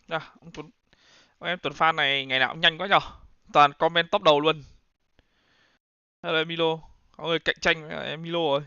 À, ông em Tuấn Phan này ngày nào cũng nhanh quá nhở. Toàn comment top đầu luôn. Hello em Milo. Có người cạnh tranh với em Milo rồi.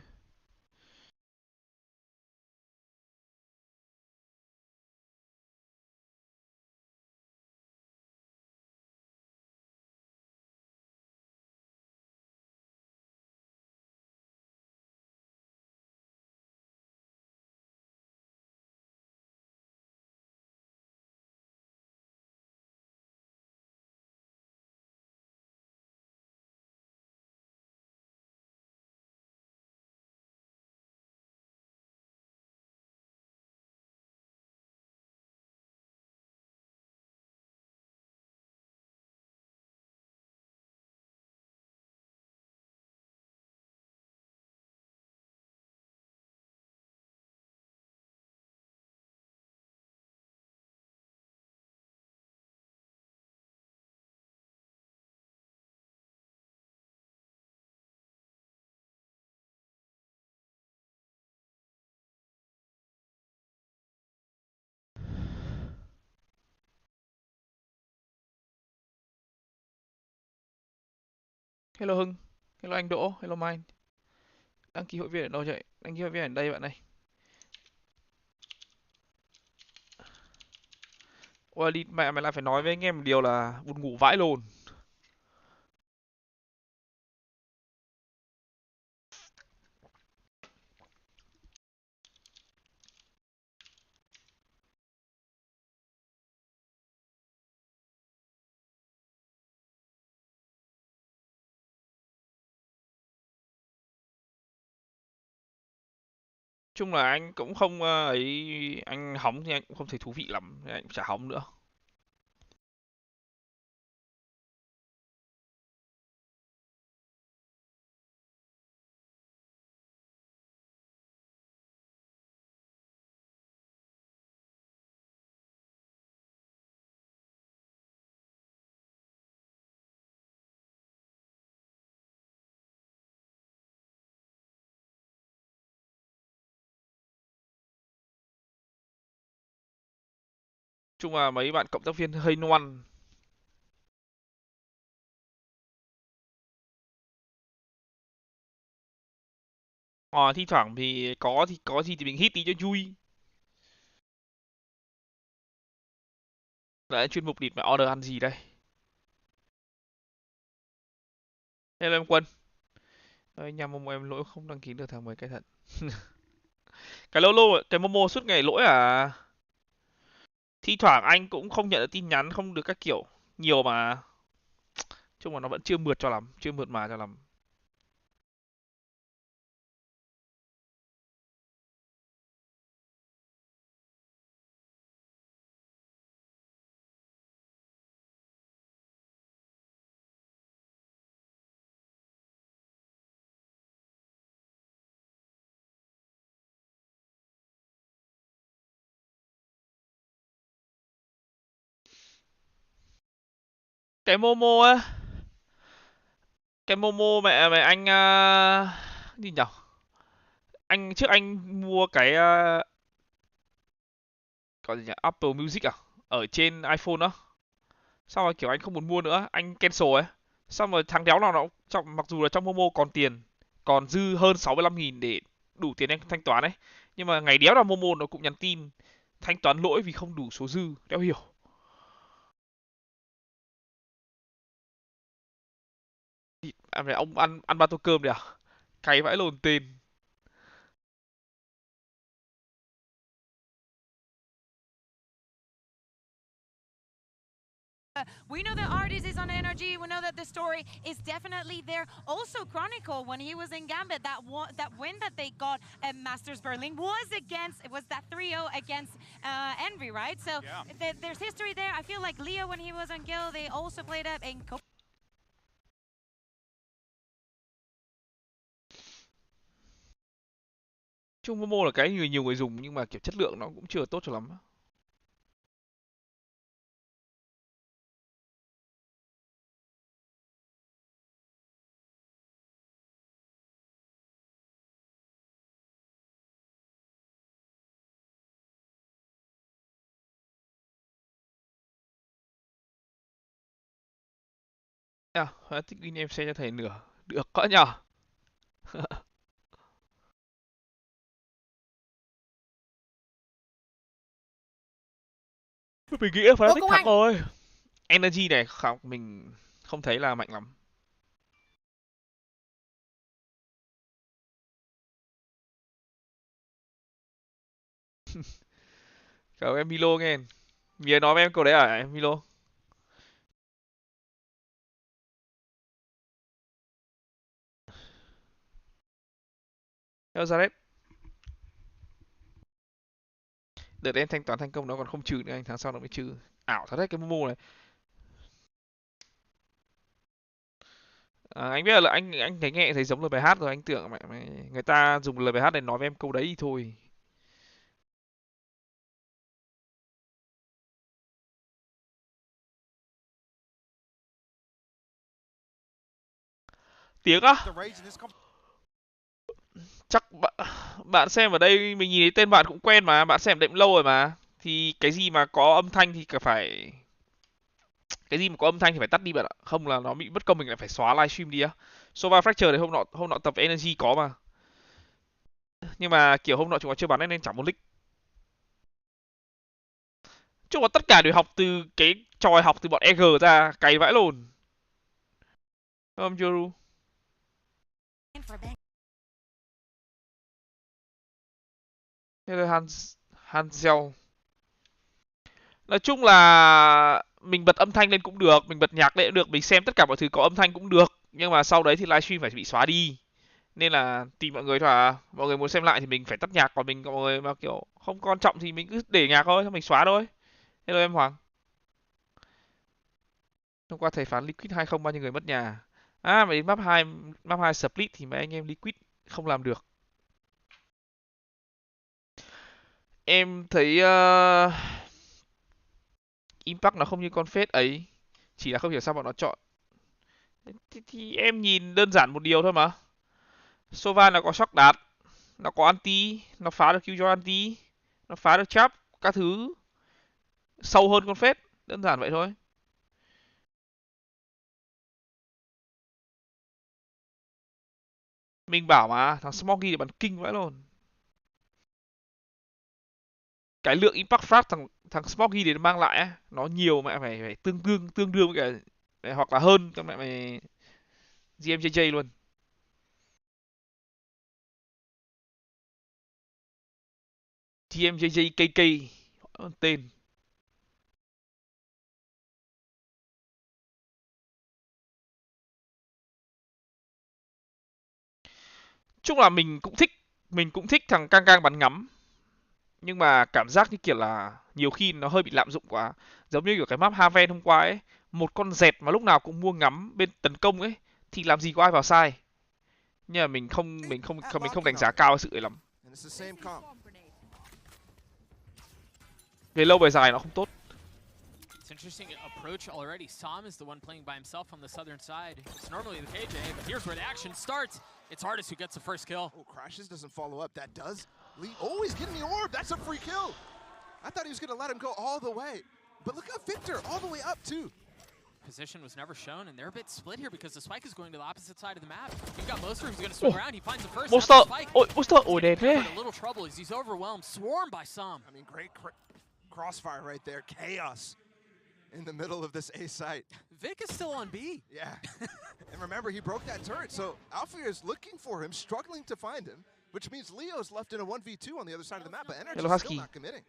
Hello Hưng. Hello anh Đỗ. Hello Mai. Đăng ký hội viên ở đâu vậy? Đăng ký hội viên ở đây bạn này. Ôi đi mẹ mày lại phải nói với anh em một điều là buồn ngủ vãi lồn. Chung là anh cũng không ấy, anh hóng thì anh cũng không thấy thú vị lắm, nên anh cũng chả hóng nữa. Chung là mấy bạn cộng tác viên hơi ngoan. Thi thoảng thì có gì thì mình hít tí cho vui. Đấy, chuyên mục địt mà order ăn gì đây? Hello em Quân. Ơi, nhà Momo em lỗi không đăng ký được tháng mấy cái thật. Cái Lolo, cái Momo suốt ngày lỗi à? Thi thoảng anh cũng không nhận được tin nhắn, không được các kiểu nhiều mà. Chung là nó vẫn chưa mượt cho lắm, chưa mượt mà cho lắm. Cái Momo á, cái Momo mẹ mẹ anh gì nhở? Anh trước anh mua cái gọi gì nhỉ? Apple Music à? Ở trên iPhone đó. Xong rồi kiểu anh không muốn mua nữa, anh cancel ấy. Xong rồi thằng đéo nào nó trong, mặc dù là trong Momo còn tiền, còn dư hơn 65.000 để đủ tiền anh thanh toán ấy. Nhưng mà ngày đéo nào Momo nó cũng nhắn tin thanh toán lỗi vì không đủ số dư, đéo hiểu. À, mày ông ăn ăn ba tô cơm đấy à? Cay vãi lồn tên. We know that artist is on energy. We know that the story is definitely there. Also, Chronicle, when he was in Gambit, that win that they got at Masters Berlin was against, it was that 3-0 against Envy, right? So yeah, there's history there. I feel like Leo, when he was on Gil, they also played up in Chung Momo là cái nhiều người dùng nhưng mà kiểu chất lượng nó cũng chưa tốt cho lắm. À, tích win em xem cho thầy nửa. Được cỡ nhờ. Mình nghĩ là phải Ngô thích Công thắng Anh. rồi. Energy này không, mình không thấy là mạnh lắm. Cảm ơn em Milo nghe. Mía nói với em câu đấy à em Milo? Theo ra đấy. Đợt em thanh toán thành công nó còn không trừ nữa anh, tháng sau nó mới trừ. Ảo thật đấy cái Momo này. À, anh biết là anh thấy nghe thấy giống lời bài hát rồi, anh tưởng mẹ mày người ta dùng lời bài hát để nói với em câu đấy thì thôi. Tiếng á? Chắc bạn xem ở đây mình nhìn thấy tên bạn cũng quen mà, bạn xem đệm lâu rồi mà. Thì cái gì mà có âm thanh thì phải cái gì mà có âm thanh thì phải tắt đi bạn ạ, không là nó bị mất công mình lại phải xóa livestream đi á. Sova Fracture thì hôm nọ tập Energy có mà, nhưng mà kiểu hôm nọ chúng nó chưa bắn nên chẳng muốn lick. Chung là tất cả đều học từ cái trò học từ bọn EG ra, cày vãi lồn. Không Joru. Thế là Hansel. Nói chung là mình bật âm thanh lên cũng được, mình bật nhạc lên cũng được, mình xem tất cả mọi thứ có âm thanh cũng được, nhưng mà sau đấy thì livestream phải bị xóa đi. Nên là tùy mọi người thôi à. Mọi người muốn xem lại thì mình phải tắt nhạc, còn mình mọi người mà kiểu không quan trọng thì mình cứ để nhạc thôi, mình xóa thôi. Hello em Hoàng. Hôm qua thầy phán Liquid 20 bao nhiêu người mất nhà. À mà đến map 2 split thì mấy anh em Liquid không làm được. Em thấy Impact nó không như con Fate ấy, chỉ là không hiểu sao bọn nó chọn. Thì em nhìn đơn giản một điều thôi mà. Sova nó có shock đát, nó có anti, nó phá được Q cho anti, nó phá được trap, các thứ sâu hơn con Fate, đơn giản vậy thôi. Mình bảo mà thằng Smoggy thì bắn kinh vãi luôn. Cái lượng impact frag thằng thằng Smoggy để mang lại ấy, nó nhiều mẹ phải tương đương với cả hoặc là hơn các mẹ mày GMJJ luôn. GMJJ KK tên. Chung là mình cũng thích thằng Cang Cang bắn ngắm, nhưng mà cảm giác như kiểu là nhiều khi nó hơi bị lạm dụng quá, giống như kiểu cái map Haven hôm qua ấy, một con dẹt mà lúc nào cũng mua ngắm bên tấn công ấy thì làm gì có ai vào sai. Nhưng mà mình không đánh giá cao sự ấy lắm, về lâu về dài nó không tốt. It's interesting approach already. Sam is the one playing by himself on the southern side. It's normally the KJ, but here's where the action starts. It's Artis who gets the first kill. Oh, Crashes doesn't follow up. That does. Lee, oh, he's getting the orb. That's a free kill. I thought he was going to let him go all the way. But look at Victor, all the way up, too. Position was never shown, and they're a bit split here because the spike is going to the opposite side of the map. You've got Monster who's going to swing around. He finds the first. Monster, ôi Monster, ôi đẹp thế. A little trouble as he's overwhelmed, swarmed by some. I mean, great crossfire right there. Chaos in the middle of this A site. Vic is still on B. Yeah. And remember, he broke that turret, so Alfir is looking for him, struggling to find him, which means Leo's left in a 1v2 on the other side of the map, but Energy is still not committing.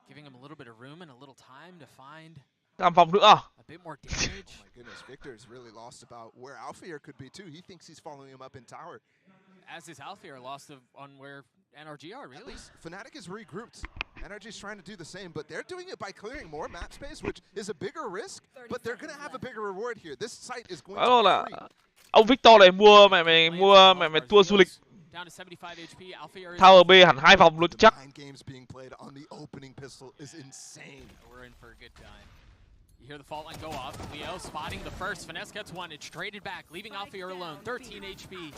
Giving him a little bit of room and a little time to find Làm vòng nữa à? a bit more damage. Oh my goodness, Victor's really lost about where Alfir could be too. He thinks he's following him up in tower. As is Alfir lost on where NRG are, really. Fnatic is regrouped. Energy's trying to do the same, but they're doing it by clearing more map space, which is a bigger risk, but they're going to have a bigger reward here. This site is going to be free. Ông Victor này mua mày tour du lịch. Tower B hẳn 2 vòng luôn chắc. Games being played on the opening pistol is insane. We're in for a good time. You hear the fault line go off. Leo spotting the first. Finesse gets one. It's traded back, leaving Alfir alone. 13 HP.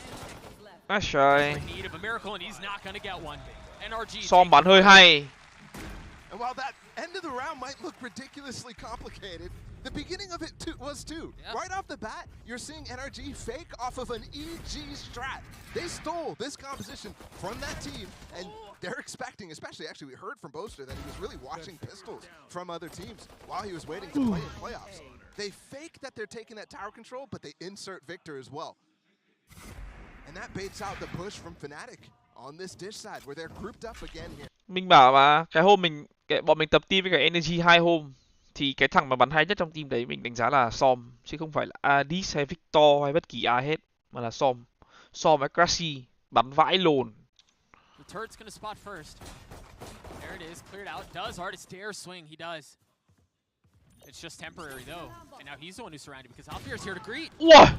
Á trời. In need of a miracle, and he's not going to get one. NRG. Som bắn hơi hay. And while that end of the round might look ridiculously complicated, The beginning of it was too. Yep. Right off the bat, you're seeing NRG fake off of an EG strat. They stole this composition from that team, and they're expecting, especially actually we heard from Boaster that he was really watching pistols from other teams while he was waiting to play in playoffs. They fake that they're taking that tower control, but they insert Victor as well. And that baits out the push from Fnatic on this dish side where they're grouped up again here. Mình bảo mà cái hôm bọn mình tập team với cả Energy 2 hôm thì cái thằng mà bắn hay nhất trong team đấy mình đánh giá là Som, chứ không phải là Adis hay Victor hay bất kỳ ai hết, mà là Som. Som với Crazy bắn vãi lồn. The turret's gonna spot first. There it is, cleared out. Does Artist dare swing? He does. It's just temporary though, and now he's the one who's surrounded because Alfier's here to greet. Wow!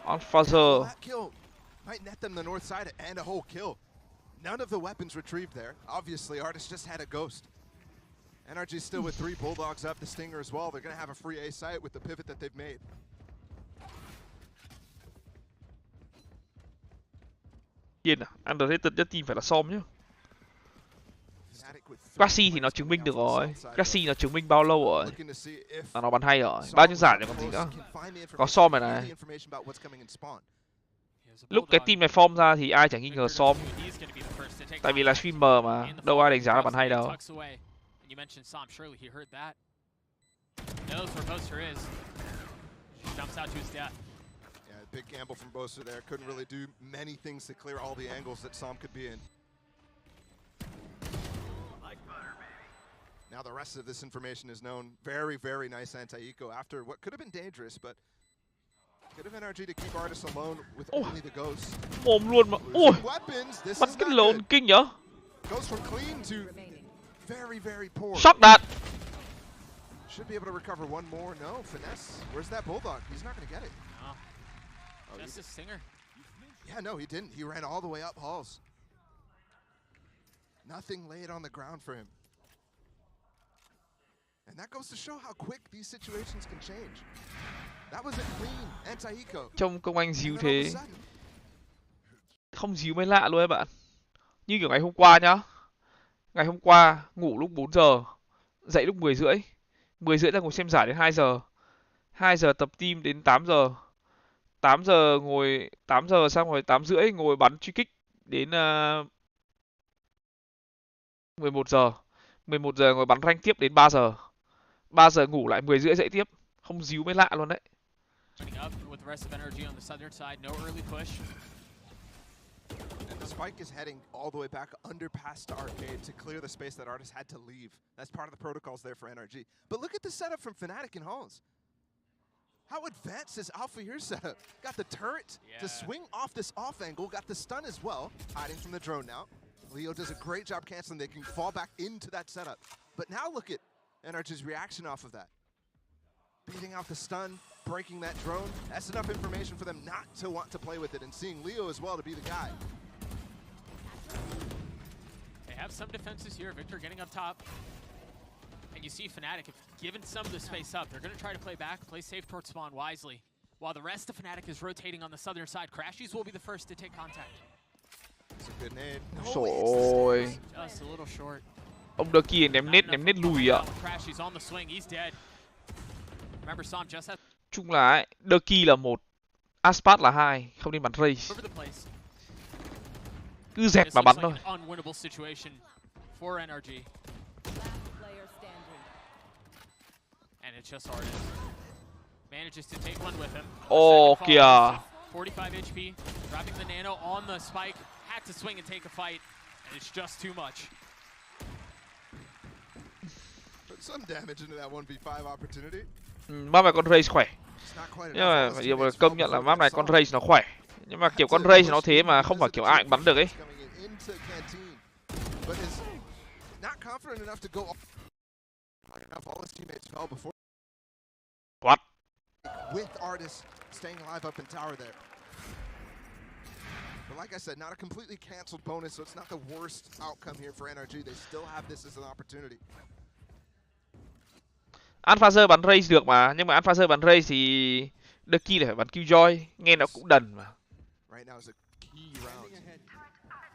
On Fuzzer. That kill might net them the north side and a whole kill. None of the weapons retrieved there. Obviously, Artist just had a ghost. NRG still with 3 Bulldogs up, the Stinger as well. They're going to have a free A site with the pivot that they've made. Yên à, underrated nhất team phải là Som chứ. Crazy thì nó chứng minh được rồi. Crazy nó chứng minh bao lâu rồi. Là nó bắn hay rồi. Bao nhiêu giải rồi còn gì nữa. Có Som này. Lúc cái team này form ra thì ai chẳng nghi ngờ Som. Tại vì là streamer mà, đâu ai đánh giá là bắn hay đâu. You mentioned Som, surely he heard that. Knows where Boaster is. Jumps out to his death. Yeah, big gamble from Boaster there. Couldn't really do many things to clear all the angles that Som could be in. Now the rest of this information is known. Very, very nice anti-eco after what could have been dangerous, but could have NRG to keep Artist alone with only the ghosts. Mồm luôn mà. Ui, bắn cái lồn kinh nhở. Goes from clean to very, very poor. Shot that. Should be able to recover one more. No, finesse. Where's that Bulldog? He's not going to get it. No. Oh, just a Stinger. Yeah, no, he didn't. He ran all the way up halls. Nothing laid on the ground for him. And that goes to show how quick these situations can change. That was a clean anti-eco. Trông Công Anh díu thế. Không díu mới lạ luôn ấy bạn. Như kiểu ngày hôm qua nhá. Ngày hôm qua ngủ lúc 4 giờ, dậy lúc 10 rưỡi. 10 rưỡi là ngồi xem giải đến 2 giờ. 2 giờ tập team đến 8 giờ. 8 giờ ngồi 8 giờ xong rồi 8 rưỡi ngồi bắn truy kích đến 11 giờ. 11 giờ ngồi bắn rank tiếp đến 3 giờ. 3 giờ ngủ lại 10 rưỡi dậy tiếp. Không díu mới lạ luôn đấy. And the spike is heading all the way back underpass to Arcade to clear the space that Artist had to leave. That's part of the protocols there for NRG. But look at the setup from Fnatic and Halls. How advanced is Alpha here setup? Got the turret to swing off this off angle, got the stun as well, hiding from the drone now. Leo does a great job canceling. They can fall back into that setup. But now look at NRG's reaction off of that. Beating out the stun, breaking that drone. That's enough information for them not to want to play with it, and seeing Leo as well to be the guy. They have some defenses here. Victor getting up top. And you see Fnatic, if given some of the space up, they're going to try to play back, play safe towards spawn wisely. While the rest of Fnatic is rotating on the southern side, Crashies will be the first to take contact. It's a good nade. Rồi. Just a little short. Ông Ducky ném nết lùi ạ. Crashies on the swing, he's dead. Remember Som just had... Chung là ấy, Ducky là 1, Aspat là 2, không nên bắn race. Cứ dẹp mà bắn thôi. Unwinnable situation for NRG. And it's just Artist. Manages to take one with him. Oh kìa. 45 HP, dropping the nano on the spike. Had to swing and take a fight, and it's just too much. Put some damage into that 1v5 opportunity. Map này con race khỏe. Nhưng mà phải công nhận là map này con race nó khỏe. Nhưng mà kiểu con race nó thế mà không phải kiểu ai cũng bắn được ấy. What? With Artist staying alive up in tower there. But like I said, not a completely canceled bonus, so it's not the worst outcome here for NRG. They still have this as an opportunity. Alphazer bắn race được mà, nhưng mà Alphazer bắn race thì Ducky lại phải bắn Killjoy, nghe nó cũng đần mà. Right now is a key round.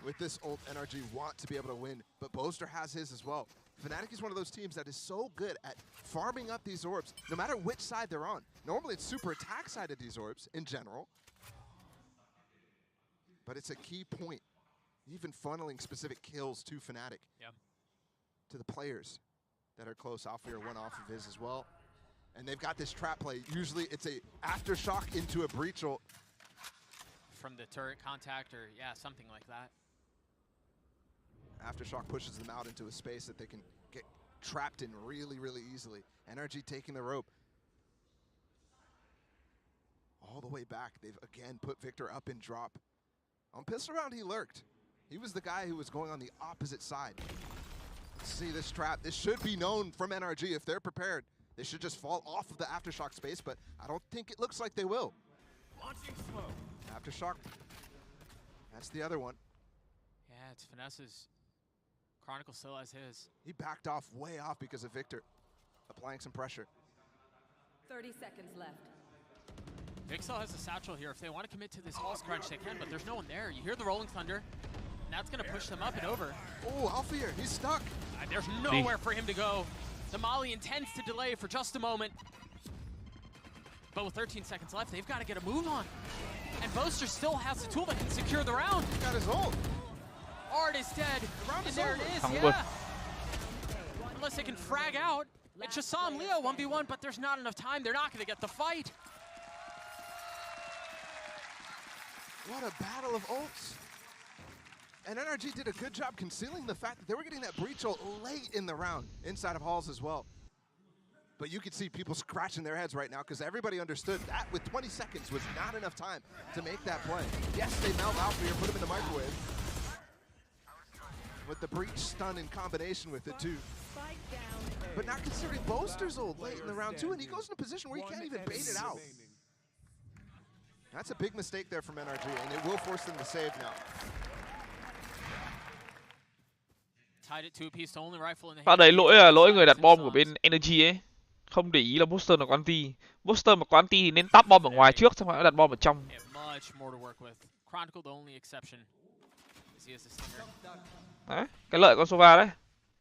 With this ult, NRG want to be able to win, but Boaster has his as well. Fnatic is one of those teams that is so good at farming up these orbs, no matter which side they're on. Normally it's super attack side of these orbs in general, but it's a key point. Even funneling specific kills to Fnatic, to the players that are close. Alfir one off of his as well. And they've got this trap play. Usually it's a aftershock into a breach ult. From the turret contact or, yeah, something like that. Aftershock pushes them out into a space that they can get trapped in really, really easily. NRG taking the rope. All the way back, they've again put Victor up in drop. On pistol round, he lurked. He was the guy who was going on the opposite side. Let's see this trap. This should be known from NRG if they're prepared. They should just fall off of the Aftershock space, but I don't think it looks like they will. Launching smoke. Aftershock. That's the other one. Yeah, it's Finesse's. Chronicle still has his. He backed off way off because of Victor applying some pressure. 30 seconds left. Vic still has a satchel here. If they want to commit to this Pulse Crunch, they can, but there's no one there. You hear the Rolling Thunder, and that's going to push them up and over. Oh, Alfir, he's stuck. There's nowhere for him to go. The Molly intends to delay for just a moment. But with 13 seconds left, they've got to get a move on. And Boaster still has the tool that can secure the round. He's got his ult. Ard is dead. The round And is there over. it is, yeah. Unless they can frag out. It's Shassam Leo 1v1, but there's not enough time. They're not going to get the fight. What a battle of ults. And NRG did a good job concealing the fact that they were getting that breach ult late in the round, inside of halls as well. But you could see people scratching their heads right now because everybody understood that with 20 seconds was not enough time to make that play. Yes, they melt Alfir, put him in the microwave. With the breach stun in combination with it too. But not considering Boaster's ult late in the round too, and he goes in a position where he can't even bait it out. That's a big mistake there from NRG, and it will force them to save now. Tied it to a piece, only rifle in the Pha đấy lỗi là lỗi người đặt bom của bên Energy ấy, không để ý là Booster là con anti. Booster mà có anti thì nên tap bom ở ngoài trước, xong rồi đặt bom ở trong. Much more to work with. Chronicle the only exception. Đấy, cái lợi con Sova đấy.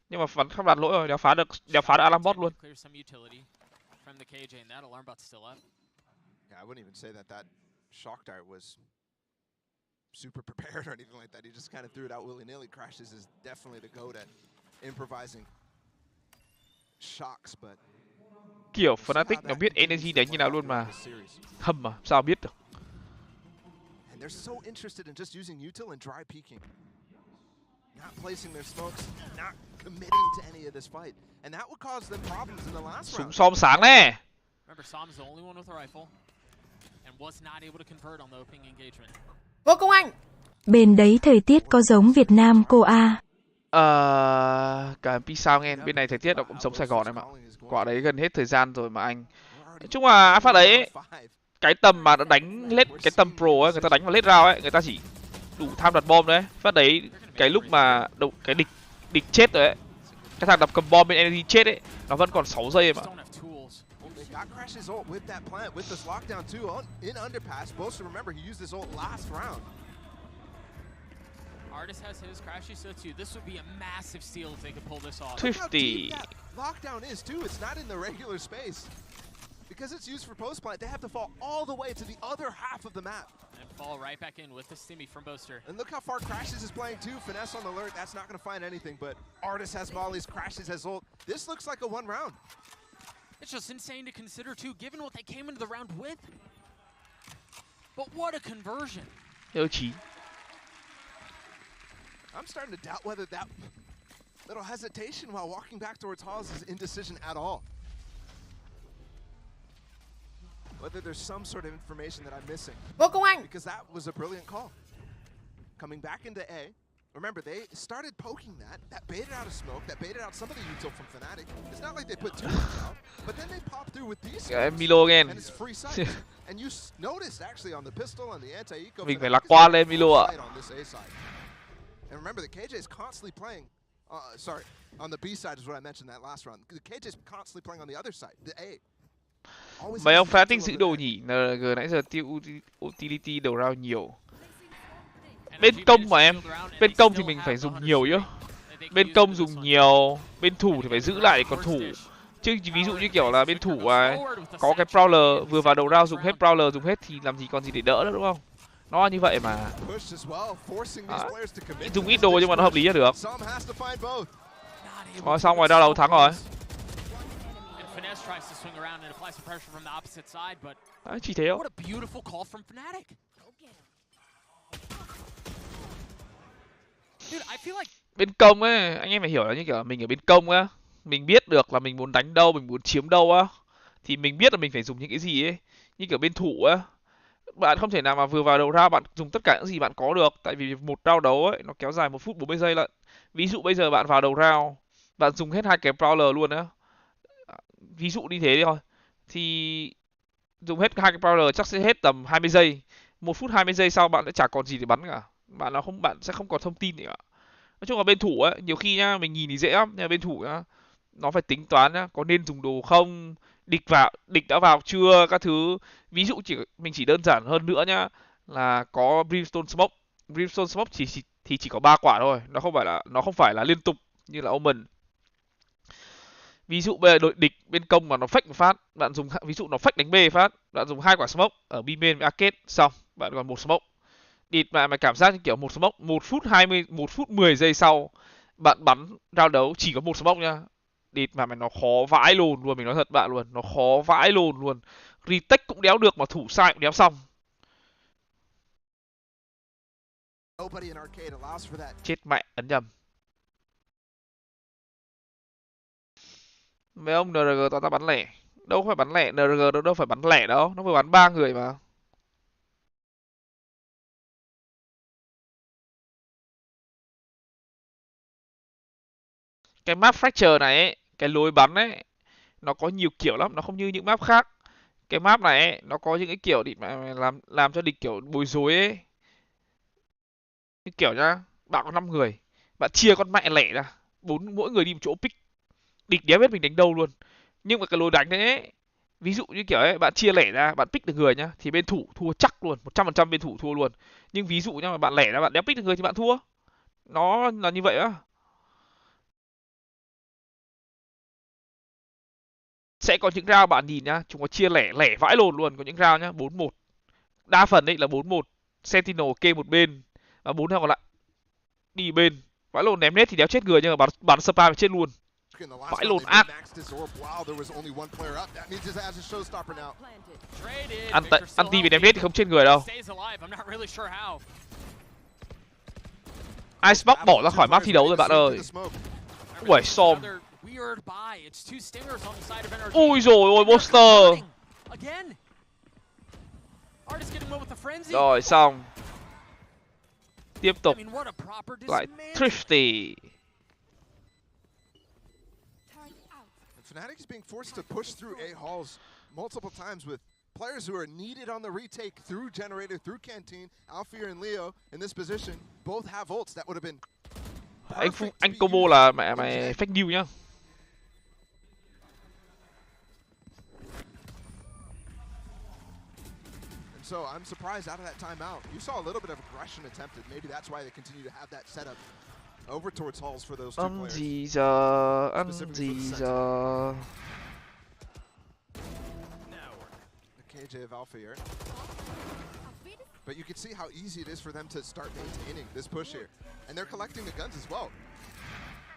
Nhưng mà vẫn không đặt lỗi rồi, đéo phá được alarm bot luôn. Clear some utility from the KJ, and that alarm bot's still up. Yeah, I wouldn't even say that shock dart was super prepared or anything like that. He just kind of threw it out willy-nilly. Crashes is definitely the goat at improvising shocks, but Kiểu Fnatic nó biết Energy đánh như nào luôn mà. Hầm mà, sao biết được. And they're so interested in just using util and dry peeking. Not placing their smokes, not committing to any of this fight. And that would cause them problems in the last Súng round. xóm sáng nè. Remember, Sam's the only one with a rifle and was not able to convert on the opening engagement. Ngô Công Anh. Bên đấy thời tiết có giống Việt Nam cô A. Cả MP sao nghe, bên này thời tiết nó cũng giống Sài Gòn em ạ. Quả đấy gần hết thời gian rồi mà anh. Nói chung là phát đấy, cái tầm mà nó đánh lết, cái tầm pro ấy, người ta đánh vào lết round ấy, người ta chỉ đủ tham đặt bom đấy. Phát đấy, cái lúc mà cái địch chết rồi ấy, cái thằng đập cầm bom bên Energy chết ấy, nó vẫn còn 6 giây mà. Got Crash's ult with that plant, with this lockdown too, in underpass. Boaster, remember, he used his ult last round. Artist has his, Crashy so too. This would be a massive steal if they could pull this off. 50. Look how deep that lockdown is too. It's not in the regular space. Because it's used for post plant, they have to fall all the way to the other half of the map. And fall right back in with the stimmy from Boaster. And look how far Crashes is playing too. Finesse on the alert, that's not going to find anything, but Artist has mollies, Crashes has ult. This looks like a one round. It's just insane to consider too, given what they came into the round with. But what a conversion. LG. I'm starting to doubt whether that little hesitation while walking back towards halls is indecision at all. Whether there's some sort of information that I'm missing. Ngô Công Anh. Because that was a brilliant call. Coming back into A. Remember, they started poking that baited out a smoke, that baited out some of the util from Fnatic. It's not like they put too much out, but then they pop through with these Milo again. and it's free sight. And you noticed actually on the pistol and the anti-eco. Mình phải lạc quan lên Milo ạ. On this A side. And remember, the KJ is constantly playing. Sorry, on the B side is what I mentioned that last round. The KJ is constantly playing on the other side, the A. Mấy ông Fnatic giữ đồ nhỉ? LGG nãy giờ tiêu utility đầu round nhiều. Bên công mà em, bên công thì mình phải dùng nhiều chứ. bên công dùng nhiều, bên thủ thì phải giữ lại để còn thủ. Chứ ví dụ như kiểu là bên thủ có cái Prowler vừa vào đầu round dùng hết Prowler dùng hết thì làm gì còn gì để đỡ nữa đúng không? Nó như vậy mà. Dùng ít đồ nhưng mà nó hợp lý là được. Rồi xong rồi đao đầu thắng rồi. Đấy, chỉ thế thôi. Bên công ấy, anh em phải hiểu là như kiểu mình ở bên công á, mình biết được là mình muốn đánh đâu, mình muốn chiếm đâu á, thì mình biết là mình phải dùng những cái gì ấy. Như kiểu bên thủ á, bạn không thể nào mà vừa vào đầu round bạn dùng tất cả những gì bạn có được, tại vì một round đấu ấy nó kéo dài 1 phút 40 giây lận. Ví dụ bây giờ bạn vào đầu round, bạn dùng hết 2 cái Prowler luôn á. Ví dụ như thế đi thôi. Thì dùng hết 2 cái Prowler chắc sẽ hết tầm 20 giây. 1 phút 20 giây sau bạn sẽ chả còn gì để bắn cả. Bạn sẽ không còn thông tin nữa. Nói chung là bên thủ ấy, nhiều khi nhá, mình nhìn thì dễ lắm, nhưng mà bên thủ nhá, nó phải tính toán nhá, có nên dùng đồ không, địch đã vào chưa, các thứ. Ví dụ mình chỉ đơn giản hơn nữa nhá, là có Brimstone Smoke. Brimstone Smoke chỉ có 3 quả thôi, nó không phải là liên tục như là Omen. Ví dụ bây giờ đội địch bên công mà nó fake một phát, bạn dùng ví dụ nó fake đánh B phát, bạn dùng 2 quả smoke ở B main với arcade xong, bạn còn 1 smoke. Địt mà mày cảm giác như kiểu 1 smoke 1 phút 20, 1 phút 10 giây sau bạn bắn round đấu chỉ có 1 smoke nhá. Địt mà mày nó khó vãi lồn luôn, mình nói thật bạn luôn, nó khó vãi lồn luôn. Retake cũng đéo được mà thủ sai cũng đéo xong. Chết mẹ, ấn nhầm. Mấy ông NRG tao bắn lẻ. Đâu phải bắn lẻ, NRG đâu phải bắn lẻ đâu, nó vừa bắn 3 người mà. Cái map Fracture này ấy, cái lối bắn ấy, nó có nhiều kiểu lắm, nó không như những map khác. Cái map này ấy, nó có những cái kiểu để mà làm cho địch kiểu bối rối ấy. Như kiểu nhá, bạn có 5 người, bạn chia con mẹ lẻ ra, mỗi người đi một chỗ pick. Địch đéo biết mình đánh đâu luôn. Nhưng mà cái lối đánh đấy ấy, ví dụ như kiểu ấy, bạn chia lẻ ra, bạn pick được người nhá, thì bên thủ thua chắc luôn, 100% bên thủ thua luôn. Nhưng ví dụ nhá, mà bạn lẻ ra, bạn đéo pick được người thì bạn thua. Nó là như vậy á. Sẽ có những round bạn nhìn nhá, chúng có chia lẻ vãi lồn luôn, có những round nhá 4-1. Đa phần ấy là 4-1, Sentinel kê một bên và 4 thằng còn lại đi bên. Vãi lồn ném nét thì đéo chết người nhưng mà bắn spam mà chết luôn. Vãi lồn ác. Anti về ném nét thì không chết người đâu. Icebox bỏ ra khỏi map thi đấu rồi bạn ơi. Uầy xòm. Ui rồi ôi monster. Rồi xong. Tiếp tục lại Thrifty. Fnatic is being forced to push through A halls multiple times with players who are needed on the retake through Generator, through Canteen. Alfir and Leo in this position both have ults that would have been. Anh combo là mẹ mày fake news nhá. So I'm surprised out of that timeout. You saw a little bit of aggression attempted. Maybe that's why they continue to have that setup over towards halls for those two players. Gì giờ, gì giờ. The KJ of Alpha here. But you can see how easy it is for them to start maintaining this push here. And they're collecting the guns as well.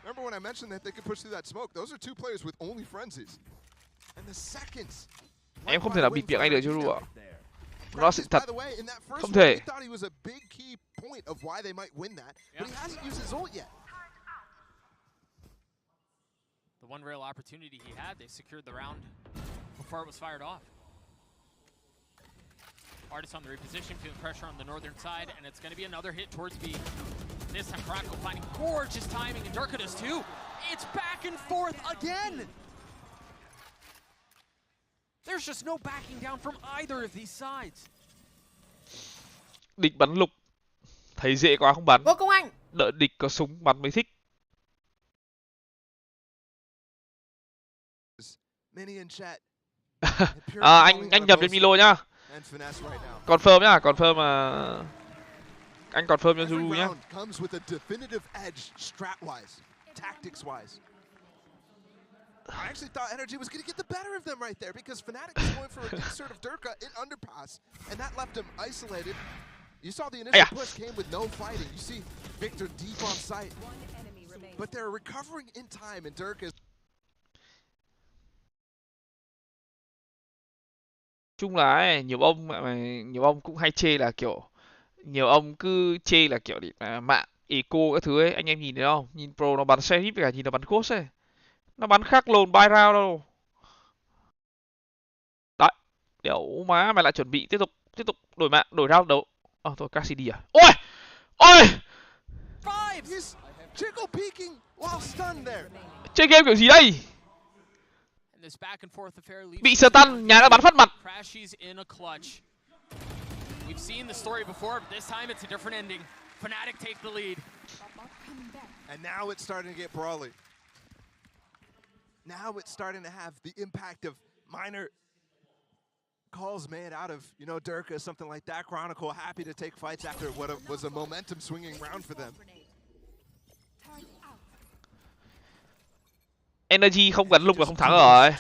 Remember when I mentioned that they could push through that smoke? Those are two players with only frenzies. And the seconds. Em không thể nào bịt miệng anh được chứ đúng không ạ? Nó sự thật. Không thể. The one real opportunity he had, they secured the round before it was fired off. Artist on the reposition, feeling pressure on the northern side, and it's going to be another hit towards B. This time, Chronicle finding gorgeous timing, and Durka does too. It's back and forth again! There's just no backing down from either of these sides. Địch bắn lục. Thấy dễ quá không bắn. Ngô Công Anh. Đợi địch có súng bắn mới thích. Anh nhập đến Milo nhá. Confirm nhá, confirm mà. Anh confirm cho Zulu nhá. tactics-wise. I actually thought Energy was going to get the better of them right there because Fnatic was going for a insert of Durka in underpass, and that left him isolated. You saw the initial push came with no fighting. You see Victor deep on site, but they're recovering in time, and Durka is... Chung là ấy, nhiều ông cũng hay chê là kiểu nhiều ông cứ chê là kiểu mạng eco các thứ ấy, anh em nhìn thấy không? Nhìn pro nó bắn sheriff với cả nhìn nó bắn ghost ấy. Nó bắn khác lồn buy round đâu. Đấy, đéo má mày lại chuẩn bị tiếp tục đổi mạng, đổi round đấu. Thôi Cassidy à. Ôi! Ôi! Chơi game kiểu gì đây? Bị stun, nhà đã bắn phát mặt. We've seen the story before, but this time it's a different ending. Fnatic take the lead. And now it's starting to get brawly. Now it's starting to have the impact of minor calls made out of, you know, Durka, something like that. Chronicle happy to take fights after what was a momentum swinging round for them. Energy không gắn lục là không thắng rồi.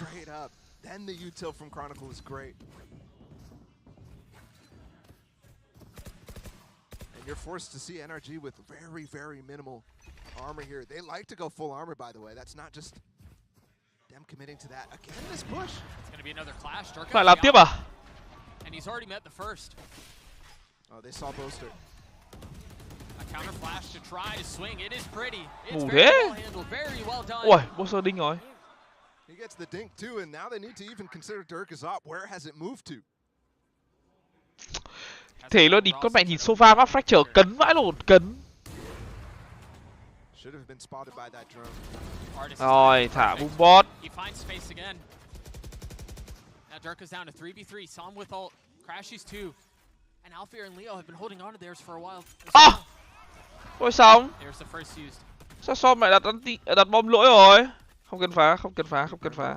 Then the util from Chronicle is great. And you're forced to see NRG with very, very minimal armor here. They like to go full armor, by the way. That's not just them committing to that. Again, this push. It's going to be another clash. Phải làm tiếp à? And he's already met the first. Oh, they saw Boaster. A counter flash to try to swing. It is pretty. It's very well handled. Very well done. Ui, Boaster đinh rồi. He gets the dink too, and now they need to even consider Durka's up. Where has it moved to? Thể luôn đi, con mẹ nhìn sofa map fracture cấn vãi lồn, cấn. Rồi, thả boom bot. He finds space again. Now Durka's down to 3v3. Som with ult. Crashies 2. And Alfir and Leo have been holding on to theirs for a while. Ôi xong. There's the first used. Sao Som lại đặt bom lỗi rồi? Không cần phá, không cần phá, không cần phá.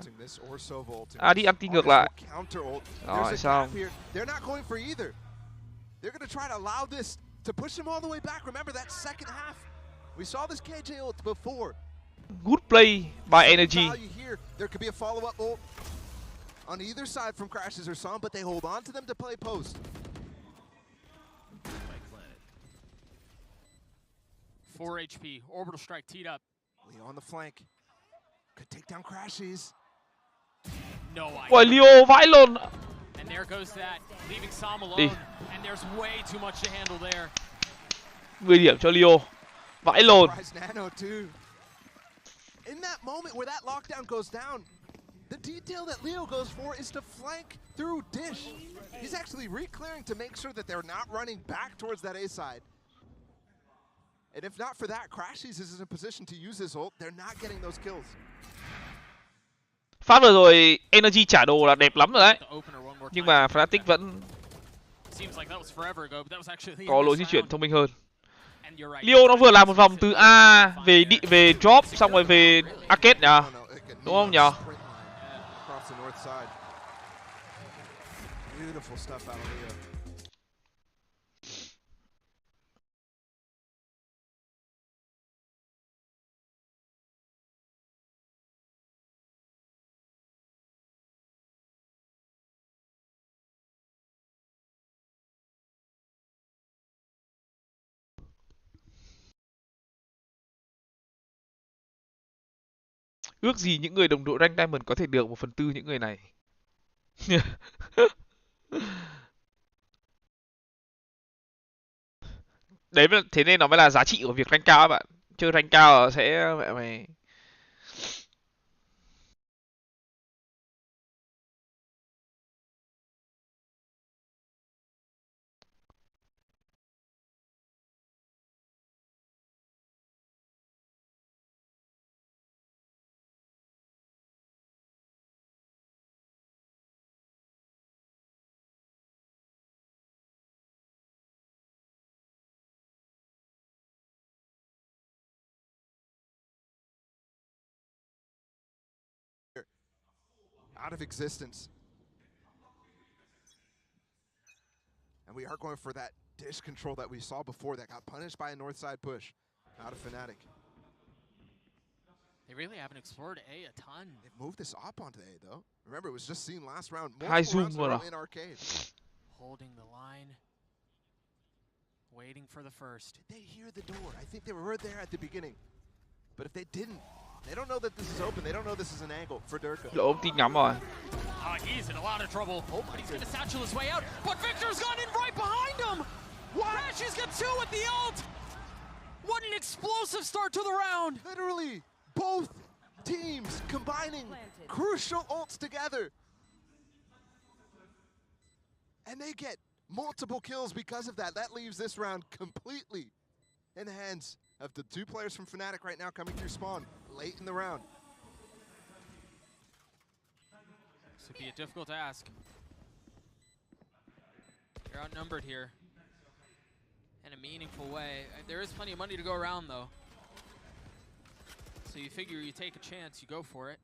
À đi anti ngược lại. Rồi xong. They're going to try to allow this to push them all the way back. Remember that second half. We saw this KJ ult before. Good play by Energy. Here. There could be a follow-up ult on either side from Crashes or Som, but they hold on to them to play post. 4 HP. Orbital strike teed up. Leo on the flank. Could take down Crashes. No idea. Ôi Leo vãi lồn. And there goes that, leaving Som alone. And there's way too much to handle there. 10 điểm cho Leo. Vãi lồn. In that moment where that lockdown goes down, the detail that Leo goes for is to flank through Dish. He's actually re-clearing to make sure that they're not running back towards that A side. And if not for that, Crashies is in a position to use his ult. They're not getting those kills. Phát vừa rồi Energy trả đồ là đẹp lắm rồi đấy. Nhưng mà Fnatic vẫn có lối di chuyển thông minh hơn. Leo nó vừa làm một vòng từ A về drop xong rồi về arcade nhỉ? Đúng không nhỉ? Ước gì những người đồng đội rank Diamond có thể được 1/4 những người này. Đấy thế nên nó mới là giá trị của việc rank cao các bạn. Chơi rank cao sẽ mày out of existence. And we are going for that dish control that we saw before that got punished by a north side push out of Fnatic. They really haven't explored A a ton. They've moved this op onto A though. Remember, it was just seen last round. Hai Multiple zoom rounds in a luôn row à? in arcade. Holding the line. Waiting for the first. Did they hear the door? I think they were right there at the beginning. But if they didn't, they don't know that this is open. They don't know this is an angle for Durka. Lỗ ông tin ngắm rồi. He's in a lot of trouble. Oh, but he's going to satchel his way out. But Victor's gone in right behind him. Crashes got 2 with the ult. What an explosive start to the round. Literally, both teams combining crucial ults together. And they get multiple kills because of that. That leaves this round completely in the hands of the 2 players from Fnatic right now coming through spawn late in the round. This would be a difficult task. You're outnumbered here in a meaningful way. There is plenty of money to go around, though. So you figure you take a chance, you go for it.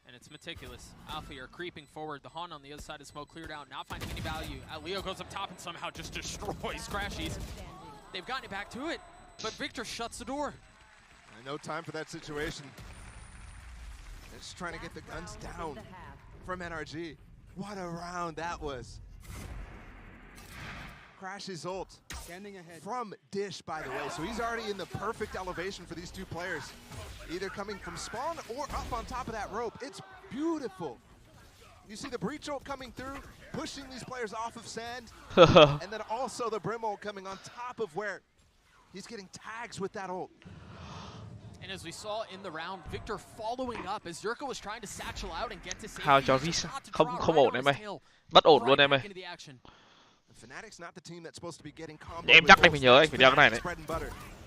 And it's meticulous. Alpha, you're creeping forward. The Han on the other side of smoke cleared out, not finding any value. Leo goes up top and somehow just destroys Crashies. They've gotten it back to it, but Victor shuts the door. No time for that situation. They're just trying to get the guns down from NRG. What a round that was. Crash's ult from Dish, by the way. So he's already in the perfect elevation for these 2 players. Either coming from spawn or up on top of that rope. It's beautiful. You see the breach ult coming through, pushing these players off of sand. And then also the Brim ult coming on top of where he's getting tags with that ult. And as we saw in the round, Victor following up as Zerka was trying to satchel out and get to safety. How cho Visa không ổn em ơi. Bất ổn luôn em ơi. Fnatic's not the team that's supposed to be getting combo. Em chắc anh phải nhớ, anh phải đeo cái này đấy.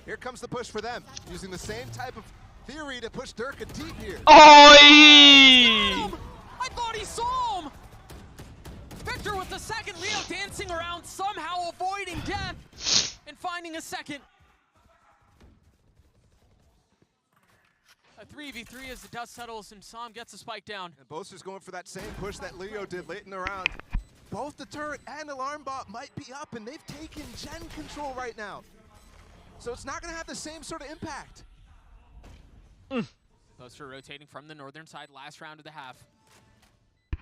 Here comes the push for them, using the same type of theory to push Durka deep here. Ôi! I thought he saw him. Victor with the second Leo dancing around, somehow avoiding death and finding a second. A 3v3 as the dust settles and Sam gets a spike down. And Boaster's going for that same push that Leo did late in the round. Both the turret and alarm bot might be up, and they've taken gen control right now. So it's not going to have the same sort of impact. Boaster rotating from the northern side last round of the half.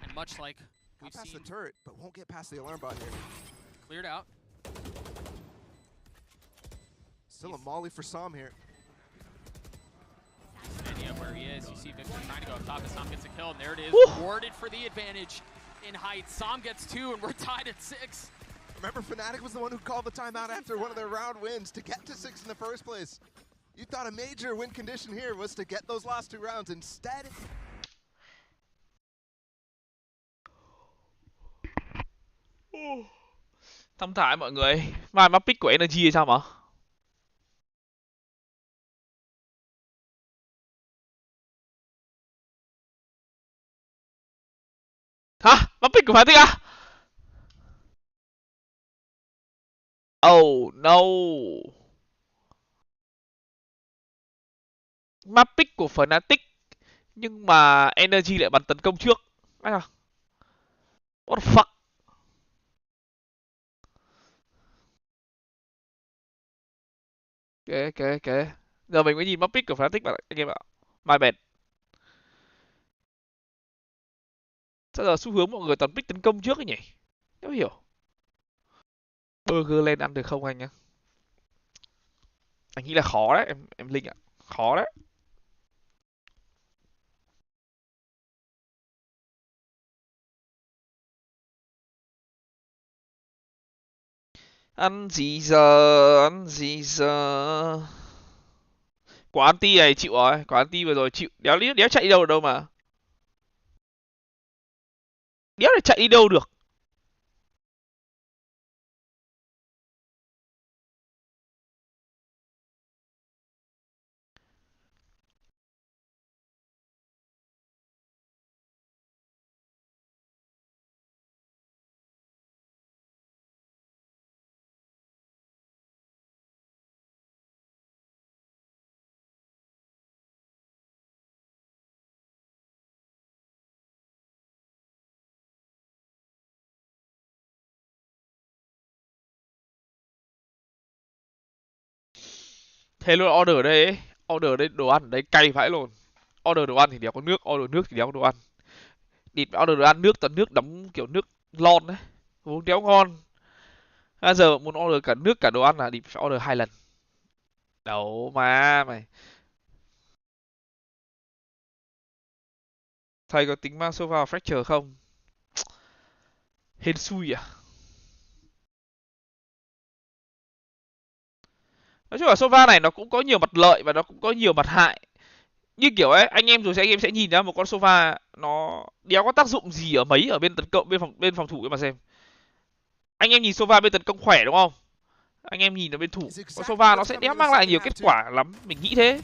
And much like we've Got past seen, the turret, but won't get past the alarm bot here. cleared out. Still a molly for Sam here. Any of where he is, you see Victor trying to go up top, and Sam gets a kill, and there it is, rewarded for the advantage in height. Sam gets 2, and we're tied at 6. Remember, Fnatic was the one who called the timeout after one of their round wins to get to 6 in the first place. You thought a major win condition here was to get those last 2 rounds. Instead, Thông thải mọi người. Mai map pick của Energy hay sao mà? Hả? Map pick của Fnatic à? Oh no. Map pick của Fnatic nhưng mà Energy lại bắn tấn công trước. Ai à? What the fuck? Kệ. Giờ mình mới nhìn map pick của Fnatic bạn anh em ạ. My bad. Sao giờ xu hướng mọi người toàn pick tấn công trước ấy nhỉ? Không hiểu. Burger lên ăn được không anh nhá? Anh nghĩ là khó đấy, em Linh ạ. Khó đấy. Ăn gì giờ? Quả anti này chịu rồi, quả anti vừa rồi chịu. Đéo chạy đi đâu được đâu mà. Đéo để chạy đi đâu được. Thế luôn order ở đây ấy. Order đây đồ ăn ở đây cay vãi luôn. Order đồ ăn thì đéo có nước, order nước thì đéo có đồ ăn. Địt order đồ ăn nước toàn nước đóng kiểu nước lon đấy, uống đéo ngon. Bây giờ muốn order cả nước cả đồ ăn là địt phải order 2 lần. Đâu mà mày. Thầy có tính mang sofa fracture không? Hên xui à? Nói chung là sofa này nó cũng có nhiều mặt lợi và nó cũng có nhiều mặt hại. Như kiểu ấy, anh em rồi anh em sẽ nhìn ra một con sofa nó đéo có tác dụng gì ở mấy ở bên tấn công bên phòng thủ ấy mà xem. Anh em nhìn sofa bên tấn công khỏe đúng không? Anh em nhìn ở bên thủ, con sofa nó sẽ đéo mang lại nhiều kết quả lắm, mình nghĩ thế.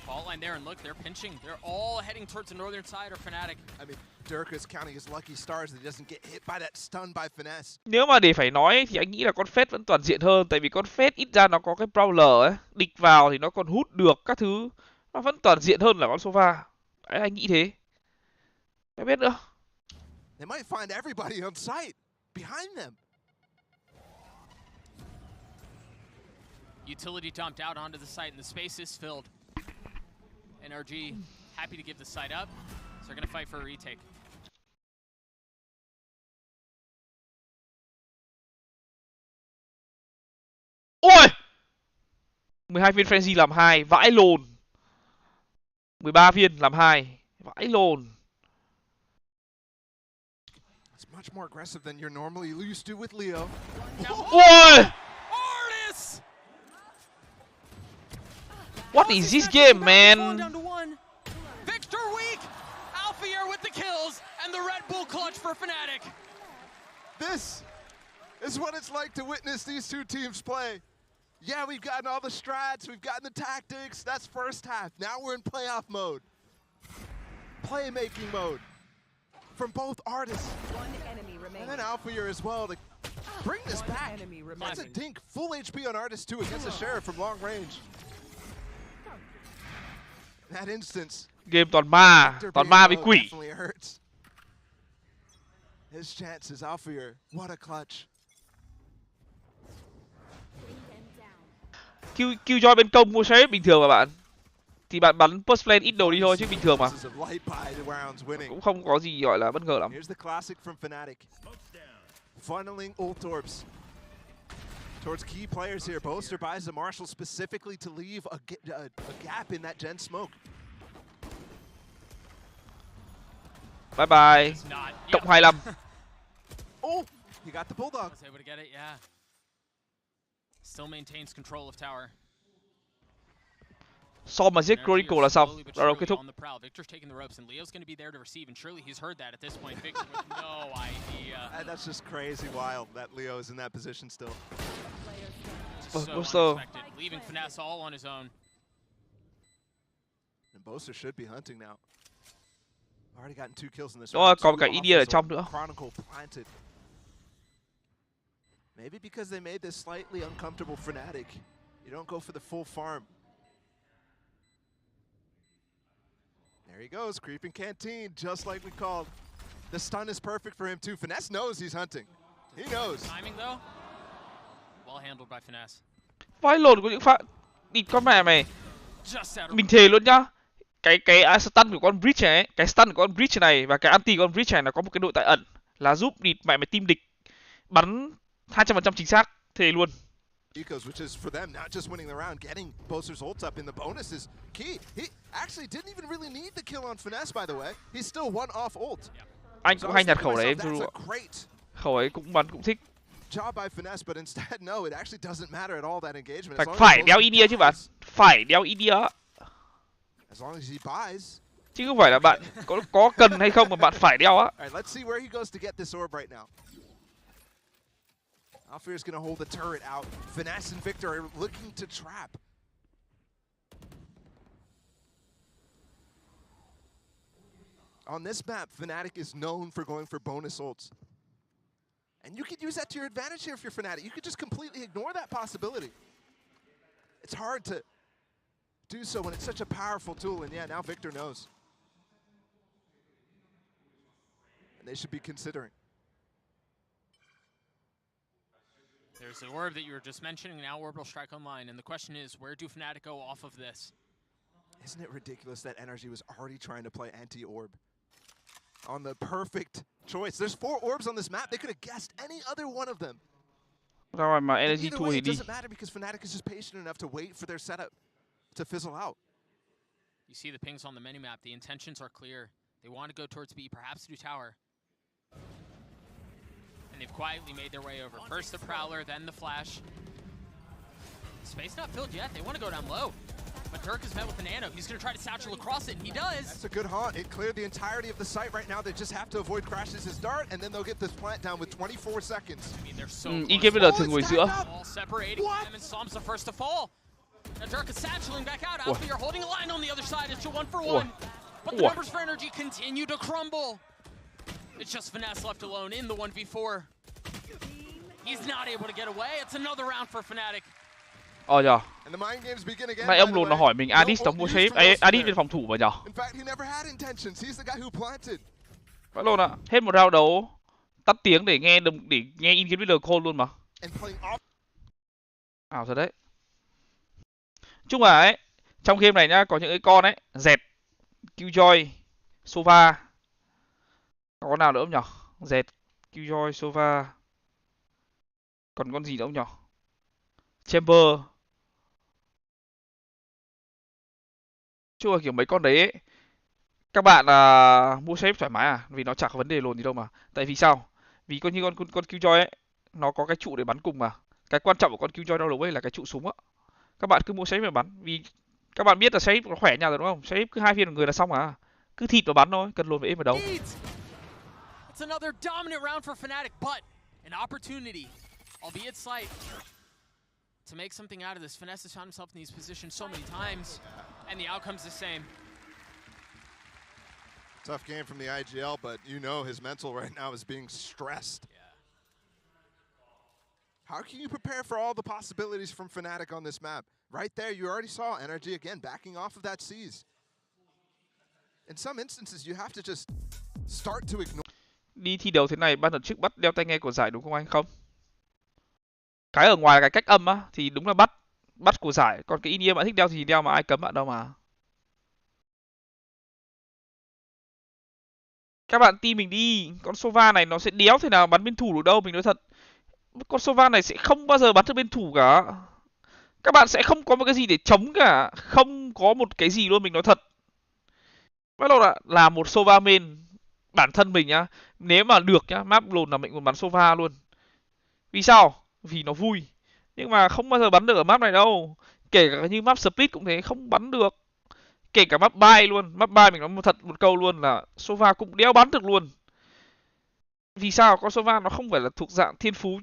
Ball line there and look, they're pinching. They're all heading towards the northern side or Fnatic. I mean, Dirk is counting his lucky stars that he doesn't get hit by that stun by Finesse. Nếu mà để phải nói thì anh nghĩ là con Fate vẫn toàn diện hơn, tại vì con Fate ít ra nó có cái brawler ấy, địch vào thì nó còn hút được các thứ, nó vẫn toàn diện hơn là con sofa. Đấy, anh nghĩ thế. Không biết nữa. They might find everybody on site behind them. Utility dumped out onto the site and the space is filled. NRG happy to give the site up, so they're going to fight for a retake. Ôi! 12 viên frenzy làm 2, vãi lồn. 13 viên làm 2, vãi lồn. It's much more aggressive than you're normally used to with Leo. Ôi! Artis! What is this game, man? Victor Week! Alphier with the kills and the Red Bull clutch for Fnatic. This is what it's like to witness these two teams play. Yeah, we've gotten all the strats, we've gotten the tactics. That's first half. Now we're in playoff mode. Playmaking mode. From both artists. And then Alphier as well to bring this back. That's a dink. Full HP on Artist too against the Sheriff from long range. In that instance, Game toàn ma với quỷ. His chances, Alphier. What a clutch. Killjoy bên công mua sheriff bình thường mà bạn. Thì bạn bắn post lane ít đồ đi thôi chứ bình thường mà. Cũng không có gì gọi là bất ngờ lắm. Here's the classic from Fnatic. Funneling ult orbs towards key players here. Boaster buys the Marshall specifically to leave a gap in that gen smoke. Bye bye. Cộng 25. Oh, he got the bulldog. Was able to get it, yeah. Still maintains control of tower. So mà giết Chronicle là xong, là kết thúc. Victor's taking the ropes and Leo's going to be there to receive, and surely he's heard that at this point. Victor with no idea. That's just crazy wild that Leo is in that position still. So unexpected, leaving Finesse all on his own. And Boaster should be hunting now. Already gotten 2 kills in this round. Còn cả India ở trong nữa. Chronicle planted. Maybe because they made this slightly uncomfortable Fnatic. You don't go for the full farm. There he goes, creeping canteen, just like we called. The stun is perfect for him too. Finesse knows he's hunting. He knows. Timing though, well handled by Finesse. Vãi lồn của những pha địt con mẹ mày. Mình thề luôn nhá. Cái stun của con Breach này, cái stun của con Breach này và cái anti của con Breach này nó có một cái đội tại ẩn là giúp địt mẹ mày team địch bắn 200% chính xác, thề luôn. Which is for them not just winning the round, getting Boaster's ults up in the bonus is key. He actually didn't even really need the kill on Finesse, by the way. He's still one off ult. Anh cũng hay nhặt khẩu đấy em thua. Khẩu ấy cũng bắn cũng thích. Job by Finesse, but instead no, it actually doesn't matter at all that engagement. Phải đeo India chứ bạn, phải đeo India. As long as he buys. Chứ không phải là bạn có cần hay không mà bạn phải đeo á. Alright, let's see where he goes to get this orb right now. Alfier's gonna hold the turret out. Finesse and Victor are looking to trap. On this map, Fnatic is known for going for bonus ults. And you could use that to your advantage here if you're Fnatic. You could just completely ignore that possibility. It's hard to do so when it's such a powerful tool, and yeah, now Victor knows. And they should be considering. There's the orb that you were just mentioning, now orbital strike online, and the question is, where do Fnatic go off of this? Isn't it ridiculous that Energy was already trying to play anti-orb on the perfect choice? There's 4 orbs on this map. They could have guessed any other one of them. Rồi mà And energy either thua way, thì it đi. doesn't matter because Fnatic is just patient enough to wait for their setup to fizzle out. You see the pings on the minimap. The intentions are clear. They want to go towards B, perhaps do tower. And they've quietly made their way over. First the Prowler, then the Flash. Space not filled yet. They want to go down low. But Dirk is met with the Nano. He's going to try to satchel across it, and he does. That's a good haunt. It cleared the entirety of the site right now. They just have to avoid crashes his dart, and then they'll get this plant down with 24 seconds. I mean, they're so Ý kiến bây giờ thường ngồi giữa. all separating them, and Psalm's the first to fall. Now Dirk is satcheling back out. Alpha, you're holding a line on the other side. It's a 1-for-1. But the numbers for Energy continue to crumble. It's just Finesse left alone in the 1v4. He's not able to get away. It's another round for Fnatic. Nhờ. And the mind games begin again. Nãy ông lùn nó hỏi mình Adis đóng mua shape, Adis bên phòng thủ mà nhờ. In fact, he never had intentions. He's the guy who planted. Phải luôn ạ. Hết một round đấu tắt tiếng để nghe in kiến video call luôn mà. Ảo thật đấy. Chung là ấy, trong game này nhá, có những cái con ấy, dẹt, Killjoy, Sova. Có con nào nữa không nhỉ? Dẹt, Killjoy, Sova. Còn con gì nữa không nhỉ? Chamber. Chung là kiểu mấy con đấy ấy, các bạn mua shape thoải mái vì nó chẳng có vấn đề lồn gì đâu mà. Tại vì sao? Vì con như con Killjoy ấy, nó có cái trụ để bắn cùng mà. Cái quan trọng của con Killjoy đâu ấy là cái trụ súng á. Các bạn cứ mua shape mà bắn, vì các bạn biết là shape nó khỏe nhau rồi đúng không? Shape cứ 2 viên một người là xong à. Cứ thịt và bắn thôi, cần lồn với em vào đâu. It's another dominant round for Fnatic, but an opportunity, albeit slight, to make something out of this. Finesse has found himself in these positions so many times, and the outcome's the same. Tough game from the IGL, but you know his mental right now is being stressed. Yeah. How can you prepare for all the possibilities from Fnatic on this map? Right there, you already saw Energy again backing off of that seize. In some instances, you have to just start to ignore. Đi thi đấu thế này, ban tổ chức bắt đeo tai nghe của giải đúng không anh? Không. Cái ở ngoài cái cách âm á thì đúng là bắt của giải, còn cái in-ear bạn thích đeo thì đeo mà ai cấm bạn đâu mà. Các bạn tin mình đi, con Sova này nó sẽ đéo thể nào bắn bên thủ được đâu, mình nói thật. Con Sova này sẽ không bao giờ bắn được bên thủ cả. Các bạn sẽ không có một cái gì để chống cả, không có một cái gì luôn, mình nói thật. Bắt đầu là một Sova main, bản thân mình nhá, nếu mà được nhá, map lồn là mình muốn bắn Sova luôn. Vì sao? Vì nó vui. Nhưng mà không bao giờ bắn được ở map này đâu. Kể cả như map Split cũng thế, không bắn được. Kể cả map Bay luôn. Map Bay mình nói một câu luôn là Sova cũng đéo bắn được luôn. Vì sao? Con Sova nó không phải là thuộc dạng thiên phú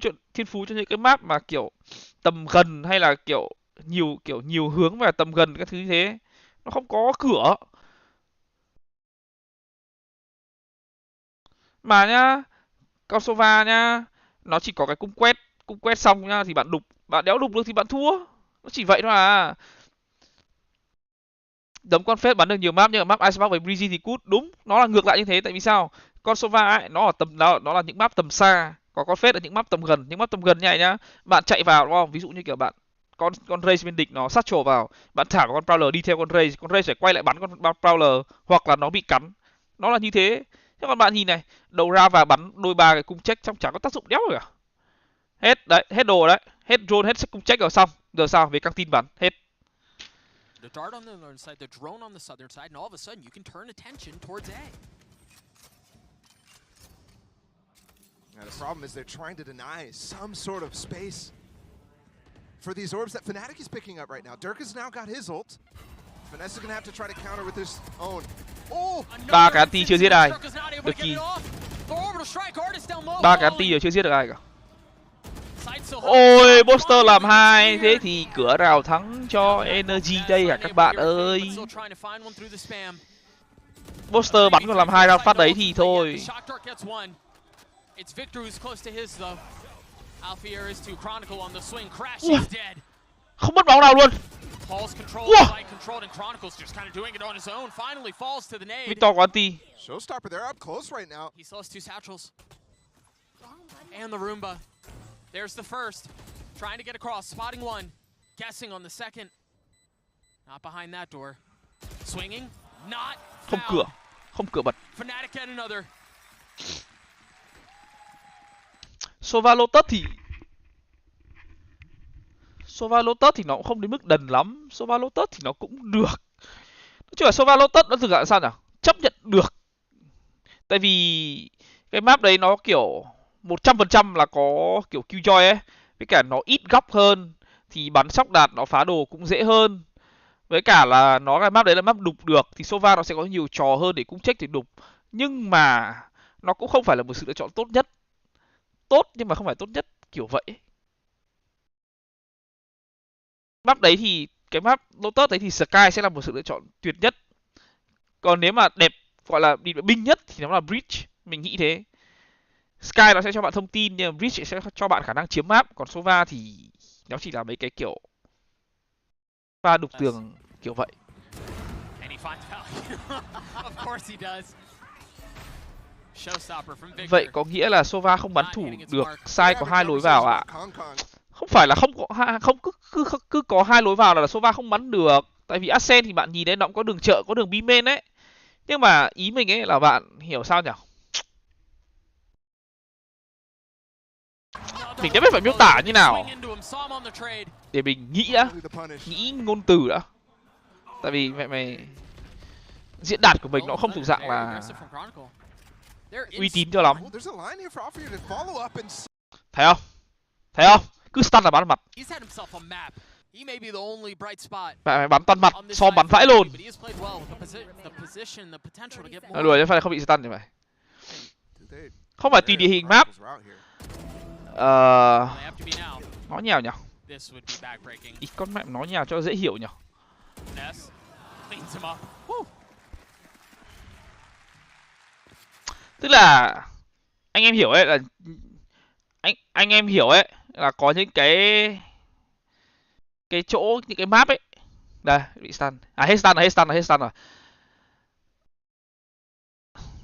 cho những cái map mà kiểu tầm gần hay là kiểu nhiều hướng và tầm gần các thứ như thế. Nó không có cửa. Mà nhá, con Sova nhá, nó chỉ có cái cung quét xong nhá thì bạn đục, bạn đéo đục được thì bạn thua. Nó chỉ vậy thôi à. Đấm con phết bắn được nhiều map nhưng mà map Icebox với Breezy thì cút, đúng, nó là ngược lại như thế. Tại vì sao? Con Sova ấy nó là những map tầm xa, còn con phết là những map tầm gần. Những map tầm gần như này nhá, bạn chạy vào đúng không? Ví dụ như kiểu bạn con Raze bên địch nó sát trổ vào, bạn thả vào con Prowler đi theo con Raze phải quay lại bắn con Prowler hoặc là nó bị cắn. Nó là như thế. Thế còn bạn nhìn này, đầu ra và bắn đôi ba cái cung check trong chẳng có tác dụng đéo rồi cả. Hết đấy, hết đồ đấy, hết drone, hết cung check rồi xong. Giờ sao? Về căng tin bắn, hết. The dart on the northern side, the drone on the southern side, and all of a sudden you can turn attention towards A. Now the problem is they're trying to deny some sort of space for these orbs that Fnatic is picking up right now. Dirk has now got his ult. Finesse is going to have to try to counter with his own. Oh! 3 cái anti chưa giết ai. Ducky. 3 cái anti rồi chưa giết được ai cả. Ôi, Booster làm 2, thế thì cửa rào thắng cho Energy đây à các bạn ơi. Booster bắn còn làm 2 round phát đấy thì thôi. Không mất máu nào luôn. Victor có anti. Showstopper, they're up close right now. He still has 2 satchels. And the Roomba. There's the first. Trying to get across, spotting one, guessing on the second. Not behind that door. Swinging, not Không found. cửa, không cửa bật. Fnatic get another. Sova Lotus thì nó cũng không đến mức đần lắm. Sova Lotus thì nó cũng được. Nói chung là Sova Lotus nó thực ra là sao nhỉ? Chấp nhận được. Tại vì cái map đấy nó kiểu 100% là có kiểu Killjoy ấy. Với cả nó ít góc hơn. Thì bắn sóc đạt nó phá đồ cũng dễ hơn. Với cả là nó cái map đấy là map đục được. Thì Sova nó sẽ có nhiều trò hơn để cung check để đục. Nhưng mà nó cũng không phải là một sự lựa chọn tốt nhất. Tốt nhưng mà không phải tốt nhất, kiểu vậy. Map đấy thì cái map Lotus đấy thì Sky sẽ là một sự lựa chọn tuyệt nhất. Còn nếu mà đẹp gọi là đi binh nhất thì nó là Bridge, mình nghĩ thế. Sky nó sẽ cho bạn thông tin nhưng mà Bridge sẽ cho bạn khả năng chiếm map, còn Sova thì nó chỉ là mấy cái kiểu pha đục tường kiểu vậy. And he finds value. Of course he does. Showstopper from Victor. Vậy có nghĩa là Sova không bắn thủ được, sai có hai lối vào ạ. Không phải là không cứ có hai lối vào là Sova không bắn được. Tại vì Ascent thì bạn nhìn thấy nó cũng có đường chợ, có đường B main ấy. Nhưng mà ý mình ấy là bạn hiểu sao nhỉ? Mình đã biết phải miêu tả như nào để mình nghĩ đã, nghĩ ngôn từ đã. Tại vì mày diễn đạt của mình nó không thuộc dạng là uy tín cho lắm. Thấy không? Thấy không? Cứ stun là bắn mặt. Mày bắn toàn mặt, so bắn vãi luôn. Đùa chứ phải không bị stun như vậy. Không phải tùy địa hình map. Nói nhào nhỉ? Ít con mẹ nói nhào cho dễ hiểu nhỉ? Tức là anh em hiểu ấy là anh em hiểu ấy là có những cái chỗ, những cái map ấy. Đây, bị stun. Hết stun rồi.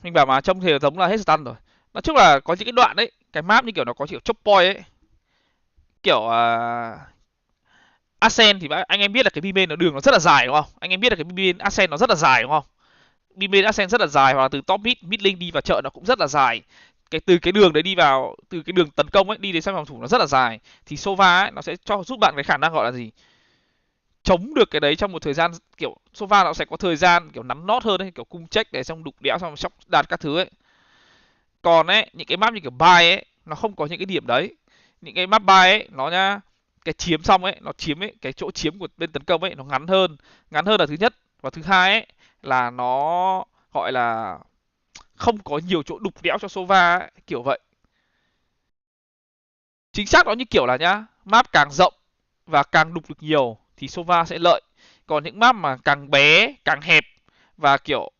Mình bảo mà trông thì giống là hết stun rồi. Nói chung là có những cái đoạn ấy, cái map như kiểu nó có kiểu chop point ấy. Kiểu Ascent thì anh em biết là cái B-main nó đường nó rất là dài đúng không? Anh em biết là cái B-main Ascent nó rất là dài đúng không? B-main Ascent rất là dài, hoặc là từ top mid link đi vào chợ nó cũng rất là dài. Từ cái đường đấy đi vào, từ cái đường tấn công ấy đi đến sang phòng thủ nó rất là dài. Thì Sova ấy nó sẽ giúp bạn cái khả năng gọi là gì? Chống được cái đấy trong một thời gian, kiểu Sova nó sẽ có thời gian kiểu nắn nót hơn ấy, kiểu cung check để xong đục đẽo xong sóc đạt các thứ ấy. Còn ấy, những cái map như kiểu buy ấy, nó không có những cái điểm đấy. Những cái map buy ấy, nó nhá, cái chiếm xong ấy, nó chiếm ấy, cái chỗ chiếm của bên tấn công ấy nó ngắn hơn. Ngắn hơn là thứ nhất. Và thứ hai ấy là nó gọi là không có nhiều chỗ đục đẽo cho Sova ấy, kiểu vậy. Chính xác nó như kiểu là nhá, map càng rộng và càng đục được nhiều thì Sova sẽ lợi. Còn những map mà càng bé, càng hẹp và kiểu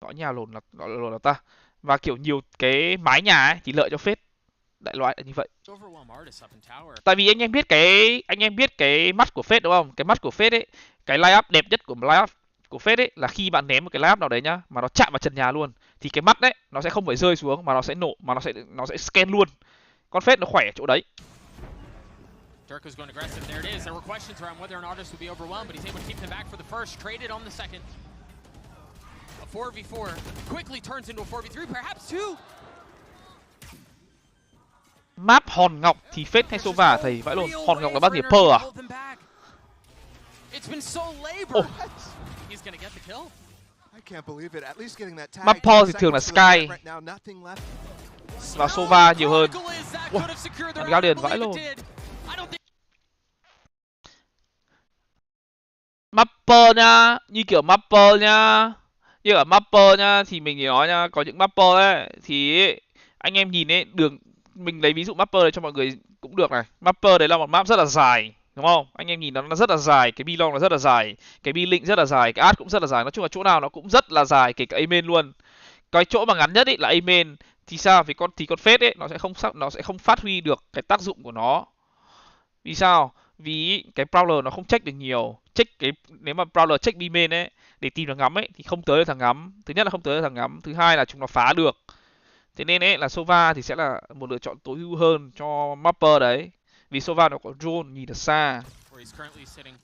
nói nhà lồn là ta, và kiểu nhiều cái mái nhà ấy thì lợi cho phết. Đại loại là như vậy. Tại vì anh em biết cái mắt của phết đúng không? Cái mắt của phết ấy, cái line up đẹp nhất của line up của phết ấy là khi bạn ném một cái line up nào đấy nhá, mà nó chạm vào trần nhà luôn thì cái mắt đấy nó sẽ không phải rơi xuống mà nó sẽ nổ, mà nó sẽ scan luôn. Con phết nó khỏe ở chỗ đấy. Dirk is going aggressive. There it is. There were questions around whether an artist would be overwhelmed, but he's able to keep them back for the first. Traded on the second. A 4v4 quickly turns into a 4v3, perhaps two. Map hòn ngọc thì phết hay Sova thầy vãi luôn. Hòn ngọc là bác gì Pearl à? Map Pearl thì thường là Sky và Sova nhiều hơn. Wow, Guardian vãi luôn. Mapper nhá, như kiểu Mapper nhá. Như ở Mapper nhá thì mình chỉ nói nhá, có những Mapper ấy thì anh em nhìn ấy, đường mình lấy ví dụ Mapper này cho mọi người cũng được này. Mapper đấy là một map rất là dài, đúng không? Anh em nhìn nó rất là dài, cái B-long nó rất là dài, cái B-link rất là dài, cái ad cũng rất là dài. Nói chung là chỗ nào nó cũng rất là dài, kể cả A-main luôn. Cái chỗ mà ngắn nhất ấy là A-main. Thì sao? Vì con phết ấy nó sẽ không phát huy được cái tác dụng của nó. Vì sao? Vì cái Prowler nó không check được nhiều. Nếu mà Prowler check B-main ấy để tìm thằng ngắm ấy thì không tới được thằng ngắm. Thứ nhất là không tới được thằng ngắm, thứ hai là chúng nó phá được. Thế nên ấy là Sova thì sẽ là một lựa chọn tối ưu hơn cho mapper đấy. Vì Sova nó có drone nhìn được xa. Where he's currently sitting.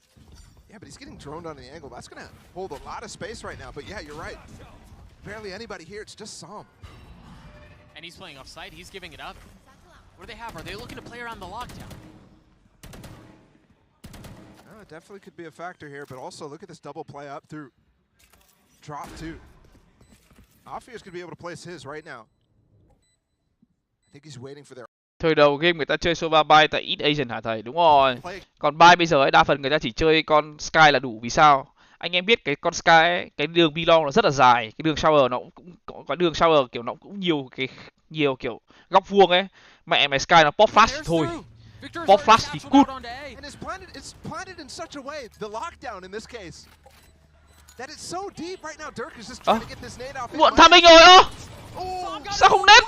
Yeah, but he's getting droned on the angle. That's going to hold a lot of space right now. But yeah, you're right. Barely anybody here. It's just Som. And he's playing offside. He's giving it up. What do they have? Are they looking to play around the lockdown? It definitely could be a factor here, but also look at this double play up through drop two. Afier's going to be able to place his right now. I think he's waiting for their... Thời đầu game người ta chơi Sova buy tại ít Asian hả thầy? Đúng rồi. Còn buy bây giờ ấy, đa phần người ta chỉ chơi con Sky là đủ. Vì sao? Anh em biết cái con Sky ấy, cái đường belong nó rất là dài, cái đường shower nó cũng có đường shower kiểu nó cũng nhiều kiểu góc vuông ấy. Mẹ mày Sky nó pop flash thôi. Pop flash thì cút. And it's planted in such a way, the lockdown in this case, that it's so deep right now. Dirk is just trying to get this nade off. Muộn timing rồi ơ. Sao không nết?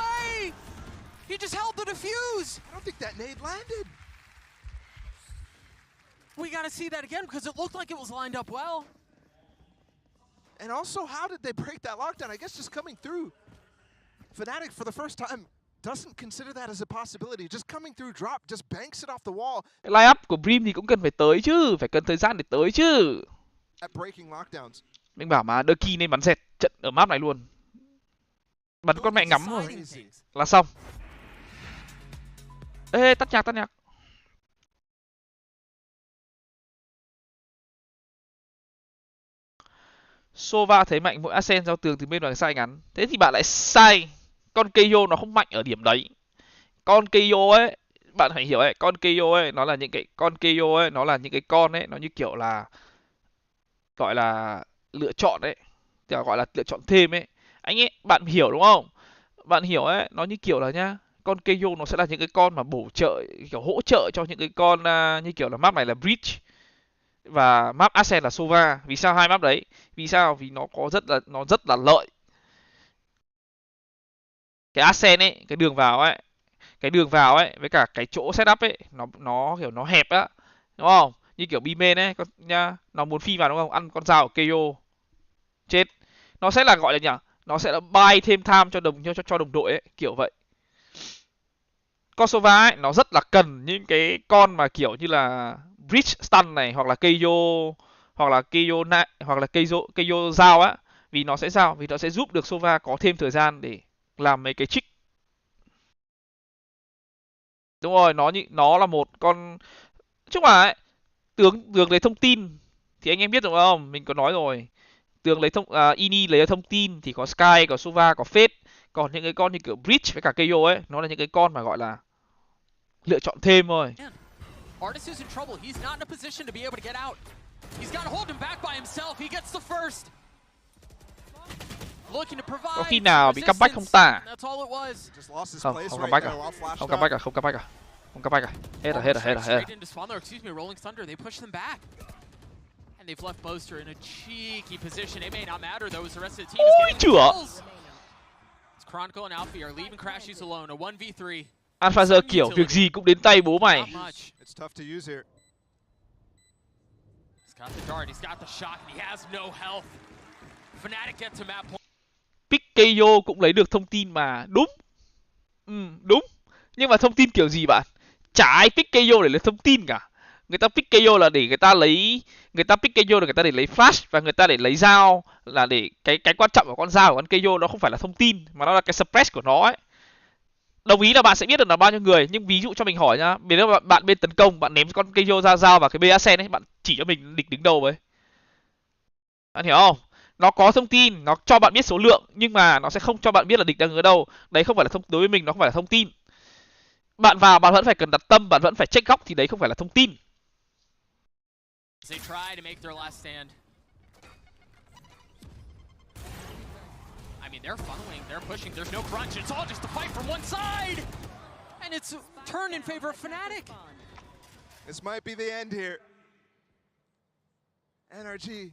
He just held the defuse. I don't think that nade landed. We gotta see that again because it looked like it was lined up well. And also, how did they break that lockdown? I guess just coming through. Fnatic for the first time doesn't consider that as a possibility. Just coming through drop, just banks it off the wall. Cái line up của Brim thì cũng cần phải tới chứ, phải cần thời gian để tới chứ. At breaking lockdowns. Mình bảo mà Ducky nên bắn dẹt trận ở map này luôn. Bắn con mẹ ngắm rồi là xong. Ê, tắt nhạc. Sova thấy mạnh mỗi Ascent giao tường từ bên ngoài sai ngắn. Thế thì bạn lại sai. Con Keio nó không mạnh ở điểm đấy. Con Keio ấy, bạn hãy hiểu ấy, con Keio ấy nó là những cái con Keio ấy, nó là những cái con ấy, nó như kiểu là gọi là lựa chọn ấy, kiểu gọi là lựa chọn thêm ấy. Anh ấy, bạn hiểu đúng không? Bạn hiểu ấy, nó như kiểu là nhá, con Keio nó sẽ là những cái con mà bổ trợ, kiểu hỗ trợ cho những cái con như kiểu là map này là Breach và map Ascent là Sova. Vì sao hai map đấy? Vì sao? Vì nó rất là lợi. Cái Ascent ấy, cái đường vào ấy với cả cái chỗ setup ấy, nó kiểu nó hẹp á, đúng không? Như kiểu B-main ấy, con nha, nó muốn phi vào đúng không? Ăn con dao của Keio. Chết. Nó sẽ là gọi là nhỉ? Nó sẽ là buy thêm time cho đồng đội ấy, kiểu vậy. Con Sova ấy, nó rất là cần những cái con mà kiểu như là Breach Stun này, hoặc là Keio dao á. Vì nó sẽ giúp được Sova có thêm thời gian để làm mấy cái trick. Đúng rồi, nó là một con, chung là ấy, tường lấy thông tin thì anh em biết đúng không? Mình có nói rồi. Tường lấy Ini lấy thông tin thì có Sky, có Sova, có Fate. Còn những cái con như kiểu Breach với cả Keio ấy, nó là những cái con mà gọi là lựa chọn thêm thôi. Artis is in trouble. He's not in a position to be able to get out. He's got to hold him back by himself. He gets the first. Looking to provide. Có khi nào bị comeback không ta? That's all it was. Không comeback à? Không comeback à? Hết rồi. Straight into spawn there. Excuse me, Rolling Thunder. They push them back. And they've left Boaster in a cheeky position. It may not matter though, as the rest of the team is getting kills. It's Chronicle and Alfie are leaving Crashies alone. A 1v3. Alpha giờ kiểu việc gì cũng đến tay bố mày. It's tough to use here. He's got the dart, he's got the shock, and he has no health. Fnatic gets him at point. Pick Keio cũng lấy được thông tin mà, đúng. Đúng. Nhưng mà thông tin kiểu gì bạn? Chả ai pick Keio để lấy thông tin cả. Người ta pick Keio là để người ta pick Keio là người ta để lấy flash và người ta để lấy dao, là để cái quan trọng của con dao của con Keio nó không phải là thông tin mà nó là cái suppress của nó ấy. Đồng ý là bạn sẽ biết được là bao nhiêu người, nhưng ví dụ cho mình hỏi nhá, nếu mà bạn bên tấn công, bạn ném con Keio ra dao vào cái BAC ấy, bạn chỉ cho mình địch đứng đầu với. Bạn hiểu không? Nó có thông tin, nó cho bạn biết số lượng, nhưng mà nó sẽ không cho bạn biết là địch đang ở đâu. Đấy không phải là đối với mình nó không phải là thông tin. Bạn vào, bạn vẫn phải cần đặt tâm, bạn vẫn phải check góc thì đấy không phải là thông tin. They try to make their last stand. I mean, they're funneling, they're pushing, there's no crunch, it's all just a fight from one side! And it's turned in favor of Fnatic. This might be the end here. NRG,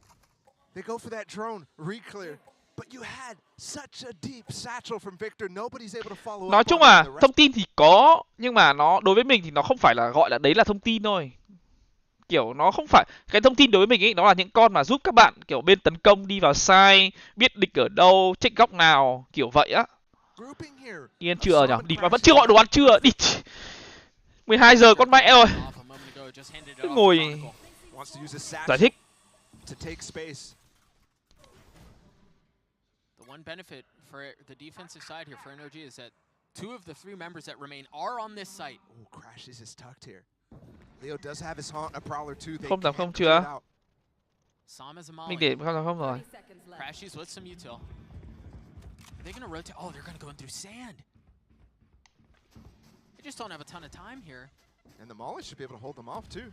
they go for that drone, re-clear. But you had such a deep satchel from Victor, nobody's able to follow up. Nói chung là thông tin thì có, nhưng mà nó đối với mình thì nó không phải là gọi là đấy là thông tin thôi. Kiểu nó không phải, cái thông tin đối với mình ấy, nó là những con mà giúp các bạn kiểu bên tấn công đi vào side, biết địch ở đâu, check góc nào, kiểu vậy á. grouping here. Đi ăn trưa nhỉ? Địt mà vẫn chưa gọi đồ ăn trưa. Địt. 12 giờ con mẹ rồi. Cứ ngồi Wants to use his giải satchel thích. to take space. The one benefit for the defensive side here for NRG is that 2 of the 3 members that remain are on this site. Oh, Crashes is tucked here. Leo does have his haunt, a prowler too. They Không can't không clear it chưa? out. Sam is a Mình molly. để không rồi. 30 seconds left. Crashies with some util. Are they gonna rotate? Oh, they're gonna go in through sand. They just don't have a ton of time here. And the Molly should be able to hold them off too.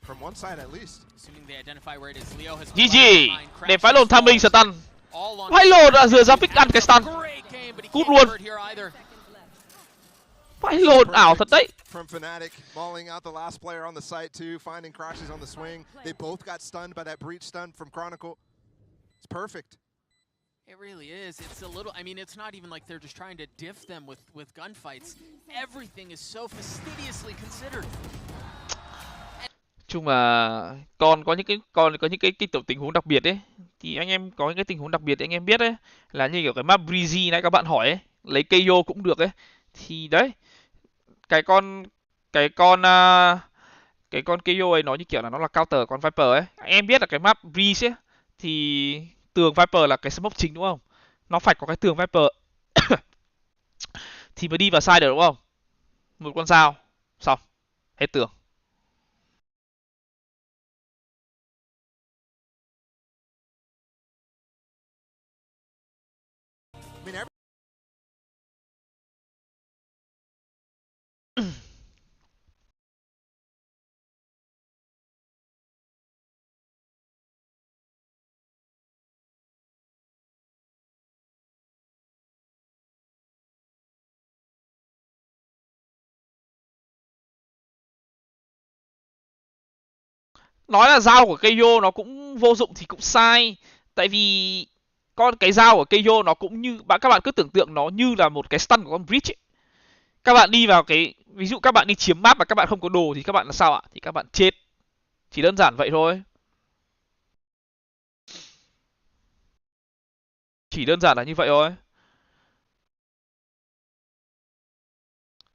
From one side at least. Assuming they identify where it is, Leo has GG. behind Để phái lồn tham minh stun. all on Phái lồn đã rửa ra pick ăn cái stun. great game, but he Cút can't luôn. convert here either. Phái lồn ảo thật đấy. From Fnatic, mauling out the last player on the site too, finding Crashes on the swing. They both got stunned by that breach stun from Chronicle. It's perfect. It really is. It's a little. I mean, it's not even like they're just trying to diff them with gunfights. Everything is so fastidiously considered. Chung là còn có những cái tình huống đặc biệt ấy, thì anh em có những cái tình huống đặc biệt anh em biết đấy, là như kiểu cái map Breezy nãy các bạn hỏi ấy, lấy KO cũng được ấy, thì đấy cái con KO ấy nó như kiểu là nó là counter con Viper ấy. Anh em biết là cái map Breeze ấy thì tường Viper là cái smoke chính đúng không, nó phải có cái tường Viper thì mới đi vào side được đúng không, một con dao xong hết tường. I mean, Nói là dao của KO nó cũng vô dụng thì cũng sai, tại vì cái dao của KO nó cũng như các bạn cứ tưởng tượng nó như là một cái stun của con Breach ấy. Các bạn đi vào cái, ví dụ các bạn đi chiếm map mà các bạn không có đồ thì các bạn là sao ạ? Thì các bạn chết. Chỉ đơn giản vậy thôi. Chỉ đơn giản là như vậy thôi.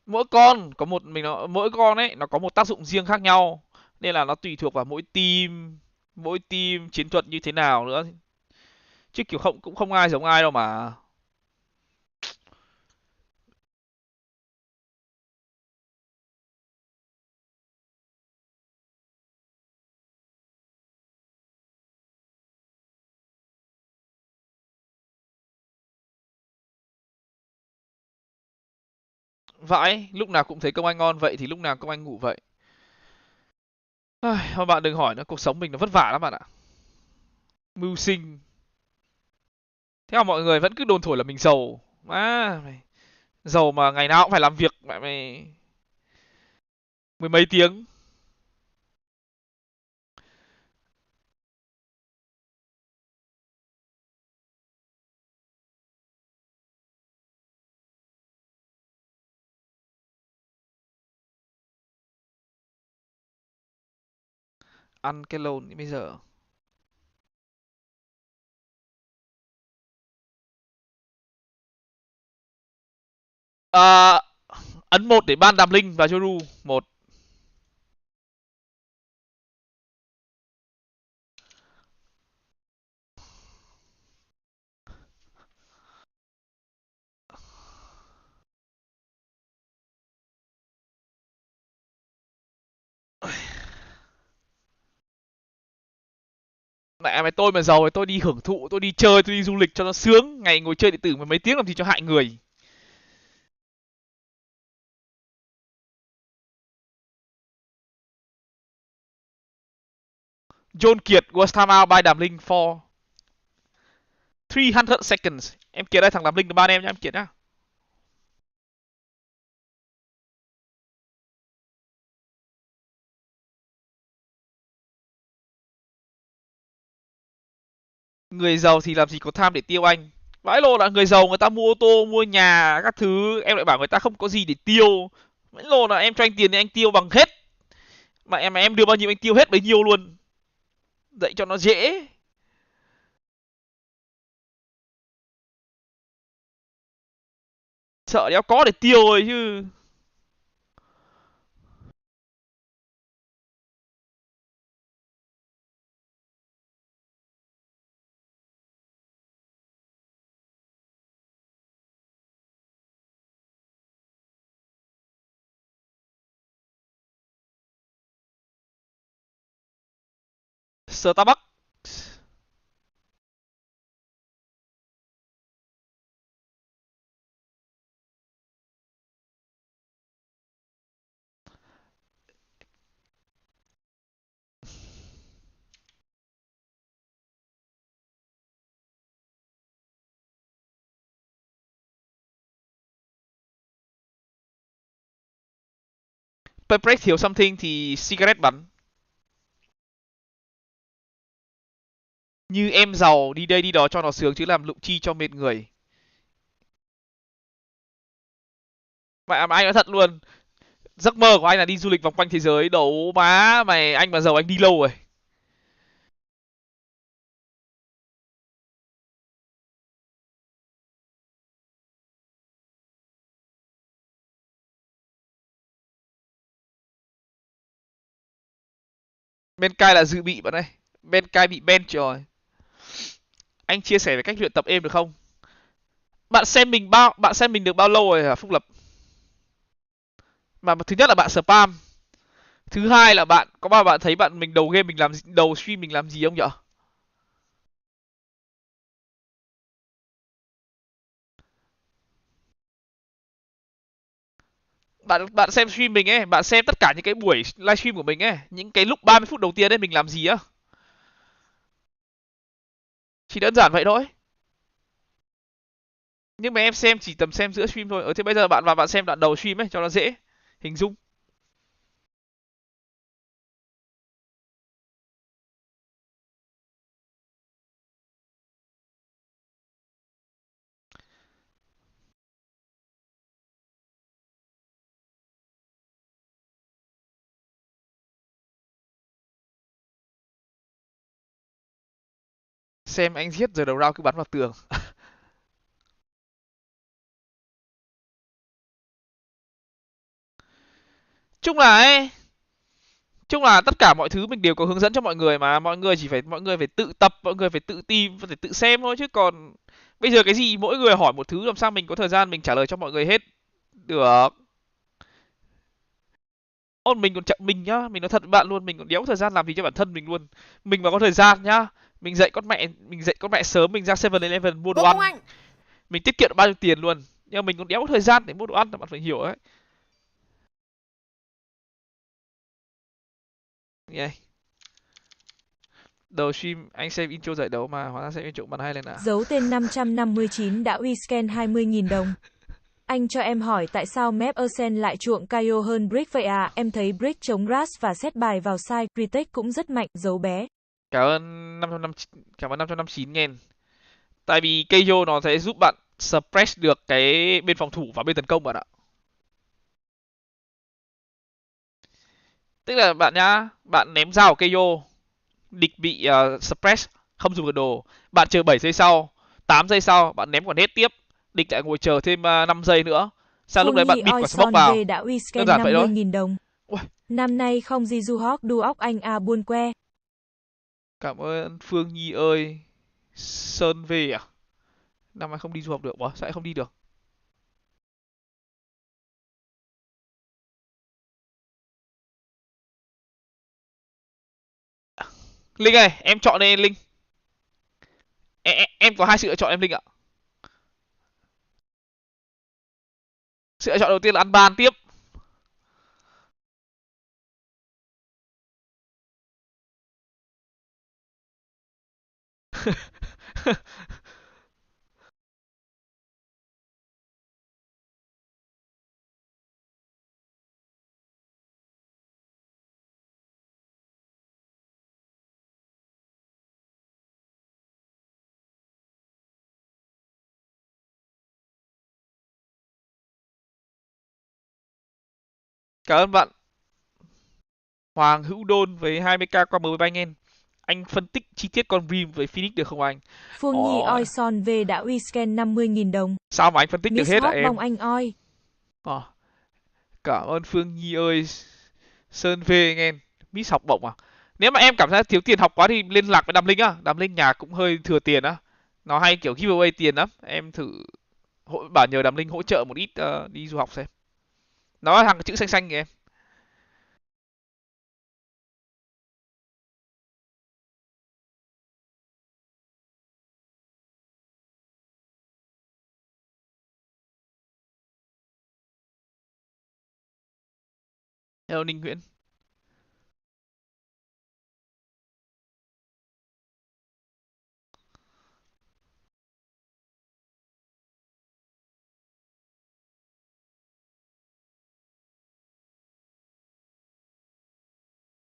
Mỗi con có một mỗi con ấy nó có một tác dụng riêng khác nhau, nên là nó tùy thuộc vào mỗi team chiến thuật như thế nào nữa, chứ kiểu cũng không ai giống ai đâu mà. Vãi, lúc nào cũng thấy Công Anh ngon vậy thì lúc nào Công Anh ngủ vậy. Thôi bạn đừng hỏi nữa, cuộc sống mình nó vất vả lắm bạn ạ. Mưu sinh. Thế mà mọi người vẫn cứ đồn thổi là mình giàu. Giàu mà ngày nào cũng phải làm việc mẹ mày mười mấy tiếng. Ăn cái lồn như bây giờ. Ấn 1 để ban đàm linh và Joru 1. Mẹ mày, tôi mà giàu thì tôi đi hưởng thụ, tôi đi chơi, tôi đi du lịch cho nó sướng. Ngày ngồi chơi điện tử mấy tiếng làm gì cho hại người. John Kiệt was time out by Đàm Linh for 300 seconds. Em Kiệt đây, thằng Đàm Linh là ba em nhá, em Kiệt nhá. Người giàu thì làm gì có tham để tiêu anh. Vãi lộn là người giàu người ta mua ô tô, mua nhà, các thứ. Em lại bảo người ta không có gì để tiêu. Vãi lộn là em cho anh tiền thì anh tiêu bằng hết. Mà em đưa bao nhiêu anh tiêu hết bấy nhiêu luôn. Dạy cho nó dễ. Sợ đéo có để tiêu rồi chứ. Starbucks. Pepper thiếu something thì cigarette bắn. Như em giàu đi đây đi đó cho nó sướng chứ làm lụng chi cho mệt người. Mà anh nói thật luôn, giấc mơ của anh là đi du lịch vòng quanh thế giới. Đấu má mày, anh mà giàu anh đi lâu rồi. BenQ là dự bị bạn ơi. BenQ bị bench rồi. Anh chia sẻ về cách luyện tập êm được không? Bạn xem mình được bao lâu rồi hả Phúc Lập? Mà thứ nhất là bạn spam. Thứ hai là bạn có bao bạn thấy bạn mình đầu game mình làm đầu stream mình làm gì không nhở? Bạn xem stream mình ấy, bạn xem tất cả những cái buổi livestream của mình ấy, những cái lúc 30 phút đầu tiên ấy mình làm gì á? Chỉ đơn giản vậy thôi. Nhưng mà em xem chỉ tầm xem giữa stream thôi. Thế bây giờ bạn vào bạn xem đoạn đầu stream ấy cho nó dễ hình dung. Xem anh giết rồi đầu round cứ bắn vào tường. chung là ấy, chung là tất cả mọi thứ mình đều có hướng dẫn cho mọi người mà mọi người phải tự tập, mọi người phải tự tìm, phải tự xem thôi chứ còn bây giờ cái gì mỗi người hỏi một thứ làm sao mình có thời gian mình trả lời cho mọi người hết được. Ôn mình còn chậm mình nhá, mình nói thật với bạn luôn, mình còn đéo thời gian làm gì cho bản thân mình luôn. Mình mà có thời gian nhá, mình dậy con mẹ sớm mình ra 7-Eleven mua đồ Ngô Công ăn. Anh. Mình tiết kiệm được bao nhiêu tiền luôn. Nhưng mà mình còn đéo có thời gian để mua đồ ăn là bạn phải hiểu đấy. Yeah. Đầu stream anh xem intro giải đấu mà, hóa ra xem intro bắn hay lên ạ. Dấu tên 559 đã uy scan 20.000 đồng. Anh cho em hỏi tại sao map Ersen lại chuộng Kaio hơn Brick vậy à? Em thấy Brick chống Ras và set bài vào side, retake cũng rất mạnh, dấu bé. Cảm ơn 559 ngàn. Tại vì Keijo nó sẽ giúp bạn suppress được cái bên phòng thủ và bên tấn công bạn ạ. Tức là bạn nhá, bạn ném dao Keijo, địch bị suppress, không dùng được đồ. Bạn chờ 7 giây sau, 8 giây sau, bạn ném quả nét tiếp, địch lại ngồi chờ thêm 5 giây nữa. Sau lúc đấy bạn Phương Nhi bịt quả smoke Oison vào. V đã uy Đơn scan giản vậy thôi. 50.000 đồng. Ui, Năm nay không gì du hóc đu óc anh à buôn que. cảm ơn Phương Nhi ơi. Sơn về à? Năm nay không đi du học được, sao lại không đi được? Linh ơi, em chọn đây Linh. Em có hai sự lựa chọn em Linh ạ. Sự lựa chọn đầu tiên là ăn ban tiếp. Cảm ơn bạn Hoàng Hữu Đôn với 20k qua 10 banh em. Anh phân tích chi tiết con Brim với Phoenix được không anh? Phương Nhi oi son về đã uy scan 50.000 đồng. Sao mà anh phân tích được Miss hết ạ Hot em? bong anh oi. Cảm ơn Phương Nhi ơi. Sơn về anh em. Miss học bổng à? Nếu mà em cảm thấy thiếu tiền học quá thì liên lạc với Đàm Linh á. Đàm Linh nhà cũng hơi thừa tiền á. Nó hay kiểu giveaway tiền lắm. Em thử bảo nhờ Đàm Linh hỗ trợ một ít đi du học xem. Nó là thằng chữ xanh xanh kìa em. Hello Ninh Nguyễn.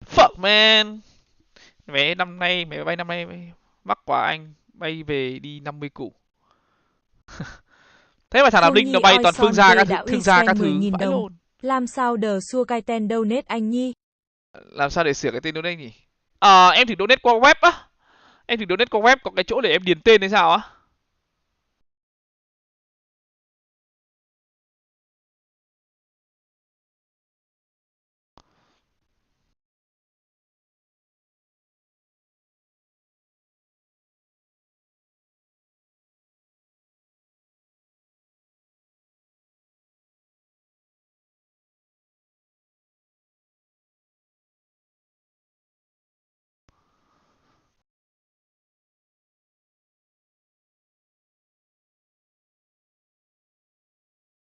Fuck man. Vé năm nay, máy bay năm nay mắc quá anh. Bay về đi 50 củ. Thế mà thằng Đàm Phương Linh nó Nhi bay oi toàn phương son gia về các thứ, đã uy thương gia các scan thứ. 10.000 Vãi đồng. lộn. Làm sao đờ xua cai ten donate anh Nhi? Làm sao để sửa cái tên donate nhỉ? Em thử donate qua web á. Em thử donate qua web có cái chỗ để em điền tên hay sao á?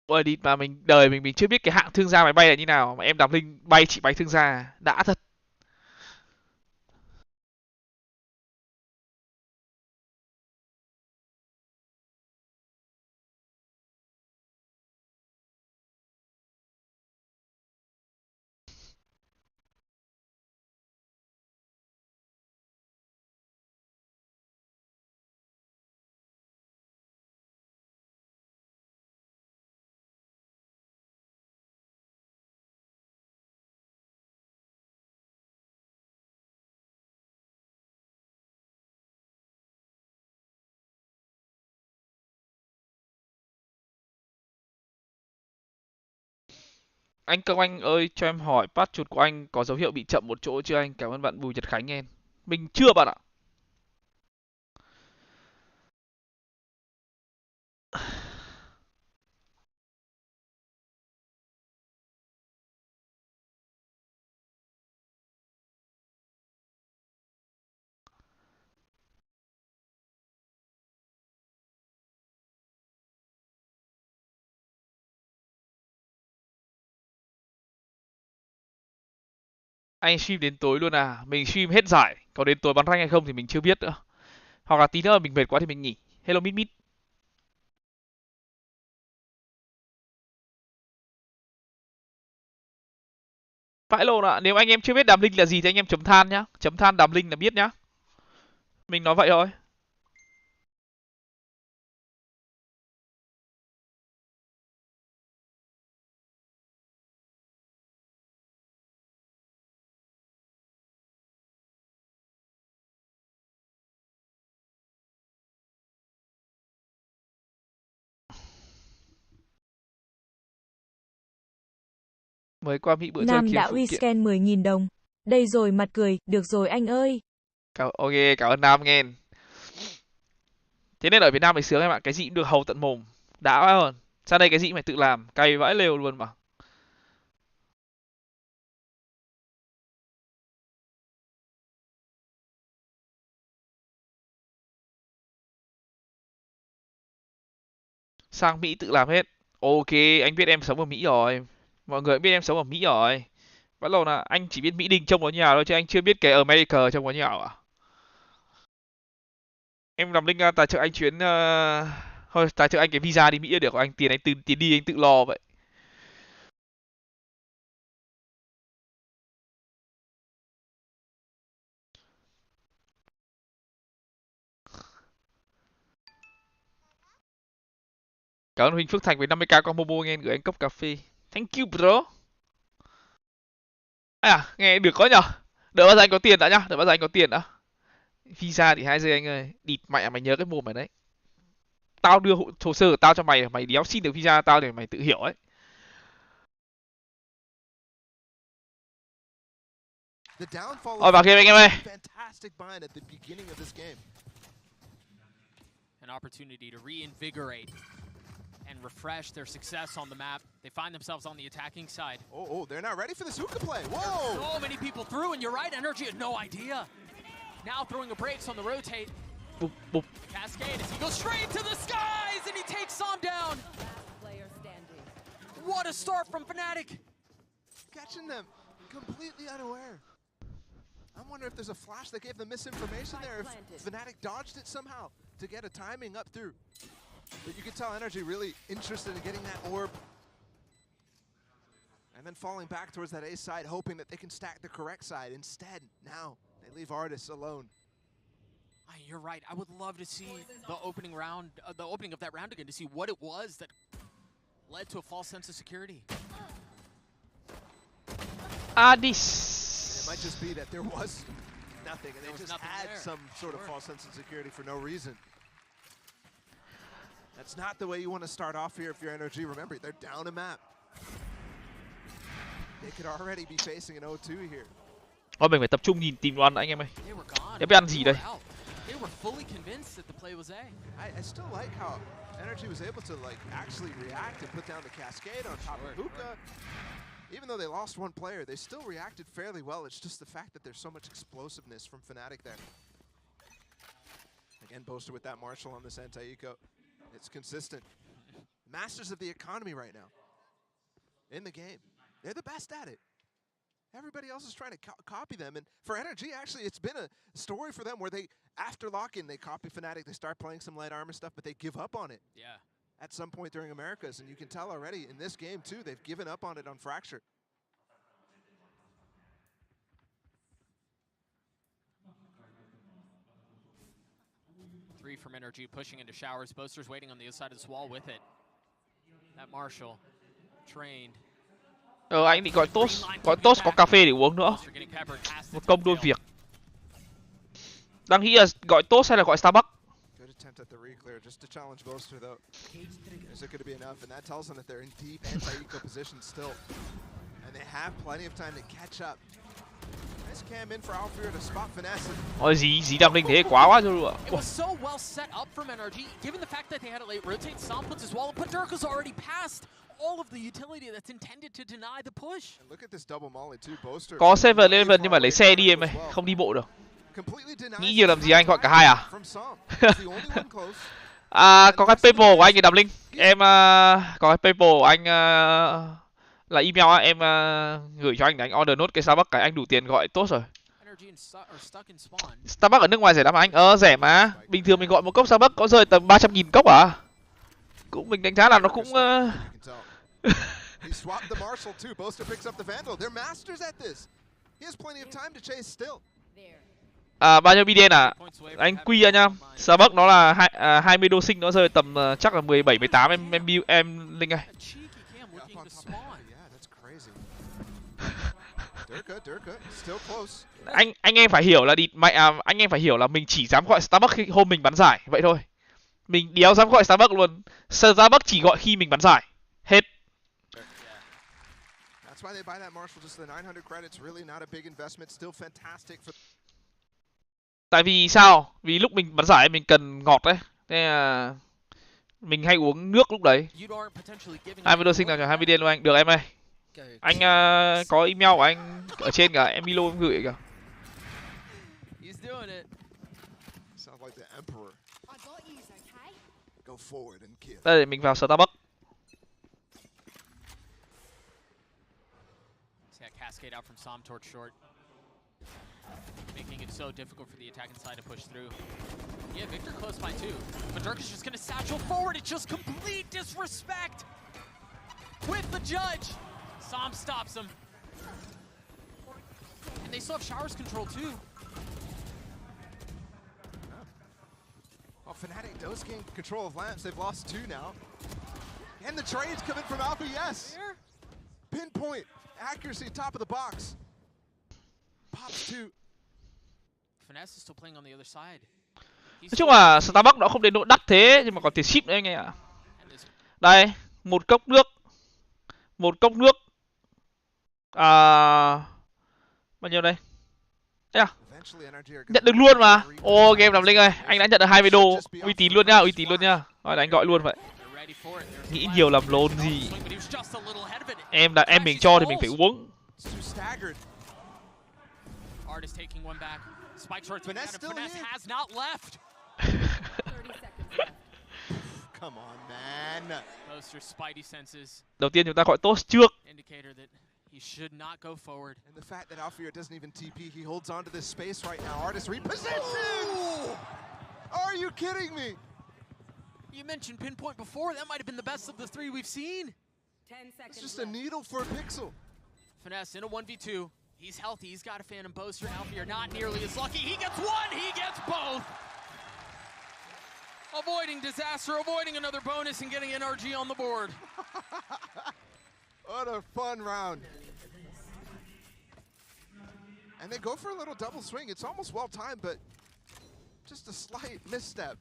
Ôi đi mà mình đời mình chưa biết cái hạng thương gia máy bay là như nào mà em Đàm Linh bay chỉ bay thương gia đã thật. Anh Công Anh ơi cho em hỏi patch chuột của anh có dấu hiệu bị chậm một chỗ chưa anh? Cảm ơn bạn Bùi Nhật Khánh em. Mình chưa bạn ạ. Anh stream đến tối luôn à? Mình stream hết giải, có đến tối bắn rank hay không thì mình chưa biết nữa. Hoặc là tí nữa mình mệt quá thì mình nghỉ. Hello Mít Mít. Vãi lộn ạ, nếu anh em chưa biết Đàm Linh là gì thì anh em chấm than nhá. Chấm than Đàm Linh là biết nhá. Mình nói vậy thôi. Mới qua Mỹ bữa chơi Nam kiếm đã phụ uy kiện. scan 10.000 đồng. Đây rồi mặt cười, được rồi anh ơi. Ok, cảm ơn Nam nghe. Thế nên ở Việt Nam mình sướng em ạ, cái gì cũng được hầu tận mồm. Đã quá hơn. Sang đây cái gì cũng phải tự làm, cay vãi lều luôn mà. Sang Mỹ tự làm hết. Ok, anh biết em sống ở Mỹ rồi. Mọi người cũng biết em sống ở Mỹ rồi. Bắt đầu là anh chỉ biết Mỹ Đình trông nó như nào thôi chứ anh chưa biết cái America trông nó như nào à. Em làm link tài trợ anh chuyến thôi tài trợ anh cái visa đi Mỹ là được, anh tiền anh tự tiền đi anh tự lo vậy. Cảm ơn Huỳnh Phước Thành với 50k con Momo nghe gửi anh cốc cà phê. Thank you bro. À, nghe được có nhở. Đợi bao giờ anh có tiền đã nhá, đợi bao giờ anh có tiền đã. Visa thì 2 giây anh ơi. Địt mẹ mày nhớ cái mồm mày đấy. Tao đưa hồ sơ của tao cho mày, mày đéo xin được visa tao để mày tự hiểu ấy. Ôi vào game anh em ơi. An opportunity to reinvigorate and refresh their success on the map. They find themselves on the attacking side. Oh, they're not ready for this hookah play. Whoa! So many people through, and you're right, Energy had no idea. Now throwing the brakes on the rotate. Boop, boop. Cascade as he goes straight to the skies, and he takes Som down. Player standing. What a start from Fnatic. Catching them completely unaware. I wonder if there's a flash that gave them misinformation there, if Fnatic dodged it somehow to get a timing up through. But you can tell Energy really interested in getting that orb. And then falling back towards that A side, hoping that they can stack the correct side. Instead, now, they leave Artis alone. You're right. I would love to see the opening round, the opening of that round again, to see what it was that led to a false sense of security. Adis. It might just be that there was nothing, and they just had some sort of false sense of security for no reason. That's not the way you want to start off here if you're Energy. Remember, they're down a map. They could already be facing an 0-2 here. Thôi mình phải tập trung nhìn tìm đoán anh em ơi. Em biết ăn gì đây? They were fully convinced that the play was A. I still like how Energy was able to actually react and put down the cascade on top of hookah. Even though they lost one player, they still reacted fairly well. It's just the fact that there's so much explosiveness from Fnatic there. Again, Boaster with that Marshall on this anti-eco. It's consistent. Masters of the economy right now. In the game. They're the best at it. Everybody else is trying to copy them. And for Energy, actually, it's been a story for them where they, after lock-in, they copy Fnatic. They start playing some light armor stuff, but they give up on it. Yeah. At some point during Americas. And you can tell already in this game, too, they've given up on it on Fracture. Three from Energy, pushing into showers. Boaster's waiting on the other side of this wall with it. That Marshall, trained. Anh định gọi toast có cà phê để uống nữa. Một công đôi việc. Đang nghĩ là gọi toast hay là gọi Starbucks. Good attempt at the reclear just to challenge Boaster though. Is it going to be enough? And that tells them that they're in deep anti-eco position still. And they have plenty of time to catch up. Nice cam in for Alfred to spot finesse. Ôi gì đang linh thế quá rồi. It was so well set up from Energy, given the fact that they had a late rotate. Som puts his wall, but Dirka's already passed all of the utility that's intended to deny the push. And look at this double molly too. Boaster. Có 7-Eleven nhưng mà lấy xe đi em ơi, không đi bộ được. Nghĩ nhiều làm gì anh, gọi cả hai à? Có cái paper của anh thì đọc link. Em có cái paper của anh là email em gửi cho anh để anh order nốt cái Starbucks, cái anh đủ tiền gọi tốt rồi. Starbucks ở nước ngoài rẻ lắm anh? Rẻ mà. Bình thường mình gọi một cốc Starbucks có rơi tầm 300.000 cốc à? Cũng mình đánh giá là nó cũng He swapped the Marshall too. Boaster picks up the Vandal. They're masters at this. He has plenty of time to chase still. Bao nhiêu BDN à? Anh quy ra nha. Starbucks nó là 20 đô sinh, nó rơi tầm chắc là 17 18 em linh ơi. Anh em phải hiểu là anh em phải hiểu là mình chỉ dám gọi Starbucks khi hôm mình bắn giải vậy thôi. Mình đéo dám gọi Starbucks luôn. Starbucks chỉ gọi khi mình bắn giải. Hết. Tại vì sao? Vì lúc mình bắn giải mình cần ngọt đấy. Thế là mình hay uống nước lúc đấy. 20 đô sinh nào cho 20 điên luôn anh. Được em ơi. Anh có email của anh ở trên cả, em Milo em gửi kìa. Đây mình vào Starbucks. Cascade out from Som towards short, making it so difficult for the attacking side to push through. Yeah, Victor close by too, but Dirk is just gonna satchel forward. It's just complete disrespect with the judge. Som stops him, and they still have showers control too. Well, Fnatic does gain control of lamps. They've lost 2 now, and the trades coming from Alpha. Yes, pinpoint. Accuracy, top of the box. Pops 2. Finesse is still playing on the other side. Nói chung là Starbucks nó không đến nỗi đắt thế nhưng mà còn tiền ship nữa anh em ạ. Đây, một cốc nước. Bao nhiêu đây? Đây à? Nhận được luôn mà. Ô, game làm Linh ơi, anh đã nhận được 20 đô, uy tín luôn nhá. Rồi anh gọi luôn vậy. Nghĩ nhiều làm lồn gì. Em mình cho thì mình phải uống. Come on, man. Đầu tiên chúng ta gọi toast trước. He should not go forward. And the fact that Alfir doesn't even TP, he holds on to this space right now. Artist repositions! Are you kidding me? You mentioned pinpoint before. That might have been the best of the three we've seen. 10 seconds. It's just a needle for a pixel. Finesse in a 1v2. He's healthy. He's got a Phantom Boaster. Alfir not nearly as lucky. He gets one. He gets both. Avoiding disaster, avoiding another bonus, and getting NRG on the board. What a fun round. And they go for a little double swing. It's almost well timed, but just a slight misstep.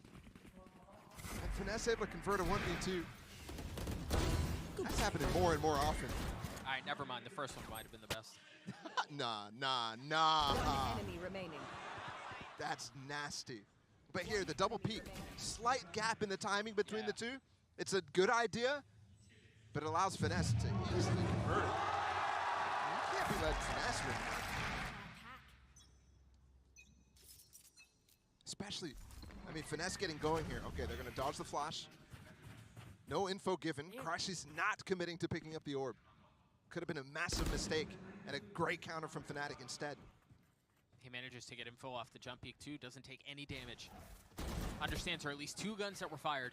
And Finesse able to convert a 1v2. That's happening more and more often. All right, never mind. The first one might have been the best. Nah. One enemy remaining. That's nasty. But here, the double peak. Slight gap in the timing between the two. It's a good idea, but it allows Finesse to easily convert it. You can't be letting Finesse win that. Especially, I mean, Finesse getting going here. Okay, they're going to dodge the flash. No info given. Crashy's not committing to picking up the orb. Could have been a massive mistake and a great counter from Fnatic instead. He manages to get info off the jump peek too, doesn't take any damage. Understands there are at least 2 guns that were fired.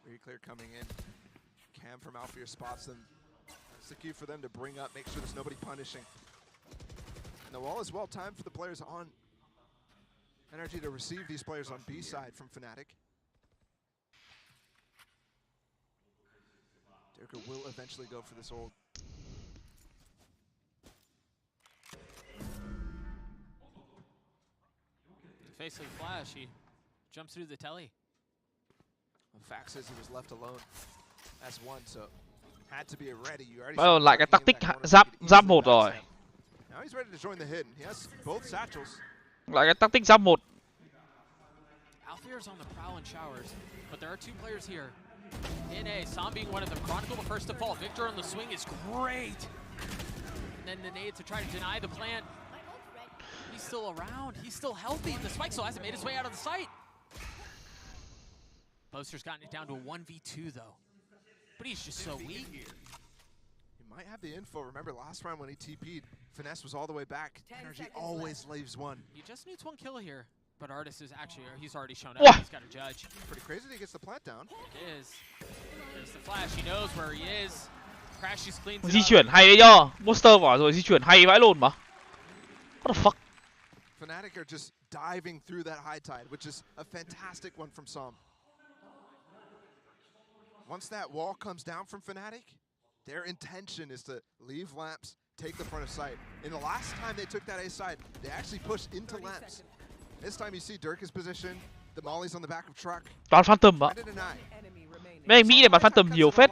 Very clear coming in. Cam from Alfir spots them. It's the cue for them to bring up, make sure there's nobody punishing. And the wall is well timed for the players on NRG to receive these players on B side from Fnatic. DyAC will eventually go for this ult. Facing flash, he jumps through the telly. The fact says he was left alone as one, so had to be ready. You already Lại cái tactic giáp 1 rồi. Now he's ready to join the hit. He has both satchels. Lại cái tactic giáp 1. Alfir's on the prowl and showers, but there are 2 players here. In A, Sam being one of them. Chronicle the first to fall. Victor on the swing is great. And then the nade to try to deny the plant. He's still around. He's still healthy. The spike still hasn't made his way out of the site. Boaster's gotten it down to a 1v2 though. But he's just so weak. He might have the info. Remember last round when he TP'd, Finesse was all the way back. NRG always leaves one. He just needs 1 kill here. But Artist is actually, he's already shown up. Whoa. He's got a judge. Pretty crazy that he gets the plant down. It is. There's the flash. He knows where he is. Crashes cleans it Di up. chuyển hay đấy nhá. Monster vào rồi di chuyển hay vãi lồn mà. What the fuck? Fnatic are just diving through that high tide, which is a fantastic one from Som. Once that wall comes down from Fnatic, their intention is to leave lamps, take the front of sight. In the last time they took that A side, they actually pushed into lamps. This time you see DyAC's position, the mollies on the back of truck. Toàn Phantom ạ. Mấy anh Mỹ này bắn Phantom nhiều phết.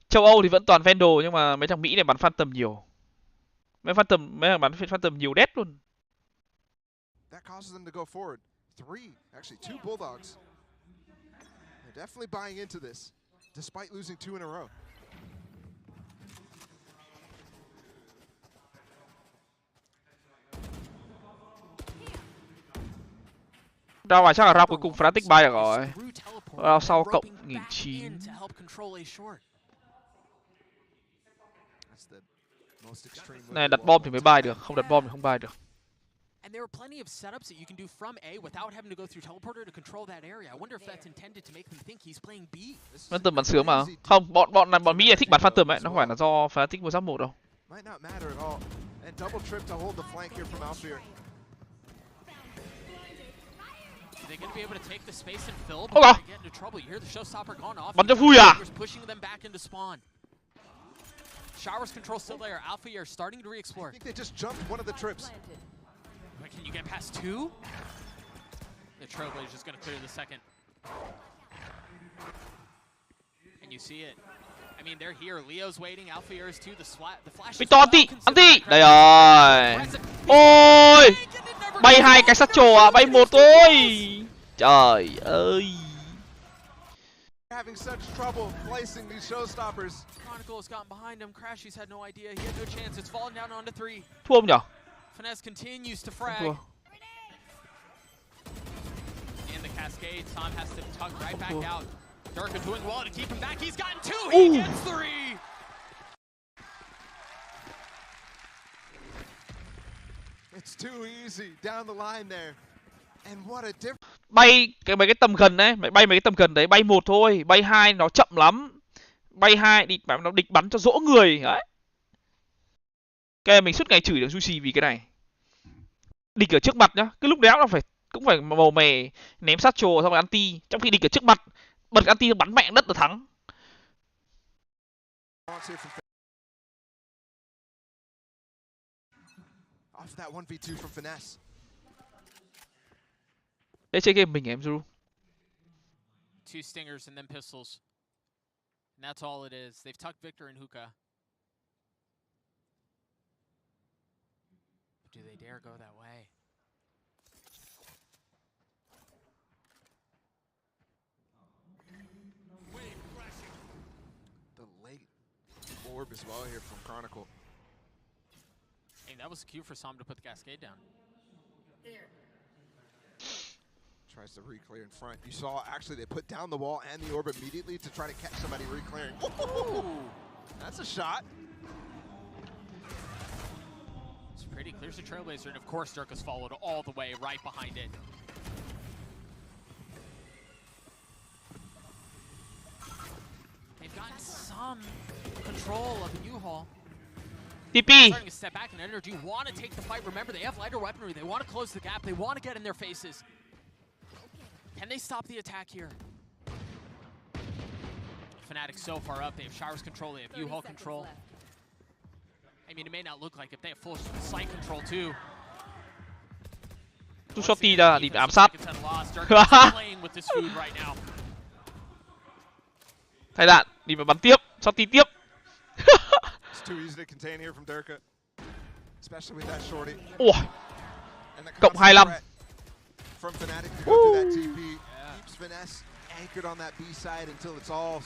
Châu Âu thì vẫn toàn Vandal nhưng mà mấy thằng Mỹ này bắn Phantom nhiều. Mấy thằng bắn Phantom nhiều đét luôn. That causes them to go forward. 2 Bulldogs. They're definitely buying into this, despite losing 2 in a row. Ra ngoài chắc là round cuối cùng Fnatic bay được rồi. Round sau cộng 1900. Này đặt bom thì mới bay được, không đặt bom thì không bay được. And there are plenty of setups that you can do from A without having to go through teleporter to control that area. I wonder if that's intended to make them think he's playing B. Phantom bắn sướng mà. Không, bọn Mỹ thích bắn Phantom ấy, nó không phải là do Fnatic mua giáp 1 đâu. Might not matter at all. And double trip to hold the flank here from Alfir. They're going to be able to take the space and fill Okay. before they get into trouble. You hear the showstopper gone off. Bắn cho vui à? Pushing them back into spawn. Showers control still there. Alpha are starting to I re-explore. think they just jumped one of the trips. But can you get past two? The Trailblazers just gonna clear the second. And you see it. I mean, they're here. Leo's waiting. Alpha is too. The flash. Bị to anti. Đây rồi. Ôi. Bay hai cái sát trồ à, bay một thôi. Trời ơi. Having such trouble placing these showstoppers. Chronicle has gotten behind him. Crashy's had no idea. He had no chance. It's falling down onto 3. Thua không nhở? Finesse continues to frag. Thua. And the cascade, Tom has to tug right back out. Durka doing well to keep him back. He's gotten 2. He gets 3. It's too easy down the line there. And what a difference. Bay mấy cái tầm gần đấy, bay mấy cái tầm gần đấy, bay một thôi, bay hai nó chậm lắm. Bay hai nó địch bắn cho dỗ người đấy. Cái mình suốt ngày chửi được Sushi vì cái này. Địch ở trước mặt nhá, cứ lúc đéo là cũng phải màu mè ném sát trồ xong rồi anti, trong khi địch ở trước mặt bật anti bắn mẹ đất là thắng. Off that 1v2 from Finesse. Đây chơi game mình em Zuru. 2 stingers and then pistols. And that's all it is. They've tucked Victor and Hookah. Do they dare go that way? The late orb as well here from Chronicle. Hey, that was a cue for Sam to put the cascade down. Tries to re-clear in front. You saw actually they put down the wall and the orb immediately to try to catch somebody re-clearing. That's a shot. It's pretty. Clears the Trailblazer, and of course Durka's followed all the way right behind it. They've gotten some control of the U-Haul. TP. Starting to step back, and Energy want to take the fight. Remember, they have lighter weaponry. They want to close the gap. They want to get in their faces. Can they stop the attack here? Fnatic so far up. They have Showers control. They have U-Haul control. I mean, it may not look like it. They have full sight control too. Tu Shotty ra đi ám sát. Thay đạn, đi mà bắn tiếp, Shotty tiếp. It's too easy to contain here from Durka. Especially with that shorty. Ủa. And the Cộng constant 25. threat from Fnatic to go through that TP. Keeps Finesse anchored on that B side until it's all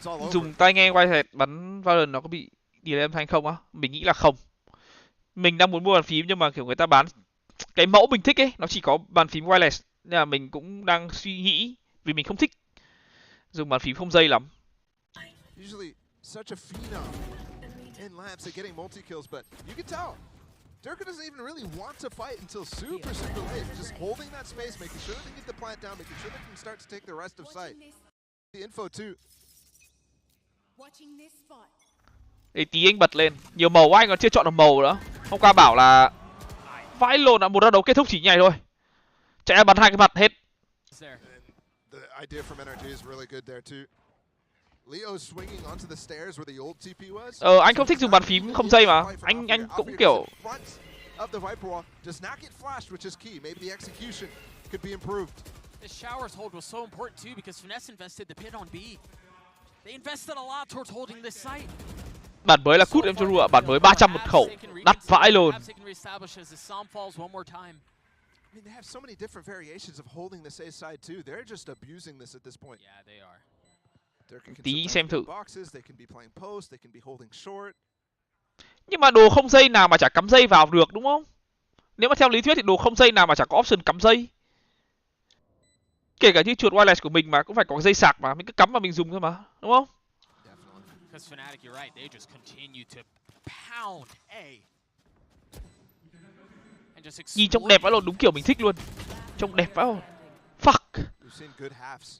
over. Dùng tai nghe quay head bắn Valorant nó có bị delay âm thanh không á? Mình nghĩ là không. Mình đang muốn mua bàn phím nhưng mà kiểu người ta bán cái mẫu mình thích ấy, nó chỉ có bàn phím wireless. Nên là mình cũng đang suy nghĩ vì mình không thích dùng bàn phím không dây lắm. Usually such a phenom in labs at getting multi kills, but you can tell Durka doesn't even really want to fight until super late. Just holding that space, making sure they get the plant down, making sure they can start to take the rest of site. The info too. Để tí anh bật lên. Nhiều màu quá anh còn chưa chọn được màu nữa. Hôm qua bảo là vãi lồn là một round đấu kết thúc chỉ như này thôi. Chạy ra bắn hai cái mặt hết. The idea from energy is really good there too. Leo swinging onto the stairs where the old TP was. Anh không thích dùng bàn phím không dây mà. Anh cũng kiểu of the Viper wall does not get flashed, which is key. Maybe the execution could be improved. The Showers hold was so important too because Finesse invested the pit on B. They invested a lot towards holding this site. Bản mới là cút em cho rùa, bản mới 300 một khẩu, đắt vãi luôn. I mean, they have so many different variations of holding this A side too. They're just abusing this at this point. Yeah, they are. Tí xem thử. Boxes, they can be playing post, they can be holding short. Nhưng mà đồ không dây nào mà chả cắm dây vào được đúng không? Nếu mà theo lý thuyết thì đồ không dây nào mà chả có option cắm dây. Kể cả như chuột wireless của mình mà cũng phải có dây sạc mà, mình cứ cắm vào mình dùng thôi mà, đúng không? Because Fnatic, you're right, they just continue to pound A. Nhìn trông đẹp vãi lồn, đúng kiểu mình thích luôn. Trông đẹp vãi lồn. Fuck. We've seen good halves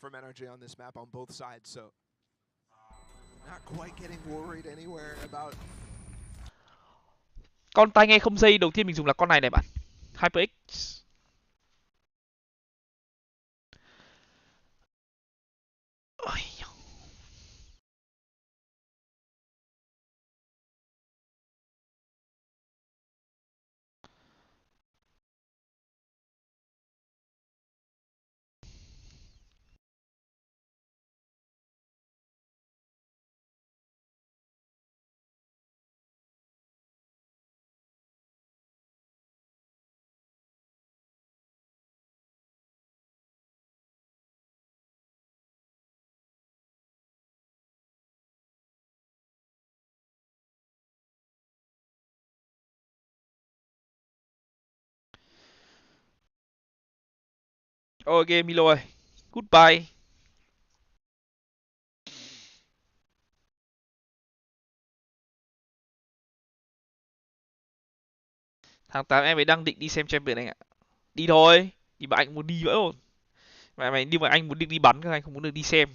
from energy on this map on both sides, so not quite getting worried anywhere about. Con tai nghe không dây đầu tiên mình dùng là con này bạn. HyperX. Ok Milo ơi. Goodbye. Tháng 8 em ấy đang định đi xem Champion anh ạ. Đi thôi. Đi mà anh muốn đi nữa rồi. Mày đi mà anh muốn đi bắn, anh không muốn được đi xem.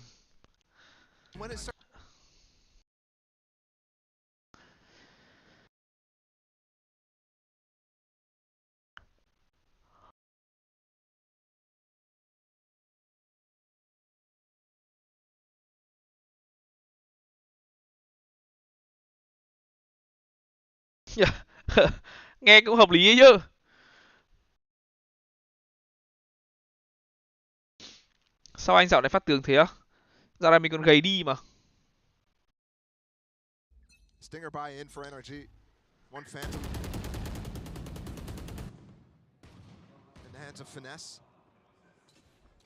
Nghe cũng hợp lý ấy chứ. Sao anh dạo này phát tướng thế á? Dạo này mình còn gầy đi mà. Stinger buy in for NRG. One Phantom. In the hands of Finesse.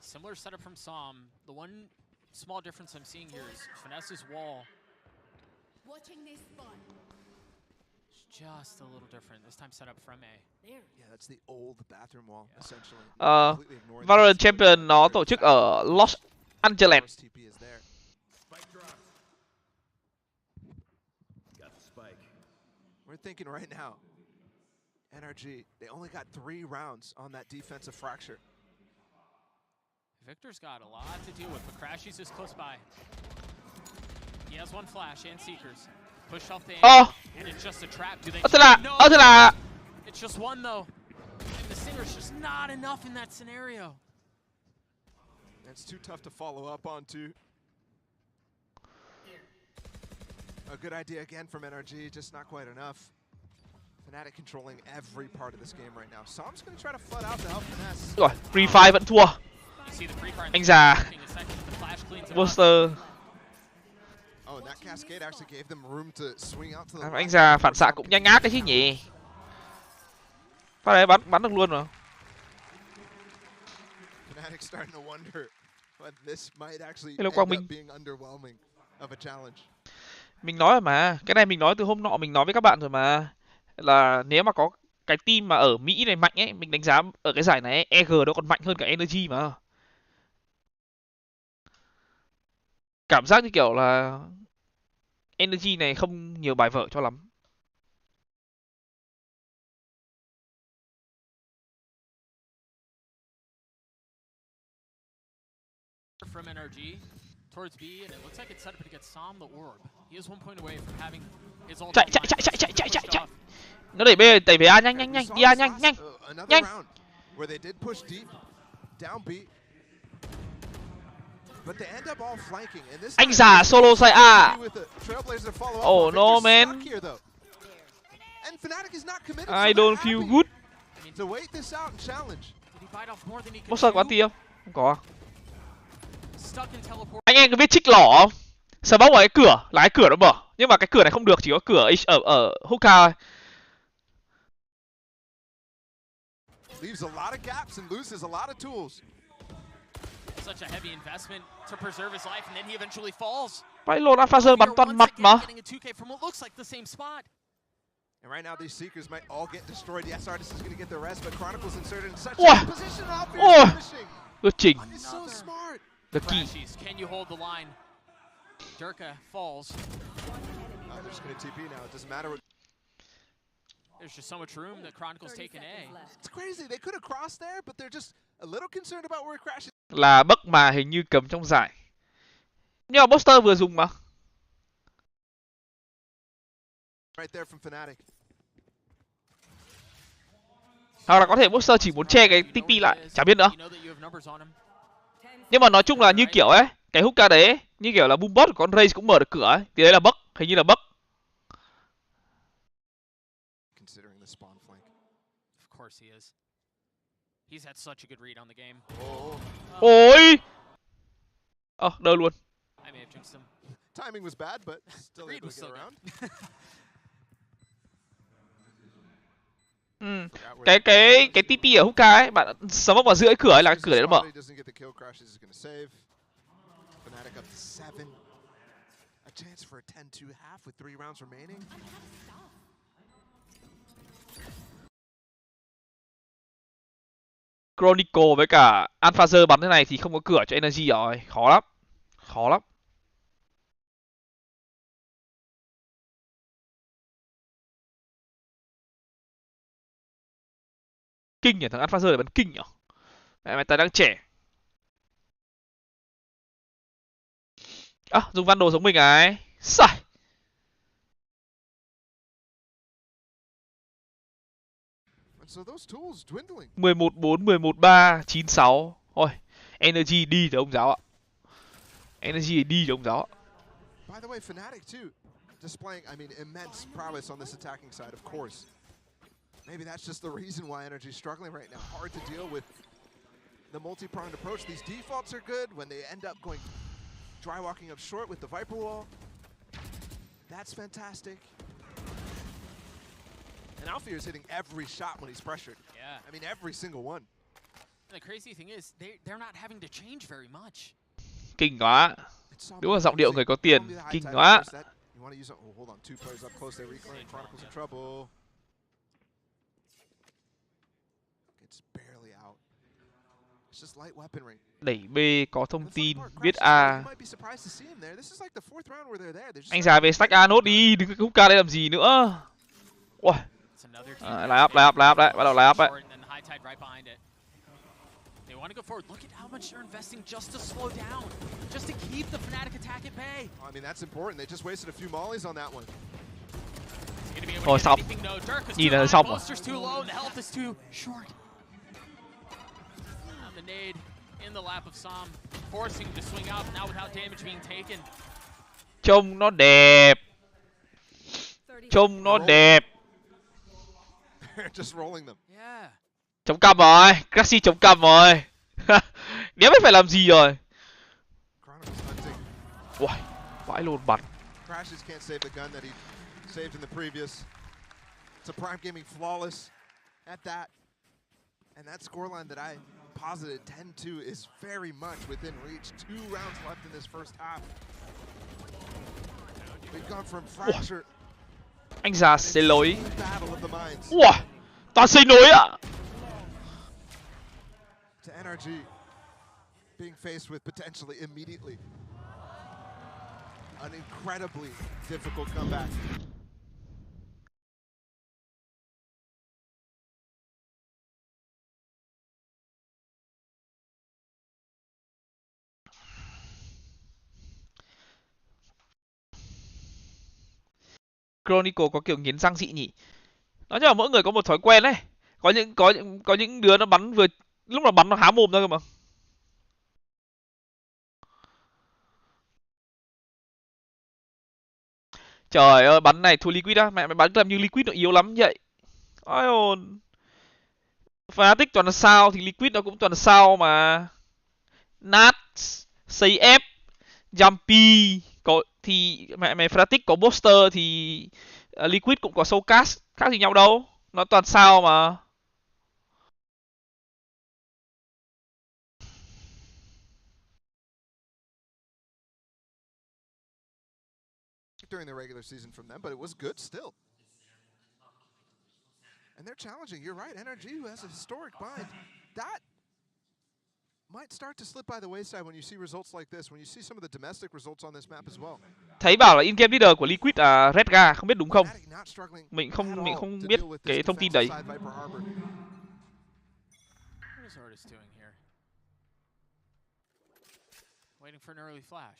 Similar setup from Som. The one small difference I'm seeing here is Finesse's wall. Watching this spawn. It's just a little different. This time set up from A. There. Yeah, that's the old bathroom wall, essentially. Completely ignoring Valorant the Champion nó tổ chức ở Los Angeles. First TP is there. Spike drop. Got the spike. We're thinking right now, NRG, they only got 3 rounds on that defensive fracture. Victor's got a lot to deal with, but Crashy's is close by. He has one flash and Seekers. Push off the aim, and it's just a trap. Do they Thế là It's just one though. And the Singer's just not enough in that scenario. It's too tough to follow up on too. A good idea again from NRG, just not quite enough. Fnatic controlling every part of this game right now. Som's gonna try to flood out to help Finesse. rồi, Free Fire vẫn thua. Anh già. Monster. Oh, and that cascade actually gave them room to swing out to the Anh già phản xạ cũng nhanh ác đấy chứ nhỉ. Phát đấy bắn được luôn rồi. Fnatic starting to wonder what this might actually Hello, end Quang up Minh. being underwhelming of a challenge. Mình nói rồi mà, cái này mình nói từ hôm nọ mình nói với các bạn rồi mà. Là nếu mà có cái team mà ở Mỹ này mạnh ấy, mình đánh giá ở cái giải này ấy, EG nó còn mạnh hơn cả Energy mà. Cảm giác như kiểu là Energy này không nhiều bài vở cho lắm. From NRG towards B, and it looks like it's set up against Som the Orb. He is 1 point away from having his ult. Chạy. Nó đẩy B, đẩy về A nhanh, đi A nhanh. Another round where they did push deep, down B. But they end up all flanking, and this Anh già solo side A. Oh no, man. And Fnatic is not committed. I don't feel good. To wait this out and challenge. Monster có anti không? Không có. Stuck in teleport. Anh em có biết trích lỏ không? Smoke vào cái cửa, là cái cửa nó mở. Nhưng mà cái cửa này không được, chỉ có cửa ở hookah thôi. Leaves a lot of gaps and loses a lot of tools. Such a heavy investment to preserve his life, and then he eventually falls. Phải lồn Alphazer bắn toàn mặt mà. Getting a 2K from what looks like the same spot. And right now, these Seekers might all get destroyed. Yes, Artist is going to get the rest, but Chronicle's inserted in such a position. Finishing. Good trình. It's so smart. Ducky. Can you hold the line? Durka falls. They're just going to TP now. It doesn't matter. There's just so much room that Chronicle's taken A. It's crazy. They could have crossed there, but they're just a little concerned about where Crash is. Là bấc mà hình như cầm trong giải. Nhưng mà Buster vừa dùng mà. Right there from Fnatic. Hoặc là có thể Buster chỉ muốn che cái TP lại, chả biết nữa. Nhưng mà nói chung là như kiểu ấy, cái hookah đấy ấy, như kiểu là Boombot của con Raze cũng mở được cửa ấy, thì đấy là bấc, hình như là bấc. Considering the spawn flank. Of course he is. He's had such a good read on the game. Ôi. Đơ luôn. I may have jinxed him. Timing was bad, but still able to get around. Cái TP ở hookah ấy, bạn smoke vào giữa cái cửa ấy là cái cửa đấy nó mở. Fnatic up to 7. A chance for a 10-2 half with 3 rounds remaining. Chronicle với cả Alphazer bắn thế này thì không có cửa cho Energy rồi, khó lắm. Khó lắm. Kinh nhỉ, thằng Alphazer này bắn kinh nhỉ. Mày ta đang trẻ. À, dùng văn đồ giống mình ấy. Sai. 11-4, 11-3, 9-6. Thôi, Energy đi rồi ông giáo ạ. Energy đi rồi ông giáo ạ. By the way, Fnatic too, displaying, I mean, immense prowess on this attacking side, of course. Maybe that's just the reason why Energy's struggling right now. Hard to deal with the multi-pronged approach. These defaults are good when they end up going dry walking up short with the Viper wall. That's fantastic. And Alfear is hitting every shot when he's pressured. Yeah. I mean, every single one. And the crazy thing is, they're not having to change very much. Kinh quá. Đúng là giọng điệu người có tiền. Kinh quá. You want to use it? Oh, hold on. Two players up close. They're reclaiming. Chronicles in trouble. It's barely out. It's just light weaponry. Đẩy B có thông tin, biết A. Anh già về stack A nốt đi, đừng có hút K đây làm gì nữa. Ui. Line up đấy, bắt đầu line up đấy. They want to go forward. Look at how much they're investing just to slow down, just to keep the Fnatic attack at bay. I mean, that's important. They just wasted a few mollies on that one. Thôi xong. Nhìn là xong rồi. Buster's too low, the health is too short. The nade in the lap of Som, forcing to swing out now without damage being taken. Trông nó đẹp. Trông nó đẹp. Just rolling them. Yeah. Chống cằm rồi, Crazy chống cằm rồi. Đéo biết phải làm gì rồi. Ui, vãi lồn bắn. Crashes can't save the gun that he saved in the previous. It's a Prime Gaming flawless at that. And that scoreline that I posited 10-2 is very much within reach. 2 rounds left in this first half. We've gone from fracture. Anh già xế lối. Battle of the minds. Ui, toàn xế nối ạ. To NRG being faced with potentially immediately an incredibly difficult comeback. Chronicle có kiểu nghiến răng dị nhỉ. Nói chung là mỗi người có một thói quen đấy. Có những đứa nó bắn vừa lúc nào bắn nó há mồm ra cơ mà. Trời ơi, bắn này thua Liquid á, mẹ mày bắn làm như Liquid nó yếu lắm vậy. Ôi ồn. Fnatic toàn là sao thì Liquid nó cũng toàn là sao mà. Nat, CF, Jumpy, có thì mẹ Fnatic có Booster thì Liquid cũng có Soulcast, khác gì nhau đâu. Nó toàn sao mà. During the regular season from them, but it was good still. And they're challenging. You're right. NRG, who has a historic bind, that might start to slip by the wayside when you see results like this, when you see some of the domestic results on this map as well. Thấy bảo là in-game leader của Liquid là Redga, không biết đúng không? Mình không biết cái thông tin đấy. Waiting for an early flash.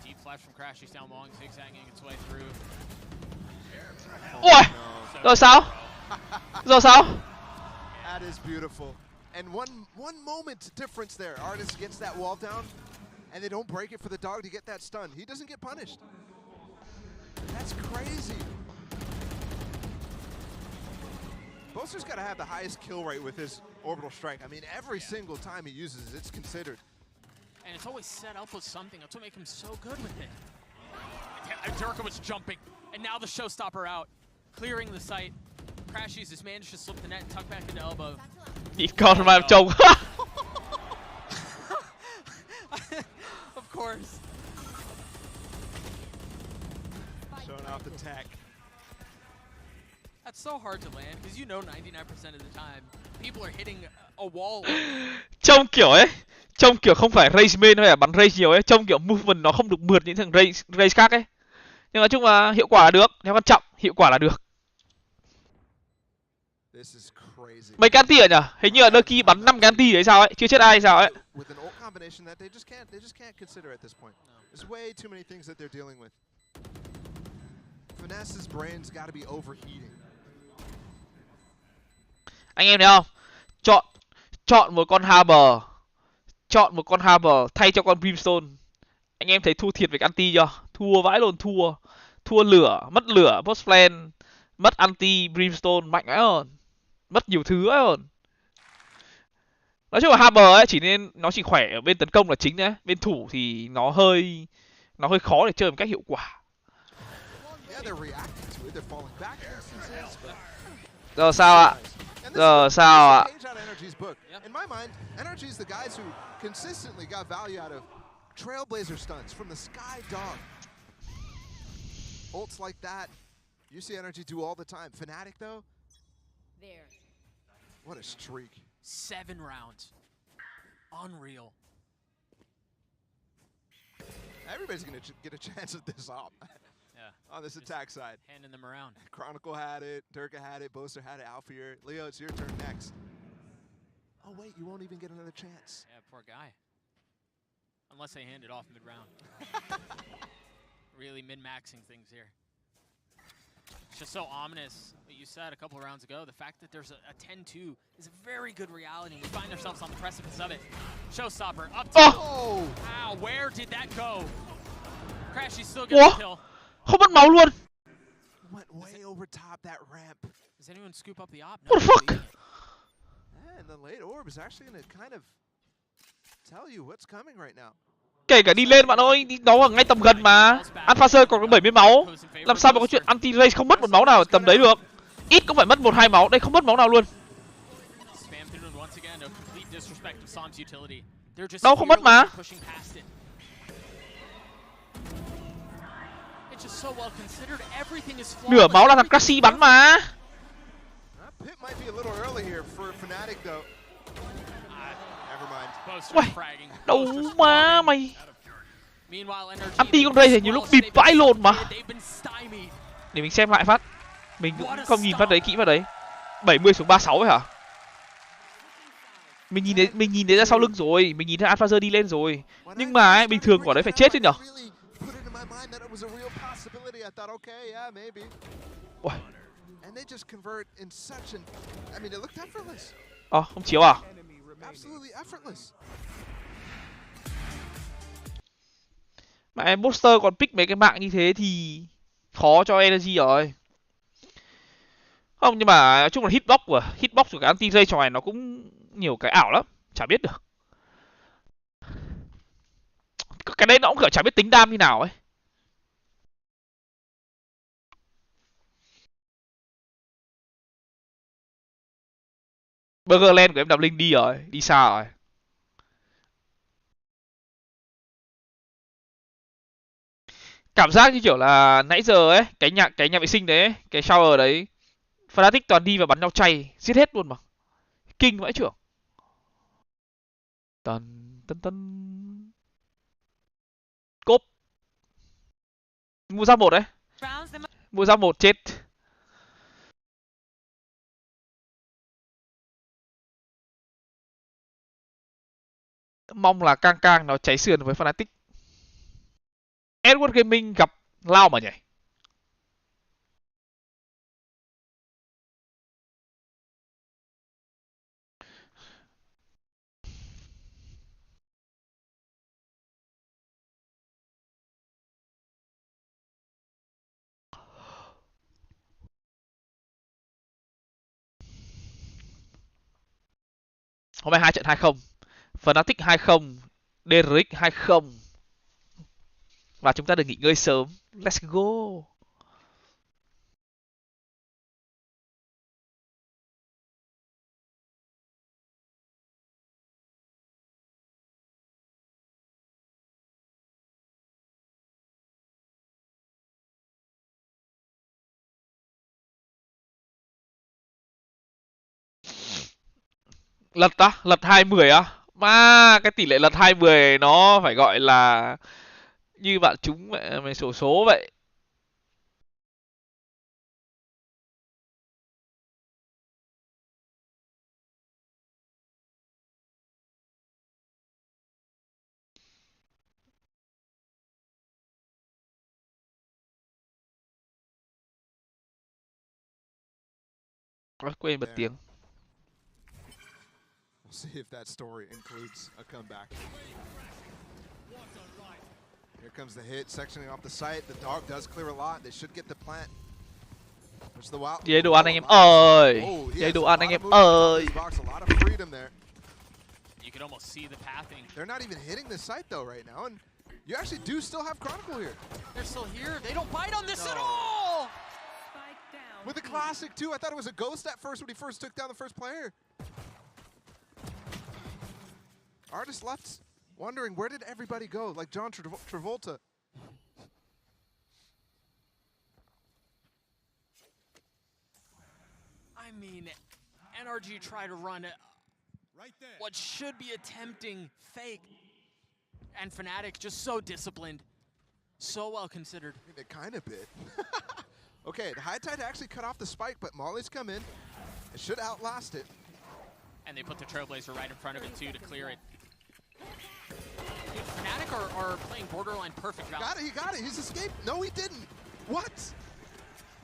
Deep flash from Crash, he's down long, zigzagging its way through. Ui! Rồi sao? Rồi sao? That is beautiful. And one moment difference there. Artist gets that wall down, and they don't break it for the dog to get that stun. He doesn't get punished. That's crazy. Boaster's got to have the highest kill rate with his orbital strike. I mean, every single time he uses it, it's considered. And it's always set up with something. That's what makes him so good with it. Durka was jumping, and now the showstopper out, clearing the site. Crashies has managed to slip the net and tuck back into elbow. Nhìn con mà trông. Of course. Showing off the tech. That's so hard to land because you know 99% of the time people are hitting a wall. Trông kiểu ấy, trông kiểu không phải race main hay là bắn race nhiều ấy, trông kiểu movement nó không được mượt những thằng race khác ấy. Nhưng nói chung là hiệu quả là được, theo quan trọng, hiệu quả là được. This is crazy. Mấy cái anti à nhỉ? Hình như là Ducky bắn 5 cái anti đấy sao ấy, chưa chết ai hay sao ấy. With an ult combination that they just can't consider at this point. There's way too many things that they're dealing with. Finesse's brain's got to be overheating. Anh em thấy không? Chọn một con Harbor, chọn một con Harbor thay cho con Brimstone. Anh em thấy thua thiệt về cái anti chưa? Thua vãi luôn, thua lửa, post plan, mất anti Brimstone mạnh ấy hơn, mất nhiều thứ ấy hơn. Nói chung là Harbor ấy nó chỉ khỏe ở bên tấn công là chính đấy, bên thủ thì nó hơi khó để chơi một cách hiệu quả. Giờ sao ạ? Giờ sao ạ? In my mind, Energy's the guys who consistently got value out of Trailblazer stunts from the Sky Dog. Ults like that, you see Energy do all the time. Fnatic though, There. what a streak. 7 rounds. Unreal. Everybody's gonna get a chance at this op. Yeah. On this attack side. Handing them around. Chronicle had it, Durka had it, Boaster had it, Alfier. Leo, it's your turn next. Oh wait, you won't even get another chance. Yeah, poor guy. Unless they hand it off mid-round. Really min-maxing things here. It's just so ominous what you said a couple of rounds ago. The fact that there's a 10-2 is a very good reality. We find ourselves on the precipice of it. Showstopper up to... Oh! Wow, where did that go? Crashy still gets the kill. Không mất máu luôn. Went way over top that ramp. Does anyone scoop up the op? What the fuck? And the late orb is actually going to kind of tell you what's coming right now. Kể cả đi lên bạn ơi, nó ở ngay tầm gần mà. Alpha Sơ còn có 70 máu. Làm sao mà có chuyện anti race không mất một máu nào ở tầm đấy được. Ít cũng phải mất 1-2 máu, đây không mất máu nào luôn. Đâu không mất mà. Nửa máu là thằng Crazy bắn mà. Pit might be a little early here for Fnatic though. Never mind. Uầy, đâu mà mày. Anti con đây thì nhiều lúc bịp vãi lồn mà. Để mình xem lại phát. Mình cũng không nhìn phát đấy kỹ vào đấy. 70 xuống 36 ấy hả? Mình nhìn thấy ra sau lưng rồi, mình nhìn thấy Alpha đi lên rồi. Nhưng mà ấy, bình thường quả đấy phải chết chứ nhở? Uầy. Không chiếu à? Mà em booster còn pick mấy cái mạng như thế thì khó cho energy rồi. Không, nhưng mà nói chung là hitbox của cái anti ray trò này nó cũng nhiều cái ảo lắm, chả biết được. Cái đấy nó cũng kiểu chả biết tính đam như nào ấy. Burgerland của em đạp linh đi rồi, đi xa rồi. Cảm giác như kiểu là nãy giờ ấy, cái nhà vệ sinh đấy, cái shower đấy, Fnatic toàn đi và bắn nhau chay, giết hết luôn mà. Kinh vãi trưởng. Tân. Cốp. Mua ra 1 đấy. Mua ra 1 chết. Mong là Cang nó cháy sườn với Fnatic. Edward Gaming gặp Lao mà nhỉ? Hôm nay 2 trận 2-0. Fnatic 2-0, DRX 2-0. Và chúng ta được nghỉ ngơi sớm. Let's go. Lật á, lật 2-10 á. Mà cái tỷ lệ lật 2-10 nó phải gọi là như bạn trúng mày xổ số vậy. Quên bật tiếng. We'll see if that story includes a comeback. Here comes the hit, sectioning off the site. The dog does clear a lot. They should get the plant. There's the wow. Chế đồ ăn anh em ơi. Chế đồ ăn anh em ơi. A lot of freedom there. You can almost see the pathing. They're not even hitting the site though right now, and you actually do still have Chronicle here. They're still here. They don't bite on this at all. With the classic too, I thought it was a ghost at first when he first took down the first player. Artist left wondering where did everybody go, like John Travolta. I mean, NRG try to run what should be a tempting fake. And Fnatic just so disciplined, so well considered. I mean, they kind of bit. Okay, the High Tide actually cut off the spike, but Molly's come in. It should outlast it. And they put the Trailblazer right in front of it too to clear it. Dude, Fnatic are playing borderline perfect balance. He got it, he's escaped. No, he didn't. What?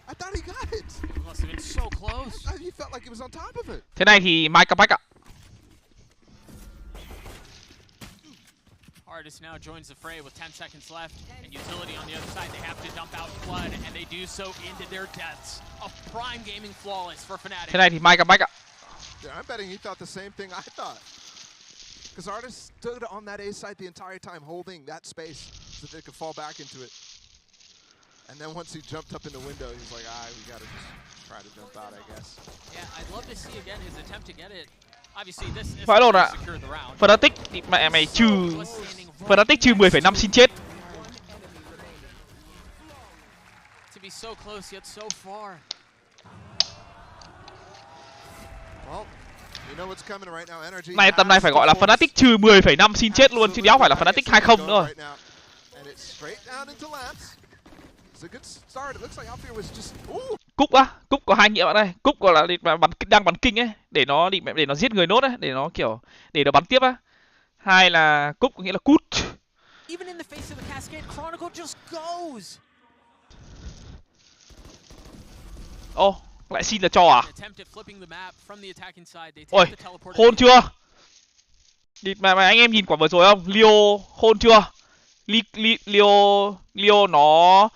I thought he got it. He must have been so close. He felt like he was on top of it. Thế này thì Mai comeback ạ. Artist now joins the fray with 10 seconds left, and Utility on the other side. They have to dump out Flood, and they do so into their deaths. A prime gaming flawless for Fnatic. Thế này thì Mai comeback ạ. Yeah, I'm betting he thought the same thing I thought. Because Artist stood on that A site the entire time, holding that space so they could fall back into it. And then once he jumped up in the window, he was like, we gotta just try to jump out, I guess. Yeah, I'd love to see again his attempt to get it. Obviously, this is Valorant. secure the round. Fnatic thì mày trừ Fnatic trừ 10,5 xin chết. To be so close yet so far. Well, you know what's coming right now. Energy. Này tầm này phải gọi là Fnatic trừ 10,5 xin chết luôn chứ đéo phải là Fnatic 20 nữa rồi. And it's straight down into Lance. It's a good start. It looks like Alfie was just Cúc á, Cúc có hai nghĩa bạn ơi. Cúc gọi là đang bắn kinh ấy, để nó giết người nốt ấy, để nó kiểu để nó bắn tiếp á. Hai là Cúc có nghĩa là cút. Even in the face of the cascade, Chronicle just goes. Ô, lại xin là cho à? Ôi, hôn chưa? Mà anh em nhìn quả vừa rồi không? Leo hôn chưa? Leo nó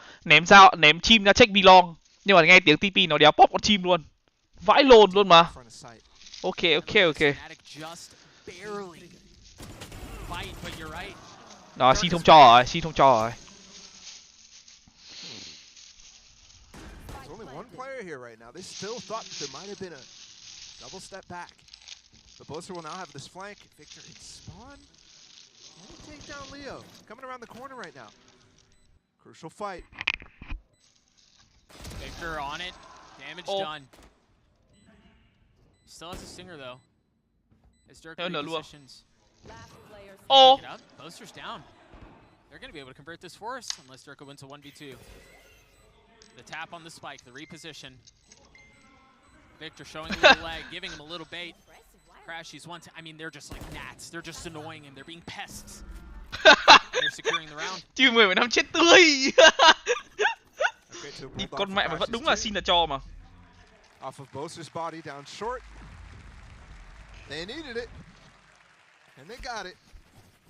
ném chim ra check belong, nhưng mà nghe tiếng TP nó đéo pop con chim luôn. Vãi lồn luôn mà. Ok. Đó, xin không cho rồi. There's only one player here right now. They still thought there might have been a double step back. The Boaster will now have this flank. Victor in spawn. Can he take down Leo? Coming around the corner right now. Crucial fight. Victor on it. Damage done. Still has a stinger though. As Dirk repositions. Oh. Boaster's down. They're going to be able to convert this for us unless Dirk wins a 1v2. The tap on the spike, the reposition. Victor showing a little leg, giving him a little bait. Crashies once. I mean, they're just like gnats. They're just annoying him. They're being pests. They're securing the round. Chứ 10,5 chết tươi. Con mẹ mà vẫn đúng là xin là cho mà. Off of Boaster's body down short. They needed it. And they got it.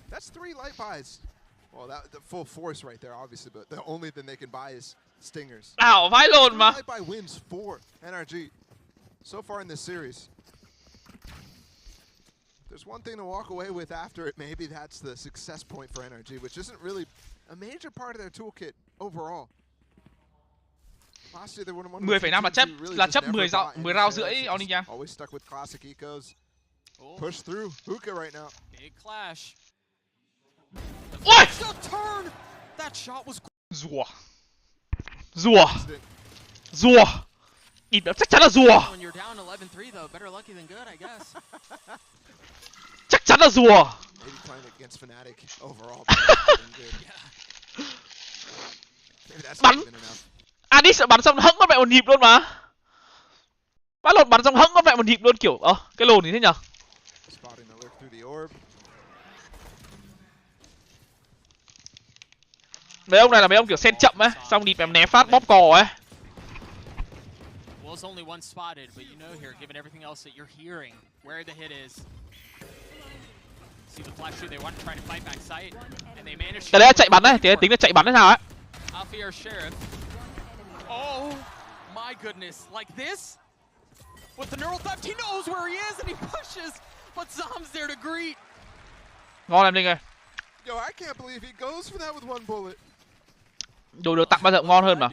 That's 3 light buys. Well, the full force right there, obviously, but the only thing they can buy is stingers. Ảo, vãi lồn mà. Light buy wins for NRG so far in this series. There's one thing to walk away with after it. Maybe that's the success point for NRG, which isn't really a major part of their toolkit overall. Last year they were one of the 10,5 là chấp 10 round rưỡi Oninya. Always stuck with classic ecos. Push through Hookah right now. Big clash. Ôi! Turn. That shot was Rùa. Nhìn nó chắc chắn là rùa. When you're down 11-3 though, better lucky than good, I guess. Chắc chắn là rùa. Maybe playing against Fnatic overall. Maybe that's Bắn. not even enough. Adix bắn xong hững con mẹ một nhịp luôn mà. Bắn lột bắn xong hững con mẹ một nhịp luôn kiểu cái lồn như thế nhở. Spotting the lurk through the orb. Mấy ông này là mấy ông kiểu sen chậm ấy, xong đi em né phát bóp cò ấy. Well, it's only one spotted, but you know here, given everything else that you're hearing, where the hit is. See the flash through, they want to try to fight back sight, and they manage to... Cái đấy là chạy bắn đấy, thì tính là chạy bắn thế nào ấy. Alfir Sheriff. Oh my goodness, like this? With the neural theft, he knows where he is and he pushes, but Zom's there to greet. Ngon em Linh ơi. Yo, I can't believe he goes for that with one bullet. Đồ được tặng bao giờ cũng ngon hơn mà.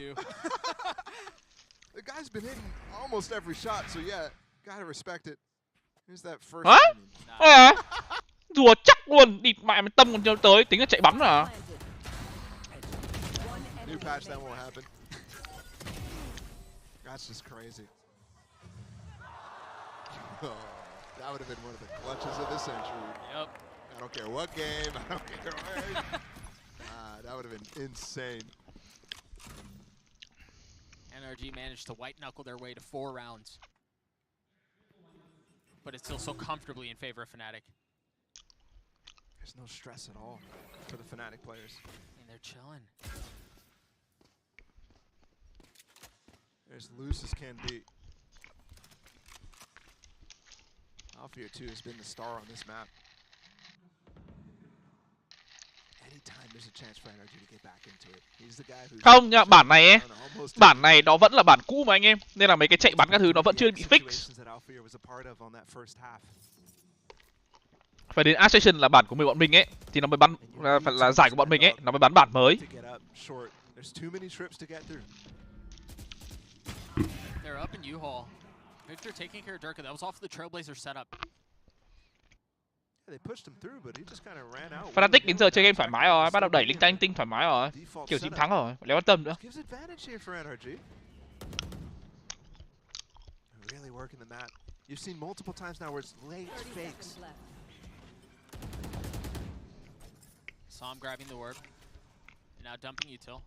The guy's been hitting almost every shot, so yeah, gotta respect it. Here's that first. Hả? Rùa chắc luôn, địt mẹ mày tâm còn chưa tới, tính là chạy bắn à? New patch, that won't happen. That's just crazy. Oh, that would have been one of the clutches of the century. Yep. I don't care what game, I don't care where. That would have been insane. NRG managed to white knuckle their way to 4 rounds. But it's still so comfortably in favor of Fnatic. There's no stress at all for the Fnatic players. And they're chilling. They're as loose as can be. Alfir too has been the star on this map. Anytime there's a chance for NRG to get back into it. He's the guy who's Không nhá, bản này nó vẫn là bản cũ mà anh em, nên là mấy cái chạy bắn các thứ nó vẫn chưa bị fix. Phải đến Ascension là bản của bọn mình ấy, thì nó mới bắn phải là giải của bọn mình ấy, nó mới bắn bản mới. They're up in U-Haul. Victor taking care of Durka. That was off the Trailblazer setup. Fnatic đến giờ chơi game thoải mái rồi, bắt đầu đẩy linh tinh thoải mái rồi, kiểu gì thắng rồi, léo quan tâm nữa. Really working the map. You've seen multiple times now where it's late fakes. Saw him grabbing the orb. Now dumping util.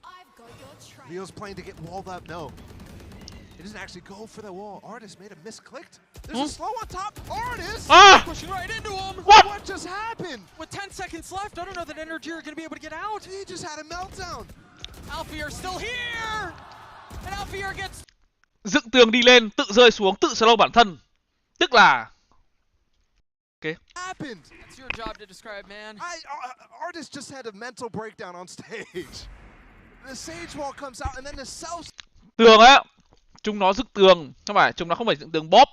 I've got your trail. Leo's playing to get walled up. No. He doesn't actually go for the wall. Artist made a misclicked. There's a slow on top. Artist! Pushing right into him! What just happened? With 10 seconds left, I don't know that NRG are going to be able to get out. He just had a meltdown. Alfir still here! And Alfir gets... Dựng tường đi lên, tự rơi xuống, tự slow bản thân. Tức là... Okay. Happened. That's your job to describe, man. Artist just had a mental breakdown on stage. The sage wall comes out and then the self... Tường á, chúng nó dựng tường, chúng nó không phải dựng tường bóp.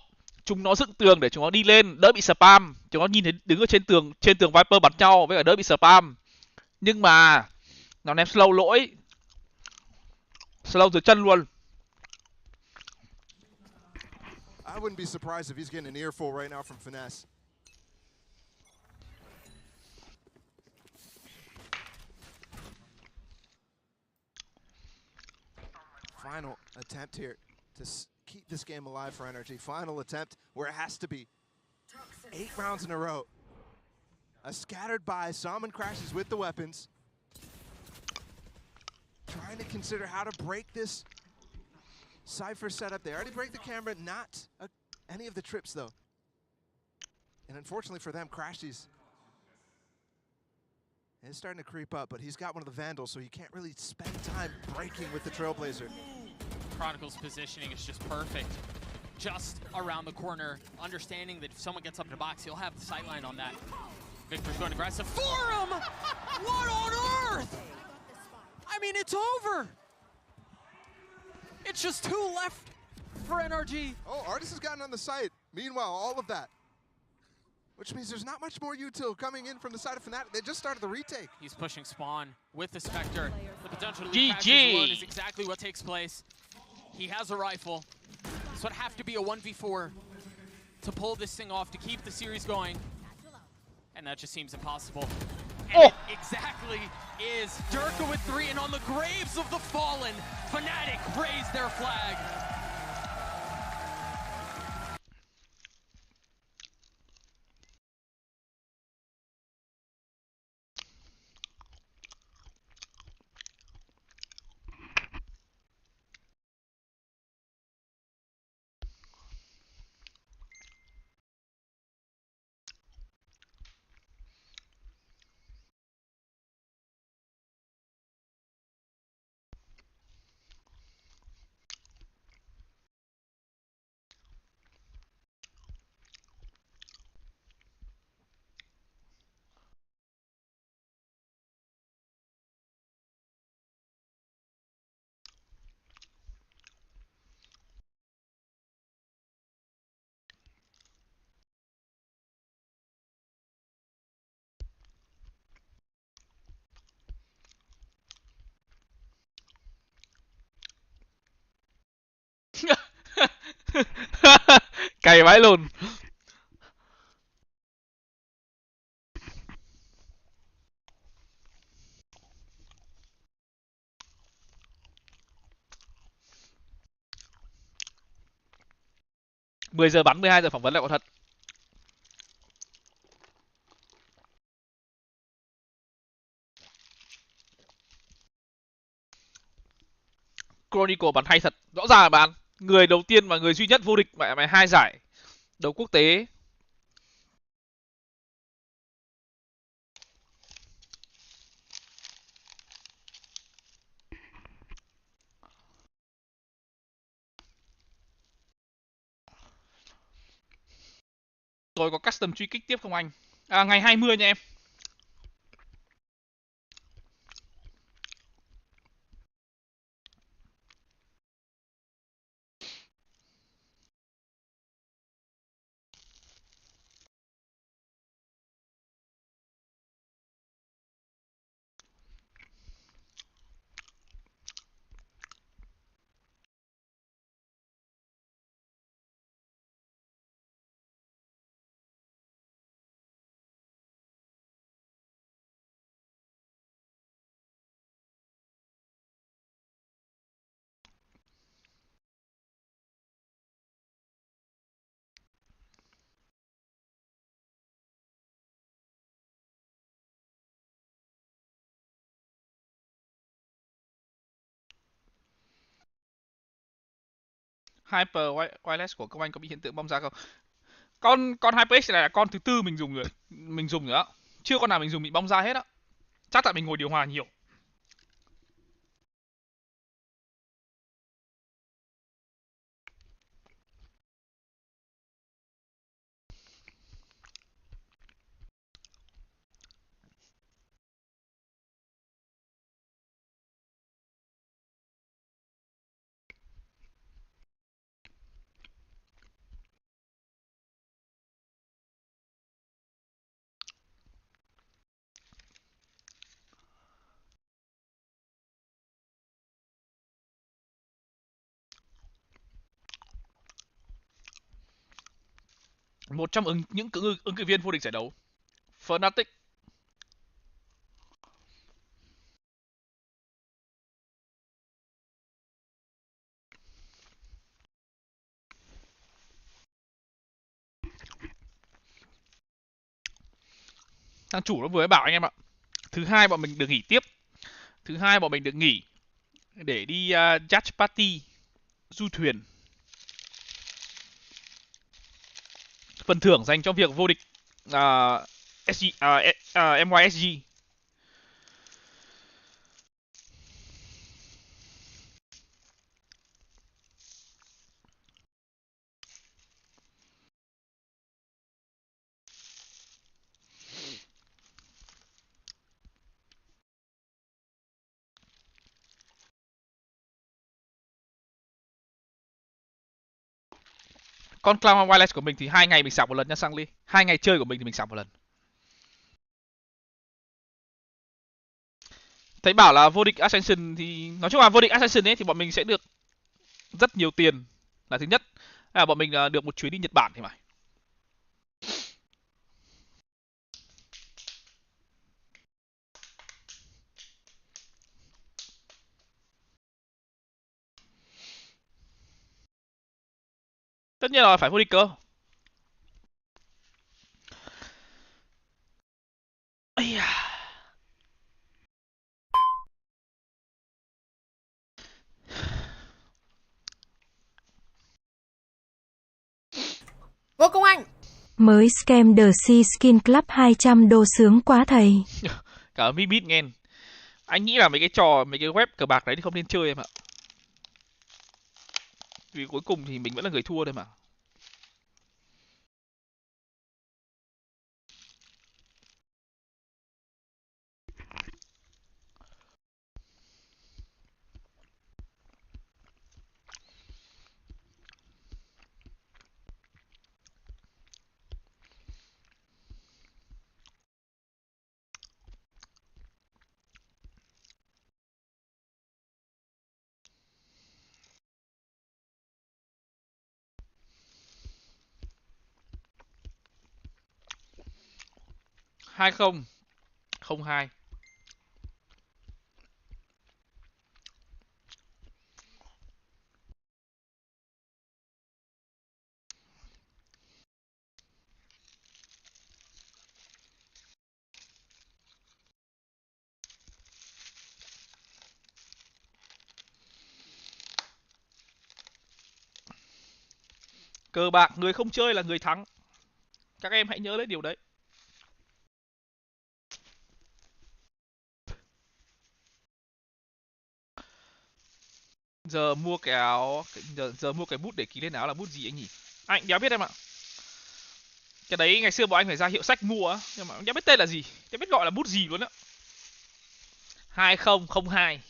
Chúng nó dựng tường để chúng nó đi lên, đỡ bị spam. Chúng nó nhìn thấy đứng ở trên tường Viper bắn nhau với cả đỡ bị spam. Nhưng mà nó ném slow lỗi. Slow dưới chân luôn. I wouldn't be surprised if he's getting an earful right now from Finesse. Final attempt here to keep this game alive for NRG. Final attempt where it has to be 8 rounds in a row. A scattered by Salmon crashes with the weapons. Trying to consider how to break this Cypher setup. They already break the camera, not any of the trips though. And unfortunately for them, Crashies is starting to creep up, but he's got one of the Vandals, so he can't really spend time breaking with the Trailblazer. Chronicle's positioning is just perfect. Just around the corner, understanding that if someone gets up to box, he'll have the sightline on that. Victor's going aggressive for him! What on earth? I mean, it's over! It's just 2 left for NRG. Oh, Artist has gotten on the site. Meanwhile, all of that. Which means there's not much more util coming in from the side of Fnatic. They just started the retake. He's pushing Spawn with the Spectre. The potential to GG is exactly what takes place. He has a rifle. So it'd have to be a 1v4 to pull this thing off, to keep the series going. And that just seems impossible. And it exactly is. Durka with 3, and on the graves of the fallen, Fnatic raise their flag. Cày vãi lồn. Mười giờ bắn, 12 giờ phỏng vấn lại có thật. Chronicle bắn hay thật. Rõ ràng là bạn, người đầu tiên và người duy nhất vô địch mày 2 giải đấu quốc tế. Tôi có custom truy kích tiếp không anh? Ngày 20 nha em. Hyper Wireless của Công Anh có bị hiện tượng bong ra không? Con HyperX này là con thứ tư mình dùng rồi. Mình dùng nữa. Chưa con nào mình dùng bị bong ra hết á. Chắc tại mình ngồi điều hòa nhiều. Một trong những ứng cử viên vô địch giải đấu. Fnatic. Thằng chủ nó vừa mới bảo anh em ạ. Thứ hai bọn mình được nghỉ tiếp. Thứ hai bọn mình được nghỉ để đi WATCHPARTY du thuyền. Phần thưởng dành cho việc vô địch MYSG. Con Cloud Wireless của mình thì 2 ngày mình sạc một lần nha Sang Ly. 2 ngày chơi của mình thì mình sạc một lần. Thấy bảo là vô địch Ascension thì nói chung là vô địch Ascension ấy thì bọn mình sẽ được rất nhiều tiền là thứ nhất. Bọn mình được một chuyến đi Nhật Bản thì phải. Tất nhiên là phải vô địch cơ. Ây da. Ngô Công Anh. Mới scam The Sea Skin Club 200 đô sướng quá thầy. Cả Mibit nghe. Anh nghĩ là mấy cái trò, mấy cái web cờ bạc đấy thì không nên chơi em ạ. Vì cuối cùng thì mình vẫn là người thua thôi mà. Hai không, không hai. Cờ bạc người không chơi là người thắng. Các em hãy nhớ lấy điều đấy. Giờ mua cái áo, giờ mua cái bút để ký lên áo là bút gì anh nhỉ? Anh đéo biết em ạ. Cái đấy ngày xưa bọn anh phải ra hiệu sách mua á, nhưng mà đéo biết tên là gì, đéo biết gọi là bút gì luôn á. 2002.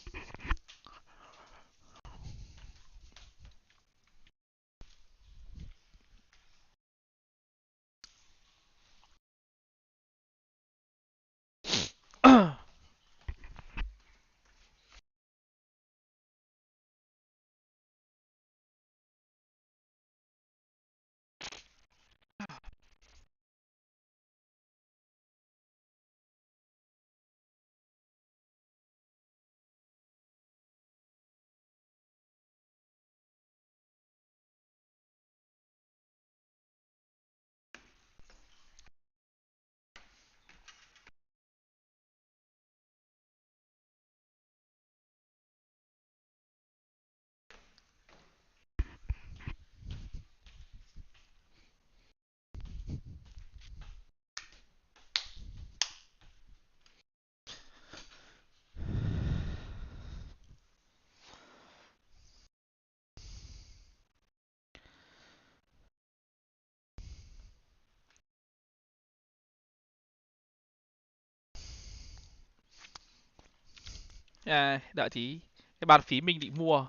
À, đợi tí. Cái bàn phím mình định mua.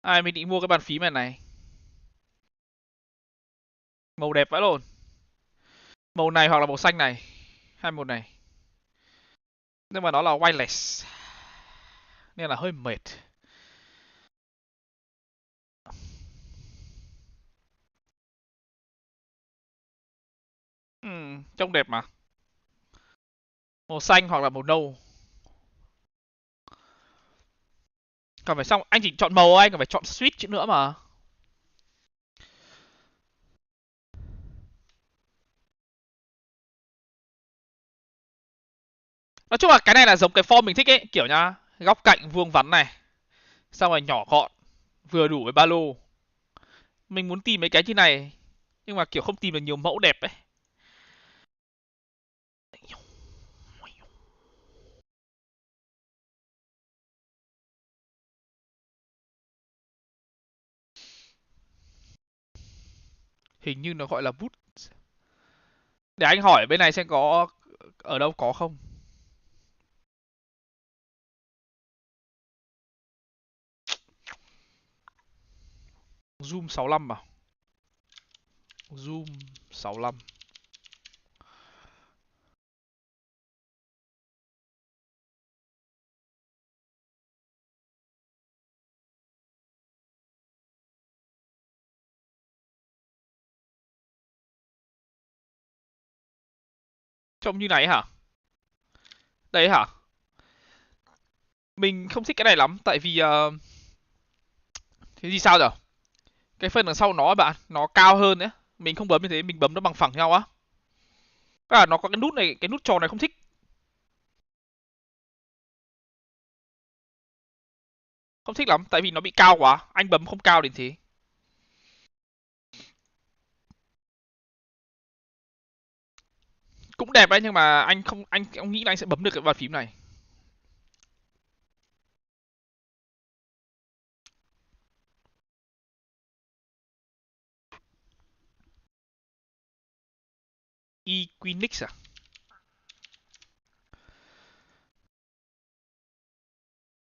À, mình định mua cái bàn phím này này. Màu đẹp vãi lồn. Màu này hoặc là màu xanh này. Hai màu này. Nhưng mà nó là wireless. Nên là hơi mệt. Trông đẹp mà. Màu xanh hoặc là màu nâu. Còn phải xong, anh chỉ chọn màu anh còn phải chọn switch nữa mà. Nói chung là cái này là giống cái form mình thích ấy, kiểu nhá, góc cạnh vuông vắn này, xong rồi nhỏ gọn, vừa đủ với ba lô. Mình muốn tìm mấy cái như này, nhưng mà kiểu không tìm được nhiều mẫu đẹp ấy. Hình như nó gọi là bút. Để anh hỏi bên này xem có ở đâu có không. Zoom 65 à? Zoom 65. Trông như này hả? Đây hả? Mình không thích cái này lắm, tại vì thế thì sao rồi? Cái phần đằng sau nó bạn, nó cao hơn đấy. Mình không bấm như thế, mình bấm nó bằng phẳng nhau á. Nó có cái nút này, cái nút tròn này không thích. Không thích lắm, tại vì nó bị cao quá. Anh bấm không cao đến thế. Cũng đẹp đấy, nhưng mà anh nghĩ là anh sẽ bấm được cái bàn phím này. Equinix à?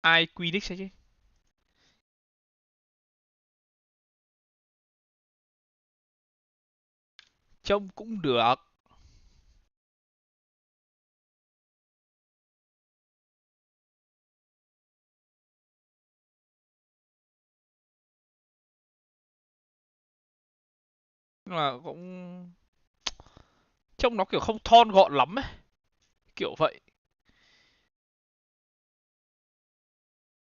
Equinix hay chứ? Trông cũng được. Nhưng mà cũng trông nó kiểu không thon gọn lắm ấy. Kiểu vậy.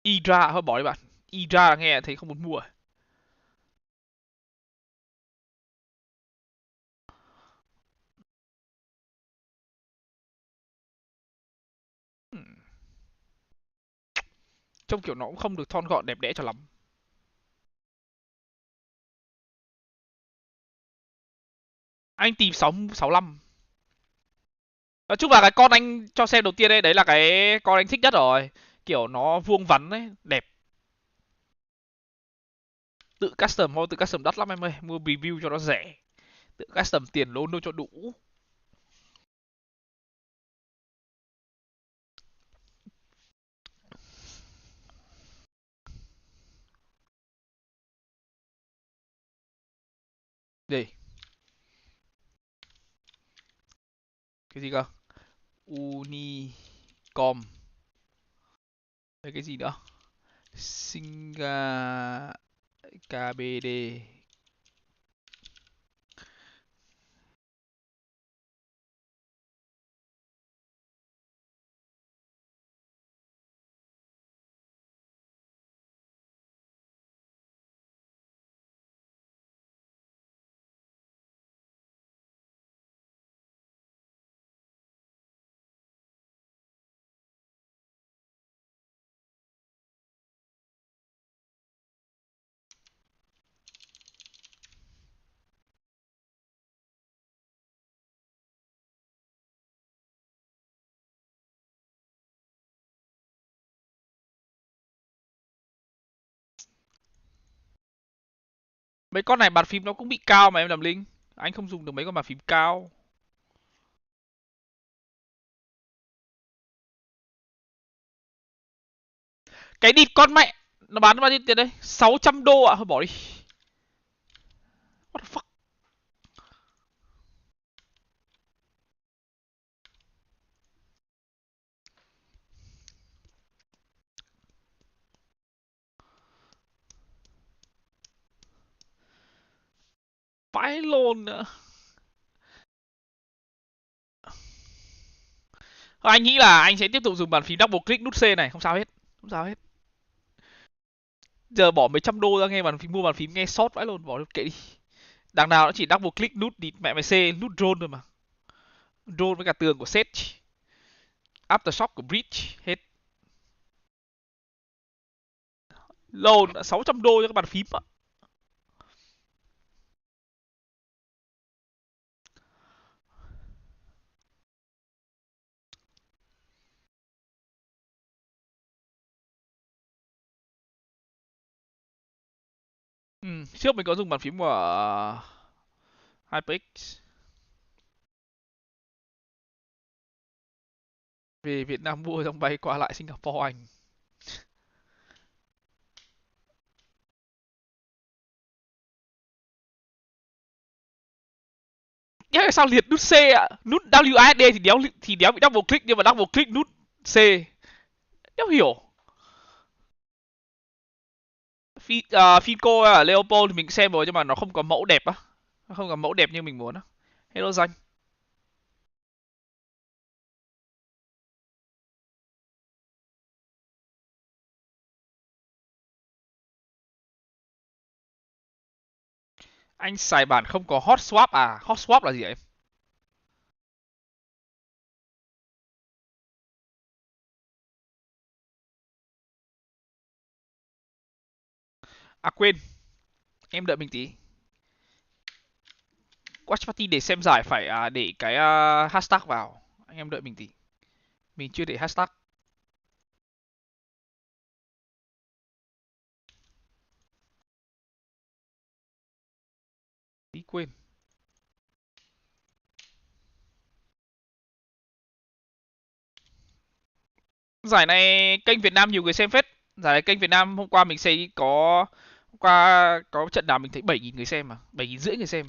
Idra thôi bỏ đi bạn. Idra là nghe thấy không muốn mua. Trông kiểu nó cũng không được thon gọn đẹp đẽ cho lắm. Anh tìm 65. Nói chung là cái con anh cho xem đầu tiên đấy, đấy là cái con anh thích nhất rồi. Kiểu nó vuông vắn ấy, đẹp. Tự custom thôi, tự custom đắt lắm em ơi. Mua review cho nó rẻ. Tự custom tiền lôn đâu cho đủ. Đây. Cái gì cơ? Unicom. Đây cái gì nữa? Singa KBD. Mấy con này bàn phím nó cũng bị cao mà em làm linh. Anh không dùng được mấy con bàn phím cao. Cái địt con mẹ. Nó bán bao nhiêu tiền đây? 600 đô ạ. Thôi bỏ đi. What the fuck? Vãi lồn nữa. Anh nghĩ là anh sẽ tiếp tục dùng bàn phím double click nút C này. Không sao hết. Không sao hết. Giờ bỏ mấy trăm đô ra nghe bàn phím, mua bàn phím nghe sót vãi lồn. Bỏ đi, kệ đi. Đằng nào nó chỉ double click nút địt mẹ mày C, nút drone thôi mà. Drone với cả tường của set. Aftershock của bridge. Hết. Lồn 600 đô cho các bàn phím ạ. Trước mình có dùng bàn phím của HyperX. Về Việt Nam mua xong bay qua lại Singapore anh. Nhá sao liệt nút C ạ? Nút WASD thì đéo bị double click, nhưng mà double click nút C. Đéo hiểu. Finco ở Leopold thì mình xem rồi, nhưng mà nó không có mẫu đẹp á. Nó không có mẫu đẹp như mình muốn á. Hello danh. Anh xài bản không có hot swap à? Hot swap là gì vậy? À quên, em đợi mình tí. Watch Party để xem giải phải để cái hashtag vào. Anh em đợi mình tí. Mình chưa để hashtag. Tí quên. Giải này kênh Việt Nam nhiều người xem phết. Giải này kênh Việt Nam hôm qua mình xây có hôm qua có trận nào mình thấy 7.000 người xem mà, 7.500 người xem.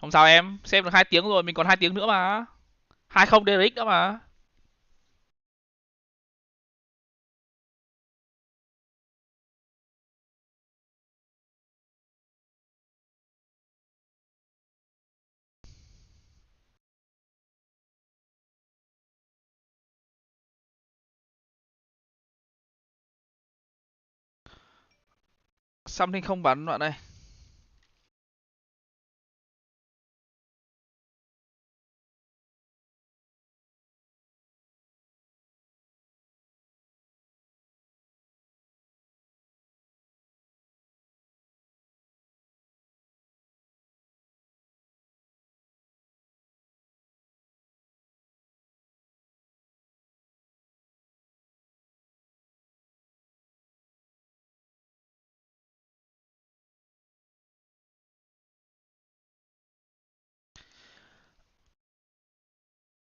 Không sao em, xem được 2 tiếng rồi, mình còn 2 tiếng nữa mà. 20 DRX nữa mà. Something không bắn đoạn này.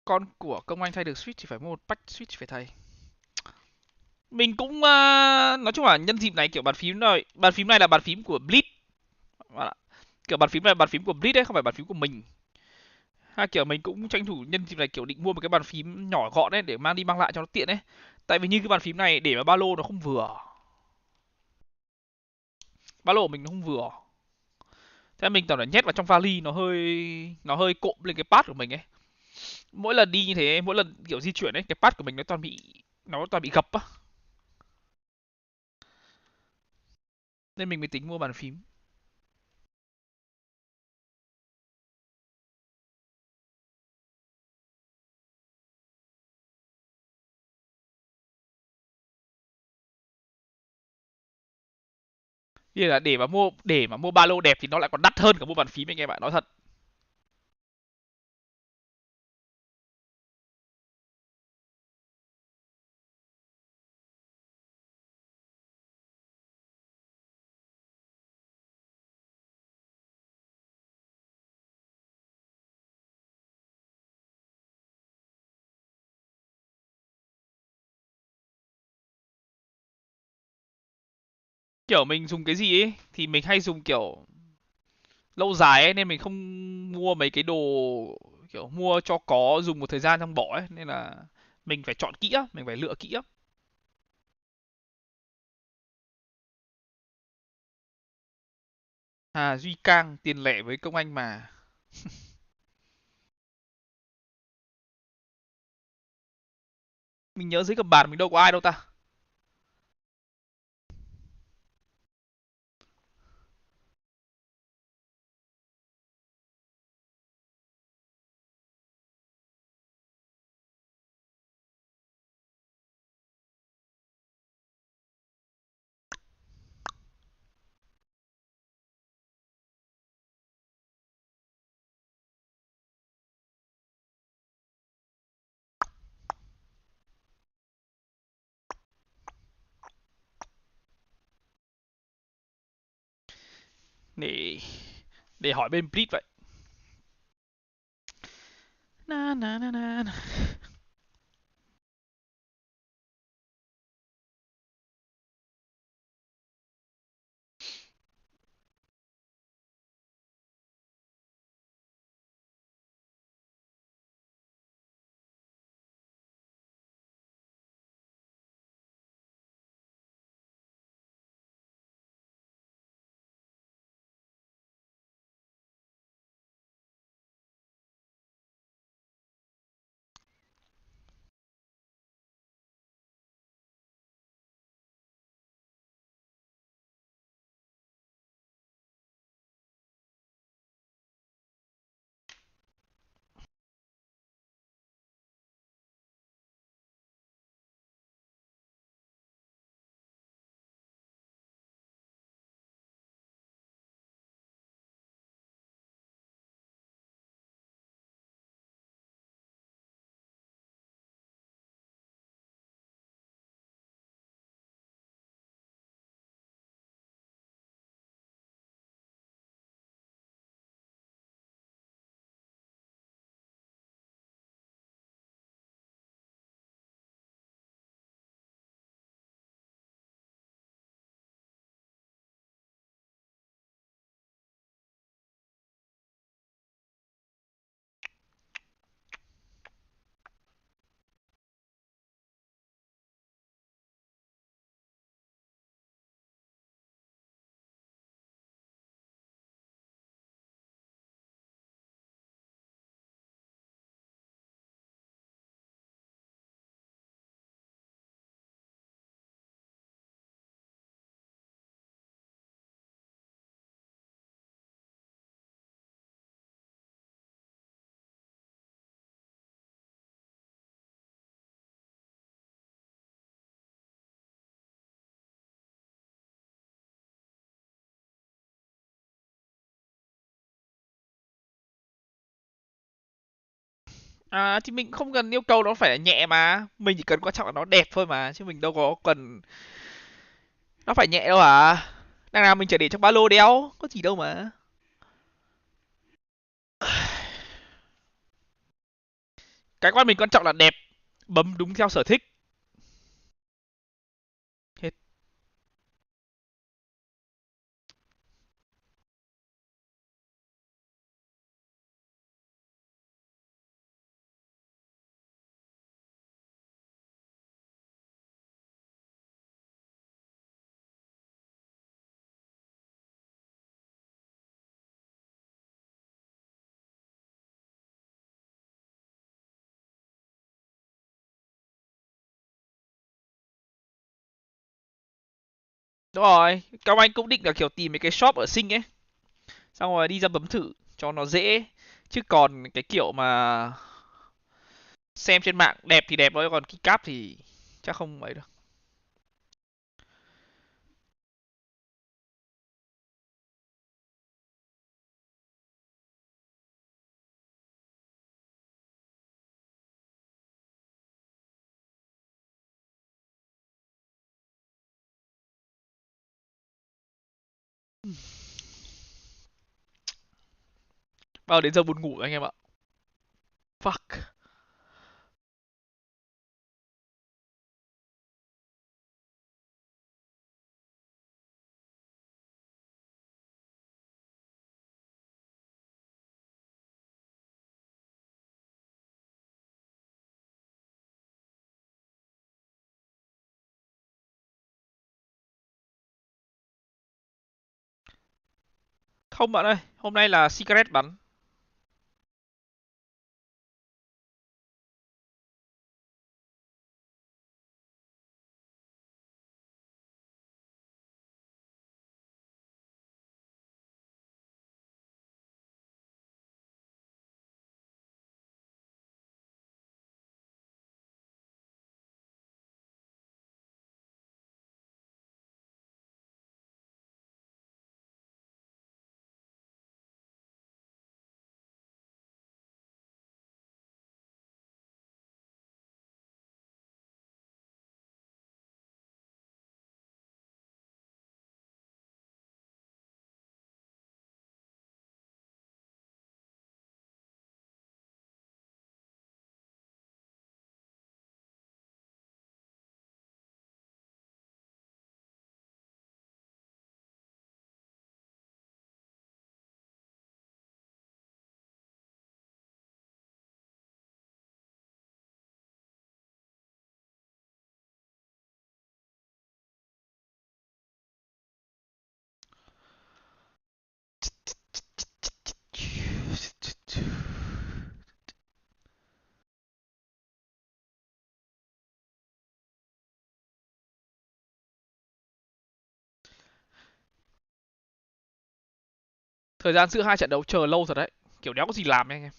Con của Công Anh thay được Switch thì phải mua một patch Switch phải thay. Mình cũng nói chung là nhân dịp này kiểu bàn phím này là bàn phím của Blitz. Kiểu bàn phím này là bàn phím của Blitz đấy, không phải bàn phím của mình. Kiểu mình cũng tranh thủ nhân dịp này kiểu định mua một cái bàn phím nhỏ gọn đấy để mang đi mang lại cho nó tiện đấy. Tại vì như cái bàn phím này để vào ba lô nó không vừa. Ba lô của mình nó không vừa. Thế mình tưởng là nhét vào trong vali nó hơi cộm lên cái pad của mình ấy. Mỗi lần đi như thế, mỗi lần kiểu di chuyển ấy, cái pad của mình nó toàn bị gập á. Nên mình mới tính mua bàn phím. Như là để mà mua ba lô đẹp thì nó lại còn đắt hơn cả mua bàn phím anh em ạ, nói thật. Kiểu mình dùng cái gì ấy thì mình hay dùng kiểu lâu dài ấy, nên mình không mua mấy cái đồ kiểu mua cho có dùng một thời gian xong bỏ ấy, nên là mình phải chọn kỹ á, mình phải lựa kỹ á. Duy Cang tiền lẻ với Công Anh mà. Mình nhớ dưới gầm bàn mình đâu có ai đâu ta. Để hỏi bên Blitz vậy. Na na na na. À thì mình không cần yêu cầu nó phải là nhẹ mà, mình chỉ cần quan trọng là nó đẹp thôi mà, chứ mình đâu có cần nó phải nhẹ đâu à. Đằng nào mình chỉ để trong ba lô đeo, có gì đâu mà. Cái quan mình quan trọng là đẹp, bấm đúng theo sở thích. Hết. Đúng rồi, Cao Anh cũng định là kiểu tìm mấy cái shop ở Sinh ấy, xong rồi đi ra bấm thử cho nó dễ. Chứ còn cái kiểu mà xem trên mạng đẹp thì đẹp thôi, còn keycap thì chắc không ấy được. Bao đến giờ buồn ngủ rồi anh em ạ. Fuck. Không bạn ơi, hôm nay là Secret bắn. Thời gian giữa hai trận đấu chờ lâu thật đấy, kiểu đéo có gì làm ấy anh em.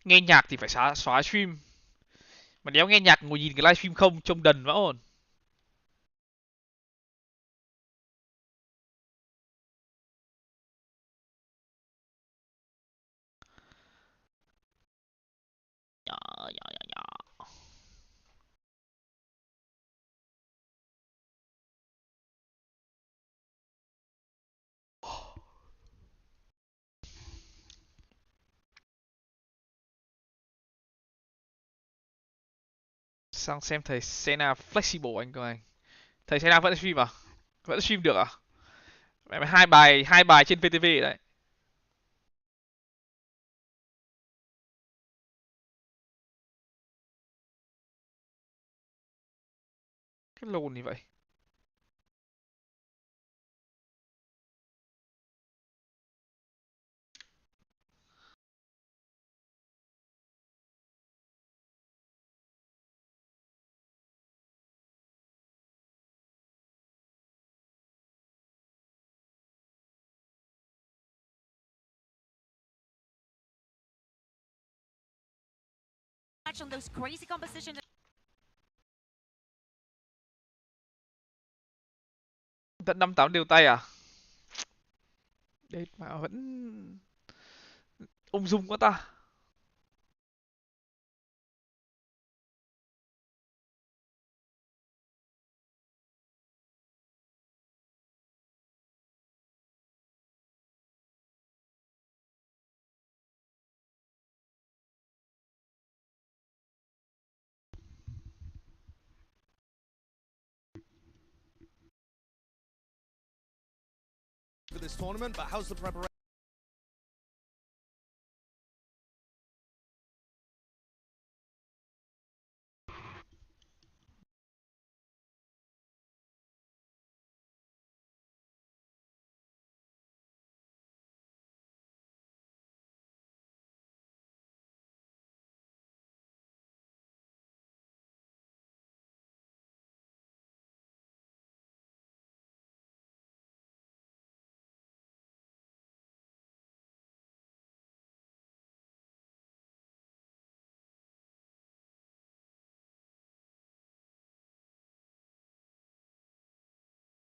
Nghe nhạc thì phải xóa stream, mà đéo nghe nhạc ngồi nhìn cái livestream không trông đần vãi ồn. Nhỏ, nhỏ, nhỏ, nhỏ. Sang xem thầy Sena flexible anh coi anh. Thầy Sena vẫn stream à? Vẫn stream được à? Mẹ hai bài trên VTV đấy. Cái lồn như vậy. On those crazy compositions. Tận 58 đều tay à? Đấy mà vẫn ung dung quá ta. this tournament, but how's the preparation?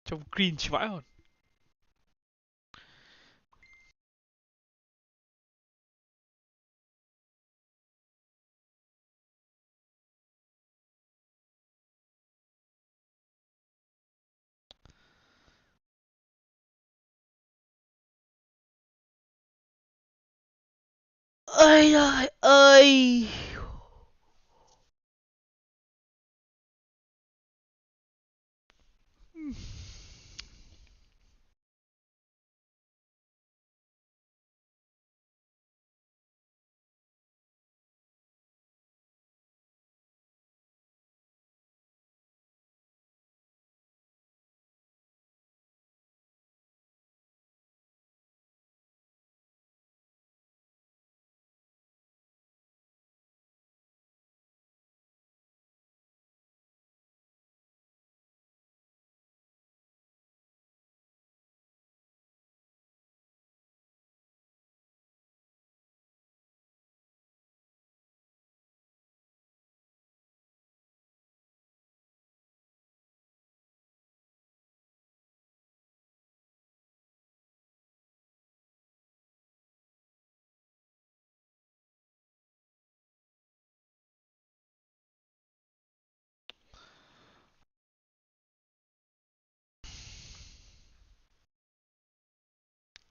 Trông cringe vãi hồn. Ơi trời ơi.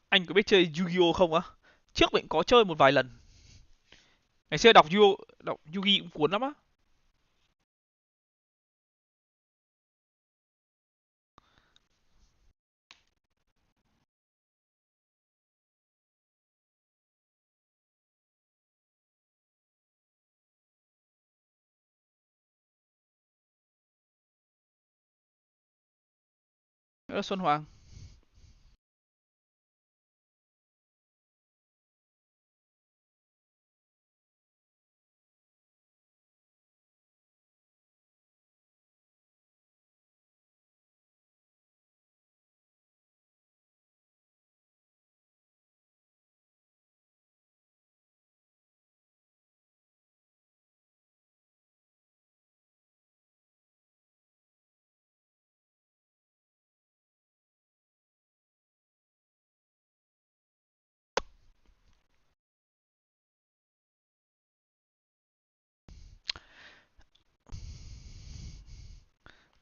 Anh có biết chơi Yu-Gi-Oh không á? Trước mình có chơi một vài lần. Ngày xưa đọc Yu-Gi cũng cuốn lắm á. Đó là Xuân Hoàng.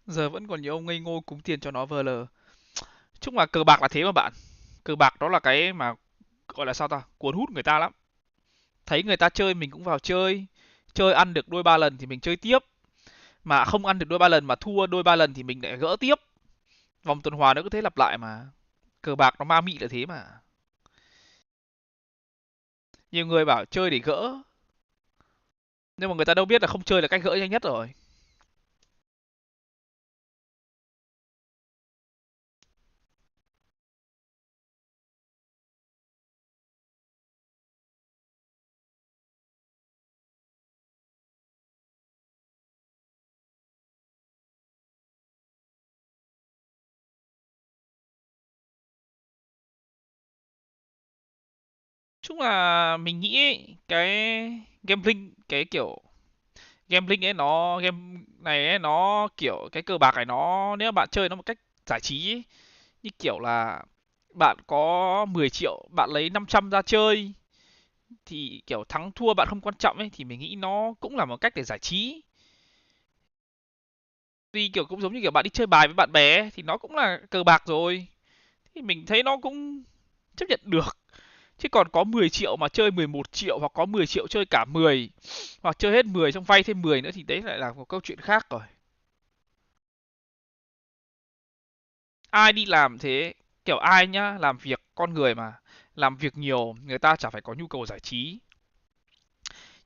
Giờ vẫn còn nhiều ông ngây ngô cúng tiền cho nó VL. Chung là cờ bạc là thế mà bạn. Cờ bạc đó là cái mà gọi là sao ta? Cuốn hút người ta lắm. Thấy người ta chơi mình cũng vào chơi. Chơi ăn được đôi ba lần thì mình chơi tiếp. Mà không ăn được đôi ba lần mà thua đôi ba lần thì mình lại gỡ tiếp. Vòng tuần hoàn nó cứ thế lặp lại mà. Cờ bạc nó ma mị là thế mà. Nhiều người bảo chơi để gỡ. Nhưng mà người ta đâu biết là không chơi là cách gỡ nhanh nhất rồi. Chung là mình nghĩ ấy, cái gambling, cái kiểu gambling ấy nó game này ấy, nó kiểu cái cờ bạc này nó nếu mà bạn chơi nó một cách giải trí ấy, như kiểu là bạn có 10 triệu, bạn lấy 500 ra chơi thì kiểu thắng thua bạn không quan trọng ấy thì mình nghĩ nó cũng là một cách để giải trí. Tuy kiểu cũng giống như kiểu bạn đi chơi bài với bạn bè ấy, thì nó cũng là cờ bạc rồi. Thì mình thấy nó cũng chấp nhận được. Chứ còn có 10 triệu mà chơi 11 triệu hoặc có 10 triệu chơi cả 10 hoặc chơi hết 10 xong vay thêm 10 nữa thì đấy lại là một câu chuyện khác rồi. Ai đi làm thế? kiểu ai nhá, làm việc con người mà, làm việc nhiều người ta chả phải có nhu cầu giải trí.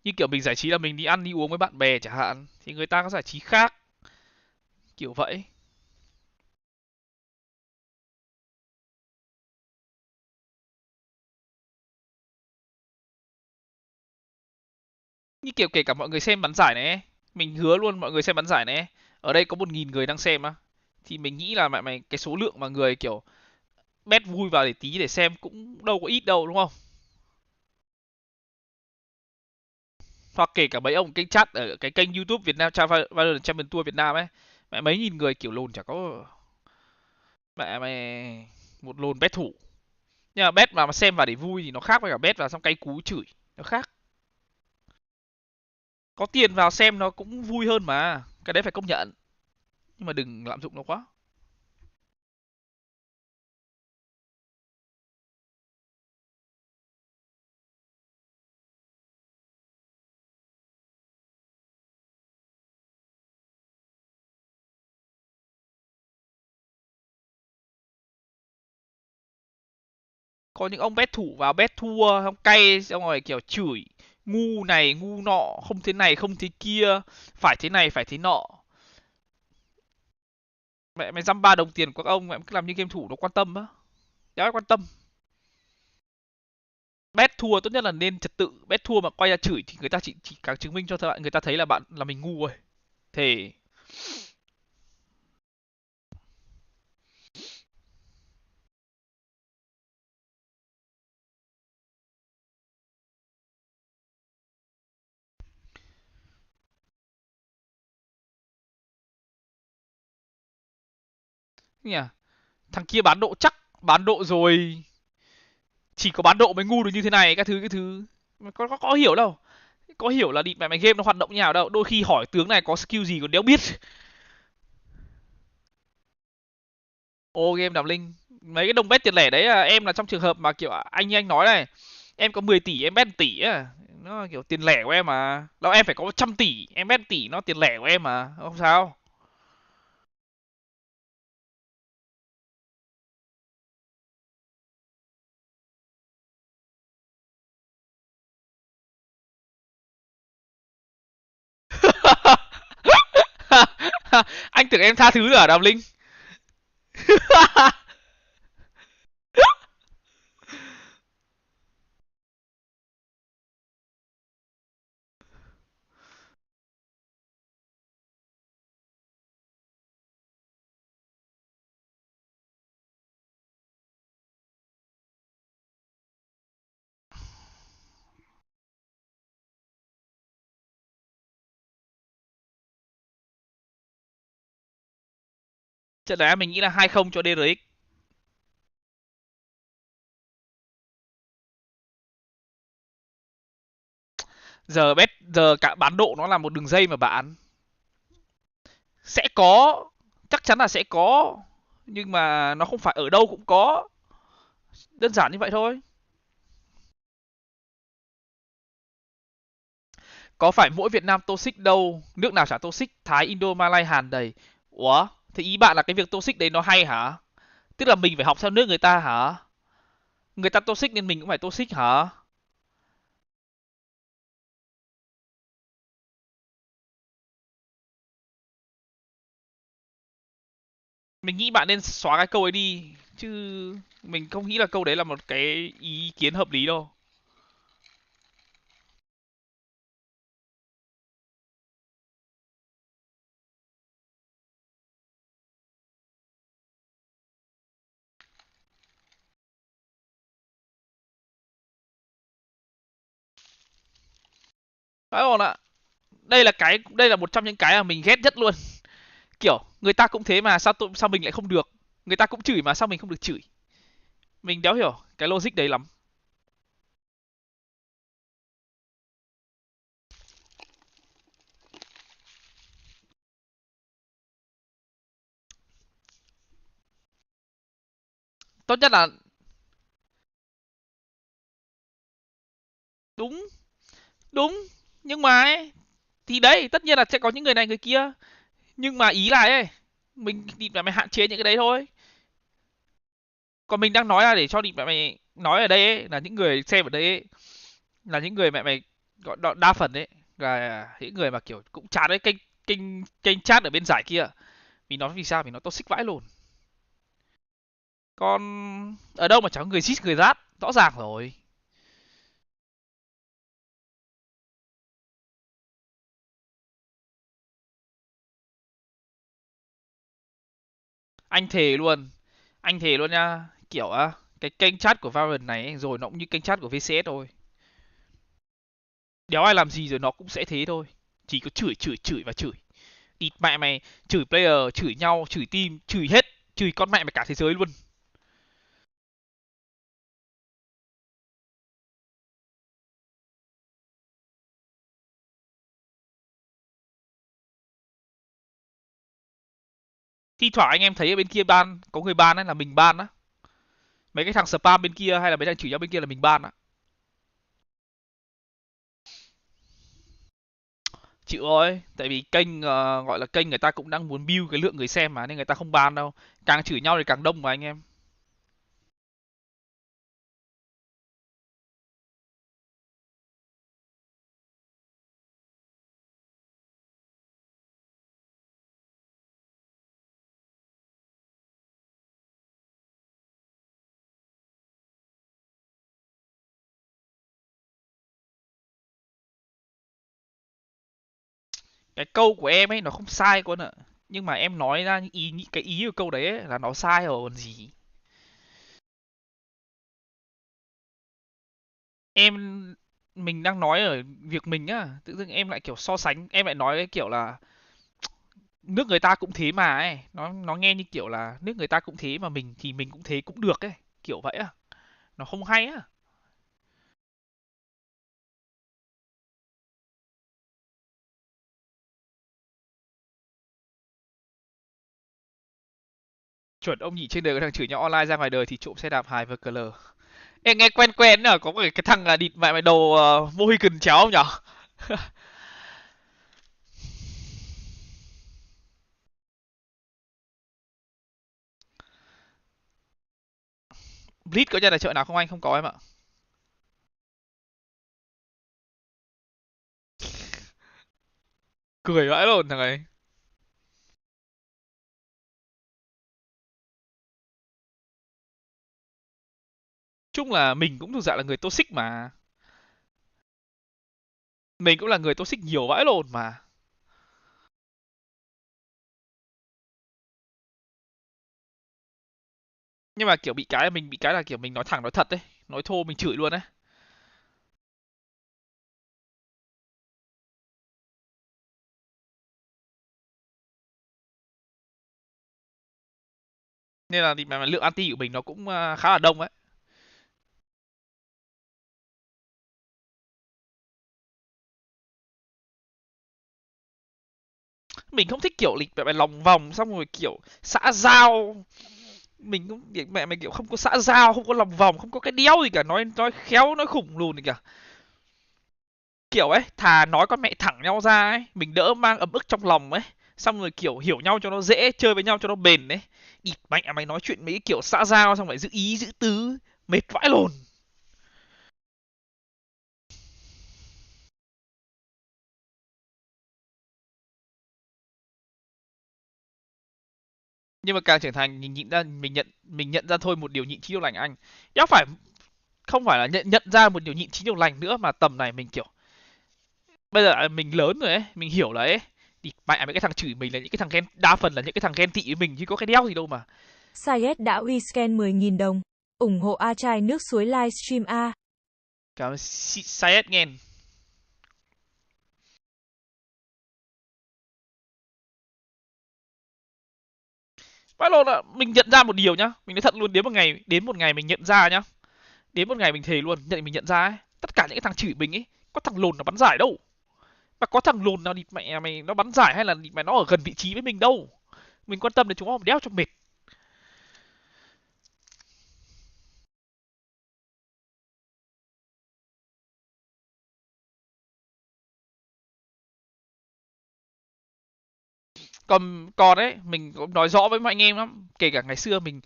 Như kiểu mình giải trí là mình đi ăn đi uống với bạn bè chẳng hạn, thì người ta có giải trí khác, kiểu vậy. Như kiểu kể cả mọi người xem bắn giải này, mình hứa luôn mọi người xem bắn giải này, ở đây có 1.000 người đang xem á, thì mình nghĩ là mày cái số lượng mà người kiểu bet vui vào để tí để xem cũng đâu có ít đâu đúng không? Hoặc kể cả mấy ông kênh chat ở cái kênh YouTube Việt Nam Valorant Champion Tour Việt Nam ấy, mẹ mấy nghìn người kiểu lồn chả có, mẹ mày một lồn bet thủ. Nhưng mà bet mà xem vào để vui thì nó khác với cả bet vào xong cay cú chửi, nó khác. Có tiền vào xem nó cũng vui hơn mà, cái đấy phải công nhận. Nhưng mà đừng lạm dụng nó quá. Có những ông bet thủ vào bet thua xong cay xong rồi kiểu chửi ngu này ngu nọ, không thế này không thế kia, phải thế này phải thế nọ. Mẹ mày dăm ba đồng tiền của các ông mẹ cứ làm như game thủ nó quan tâm á, chả quan tâm. Bet thua tốt nhất là nên trật tự, bet thua mà quay ra chửi thì người ta chỉ càng chứng minh cho người ta thấy là bạn là mình ngu rồi. Thế nhỉ, thằng kia bán độ chắc, bán độ rồi, chỉ có bán độ mới ngu được như thế này, cái thứ có hiểu đâu, có hiểu là định mẹ game nó hoạt động như nào đâu, đôi khi hỏi tướng này có skill gì còn đéo biết. Ô game đàm linh, mấy cái đồng bet tiền lẻ đấy à, em là trong trường hợp mà kiểu anh nói này, em có 10 tỷ em bet 1 tỷ á, nó kiểu tiền lẻ của em mà, đâu em phải có 100 tỷ em bet 1 tỷ nó tiền lẻ của em mà, không sao. Anh tưởng em tha thứ rồi à đàm linh. Trận đá mình nghĩ là 2-0 cho DRX. Giờ cả bán độ nó là một đường dây mà bạn, sẽ có, chắc chắn là sẽ có, nhưng mà nó không phải ở đâu cũng có, đơn giản như vậy thôi. Có phải mỗi Việt Nam toxic đâu, nước nào chả toxic, Thái, Indo, Malay, Hàn đầy. Ủa, thế ý bạn là cái việc toxic đấy nó hay hả? Tức là mình phải học theo nước người ta hả? Người ta toxic nên mình cũng phải toxic hả? Mình nghĩ bạn nên xóa cái câu ấy đi, chứ mình không nghĩ là câu đấy là một cái ý kiến hợp lý đâu. Phải không ạ? Đây là một trong những cái mà mình ghét nhất luôn. Kiểu người ta cũng thế mà sao mình lại không được? Người ta cũng chửi mà sao mình không được chửi? Mình đéo hiểu cái logic đấy lắm. Tốt nhất là đúng, đúng, nhưng mà ấy, thì đấy, tất nhiên là sẽ có những người này người kia, nhưng mà ý là ấy, mình định là mày hạn chế những cái đấy thôi. Còn mình đang nói là để cho mẹ mày nói ở đây ấy, là những người xem ở đây ấy, là những người mẹ mày gọi đa phần ấy là những người mà kiểu cũng chán cái kênh kênh kênh chat ở bên giải kia. Vì nó vì sao? Vì nó toxic vãi lồn. Còn ở đâu mà chẳng có người diss người rát, rõ ràng rồi. Anh thề luôn, anh thề luôn nha, kiểu á, cái kênh chat của Valorant này ấy, rồi nó cũng như kênh chat của VCS thôi. Đéo ai làm gì rồi nó cũng sẽ thế thôi. Chỉ có chửi chửi chửi và chửi. Địt mẹ mày, chửi player, chửi nhau, chửi team, chửi hết, chửi con mẹ mày cả thế giới luôn. Thi thoảng anh em thấy ở bên kia ban có người ban ấy là mình ban á. Mấy cái thằng spam bên kia hay là mấy thằng chửi nhau bên kia là mình ban á. Chịu rồi, tại vì kênh gọi là kênh người ta cũng đang muốn build cái lượng người xem mà nên người ta không ban đâu. Càng chửi nhau thì càng đông mà anh em. Cái câu của em ấy nó không sai con ạ. Nhưng mà em nói ra cái ý của câu đấy ấy, là nó sai rồi còn gì. Em mình đang nói ở việc mình á, tự dưng em lại kiểu so sánh, em lại nói cái kiểu là nước người ta cũng thế mà ấy, nó nghe như kiểu là nước người ta cũng thế mà mình thì mình cũng thế cũng được ấy, kiểu vậy á. Nó không hay á. Chuẩn ông nhỉ, trên đời có thằng chửi nhau online ra ngoài đời thì trộm xe đạp hài VKL. Em nghe quen quen nhở, có cái thằng là địt mẹ mày đầu Mohican chéo không nhở? Blitz có nhà tài trợ nào không anh? Không có em ạ. Cười vãi lồn thằng ấy. Chung là mình cũng thuộc dạng là người toxic mà. Mình cũng là người toxic nhiều vãi lồn mà. Nhưng mà kiểu bị cái là mình bị cái là kiểu mình nói thẳng nói thật đấy, nói thô mình chửi luôn đấy. Nên là thì mà lượng anti của mình nó cũng khá là đông ấy. Mình không thích kiểu lịch mẹ mày lòng vòng xong rồi kiểu xã giao. Mình cũng mẹ mày kiểu không có xã giao, không có lòng vòng, không có cái đéo gì cả, nói khéo nói khủng lùn gì cả. Kiểu ấy, thà nói con mẹ thẳng nhau ra ấy, mình đỡ mang ấm ức trong lòng ấy. Xong rồi kiểu hiểu nhau cho nó dễ, chơi với nhau cho nó bền ấy. Ịt mẹ mày nói chuyện mấy cái kiểu xã giao xong lại giữ ý giữ tứ, mệt vãi lồn. Nhưng mà càng trưởng thành mình nhịn ra mình nhận ra thôi một điều nhịn chín điều lành anh. Đéo phải, không phải là nhận ra một điều nhịn chín điều lành nữa mà tầm này mình kiểu bây giờ mình lớn rồi ấy, mình hiểu là ấy thì mẹ mấy cái thằng chửi mình là những cái thằng ghen, đa phần là những cái thằng ghen tị với mình chứ có cái đéo gì đâu mà. Sayed đã scan 10.000 đồng. Ủng hộ A Trai nước suối livestream A. Cảm ơn Sayed nghe. Bắt đầu là mình nhận ra một điều nhá, mình nói thật luôn, đến một ngày mình nhận ra nhá, đến một ngày mình thề luôn, mình nhận ra ấy, tất cả những cái thằng chửi mình ấy, có thằng lùn nó bắn giải đâu, mà có thằng lùn nào địt mẹ mày nó bắn giải hay là địt mẹ nó ở gần vị trí với mình đâu, mình quan tâm đến chúng nó đéo cho mệt. Còn còn ấy mình cũng nói rõ với mọi anh em lắm, kể cả ngày xưa mình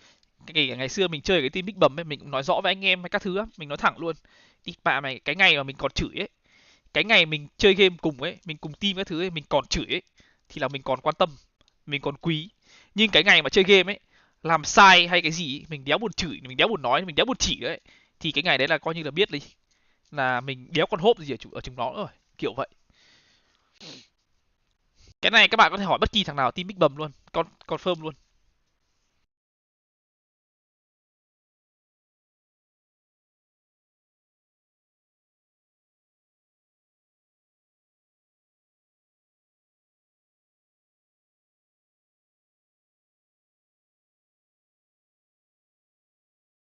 Kể cả ngày xưa mình chơi cái team Big Bầm ấy, mình cũng nói rõ với anh em hay các thứ á, mình nói thẳng luôn. Đi bạ mày, cái ngày mà mình còn chửi ấy, cái ngày mình chơi game cùng ấy, mình cùng team các thứ ấy, mình còn chửi ấy, thì là mình còn quan tâm, mình còn quý. Nhưng cái ngày mà chơi game ấy, làm sai hay cái gì ấy, mình đéo buồn chửi, mình đéo buồn nói, mình đéo buồn chỉ đấy, thì cái ngày đấy là coi như là biết đi, là mình đéo còn hốp gì ở chúng nó nữa rồi, kiểu vậy. Cái này các bạn có thể hỏi bất kỳ thằng nào team Big Bầm luôn, confirm luôn.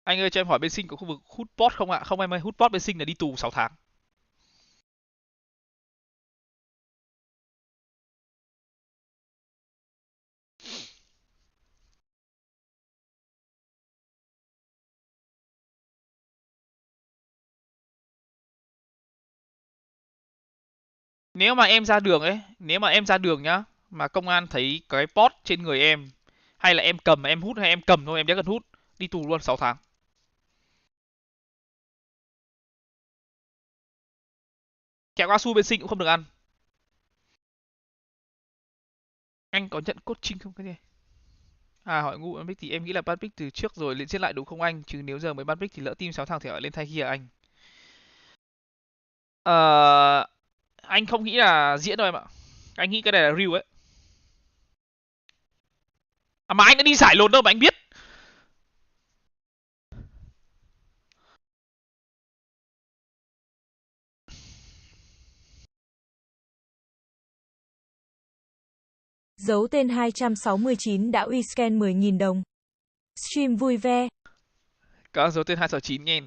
Anh ơi cho em hỏi bên Sinh có khu vực hút pot không ạ? Không em ơi, hút pot bên Sinh là đi tù 6 tháng. Nếu mà em ra đường ấy, nếu mà em ra đường nhá, mà công an thấy cái pot trên người em, hay là em cầm em hút hay em cầm thôi em đéo cần hút, đi tù luôn 6 tháng. Kẹo cao su bên Sinh cũng không được ăn. Anh có nhận coaching không cái gì? À hỏi ngu Banpick thì em nghĩ là Banpick từ trước rồi lên chết lại đúng không anh? Chứ nếu giờ mới Banpick thì lỡ team 6 thằng thì ở lên thay kia anh. Ờ, anh không nghĩ là diễn đâu em ạ. Anh nghĩ cái này là real ấy. À mà anh đã đi giải lồn đâu mà anh biết. Dấu tên 269 đã uy scan 10.000 đồng. Stream vui vẻ. Có dấu tên 269 nghe.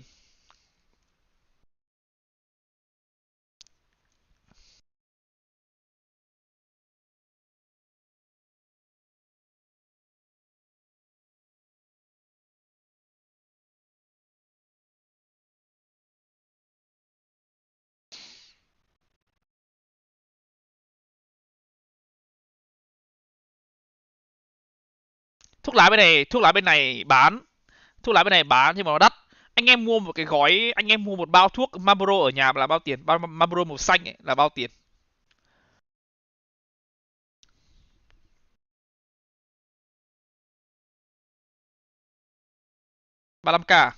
Thuốc lá bên này bán, thuốc lá bên này bán nhưng mà nó đắt. Anh em mua một cái gói, anh em mua một bao thuốc Marlboro ở nhà là bao tiền? Bao Marlboro màu xanh ấy là bao tiền? 35k.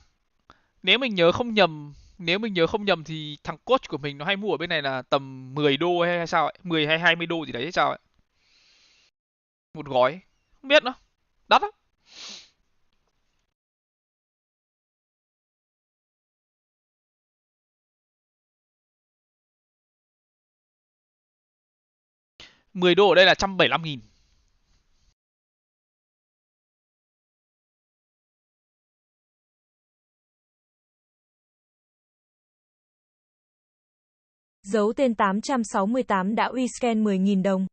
Nếu mình nhớ không nhầm thì thằng coach của mình nó hay mua ở bên này là tầm 10 đô hay sao ấy, 10 hay 20 đô gì đấy hay sao ấy. Một gói. Không biết nữa. Đắt lắm. 10 đô ở đây là 175.000. Dấu tên 868 đã uy scan 10.000 đồng.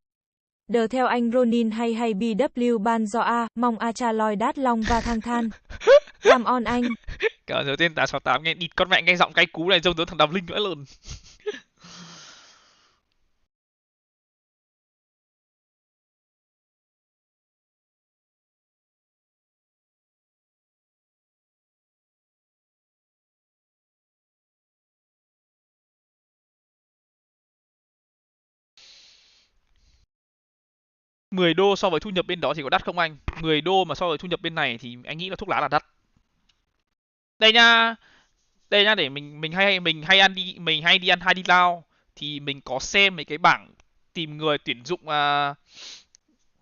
Đờ theo anh Ronin hay BW ban do A, mong A cha loi đát long và thang than. Come on anh. Cả dấu tên 868 nghe địt con mẹ nghe giọng cay cú này trông giống thằng Đàm Linh nữa luôn. 10 đô so với thu nhập bên đó thì có đắt không anh? 10 đô mà so với thu nhập bên này thì anh nghĩ là thuốc lá là đắt. Đây nha, đây nhá, để mình hay đi ăn hai đi lao thì mình có xem mấy cái bảng tìm người tuyển dụng,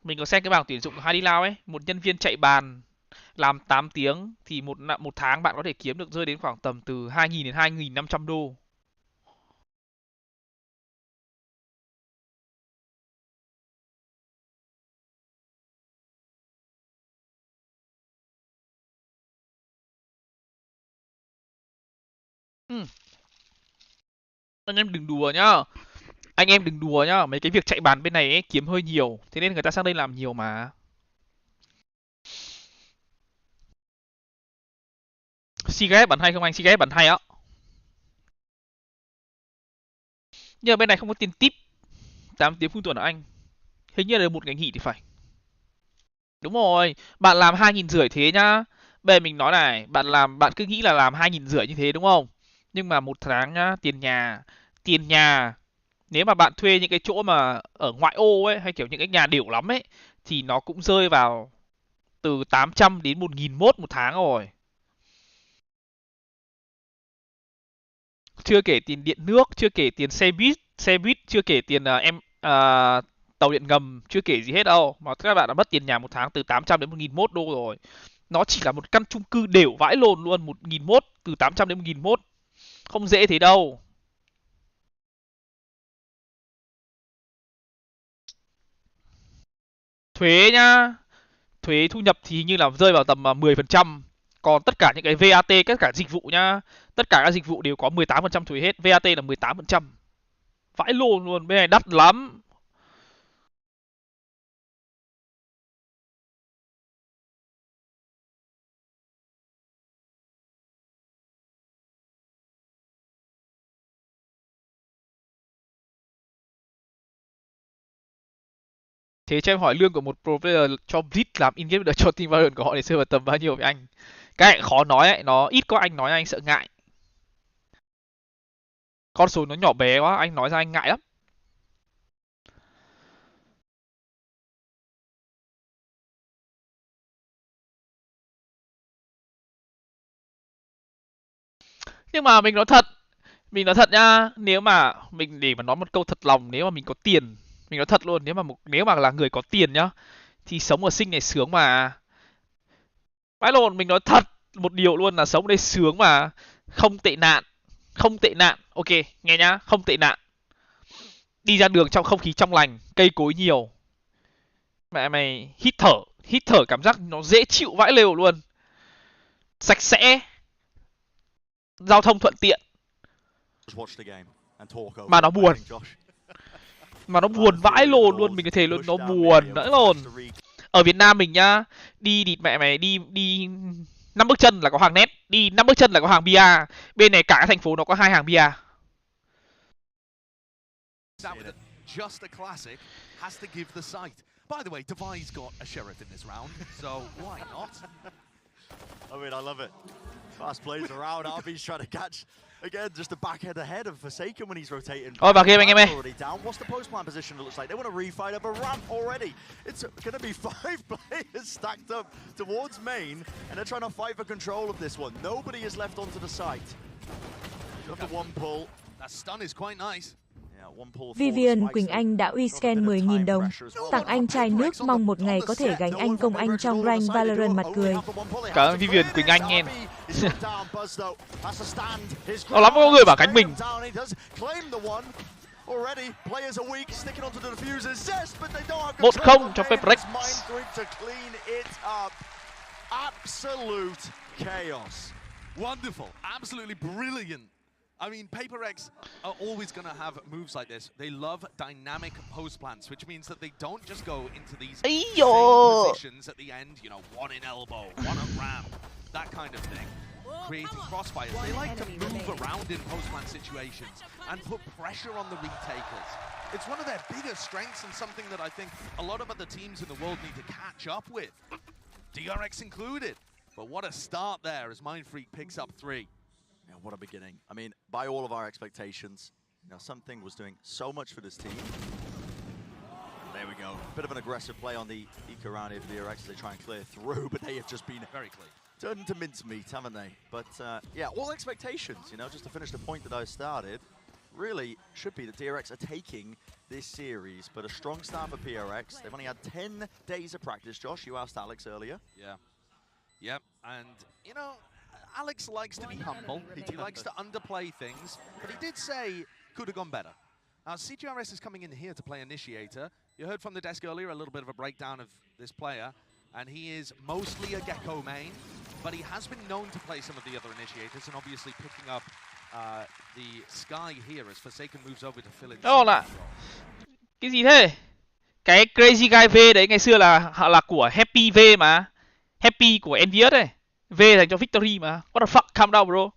mình có xem cái bảng tuyển dụng của hai đi lao ấy, một nhân viên chạy bàn làm 8 tiếng thì một tháng bạn có thể kiếm được rơi đến khoảng tầm từ 2.000 đến 2.500 đô. Ừ. Anh em đừng đùa nhá. Anh em đừng đùa nhá, mấy cái việc chạy bàn bên này ấy, kiếm hơi nhiều, thế nên người ta sang đây làm nhiều mà. Cigarette bắn hay không anh? Cigarette bắn hay á. Nhưng mà bên này không có tiền tip 8 tiếng phun tuần ở anh. Hình như là một ngày nghỉ thì phải. Đúng rồi, bạn làm 2.500 thế nhá. Bây giờ mình nói này, bạn cứ nghĩ là làm 2.500 như thế đúng không? Nhưng mà một tháng nhá, tiền nhà nếu mà bạn thuê những cái chỗ mà ở ngoại ô ấy hay kiểu những cái nhà điểu lắm ấy thì nó cũng rơi vào từ 800 đến 1.000 một tháng rồi. Chưa kể tiền điện nước, chưa kể tiền xe buýt chưa kể tiền tàu điện ngầm, chưa kể gì hết đâu. Mà các bạn đã mất tiền nhà một tháng từ 800 đến 1.000 đô rồi. Nó chỉ là một căn chung cư đều vãi lồn luôn, 1.000 từ 800 đến 1.000 không dễ thế đâu. Thuế nhá, thuế thu nhập thì như là rơi vào tầm 10%. Còn tất cả những cái VAT, tất cả dịch vụ nhá, tất cả các dịch vụ đều có 18% thuế hết. VAT là 18%. Vãi lồn luôn, bên này đắt lắm. Thế cho em hỏi lương của một pro player cho Blitz làm in-game được cho team Valorant của họ để rơi vào tầm bao nhiêu với anh? Cái này khó nói ấy, nó ít có anh nói anh sợ ngại. Con số nó nhỏ bé quá, anh nói ra anh ngại lắm. Nhưng mà mình nói thật nhá, nếu mà mình để mà nói một câu thật lòng, nếu mà mình có tiền, mình nói thật luôn, nếu mà là người có tiền nhá, thì sống ở Sinh này sướng mà. Vãi lồn, mình nói thật một điều luôn là sống ở đây sướng mà, không tệ nạn, không tệ nạn. Ok, nghe nhá, không tệ nạn. Đi ra đường trong không khí trong lành, cây cối nhiều. Mẹ mày hít thở cảm giác nó dễ chịu vãi lều luôn. Sạch sẽ, giao thông thuận tiện. Mà nó buồn. Mà nó buồn vãi lồn luôn, mình có thể luôn, nó buồn vãi lồn. Ở Việt Nam mình nhá, đi mẹ mày đi 5 bước chân là có hàng net, đi 5 bước chân là có hàng bia. Bên này cả cái thành phố nó có 2 hàng bia. Just a classic has to give the site. By the way, DyAC's got a sheriff in this round, so why not? I mean, I love it. Fast plays around. RB's trying to catch again, just the backhead ahead of Forsaken when he's rotating. Ôi vào game anh em ơi. What's the post plan position it looks like? They want to refight up a ramp already. It's going to be 5 players stacked up towards main, and they're trying to fight for control of this one. Nobody is left onto the site. Just the one pull. That stun is quite nice. Vivian Quỳnh Anh đã uy scan 10.000 đồng. Tặng anh chai nước, mong một ngày có thể gánh anh Công Anh trong rank Valorant mặt cười. Cảm ơn Vivian Quỳnh Anh em. Nó lắm có người bảo gánh mình. Một không cho HyperX. Absolute chaos. Wonderful, absolutely brilliant. I mean, HyperX are always going to have moves like this. They love dynamic post plants, which means that they don't just go into these same positions at the end, you know, one in elbow, one at ramp, that kind of thing. Creating crossfires. They like to move around in post plant situations and put pressure on the retakers. It's one of their biggest strengths and something that I think a lot of other teams in the world need to catch up with. DRX included. But what a start there as Mindfreak picks up 3. Yeah, what a beginning. I mean, by all of our expectations, you know, something was doing so much for this team. There we go. Bit of an aggressive play on the eco round here for the DRX as they try and clear through, but they have just been very clean. Turned into mincemeat, haven't they? But yeah, all expectations, you know, just to finish the point that I started, really should be that DRX are taking this series, but a strong start for PRX. They've only had 10 days of practice. Josh, you asked Alex earlier. Yeah. Yep, and, you know, Alex likes to be humble. He likes to underplay things, but he did say could have gone better. Now, CGRS is coming in here to play Initiator. You heard from the desk earlier a little bit of a breakdown of this player, and he is mostly a Gecko main, but he has been known to play some of the other Initiators, and obviously picking up the Sky here as Forsaken moves over to fill in. Đó là cái gì thế? Cái crazyguy đấy ngày xưa là của Happy V mà. Happy của Envious ấy. V dành cho Victory mà. What the fuck, calm down bro.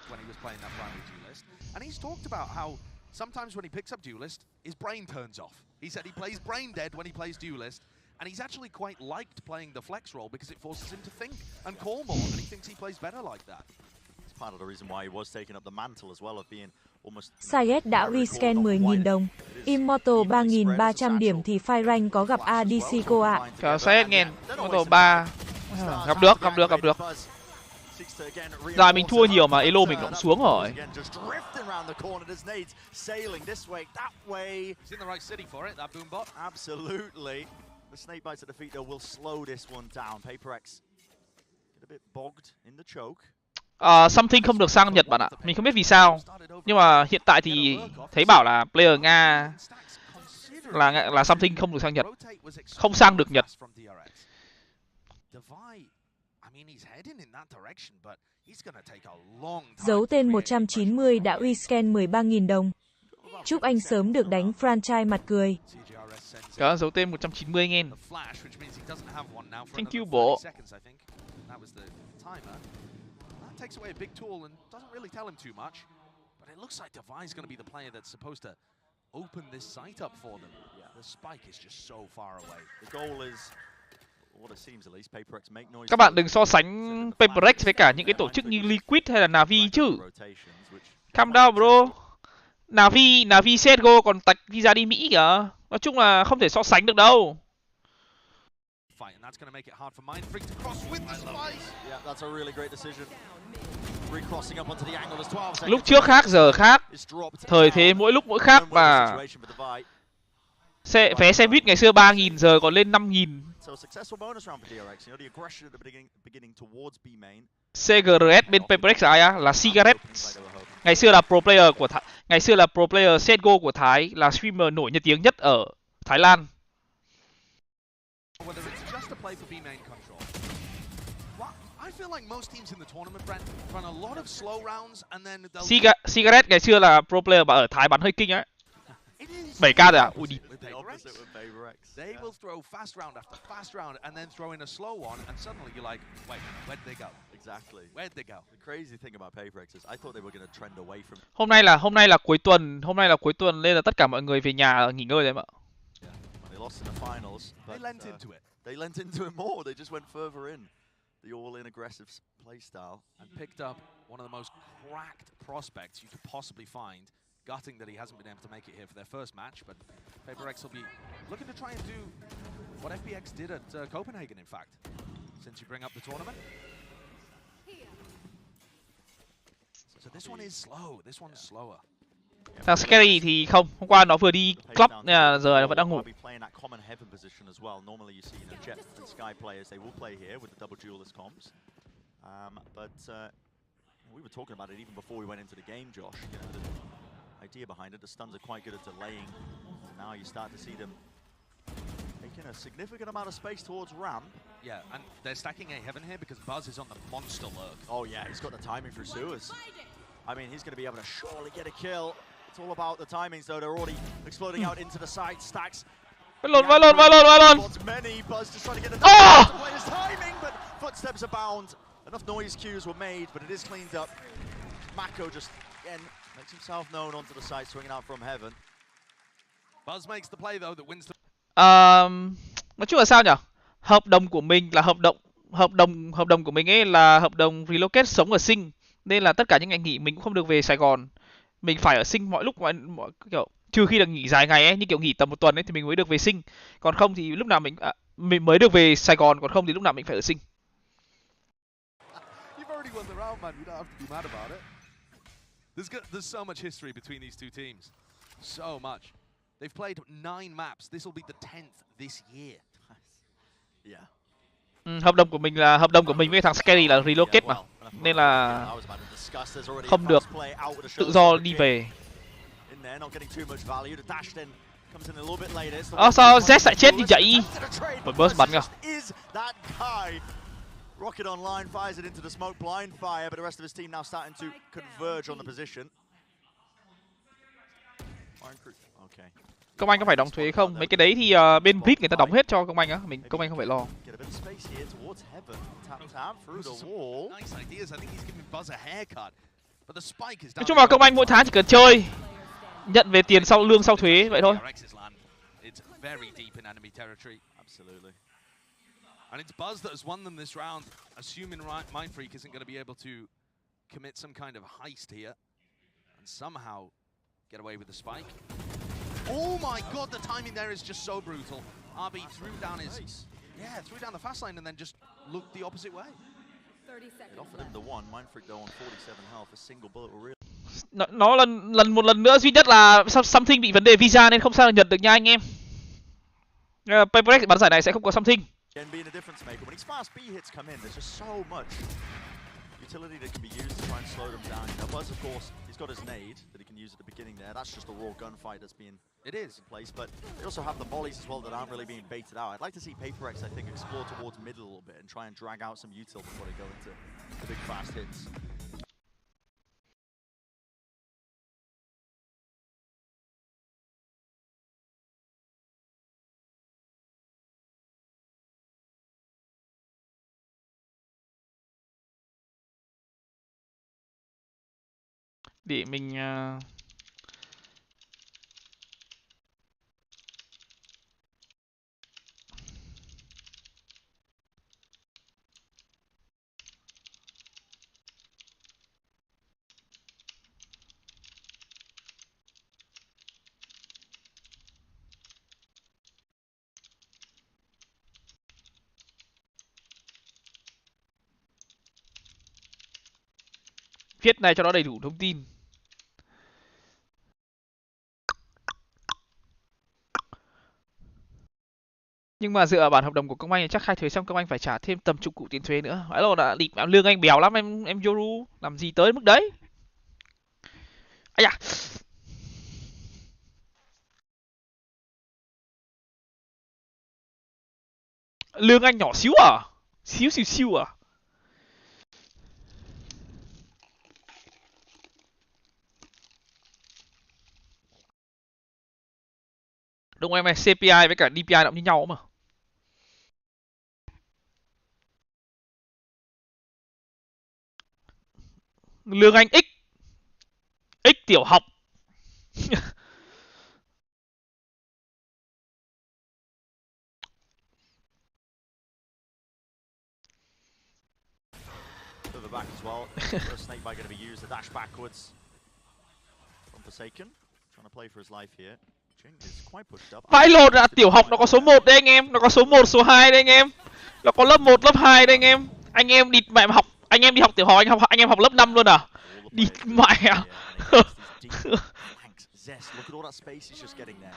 When he was playing that primary duelist. And he's talked about how sometimes when he picks up duelist, his brain turns off. He said he plays brain dead when he plays duelist, And he's actually quite liked playing the flex role because it forces him to think and call more, and he thinks he plays better like that. It's part of the reason why he was taking up the mantle as well of being almost. Sayed đã rescan 10.000 đồng. Immortal 3.300 điểm thì Fire Rank có gặp ADC cô ạ. Chờ Sayed nghe. Immortal 3. Gặp được. Rồi mình thua nhiều mà elo mình cũng xuống rồi. The snake bites at the feet though will slow this one down. HyperX get a bit bogged in the choke. Something không được sang Nhật bạn ạ. Mình không biết vì sao. Nhưng mà hiện tại thì thấy bảo là player Nga là something không được sang Nhật. Không sang được Nhật. Dấu tên 190 đã rescan 13.000 đồng. Chúc anh sớm được đánh franchise mặt cười. Đó, dấu tên 190 nghìn. Thank you bộ. Takes away a big tool and doesn't really tell him too much. But it looks like DyAC's going to be the player that's supposed to open this site up for them. Yeah. The spike is just so far away. The goal is what it seems at least PaperX make noise. Các bạn đừng so sánh PaperX với cả những cái tổ chức như Liquid hay là Navi chứ. Calm down bro. Navi CSGO còn tạch visa đi Mỹ kìa. Nói chung là không thể so sánh được đâu. And that's going to make it hard for Mindfreak to cross with the spice. Yeah, that's a really great decision. Recrossing up onto the angle as 12 seconds. Lúc trước khác, giờ khác. Thời thế mỗi lúc mỗi khác và vé xe buýt ngày xưa 3.000 giờ còn lên 5.000. CGRS bên PaperX là ai á? Là Cigarette. Ngày xưa là pro player CSGO của Thái, là streamer nổi tiếng nhất ở Thái Lan. Whether it's just a play for B main control. Well, I feel like most teams in the tournament run a lot of slow rounds and then Cigarette ngày xưa là pro player ở Thái bắn hơi kinh ấy. 7k rồi à? Ui đi. They will throw fast round after fast round and then throw in a slow one and suddenly you're like, wait, where'd they go? Exactly. Where'd they go? The crazy thing about PaperX is I thought they were going to trend away from. Hôm nay là cuối tuần nên là tất cả mọi người về nhà nghỉ ngơi đấy em ạ. They lost in the finals, but they lent into it. They lent into it more. They just went further in. The all-in aggressive play style. And picked up one of the most cracked prospects you could possibly find. Gutting that he hasn't been able to make it here for their first match, but PaperX will be looking to try and do what FPX did at Copenhagen, in fact, since you bring up the tournament. So this one is slow. This one's slower. Thằng Scary thì không, hôm qua nó vừa đi club nên là giờ nó vẫn đang ngủ. We were talking about it even before we went into the game, Josh. You know, the idea behind it, the stuns are quite good at delaying. Now you start to see them taking a significant amount of space towards ramp. Yeah, and they're stacking a heaven here because Buzz is on the monster lurk. Oh yeah, he's got the timing through sewers. I mean, he's going to be able to surely get a kill. It's all about the timings, though. They're already exploding out into the side stacks. Balon. Many Buzz just trying to get the player's timing, but footsteps abound. Enough noise cues were made, but it is cleaned up. Mako just again makes himself known onto the side, swinging out from heaven. Buzz makes the play though that wins the. Nói chung là sao nhỉ? Hợp đồng của mình là hợp đồng của mình ấy là hợp đồng relocate sống ở Sing, nên là tất cả những ngày nghỉ mình cũng không được về Sài Gòn. Mình phải ở Sing mọi lúc mọi kiểu, trừ khi được nghỉ dài ngày ấy, như kiểu nghỉ tầm 1 tuần ấy thì mình mới được về Sing. Còn không thì lúc nào mình mới được về Sài Gòn, còn không thì lúc nào mình phải ở Sing. Already won the round, man. You don't have to be mad about it. There's so much history between these two teams. So much. They've played 9 maps. This will be the 10th this year. Yeah. Hợp đồng của mình với thằng Scary là relocate mà. Nên là không được tự do đi về. Sao Z lại chết như vậy? Một burst bắn kìa. Rocket Online fires it into the smoke, blind fire, but the rest of his team now starting to converge on the position. Okay. Công Anh có phải đóng thuế không? Mấy cái đấy thì bên VIP người ta đóng hết cho Công Anh á, Công Anh không phải lo. Nói chung là Công Anh mỗi tháng chỉ cần chơi, nhận về tiền sau lương sau thuế vậy thôi. Absolutely. And it's Buzz that has won them this round, assuming Mindfreak isn't going to be able to commit some kind of heist here and somehow get away with the spike. Oh my god, the timing there is just so brutal. RB threw down his... Yeah, threw down the fast line and then just looked the opposite way. 30 seconds It offered him the one. Mindfreak though on 47 health. A single bullet will really... Nó một lần nữa duy nhất là something bị vấn đề visa nên không sao nhận được nha anh em. HyperX bán giải này sẽ không có something. Again, being a difference maker. When these fast B hits come in, there's just so much utility that can be used to try and slow them down. Now, Buzz, of course, he's got his nade that he can use at the beginning there. That's just a raw gunfight that's being in place. But they also have the volleys as well that aren't really being baited out. I'd like to see HyperX, I think, explore towards mid a little bit and try and drag out some util before they go into the big fast hits. Để mình viết này cho nó đầy đủ thông tin. Nhưng mà dựa vào bản hợp đồng của Công Anh thì chắc khai thuế xong Công Anh phải trả thêm tầm chục củ tiền thuế nữa. Phải rồi, đã định lương anh bèo lắm em Yoru, làm gì tới mức đấy. Ây da. Lương anh nhỏ xíu à? Xíu à? Đúng em ơi, CPI với cả DPI nó cũng như nhau mà. Lương anh X tiểu học. Further back as well. Snake bite going to be used to dash backwards from Forsaken, trying to play for his life here. Vãi lột à, tiểu học nó có số 1 đây anh em, nó có số 1, số 2 đây anh em. Nó có lớp 1, lớp 2 đây anh em. Anh em địt mẹ mà học, anh em đi học tiểu học, anh em học lớp 5 luôn à? Địt mẹ à. Zest, look at all that space he's just getting there.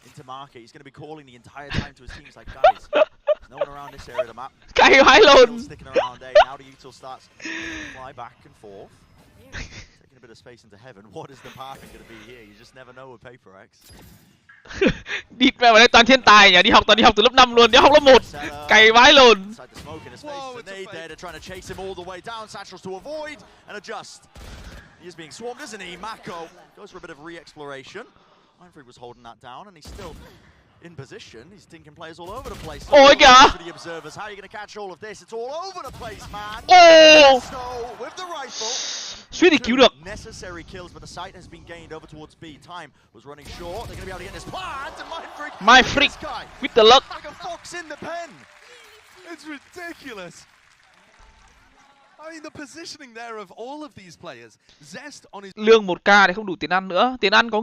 Into market, he's going to be calling the entire time to his teams like, guys, no one around this area of the map. Cái vãi lồn. Sticking around there. Now the util starts to fly back and forth. Taking a bit of space into heaven. What is the pathing going to be here? You just never know with HyperX. Địt mẹ vào đây toàn thiên tài nhỉ, toàn đi học từ lớp 5 luôn, đi học lớp 1. Cày vãi lồn. He is being swarmed, isn't he? Mako goes for a bit of re-exploration. Mindfreak was holding that down, and he's still in position. He's dinking players all over the place. Ôi kìa! For the observers, how are you going to catch all of this? It's all over the place, man. Oh! So with the rifle, suýt thì cứu được. Necessary kills, but the sight has been gained over towards B. Time was running short. They're going to be able to get this plant, and Mindfreak with the luck. Like a fox in the pen. It's ridiculous. I mean, the positioning there of all of these players. Zest on his... Lương 1k thì không đủ tiền ăn nữa. Tiền ăn có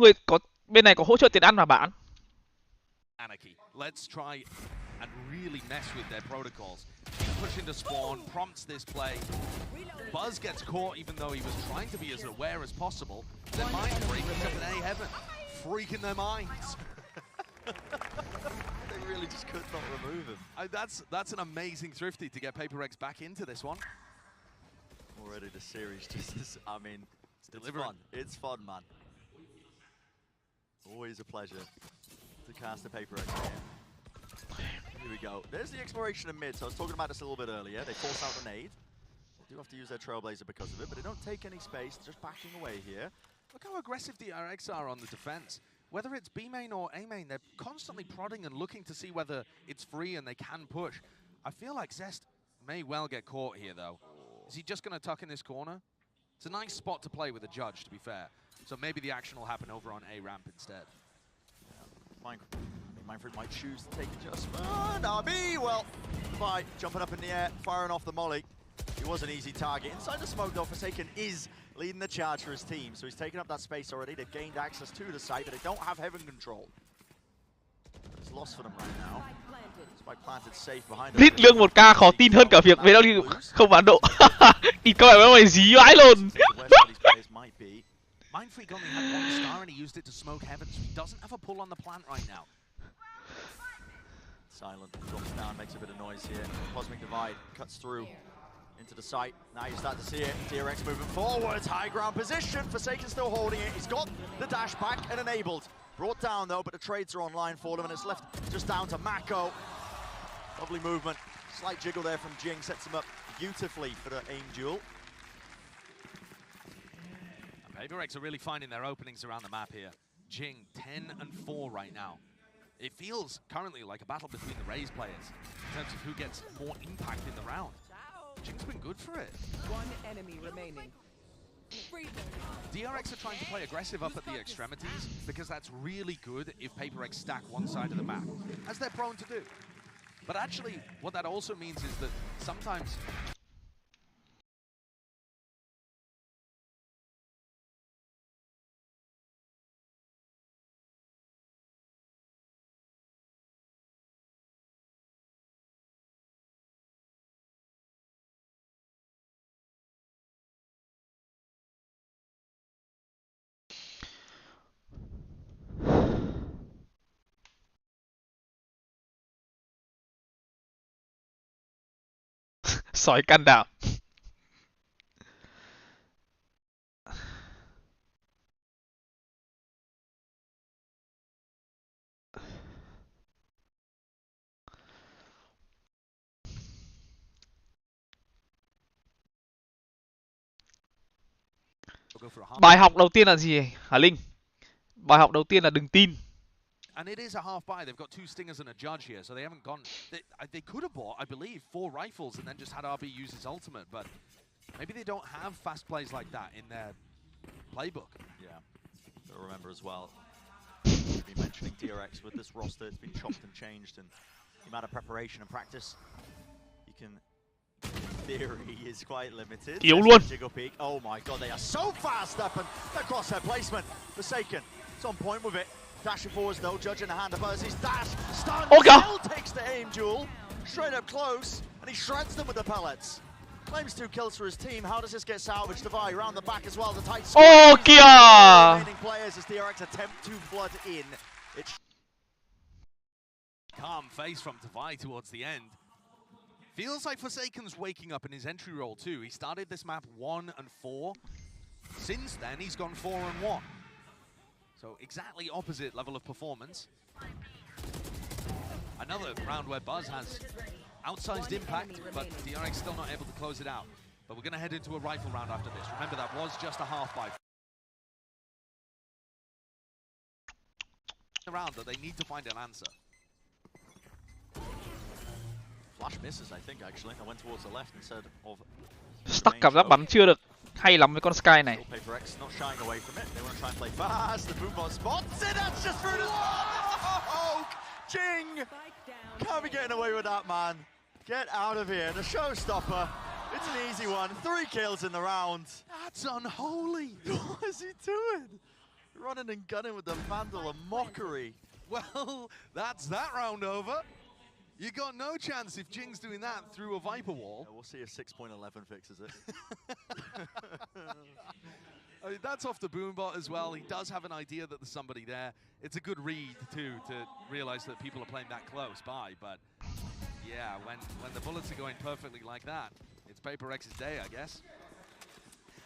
bên này có hỗ trợ tiền ăn mà bạn. Anarchy. Let's try and really mess with their protocols. Push into spawn, prompts this play. Buzz gets caught even though he was trying to be as aware as possible. Their mind breaks up in A heaven, freaking their minds. They really just could not remove him. That's an amazing thrifty to get HyperX back into this one. Already the series just is, I mean, it's fun. It's fun, man. Always a pleasure to cast a HyperX game. Here we go. There's the exploration in mid. So I was talking about this a little bit earlier. They force out the nade. They do have to use their Trailblazer because of it, but they don't take any space. They're just backing away here. Look how aggressive DyAC are on the defense. Whether it's B main or A main, they're constantly prodding and looking to see whether it's free and they can push. I feel like Zest may well get caught here, though. Is he just going to tuck in this corner? It's a nice spot to play with a judge, to be fair. So maybe the action will happen over on A ramp instead. Yeah. Manfred might choose to take adjustment. RB, well, by jumping up in the air, firing off the molly. He was an easy target. Inside the smoke, though, Forsaken is leading the charge for his team, so he's taken up that space already. They've gained access to the site, but they don't have heaven control. It's lost for them right now. Spike planted safe behind him. Lít lương 1k khó tin hơn cả việc VW không bán độ. Ít coi mấy mày dí vãi luôn. Mindfreak only had 1 star and he used it to smoke heaven, so he doesn't have a pull on the plant right now. Silent drops down, makes a bit of noise here. Cosmic Divide cuts through into the site. Now you start to see it. DyAC moving forwards, high ground position. Forsaken still holding it. He's got the dash back and enabled. Brought down though, but the trades are online for them, and it's left just down to Mako. Lovely movement. Slight jiggle there from Jing, sets him up beautifully for the aim duel. HyperX are really finding their openings around the map here. Jing, 10 and 4 right now. It feels currently like a battle between the Raze players in terms of who gets more impact in the round. Jing's been good for it. 1 enemy remaining. DRX are trying to play aggressive up at the extremities because that's really good if HyperX stack one side of the map, as they're prone to do. But actually, what that also means is that sometimes Sói can đảm. Bài học đầu tiên là gì hả Linh? Bài học đầu tiên là đừng tin. And it is a half buy. They've got 2 stingers and a judge here, so they haven't gone. They could have bought, I believe, 4 rifles and then just had RB use his ultimate, but maybe they don't have fast plays like that in their playbook. Yeah, gotta remember as well. We've been mentioning DRX with this roster. It's been chopped and changed, and the amount of preparation and practice you can. Theory is quite limited. Yếu luôn. Jiggle peek. Oh my god, they are so fast up and across their placement. Forsaken, it's on point with it. Dashing forwards though, judging the hand of us. His dash stuns. Still takes the aim duel. Straight up close, and he shreds them with the pellets. Claims 2 kills for his team. How does this get salvaged? DyAC around the back as well. The tight squeeze. Oh kìa! Remaining players as DRX attempt to flood in. It's calm face from DyAC towards the end. Feels like Forsaken's waking up in his entry role too. He started this map 1 and 4. Since then, he's gone 4 and 1. So exactly opposite level of performance. Another round where Buzz has outsized impact, but DyAC still not able to close it out. But we're going to head into a rifle round after this. Remember, that was just a half buy. Around that they need to find an answer. Flash misses, I think, actually. I went towards the left instead of... Stuck cảm giác bắn chưa được hay lắm với con Sky này. HyperX not shying away from it. They want to try and play fast. The Boombo spots it. That's just through the... Oh, Jing! Can't be getting away with that, man. Get out of here. The showstopper. It's an easy one. 3 kills in the round. That's unholy. What is he doing? Running and gunning with the Vandal, a mockery. Well, that's that round over. You got no chance if Jing's doing that through a Viper wall. Yeah, we'll see if 6.11 fixes it. I mean, that's off the boombot as well. He does have an idea that there's somebody there. It's a good read, too, to realize that people are playing that close by. But, yeah, when the bullets are going perfectly like that, it's HyperX's day, I guess.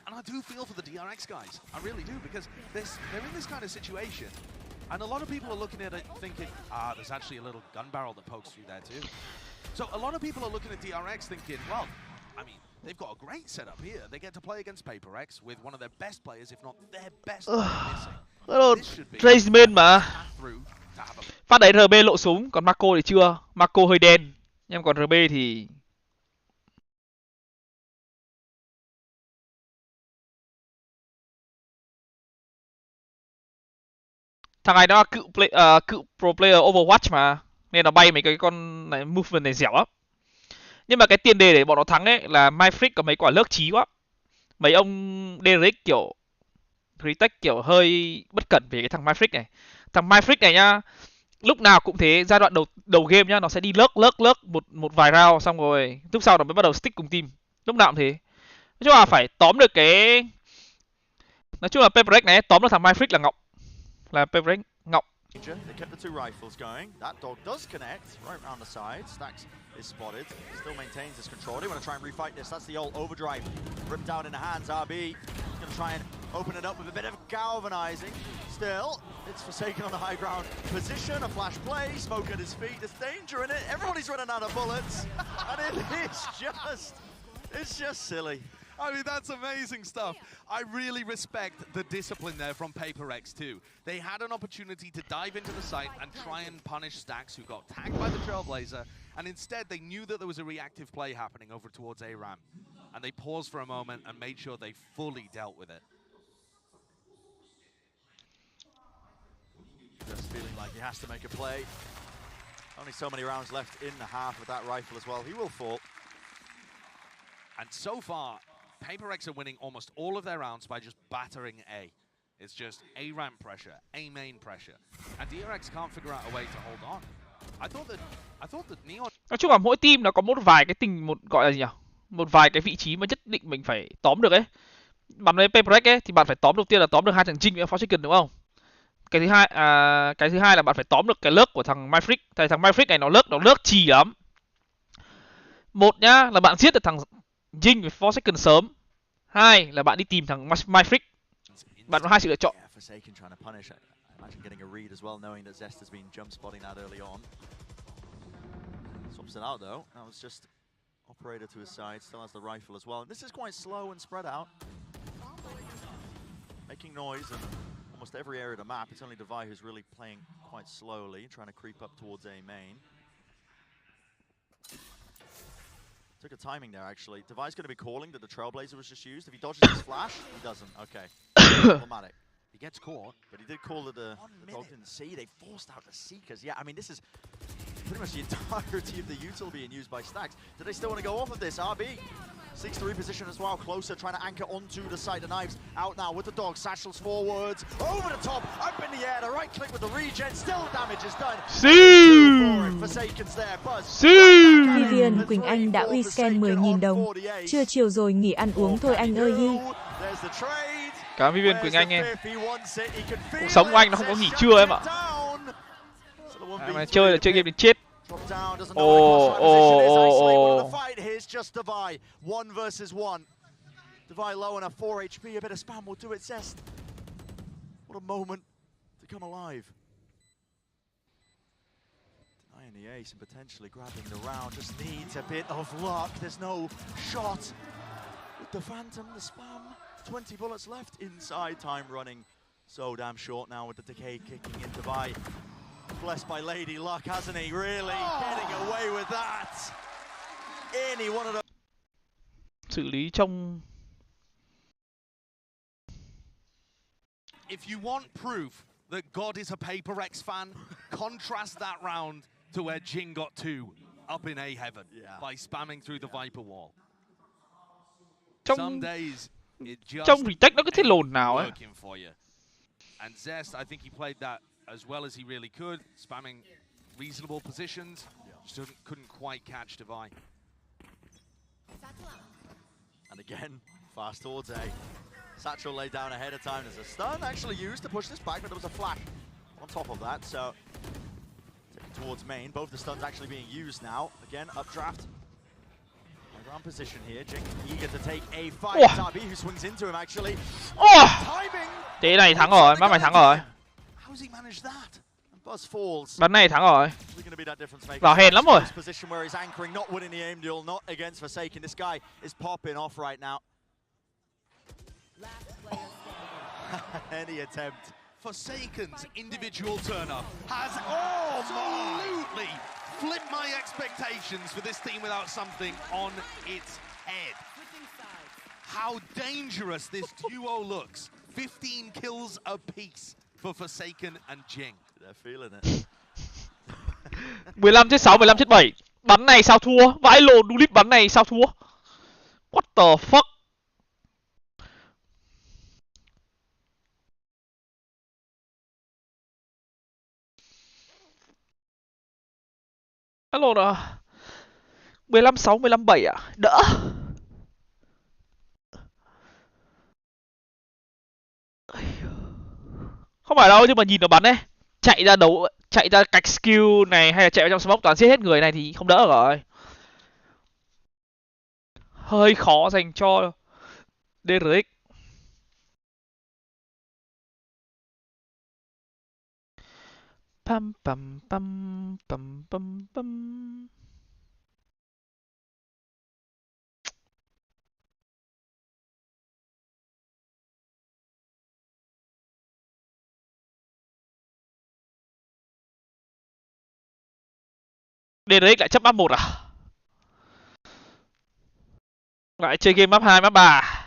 And I do feel for the DRX guys. I really do, because they're in this kind of situation. And a lot of people are looking at it thinking, there's actually a little gun barrel that pokes through there too. So a lot of people are looking at DRX thinking, well, I mean, they've got a great setup here. They get to play against HyperX with one of their best players, if not their best player missing. Trace main mà. Phát đấy RB lộ súng, còn Marco thì chưa. Marco hơi đen. Nhưng còn RB thì... Thằng này nó là cựu pro player Overwatch mà, nên nó bay mấy cái con này movement này dẻo lắm. Nhưng mà cái tiền đề để bọn nó thắng ấy là Myfrick có mấy quả lướt trí quá. Mấy ông DyAC kiểu retake kiểu hơi bất cẩn về cái thằng Myfrick này. Thằng Myfrick này nhá, lúc nào cũng thế, giai đoạn đầu game nhá, nó sẽ đi lướt một vài round xong rồi lúc sau nó mới bắt đầu stick cùng team. Lúc nào cũng thế. Nói chung là phải tóm được cái, nói chung là HyperX này tóm được thằng Myfrick là ngọng. Là HyperX ngọng. They kept the two rifles going. That dog does connect right around the side. Stacks is spotted. Still maintains his control. They want to try and refight this. That's the old overdrive. Ripped out in the hands. RB is going to try and open it up with a bit of galvanizing. Still, it's Forsaken on the high ground position. A flash play. Smoke at his feet. There's danger in it. Everybody's running out of bullets. And it's just silly. I mean, that's amazing stuff. I really respect the discipline there from HyperX too. They had an opportunity to dive into the site and try and punish Stacks, who got tagged by the Trailblazer, and instead they knew that there was a reactive play happening over towards A-Ram. And they paused for a moment and made sure they fully dealt with it. Just feeling like he has to make a play. Only so many rounds left in the half with that rifle as well. He will fall. And so far, HyperX are winning almost all of their rounds by just battering A. It's just A ramp pressure, A main pressure, and DyAC can't figure out a way to hold on. I thought that Neon. Nói chung là mỗi team nó có một vài cái gọi là gì nhỉ? Một vài cái vị trí mà nhất định mình phải tóm được ấy. Bắn với HyperX ấy thì bạn phải tóm đầu tiên là tóm được hai thằng Jing với Forsaken đúng không? Cái thứ hai là bạn phải tóm được cái lurk của thằng Myfrick. Tại thằng Myfrick này nó lurk chì lắm. Một nhá là bạn giết được thằng Jing với Forsaken sớm. Hai là bạn đi tìm thằng Myfrick. Bạn có hai sự lựa chọn. Forsaken trying to punish it. Imagine getting a read as well, knowing that Zest has been jump spotting that early on. Swaps it out though. That was just operator to his side. Still has the rifle as well. And this is quite slow and spread out, making noise in almost every area of the map. It's only DyAC who's really playing quite slowly, trying to creep up towards A main. Took a timing there, actually. DyAC's going to be calling that the Trailblazer was just used. If he dodges his flash, he doesn't. Okay. Problematic. He gets caught. But he did call that the dog didn't see. They forced out the Seekers. Yeah, I mean, this is pretty much the entirety of the util being used by Stacks. Do they still want to go off of this? RB seeks the reposition as well. Closer, trying to anchor onto the side. The knives out now with the dog. Satchels forwards. Over the top. Up in the air. The right click with the regen. Still damage is done. Forsaken's there. Buzz. Vivian Quỳnh Anh đã uy scan 10.000 đồng. Trưa chiều rồi nghỉ ăn uống thôi anh ơi. Cảm ơn Vivian Quỳnh Anh em. Cuộc sống của anh nó không có nghỉ trưa em ạ. Mà chơi là chơi game đến chết. Here's just DyAC. 1 versus 1. DyAC low on a 4 HP. A bit of spam will do it, Zest. What a moment to come alive. Denying the ace and potentially grabbing the round. Just needs a bit of luck. There's no shot with the Phantom, the spam. 20 bullets left inside. Time running so damn short now with the decay kicking in. DyAC blessed by Lady Luck, hasn't he? Really getting away with that. Any one of the xử lý trong. If you want proof that God is a HyperX fan, contrast that round to where Jing got 2 up in A heaven by spamming through the Viper wall. Some days it just trong retake nó cứ thế lồn nào ấy. For you. And Zest, I think he played that as well as he really could, spamming reasonable positions. Just couldn't quite catch DyAC. And again, fast towards A. Satchel laid down ahead of time. There's a stun actually used to push this back, but there was a flash on top of that. So taken towards main. Both the stuns actually being used now. Again, updraft. Ground position here. Jing eager to take a fight. Tabi who swings into him actually. Timing. Thế này thắng rồi, má mày thắng rồi. How's he managed that? Buzz falls. Bắn này thắng rồi. Vào hèn lắm rồi. Position where he's anchoring, not winning the aim duel, not against Forsaken. This guy is popping off right now. Any attempt. Forsaken's individual turn-up has absolutely flipped my expectations for this team without something on its head. How dangerous this duo looks. 15 kills apiece for Forsaken and Jing. They're feeling it. 15/6, 15/7. Bắn này sao thua? Vãi lồn, Dulip bắn này sao thua? What the fuck? Alo à? 15/6, 15/7 à? Đỡ. Không phải đâu, nhưng mà nhìn nó bắn ấy. Chạy ra đấu, chạy ra cạch skill này hay là chạy vào trong smoke toàn giết hết người này thì không đỡ rồi. Hơi khó dành cho DRX. Pam pam pam pam pam pam. DRX lại chấp map 1 à? Lại chơi game map 2, map 3.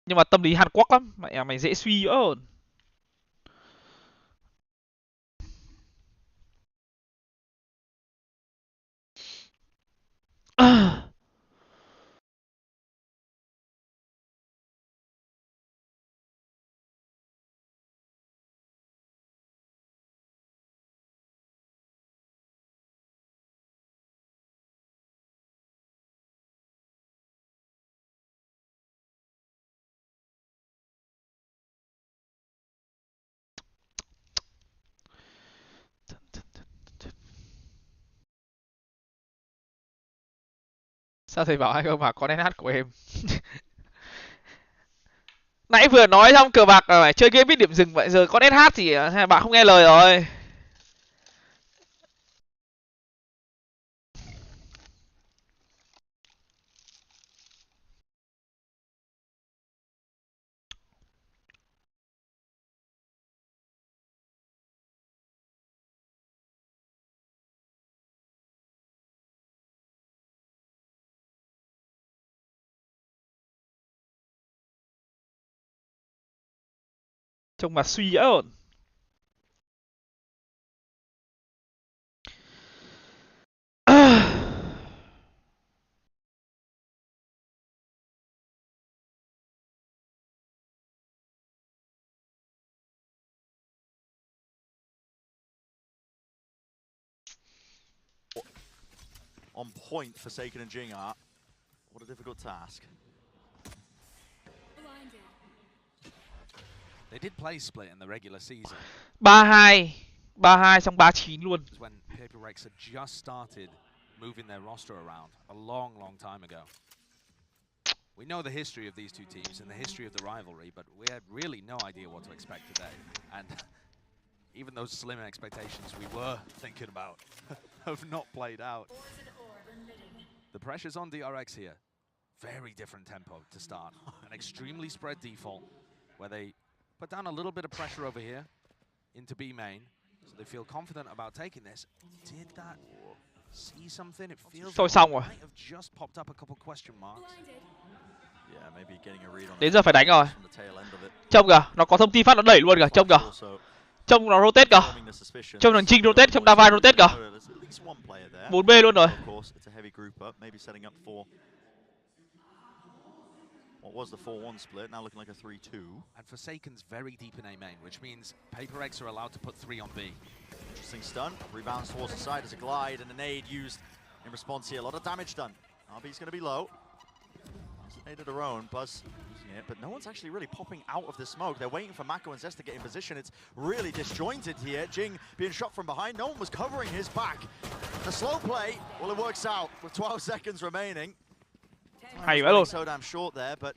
Nhưng mà tâm lý Hàn Quốc lắm, mày dễ suy nữa. Sao thầy bảo hay không mà con NH của em? Nãy vừa nói xong cờ bạc là phải chơi game biết điểm dừng, vậy giờ con SH thì bạn không nghe lời rồi. Trông mà suy ổn. On point for Forsaken and Jing are. What a difficult task. They did play split in the regular season. 3-2, 3-2 xong 3-9 luôn. When HyperX had just started moving their roster around a long, long time ago. We know the history of these two teams and the history of the rivalry, but we had really no idea what to expect today. And even those slim expectations we were thinking about have not played out. The pressure's on DRX here. Very different tempo to start. An extremely spread default where they put down a little bit of pressure over here into B main, so they feel confident about taking this. Did that see something? It feels like it might have just popped up a couple question marks. Yeah, maybe getting a read on Đến giờ phải đánh rồi. from the tail end of it. Trông kìa, nó có thông tin phát nó đẩy luôn kìa, trông kìa. Trông nó rotate kìa. Trông thằng Trinh rotate, trông Davai rotate kìa. 4B luôn rồi. Of course, it's a heavy group up, maybe setting up for what was the 4-1 split, now looking like a 3-2. And Forsaken's very deep in A main, which means HyperX are allowed to put 3 on B. Interesting stun, rebounds towards the side as a glide and a nade used in response here. A lot of damage done. RB's going to be low. Nade of their own, Buzz using it, but no one's actually really popping out of the smoke. They're waiting for Mako and Zest to get in position. It's really disjointed here. Jing being shot from behind. No one was covering his back. The slow play, well, it works out with 12 seconds remaining. Hay quá luôn. So damn short there, but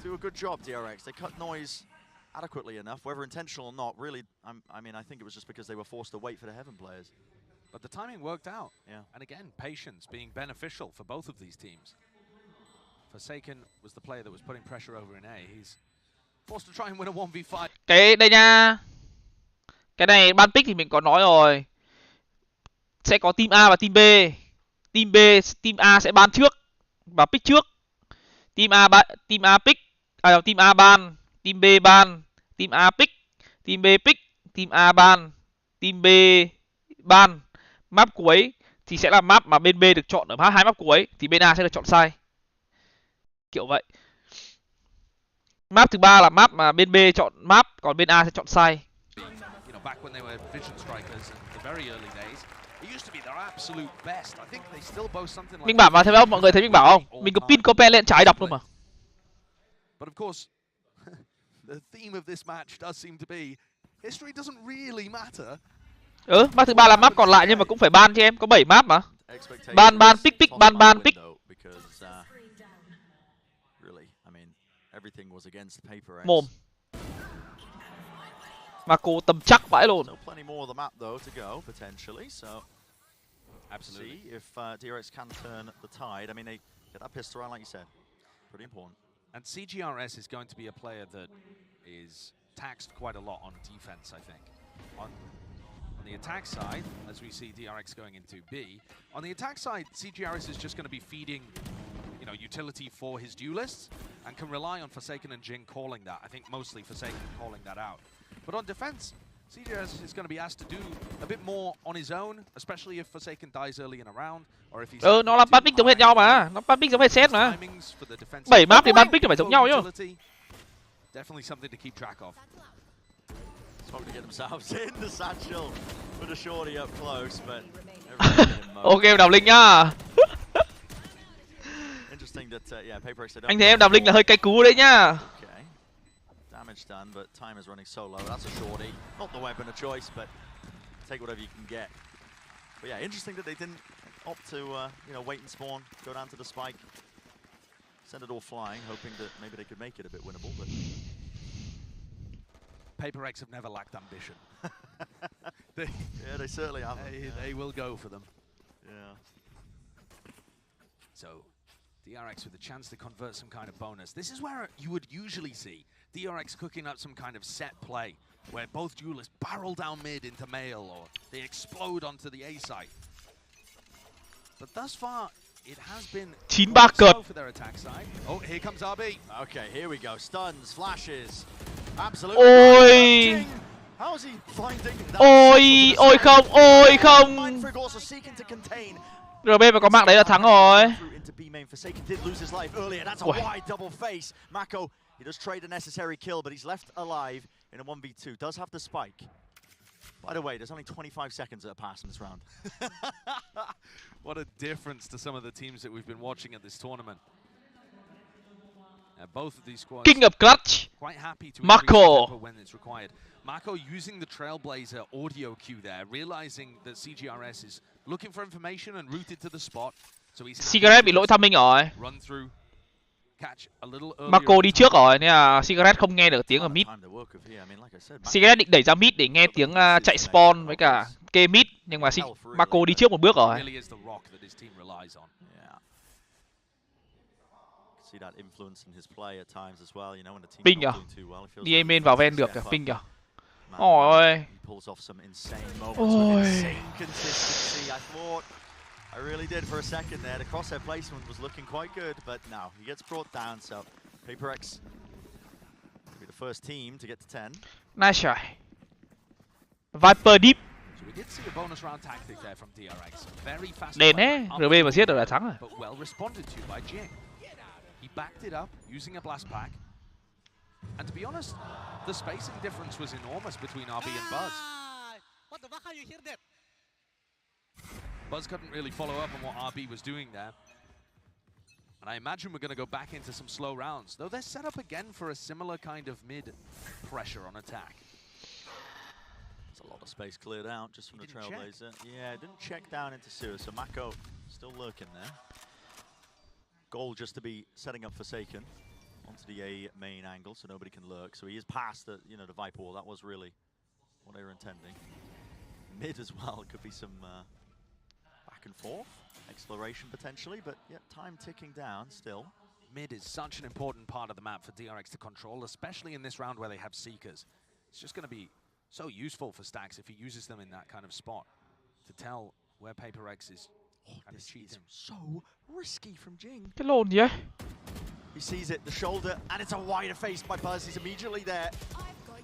do a good job, DRX. They cut noise adequately enough, whether intentional or not. Really, I mean, I think it was just because they were forced to wait for the Heaven players. But the timing worked out. Yeah. And again, patience being beneficial for both of these teams. Forsaken was the player that was putting pressure over in A. He's forced to try and win a 1v5. Cái đây nha. Cái này ban pick thì mình có nói rồi. Sẽ có team A và team B. Team B, team A sẽ ban trước. Và pick trước. Team A pick, team A ban, team B ban, team A pick, team B pick, team A ban, team B ban. Map cuối thì sẽ là map mà bên B được chọn ở hai map cuối, thì bên A sẽ được chọn sai. Kiểu vậy. Map thứ ba là map mà bên B chọn map, còn bên A sẽ chọn sai. Minh Bảo mà thấy không? Mọi người thấy Minh Bảo không? Mình cứ pin copy lên trái đọc luôn mà. But of course, the theme of this match does seem to be history doesn't really matter. Map thứ ba là map còn lại nhưng mà cũng phải ban cho em, có 7 map mà. Ban pick pick. Mồm. Mà cô tầm chắc vãi luôn. Absolutely. See if DRX can turn the tide. I mean, they get that pistol round, like you said. Pretty important. And CGRS is going to be a player that is taxed quite a lot on defense, I think. On the attack side, as we see DRX going into B, on the attack side, CGRS is just going to be feeding, you know, utility for his duelists and can rely on Forsaken and Jing calling that. I think mostly Forsaken calling that out. But on defense, CGRS is going to be asked to do a bit more on his own, especially if Forsaken dies early in a round, or if he's nó là ban pick giống hết nhau mà, nó ban pick giống hết set mà. 7 map thì ban pick thì phải giống nhau chứ. Definitely something to keep track of. Trying to get themselves in the satchel with a shorty up close, but ok, em đào linh nhá. Interesting that yeah, HyperX. Anh thấy em đào linh là hơi cay cú đấy nhá. Damage done, but time is running so low. That's a shorty. Not the weapon of choice, but take whatever you can get. But yeah, interesting that they didn't opt to you know, wait and spawn, go down to the spike, send it all flying, hoping that maybe they could make it a bit winnable. But HyperX have never lacked ambition. Yeah, they certainly have. They will go for them. Yeah. So DRX with a chance to convert some kind of bonus. This is where you would usually see DRX cooking up some kind of set play, where both duelists barrel down mid into male, or they explode onto the A site. But thus far, it has been 9-3 slow for their attack side. Oh, here comes RB. Okay, here we go. Stuns, flashes. Absolutely. Ôi. How is he finding that? Ôi không, ôi không. Also seeking to contain. RB mà có mạng đấy là thắng rồi. Mako, he does trade a necessary kill, but he's left alive in a 1v2. Does have the spike. By the way, there's only 25 seconds that have passed in this round. What a difference to some of the teams that we've been watching at this tournament. Both of these squads King of Clutch. Quite happy to Mako when it's required. Mako using the Trailblazer audio cue there, realizing that CGRS is looking for information and routed to the spot. So he's Cigarette bị lỗi timing rồi. Run through. Catch a little Mako đi trước rồi nên là Cigarette không nghe được tiếng ở mid. Cigarette định đẩy ra mid để nghe tiếng chạy spawn với cả kê mid, nhưng mà Mako đi trước một bước rồi. Ping à? Đi aim main vào ven được kìa, ping kìa. Ôi. Ôi. I really did for a second there. The crosshair placement was looking quite good, but no, he gets brought down. So HyperX will be the first team to get to 10. Nice try. Viper deep. So we did see a bonus round tactic there from DRX. Very fast. Đền ấy, RB mà giết được là thắng rồi. But well responded to by Jing. He backed it up using a blast pack. And to be honest, the spacing difference was enormous between RB and Buzz. What the fuck, how you hear that? Buzz couldn't really follow up on what RB was doing there. And I imagine we're going to go back into some slow rounds, though they're set up again for a similar kind of mid pressure on attack. There's a lot of space cleared out just from the Trailblazer. Yeah, didn't check down into sewer, so Mako still lurking there. Goal just to be setting up Forsaken onto the A main angle so nobody can lurk. So he is past the, you know, the Viper wall. That was really what they were intending. Mid as well, could be some back and forth exploration potentially, but yeah, time ticking down still. Mid is such an important part of the map for DRX to control, especially in this round where they have Seekers. It's just going to be so useful for Stax if he uses them in that kind of spot to tell where HyperX is This is so risky from Jing. Cái lồn gì ấy? He sees it, the shoulder, and it's a wider face by Buzz. He's immediately there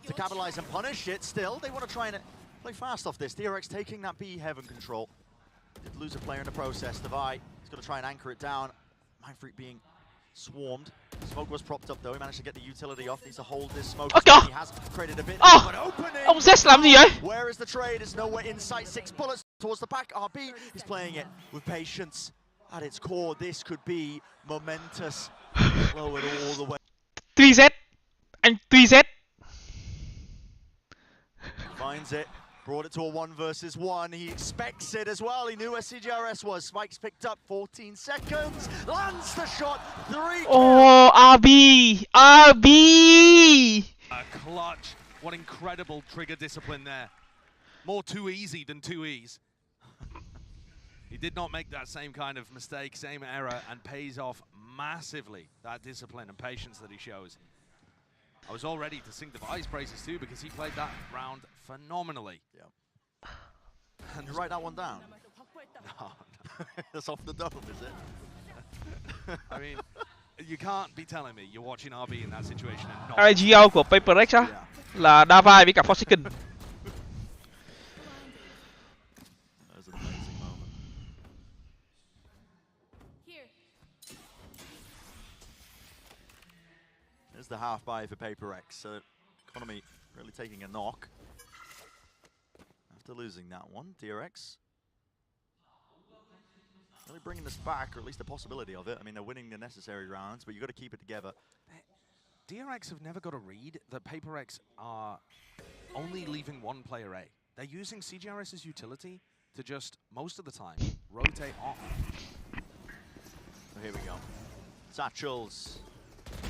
to capitalize and punish it. Still, they want to try and play fast off this. DRX taking that B heaven control. Did lose a player in the process. DyAC, he's going to try and anchor it down. Mindfreak being swarmed. Smoke was propped up though. He managed to get the utility off. Needs to hold this smoke. He has created a bit of an opening. Ông Z làm gì ấy? Where is the trade? Is nowhere in sight. 6 bullets towards the back. RB is playing it with patience. At its core, this could be momentous. Lowered all the way. 3Z. Anh 3Z. Finds it. Brought it to a 1 versus 1. He expects it as well. He knew where CGRS was. Spike's picked up 14 seconds. Lands the shot. 3 Oh, RB. A clutch. What incredible trigger discipline there. More too easy than 2 E's. He did not make that same kind of mistake, same error, and pays off massively, that discipline and patience that he shows. I was all ready to sing DyAC's praises too, because he played that round phenomenally. Yeah. And you write that one down? No. That's off the dome, is it? I mean, you can't be telling me you're watching RB in that situation and not... IGL của HyperX á, là DyAC với cả Forsaken. There's the half buy for HyperX, so Economy really taking a knock. After losing that one, DRX really bringing this back, or at least the possibility of it. I mean, they're winning the necessary rounds, but you've got to keep it together. DRX have never got a read that HyperX are only leaving one player A. They're using CGRS's utility to just, most of the time, rotate off. So here we go. Satchels.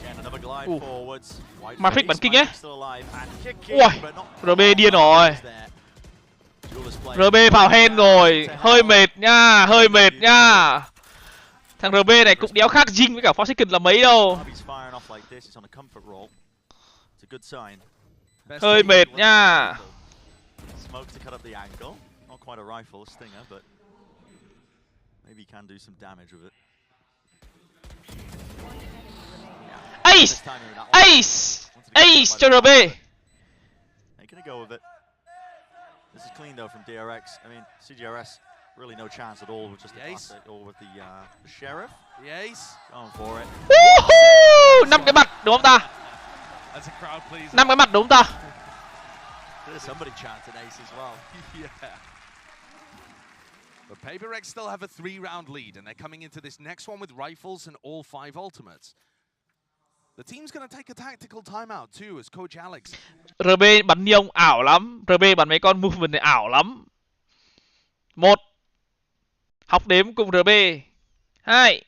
Again, another glide forwards. Mindfreak bắn kinh ấy. Ui, RB điên rồi. RB vào hen rồi. Hơi mệt nha, hơi mệt nha. Thằng RB này cũng đéo khác Jing với cả Forsaken là mấy đâu. Hơi mệt nha. Smoke to cut up the angle. Not quite a rifle, stinger, but maybe he can do some damage with it. Ace! Ace! Ace cho RB! Making a go of it. This is clean though from DRX. I mean, CGRS really no chance at all with just the ace or with the sheriff. The ace. Going for it. Woohoo! 5 cái mặt đúng không ta? That's a crowd pleaser. 5 cái mặt đúng không ta? There's somebody chanting ace as well. Yeah. But HyperX still have a 3-round lead, and they're coming into this next one with rifles and all 5 ultimates. The team's going to take a tactical timeout too, as Coach Alex. RB bắn nhiều ảo lắm. RB bắn mấy con movement này ảo lắm. 1. Học đếm cùng RB. 2.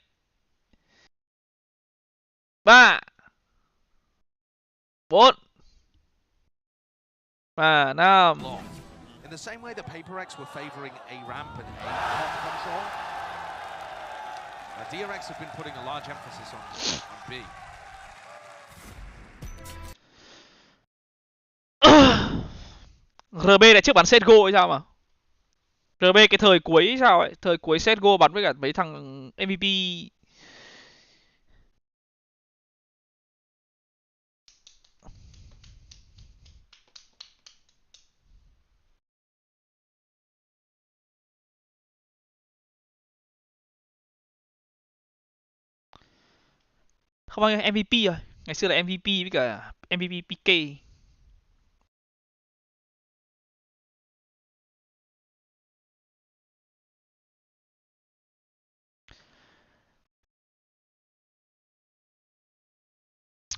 3. 4. Và 5. In the same way that HyperX were favoring A ramp and A top control, DRX have been putting a large emphasis on B. RB lại trước bắn set go hay sao mà? RB cái thời cuối sao ấy? Thời cuối set go bắn với cả mấy thằng MVP. Không bao nhiêu MVP rồi. Ngày xưa là MVP với cả MVP PK.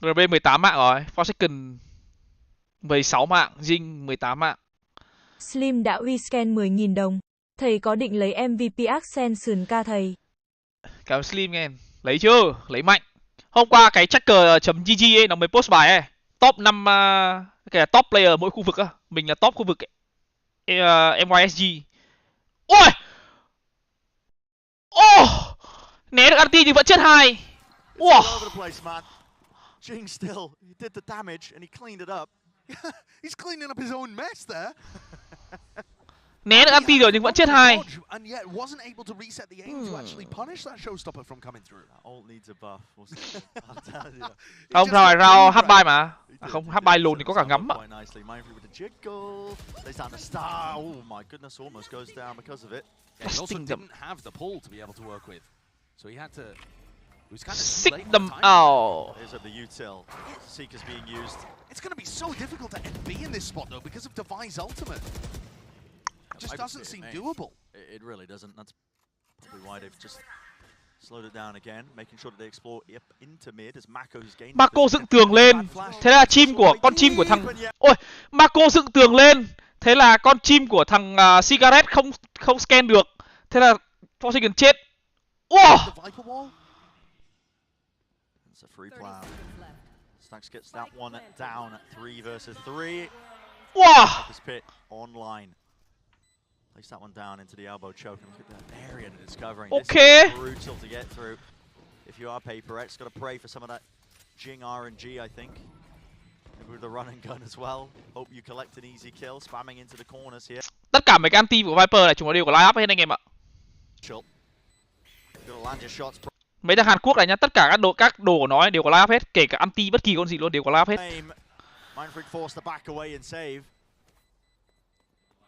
RB 18 mạng rồi, Forsaken 16 mạng, Jing 18 mạng. Slim đã uy scan 10.000 đồng. Thầy có định lấy MVP Ascension ca thầy? Cảm ơn Slim nghe. Lấy chưa? Lấy mạnh. Hôm qua cái tracker.gg ấy nó mới post bài ấy. Top 5 cái là top player mỗi khu vực á. Mình là top khu vực MYSG. Ôi! Né được anti nhưng vẫn chết 2. Wow. Jing still, he did the damage and he cleaned it up. He's cleaning up his own mess there. Né được anti rồi nhưng vẫn chết 2. And yet wasn't able to reset the aim to actually punish that showstopper from coming through. Ult needs a buff. I'm telling you. Không, rồi rao half-buy mà. À, không, half-buy lồn thì có cả ngắm ạ. Oh my goodness, almost goes down because of it. He also didn't have the pull to be able to work with. So he had to... He was kind of Sick them out. Here's the util. Seeker's being used. It's going to be so difficult to NB in this spot though because of Devi's ultimate. It just doesn't seem doable. It really doesn't. That's probably why they've just slowed it down again, making sure that they explore up into mid as Mako's gained. Mako dựng tường lên. Thế là con chim của thằng... Ôi, Mako dựng tường lên. Thế là con chim của thằng Cigarette không scan được. Thế là Forsaken chết. Wow. It's a free plan. Stacks gets that one down. 3 versus 3. Wow. This pit online. Place that one down into the elbow choke and look at that area that it's covering. Okay. This is brutal to get through. If you are HyperX, got to pray for some of that Jing RNG, I think. Maybe with the run and gun as well. Hope you collect an easy kill, spamming into the corners here. Tất cả mấy cái anti của Viper này chúng nó đều có line up hết anh em ạ. Mấy thằng Hàn Quốc này nhá, tất cả các đồ của nó đều có line up hết, kể cả anti bất kỳ con gì luôn đều có line up hết.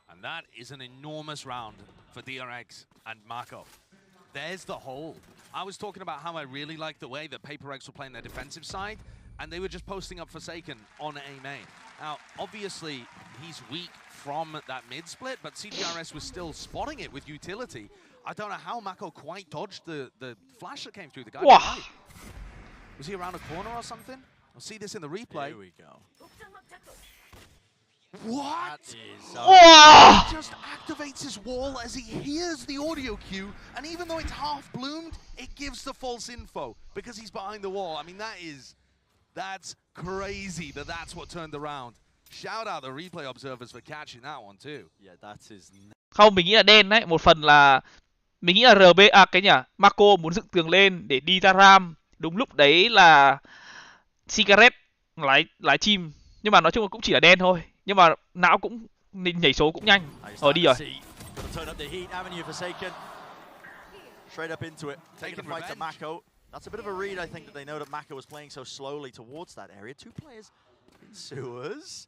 And that is an enormous round for DyAC and Mako. There's the hole. I was talking about how I really liked the way that HyperX were playing their defensive side, and they were just posting up Forsaken on A main. Now, obviously, he's weak from that mid split, but CDRS was still spotting it with utility. I don't know how Mako quite dodged the flash that came through the guy. Wow. Was he around a corner or something? I'll see this in the replay. Here we go. What? Wow. He just activates his wall as he hears the audio cue, and even though it's half bloomed, it gives the false info because he's behind the wall. I mean, that's crazy that's what turned around. Shout out the replay observers for catching that one too. Yeah, that is. Không, mình nghĩ là đen đấy, một phần là mình nghĩ là cái nhỉ, Mako muốn dựng tường lên để đi ra ram. Đúng lúc đấy là Cigarette lái chim, nhưng mà nói chung là cũng chỉ là đen thôi. Nhưng mà não cũng nhảy số cũng nhanh. Đi rồi. Straight up into it, taking a fight to Mako. That's a bit of a read, I think, that they know that Mako was playing so slowly towards that area. 2 players in sewers.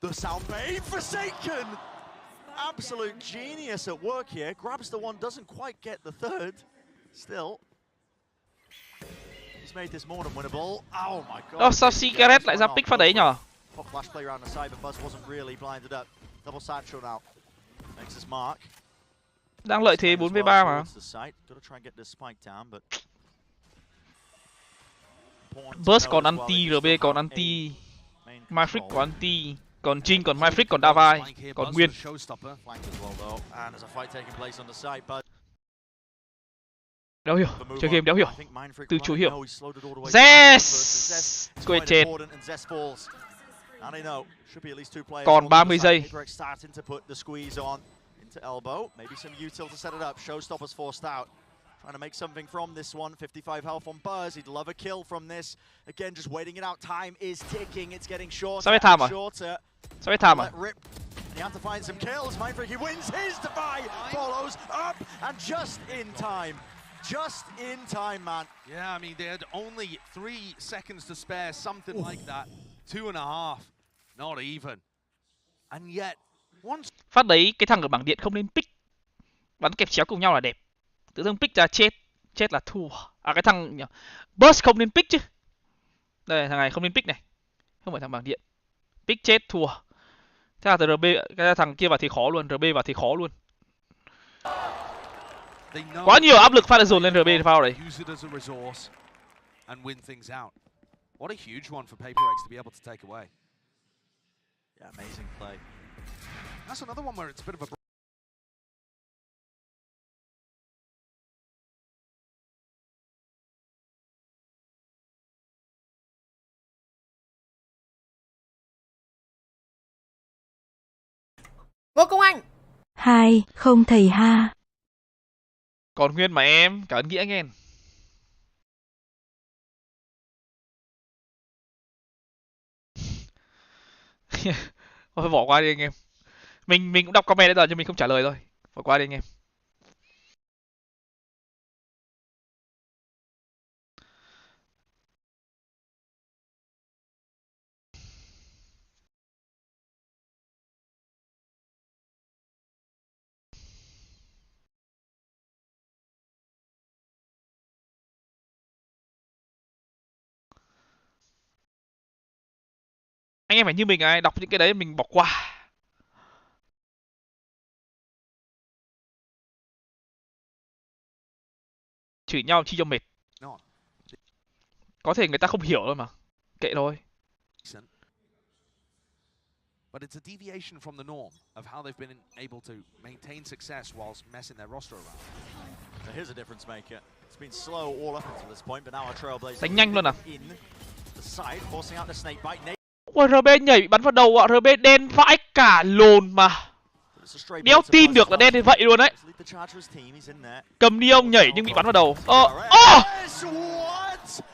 The sound made Forsaken! Absolute genius at work here. Grabs the one, doesn't quite get the third. Still. He's made this more than winnable. Oh my god. Sao Cigarette lại ra pick pha đấy nhở? Pop flash play around the side, but Buzz wasn't really blinded up. Double satchel now. Makes his mark. Đang lợi thế 4v3 mà. Burst còn anti, RB còn anti, Myfric còn anti, còn Jing, còn Myfric, còn Davai, còn Nguyên. Đéo hiểu, chơi game đéo hiểu. Từ chối hiểu. Yes! Quên chết. Còn 30 giây. Into elbow, maybe some util to set it up. Showstoppers forced out. Trying to make something from this one. 55 health on Buzz. He'd love a kill from this. Again, just waiting it out. Time is ticking. It's getting shorter and shorter. Let rip. And you have to find some kills. Mindfreak, he wins his Defy. Follows up and just in time. Just in time, man. Yeah, I mean, they had only 3 seconds to spare, something like that. 2.5. Not even. And yet, phát đấy cái thằng ở bảng điện không nên pick, bắn kẹp chéo cùng nhau là đẹp, tự dưng pick ra chết là thua. Cái thằng Burst không nên pick chứ, đây thằng này không nên pick này, không phải thằng bảng điện, pick chết thua. Thế là từ RB cái thằng kia vào thì khó luôn, RB vào thì khó luôn. Quá nhiều áp lực phát dồn lên RB phao đấy. What a huge one for HyperX to be able to take away. Yeah, amazing play. That's another one where it's a bit of a... Ngô Công Anh. 2, không thầy ha. Còn Nguyên mà em, cảm ơn Nghĩa anh em. Thôi bỏ qua đi anh em. Mình cũng đọc comment bây giờ nhưng mình không trả lời thôi. Bỏ qua đi anh em. Anh em phải như mình ai đọc những cái đấy mình bỏ qua. Chửi nhau chi cho mệt. Có thể người ta không hiểu thôi mà. Kệ thôi. But it's a deviation from the norm of how they've been able to maintain success whilst messing their roster around. So here's a difference maker. It's been slow all up until this point, but now our trailblazer Đánh nhanh luôn à? in the side, forcing out the snake bite. Ui, RB nhảy bị bắn vào đầu ạ. RB đen vãi cả lồn mà. Đéo tin được là đen như vậy luôn đấy. Cầm đi ông nhảy nhưng bị bắn vào đầu.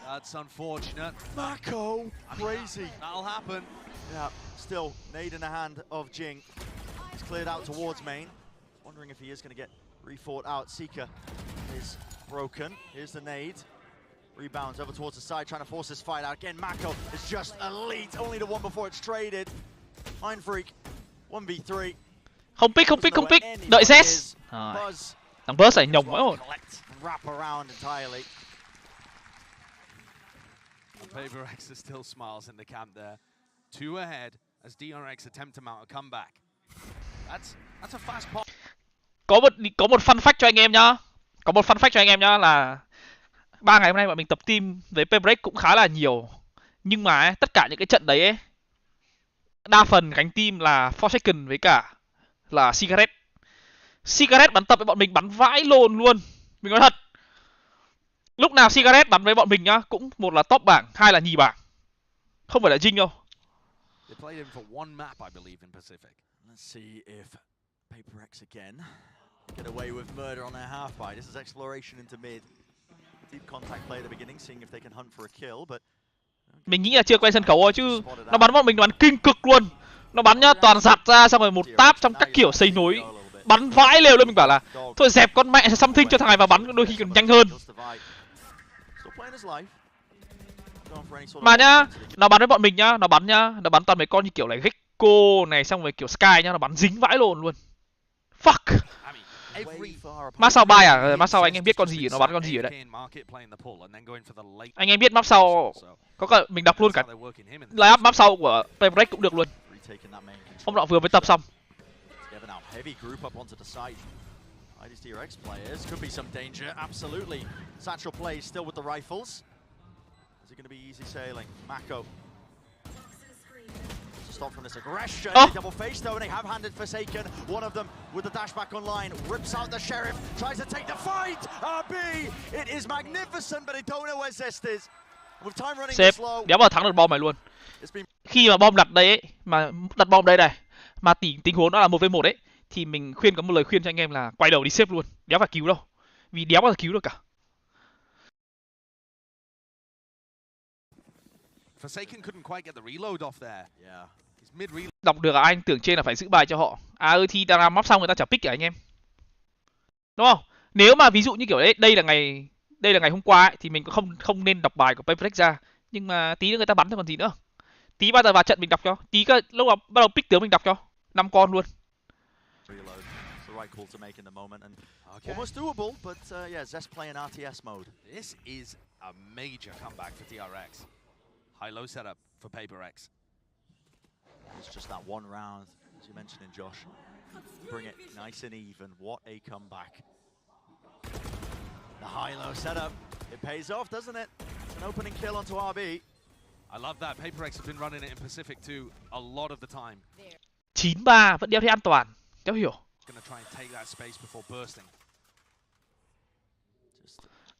That's unfortunate. Mako, crazy. That'll happen. Yeah, still nade in the hand of Jing. He's cleared out towards main. Wondering if he is going to get refought out. Seeker is broken. Here's the nade. Rebounds over towards the side, trying to force this fight out. Again, Mako is just elite. Only the one before it's traded. Mind Freak, 1v3. Không pick. Đợi Zs. Thằng Burst này nhồng quá rồi. Wrap around entirely. PaperX is still smiles in the camp there. 2 ahead as DRX attempt to mount a comeback. That's a fast pop. Có một fun fact cho anh em nhá. Là 3 ngày hôm nay bọn mình tập team với PaperX cũng khá là nhiều. Nhưng mà ấy, tất cả những cái trận đấy ấy, đa phần gánh team là Forsaken với cả là Cigarette. Cigarette bắn tập với bọn mình bắn vãi lồn luôn. Mình nói thật. Lúc nào Cigarette bắn với bọn mình nhá, cũng một là top bảng, 2 là nhì bảng. Không phải là Jing đâu. They played him for one map, I believe, in Pacific. Let's see if PaperX again get away with murder on their half by. This is exploration into mid. Deep contact play at the beginning, seeing if they can hunt for a kill, but mình nghĩ là chưa quay sân khấu rồi chứ nó bắn bọn mình nó bắn kinh cực luôn. Nó bắn nhá, toàn giặt ra xong rồi một táp trong các kiểu xây nối. Bắn vãi lều luôn, mình bảo là thôi dẹp con mẹ something cho thằng này và bắn đôi khi còn nhanh hơn. Mà nhá, nó bắn với bọn mình nhá, nó bắn toàn mấy con như kiểu là Gecko này xong rồi kiểu Sky nhá, nó bắn dính vãi lồn luôn. Fuck. Map sau bay à? Map sau anh em biết con gì, nó bắn con gì ở đấy. Anh em biết map sau có cả mình đọc luôn cả line up map sau của PaperX cũng được luôn. Hôm nọ vừa mới tập xong. DyAC players could be some danger. Absolutely. Satchel plays still with the rifles. Is it going to be easy sailing? Mako. Stop from this aggression. Double face though, and they have handed Forsaken. One of them with the dash back online rips out the sheriff. Tries to take the fight. RB. It is magnificent, but they don't know where Zest is. With time running this slow. Đéo vào thắng được bom này luôn. Khi mà bom đặt đây ấy, mà đặt bom đây này, mà tình huống nó là 1v1 ấy, thì mình có một lời khuyên cho anh em là quay đầu đi xếp luôn, đéo phải cứu đâu, vì đéo bao giờ cứu được cả. Forsaken couldn't quite get the reload off there. Yeah. He's mid reload. Đọc được là anh tưởng trên là phải giữ bài cho họ. thì đang làm map xong người ta chả pick cả anh em. Đúng không? Nếu mà ví dụ như kiểu đấy, đây là ngày hôm qua ấy, thì mình cũng không nên đọc bài của PaperX ra. Nhưng mà tí nữa người ta bắn thôi còn gì nữa. Tí bao giờ vào trận mình đọc cho. Tí lúc mà bắt đầu pick tướng mình đọc cho. 5 con luôn. Right call to make in the moment and almost doable, but yeah, Zest playing RTS mode. This is a major comeback for DRX. High-low setup for PaperX. It's just that one round, as you mentioned in Josh. Bring it nice and even. What a comeback. The high-low setup, it pays off, doesn't it? An opening kill onto RB. I love that. PaperX have been running it in Pacific too a lot of the time. 9-3 vẫn đeo thấy an toàn. Đéo hiểu. Gonna try and take that space before bursting.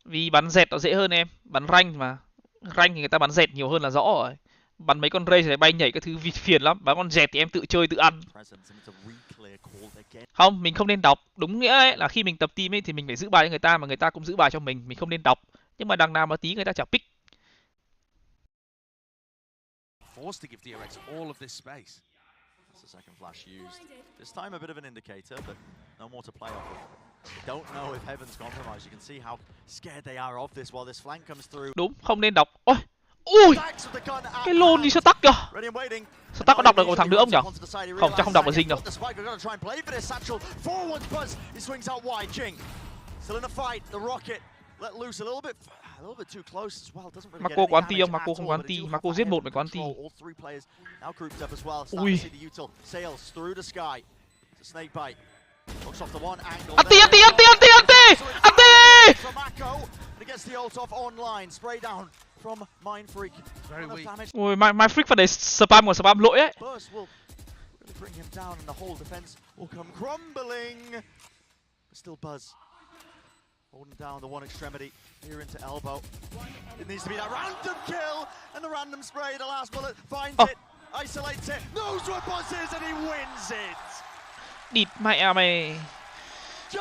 Vì bắn dẹt nó dễ hơn em, bắn ranh mà. Ranh thì người ta bắn dẹt nhiều hơn là rõ rồi. Bắn mấy con ray thì bay nhảy các thứ phiền lắm. Bắn con dẹt thì em tự chơi tự ăn. Không, mình không nên đọc. Đúng nghĩa ấy, là khi mình tập team ấy thì mình phải giữ bài cho người ta mà người ta cũng giữ bài cho mình. Mình không nên đọc. Nhưng mà đằng nào mà tí người ta chả pick. Forced to give DRX all of this space. That's the second flash used. This time a bit of an indicator, but no more to play off of. Don't know if Heaven's compromised. You can see how scared they are of this while this flank comes through. Đúng, không nên đọc. Ôi, ui, cái lôn đi stuck kìa. Stuck có đọc được một thằng nữa không nhỉ? Không, chắc không đọc được Jing đâu. Marco có anti không? Marco không có anti. Marco giết một mới có anti. Ui. Anti! Ui, my freak phải để spam của spam lỗi ấy. Holding down the one extremity here into elbow. It needs to be that random kill and the random spray. The last bullet finds it, isolates it, knows what Buzz is, and he wins it. Địt mẹ mày.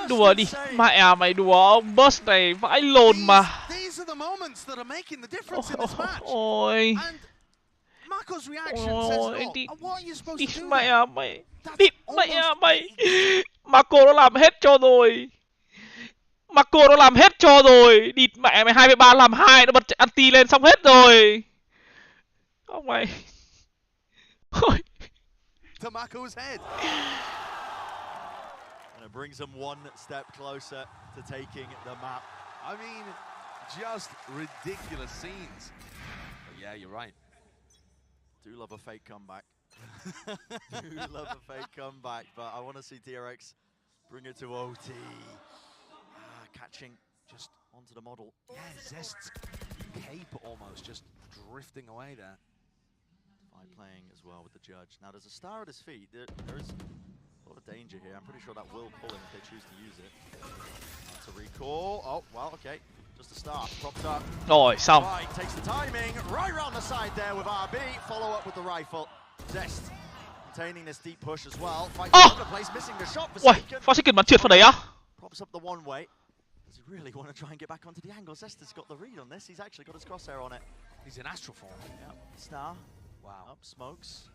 Đùa đi, mẹ mày đùa ông boss này vãi lồn mà. These are the moments that are making the difference in this match. Ôi. And Marco's reaction says, what are you supposed to do? Mẹ mày. Địt mẹ mày. Marco nó làm hết cho rồi. Marco nó làm hết cho rồi. Địt mẹ mày 2v3 làm 2 nó bật anti lên xong hết rồi. Ông mày. Ôi. To Marco's head. And it brings them one step closer to taking the map. I mean, just ridiculous scenes. But yeah, you're right. Do love a fake comeback. Do love a fake comeback, but I want to see DyAC bring it to OT. Catching just onto the model. Yeah, Zest's cape almost just drifting away there. Playing as well with the judge. Now there's a star at his feet. There is a lot of danger here. I'm pretty sure that will pull him if they choose to use it. That's a recall. Oh, well, okay. Just a start. Propped up. Rồi, xong. Right, takes the timing. Right round the side there with RB. Follow up with the rifle. Zest containing this deep push as well. Fighting all over the place, missing the shot. Ui, Forsaken bắn trượt vào đấy á. Props up the one way. Does he really want to try and get back onto the angle? Zest has got the read on this. He's actually got his crosshair on it. He's in astral form. Yeah, star. Wow. Up, smokes.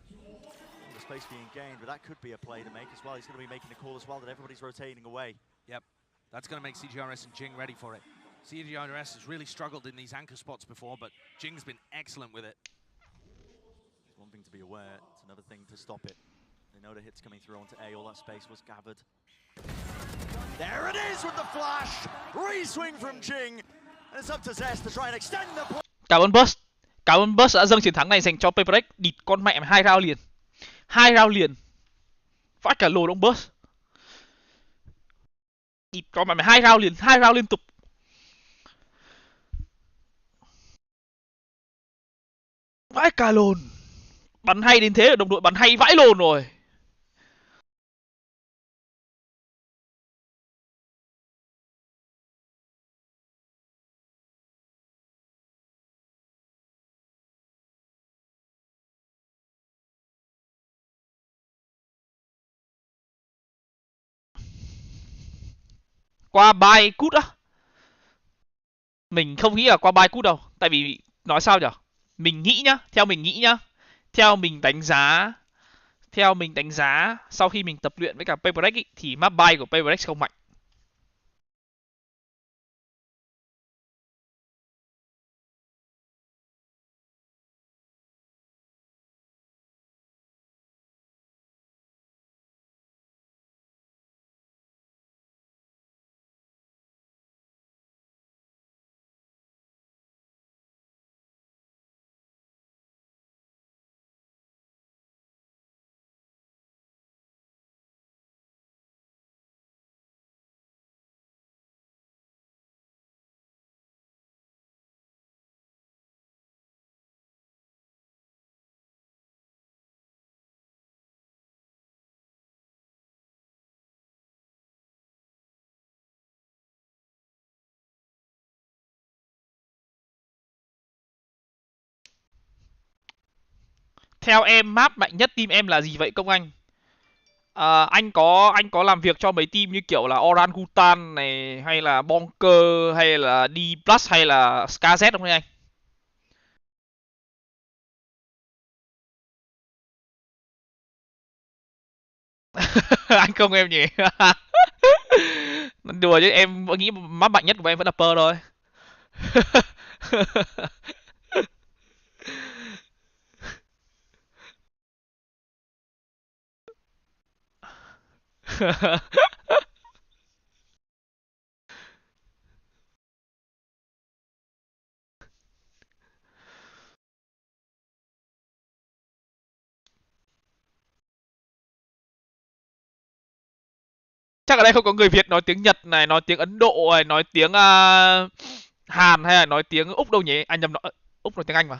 The space being gained, but that could be a play to make as well. He's going to be making the call as well that everybody's rotating away. Yep. That's going to make CGRS and Jing ready for it. CGRS has really struggled in these anchor spots before, but Jing's been excellent with it. It's one thing to be aware, it's another thing to stop it. They know the hit's coming through onto A, all that space was gathered. There it is with the flash! Re-swing from Jing! And it's up to Zest to try and extend the play. Cảm ơn Bus. Cảm ơn Bus đã dâng chiến thắng này dành cho HyperX. Địt con mẹ mày 2 round liền. 2 round liền. Vãi cả lồn ông Bus. Địt con mẹ mày 2 round liền, 2 round liên tục. Vãi cả lồn. Bắn hay đến thế, đồng đội bắn hay vãi lồn rồi. Qua buy cút á? Mình không nghĩ là qua buy cút đâu. Tại vì nói sao nhở? Mình nghĩ nhá, theo mình nghĩ nhá. Theo mình đánh giá sau khi mình tập luyện với cả HyperX ý, thì map buy của HyperX không mạnh. Theo em map mạnh nhất team em là gì vậy Công Anh? Anh có làm việc cho mấy team như kiểu là Orangutan này hay là Bonker hay là D Plus hay là Skz không anh? Anh không em nhỉ? Đùa chứ em vẫn nghĩ map mạnh nhất của em vẫn là Pearl thôi. Chắc ở đây không có người Việt nói tiếng Nhật này, nói tiếng Ấn Độ này, nói tiếng Hàn hay là nói tiếng Úc đâu nhỉ? Anh nhầm nói Úc nói tiếng Anh mà.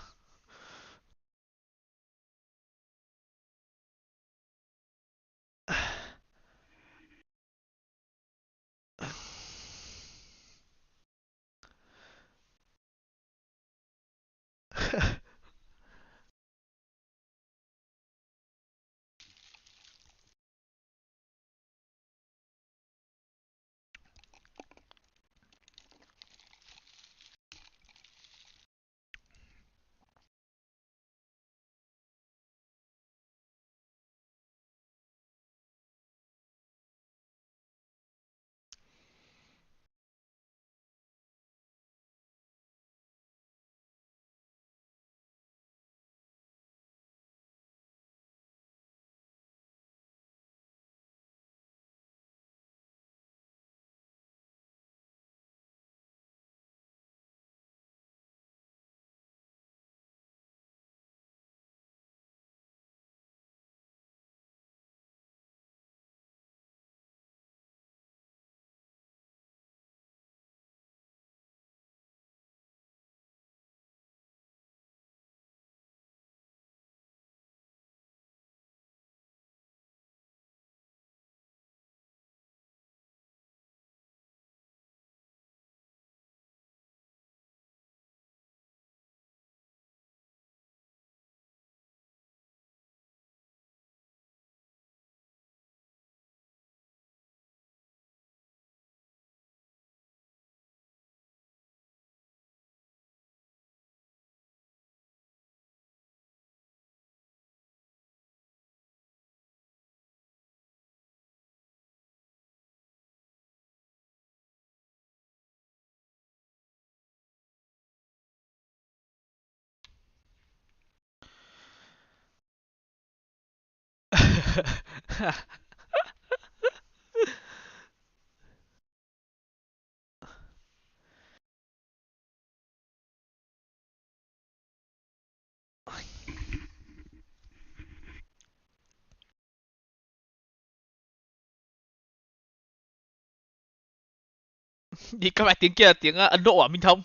Thì các bạn tiếng kia là tiếng Ấn Độ à Minh Thông?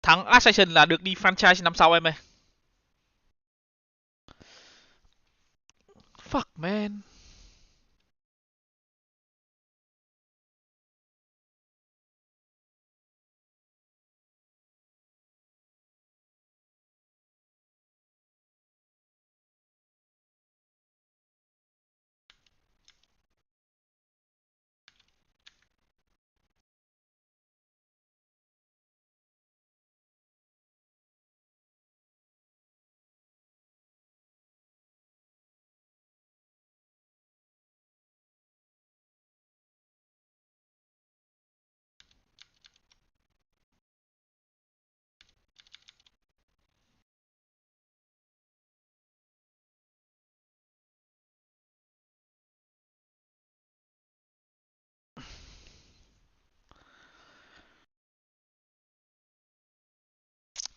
Thắng Assassin là được đi franchise năm sau em ơi. Fuck man.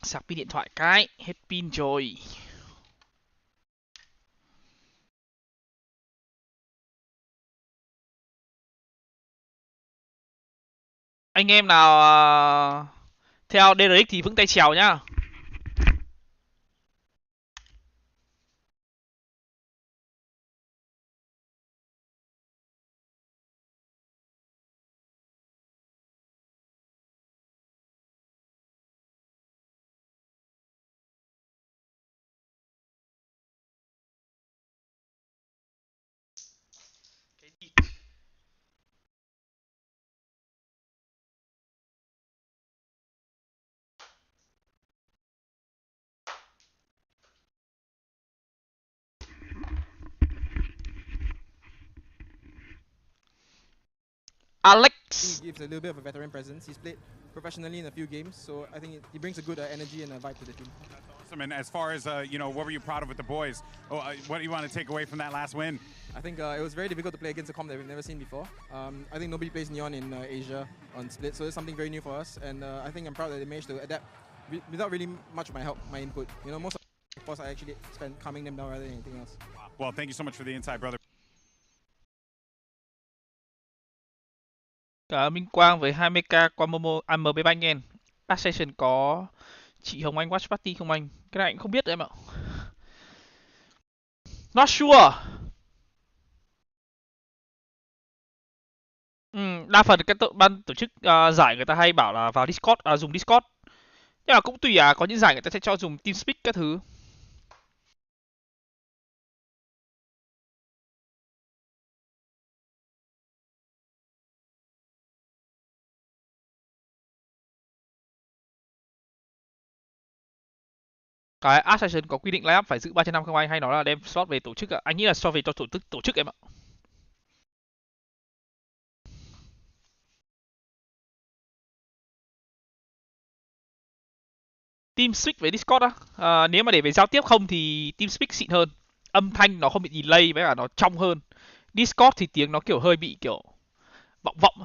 Sạc pin điện thoại cái, hết pin rồi. Anh em nào theo DRX thì vững tay trèo nhá. Alex. He gives a little bit of a veteran presence. He's played professionally in a few games, so I think he brings a good energy and a vibe to the team. Awesome. And as far as you know, what were you proud of with the boys? What do you want to take away from that last win? I think it was very difficult to play against a comp that we've never seen before. I think nobody plays Neon in Asia on Split, so it's something very new for us. And I think I'm proud that they managed to adapt without really much of my input. You know, most of the course I actually spent calming them down rather than anything else. Wow. Well, thank you so much for the insight, brother. Cả Minh Quang với 20k qua MoMo MB Bank em. Last session có chị Hồng Anh Watch Party không anh? Cái này cũng không biết em ạ. Not sure. Đa phần cái ban tổ chức giải người ta hay bảo là vào Discord, dùng Discord. Nhưng mà cũng tùy có những giải người ta sẽ cho dùng TeamSpeak các thứ. Cái Assassin có quy định lineup phải giữ 3/5 không anh, hay nó là đem slot về tổ chức ạ? Anh nghĩ là slot về cho tổ chức em ạ. TeamSpeak với Discord á, nếu mà để về giao tiếp không thì TeamSpeak xịn hơn. Âm thanh nó không bị delay với cả nó trong hơn. Discord thì tiếng nó kiểu hơi bị kiểu vọng vọng.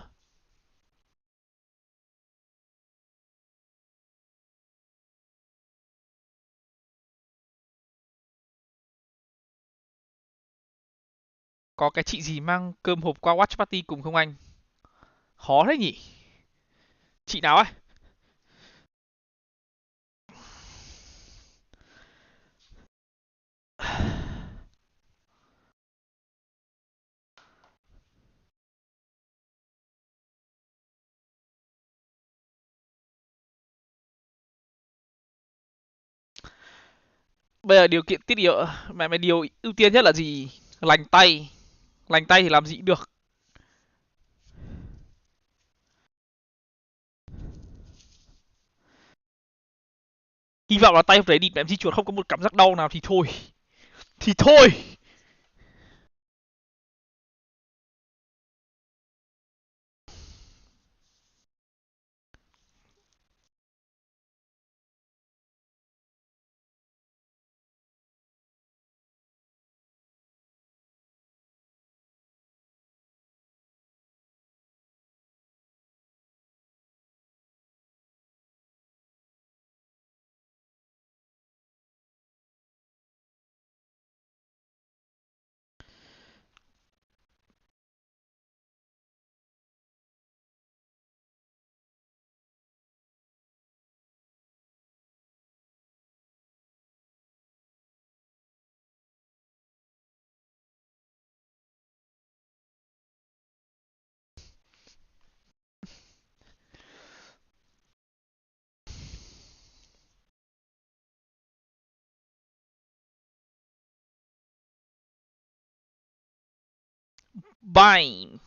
Có cái chị gì mang cơm hộp qua Watch Party cùng không anh? Khó thế nhỉ? Chị nào ấy? Bây giờ điều kiện tiết điều mà điều ưu tiên nhất là gì? Lành tay. Lành tay thì làm gì được. Hy vọng là tay hôm đấy đi em di chuột không có một cảm giác đau nào thì thôi. Thì thôi. Bye.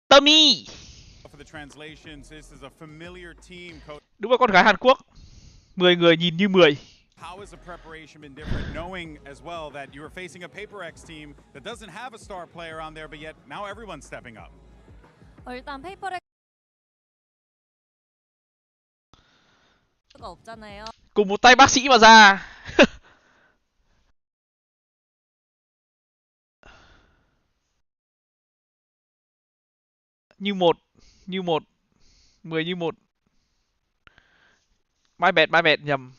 Tommy. Đúng là con gái Hàn Quốc. 10 người nhìn như 10. How has the preparation been different, knowing as well that you were facing a HyperX team that doesn't have a star player on there, but yet now everyone's stepping up? 일단 페이퍼렉 없잖아요. Cùng một tay bác sĩ mà ra. như một, 10 như một. My bad, nhầm.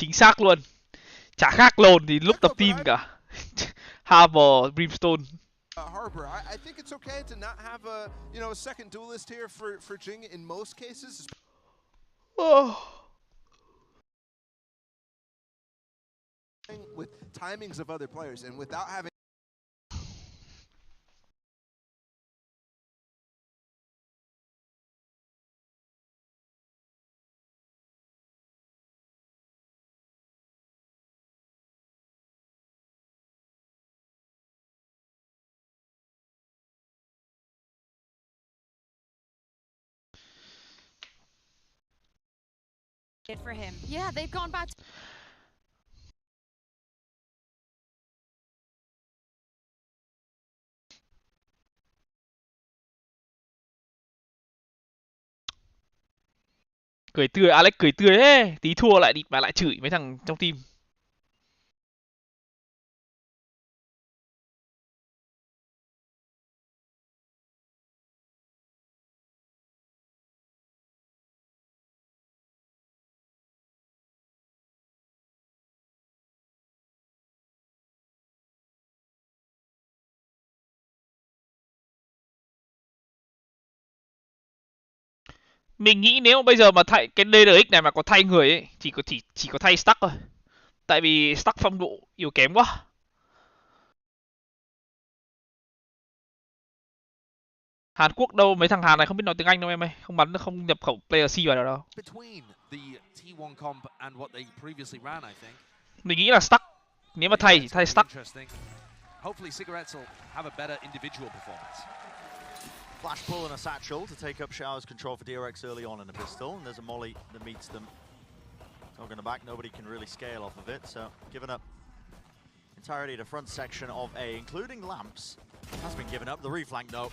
Chính xác luôn. Chả khác lồn thì lúc tập team cả. Harbor, Brimstone. Harbor, I think it's okay to not have a a second duelist here for Jing in most cases. With timings of other players and without having for him. Yeah, they've gone back to Cười tươi, Alex cười tươi ấy. Tí thua lại đi mà lại chửi mấy thằng trong team. Mình nghĩ nếu bây giờ mà thay cái DRX này mà có thay người ấy, chỉ có thay Stuck thôi. Tại vì Stuck phong độ yếu kém quá. Hàn Quốc đâu, mấy thằng Hàn này không biết nói tiếng Anh đâu em ơi, không bắn không nhập khẩu player C vào đâu. Mình nghĩ là Stuck, nếu mà thay thì thay Stuck. Flash pull and a satchel to take up Shao's control for DRX early on in the pistol, and there's a molly that meets them. Talking back, nobody can really scale off of it, so giving up entirely the front section of A, including lamps, has been given up. The reflank though,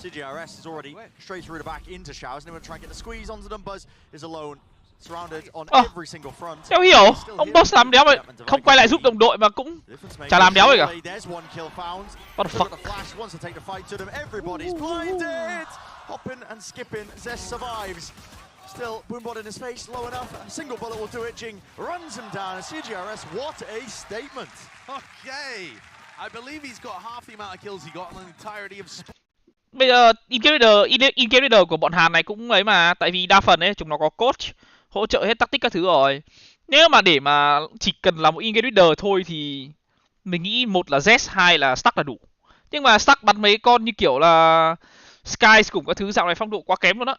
CGRS is already straight through the back into Shao's, and they want to try and get the squeeze onto them. Buzz is alone, surrounded on every single front. Theo hiểu, ông boss làm đéo vậy, không quay lại giúp đồng đội mà cũng chả làm đéo vậy cả. What the fuck? Wants to take the fight to them. Everybody's blinded. Hopping and skipping. Zest survives. Still, Boombot in his face, low enough. A single bullet will do it. Jing runs him down. And CGRS, what a statement. Okay. I believe he's got half the amount of kills he got on the entirety of. Bây giờ in-game leader của bọn Hàn này cũng ấy mà, tại vì đa phần ấy chúng nó có coach hỗ trợ hết tactic các thứ rồi. Nếu mà để mà chỉ cần là một in-game leader thôi thì mình nghĩ một là Z, hai là Stuck là đủ. Nhưng mà Stuck bắn mấy con như kiểu là Sky cùng các thứ dạo này phong độ quá kém luôn á.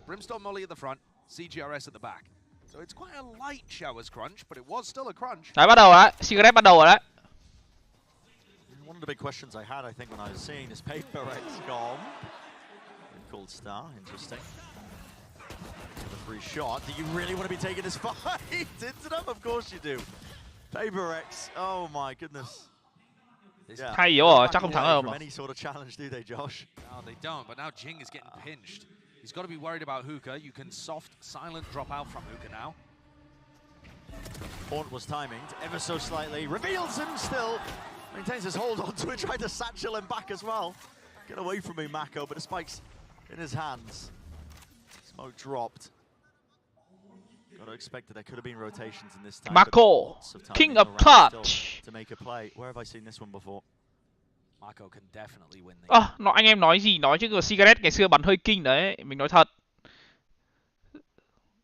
Brimstone molly at the front, CGRS at the back. So it's quite a light Showers crunch, but it was still a crunch. Đấy, bắt đầu đấy, Cigarette bắt đầu rồi đấy. One of the big questions I had, I think, when I was seeing this HyperX gone. Called Star, interesting. The free shot. Do you really want to be taking this fight into them? Of course you do. HyperX, oh my goodness. Yeah. Hay rồi, chắc không thắng đâu mà. Any sort of challenge, do they, Josh? No, they don't. But now Jing is getting pinched. He's got to be worried about Hookah. You can soft, silent drop out from Hookah now. Haunt was timing ever so slightly. Reveals him still. Maintains his hold on to it. Tried to satchel him back as well. Get away from me, Mako. But the spike's in his hands. Smoke dropped. Got to expect that there could have been rotations in this time. Mako, king of clutch. To make a play. Where have I seen this one before? Mako can definitely win the nó anh em nói gì nói chứ Cigarette ngày xưa bắn hơi kinh đấy, mình nói thật.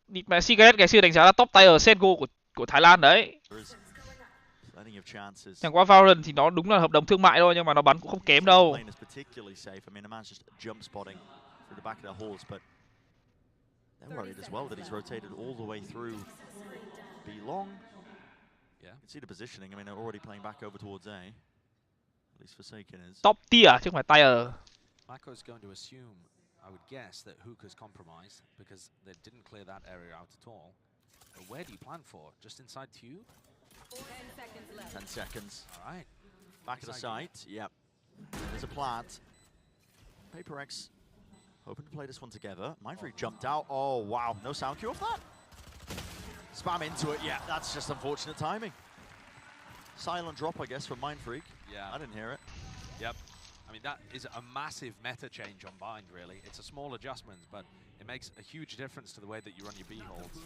Mà Cigarette ngày xưa đánh giá là top tier CS:GO của Thái Lan đấy. Chẳng qua Valorant thì nó đúng là hợp đồng thương mại thôi, nhưng mà nó bắn cũng không kém đâu. They're worried as well that he's rotated all the way through B long. Yeah, you can see the positioning. I mean, they're already playing back over towards A. At least Forsaken is. Top tier chứ không phải tier. Mako's going to assume, I would guess, that Hookah's compromised because they didn't clear that area out at all. But where do you plan for? Just inside tube? 10 seconds left. 10 seconds. All right. Back of the site. Yep. There's a plant. HyperX hoping to play this one together. Mindfreak jumped out. Oh, wow. No sound cue off that. Spam into it. Yeah, that's just unfortunate timing. Silent drop, I guess, from Mindfreak. Yeah. I didn't hear it. Yep. I mean, that is a massive meta change on Bind, really. It's a small adjustment, but It makes a huge difference to the way that you run your B holds.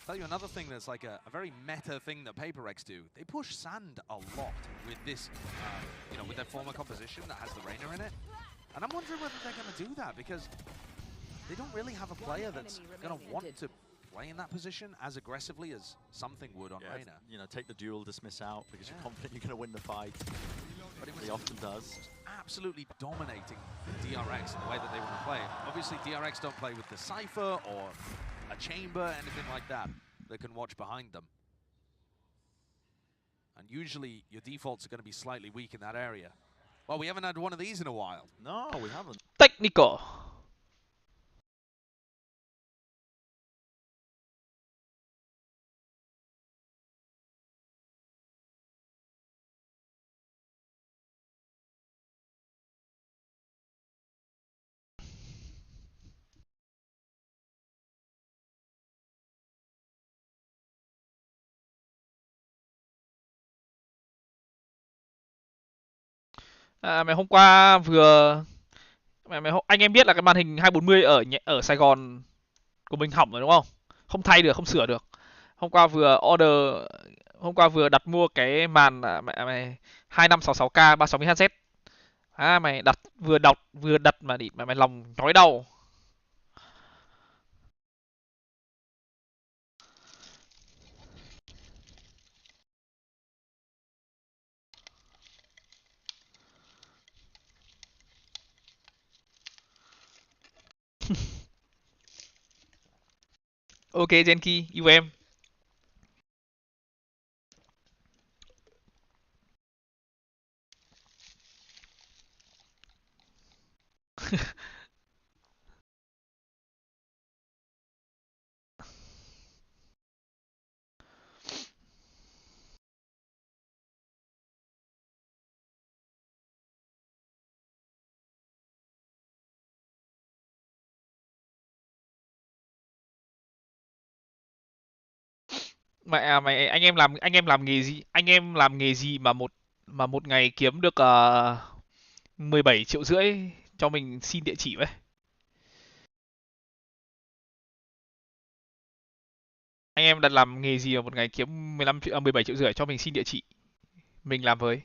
Tell you another thing that's like a very meta thing that PaperX do. They push sand a lot with this, you know, with their former composition that has the Reyna in it. And I'm wondering whether they're going to do that because they don't really have a player that's going to want to play in that position as aggressively as something would on Reyna. You know, take the duel dismiss out because you're confident you're going to win the fight. But he often does. Absolutely dominating DRX in the way that they want to play. Obviously, DRX don't play with the Cypher or a chamber, anything like that, that can watch behind them. And usually, your defaults are going to be slightly weak in that area. Well, we haven't had one of these in a while. No, we haven't. Technical. Mày hôm qua vừa anh em biết là cái màn hình 240 ở Sài Gòn của mình hỏng rồi đúng không? Không thay được, không sửa được. Hôm qua vừa đặt mua cái màn 2566K 360Hz. Mày vừa đặt mà mày lòng nhói đau. Ok Genki, yêu em. Anh em làm nghề gì? Anh em làm nghề gì mà một ngày kiếm được 17,5 triệu cho mình xin địa chỉ vậy? Anh em đặt làm nghề gì mà một ngày kiếm 17,5 triệu cho mình xin địa chỉ. Mình làm với.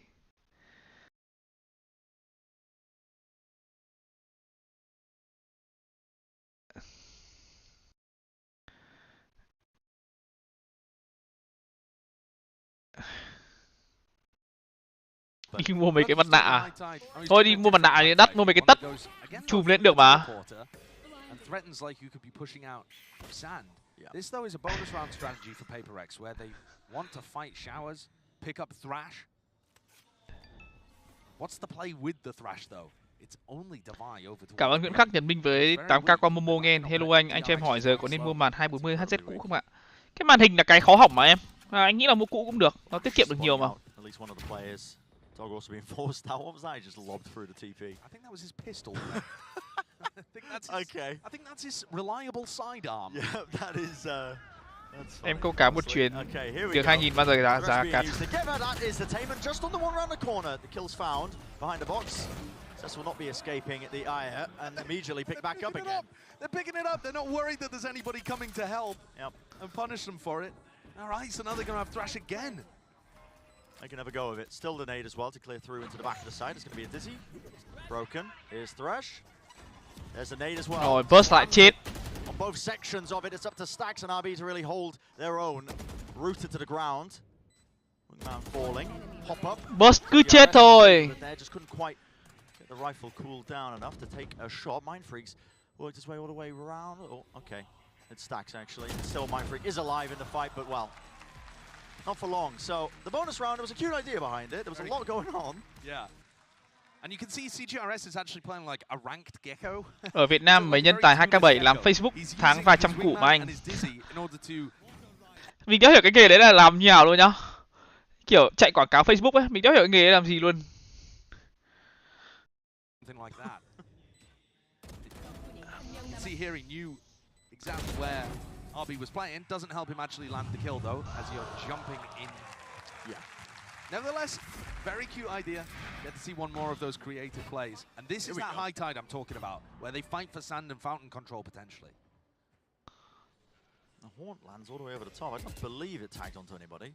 Đi mua mấy cái mặt nạ à? Thôi đi mua mặt nạ thì đắt, mua mấy cái tất chùm lên được mà. This though is a bonus round strategy for PaperX where they want to fight showers, pick up Thrash. What's the play with the Thrash though? It's only DyAC over to. Cảm ơn Nguyễn Khắc nhấn minh với 8k qua MoMo nghe. Hello anh cho em hỏi giờ có nên mua màn 240 Hz cũ không ạ? Cái màn hình là cái khó hỏng mà em. Anh nghĩ là mua cũ cũng được, nó tiết kiệm được nhiều mà. Dog also being forced out. What was that? He just lobbed through the TP. I think that was his pistol. I think that's his reliable sidearm. Yeah, that is. That's em câu cá một chuyến được 2.000 bao giờ giá cả. That is the Taman just on the one around the corner. The kill's found behind the box. This will not be escaping at the eye and immediately pick back up again. They're picking it up. They're not worried that there's anybody coming to help. Yep. And punish them for it. All right, so now they're going to have Thrash again. They can have a go of it. Still the nade as well to clear through into the back of the side. It's going to be a dizzy. Broken. Here's Thresh. There's the nade as well. Rồi, burst lại chết. On both sections of it, it's up to Stax and RB to really hold their own. Rooted to the ground. Wingman falling. Hop up. Burst cứ chết thôi. But there just couldn't quite get the rifle cooled down enough to take a shot. Mindfreaks worked his way all the way around. Oh, okay. It's Stax actually. Still Mindfreak is alive in the fight, but well. Not for long. So the bonus round, there was a cute idea behind it. There was a lot going on. Yeah. And you can see CGRS is actually playing like a ranked gecko. Ở Việt Nam mấy nhân tài 2k7 làm Facebook tháng vài trăm củ mà anh. Mình đã hiểu cái nghề đấy là làm như nào luôn nhá. Kiểu chạy quảng cáo Facebook ấy, mình đã hiểu cái nghề đấy làm gì luôn. Something like that. You can see here he knew exactly where RB was playing. Doesn't help him actually land the kill though, as you're jumping in. Yeah. Nevertheless, very cute idea. Get to see one more of those creative plays. And this is that high tide I'm talking about, where they fight for sand and fountain control potentially. The Haunt lands all the way over the top. I don't believe it tagged onto anybody.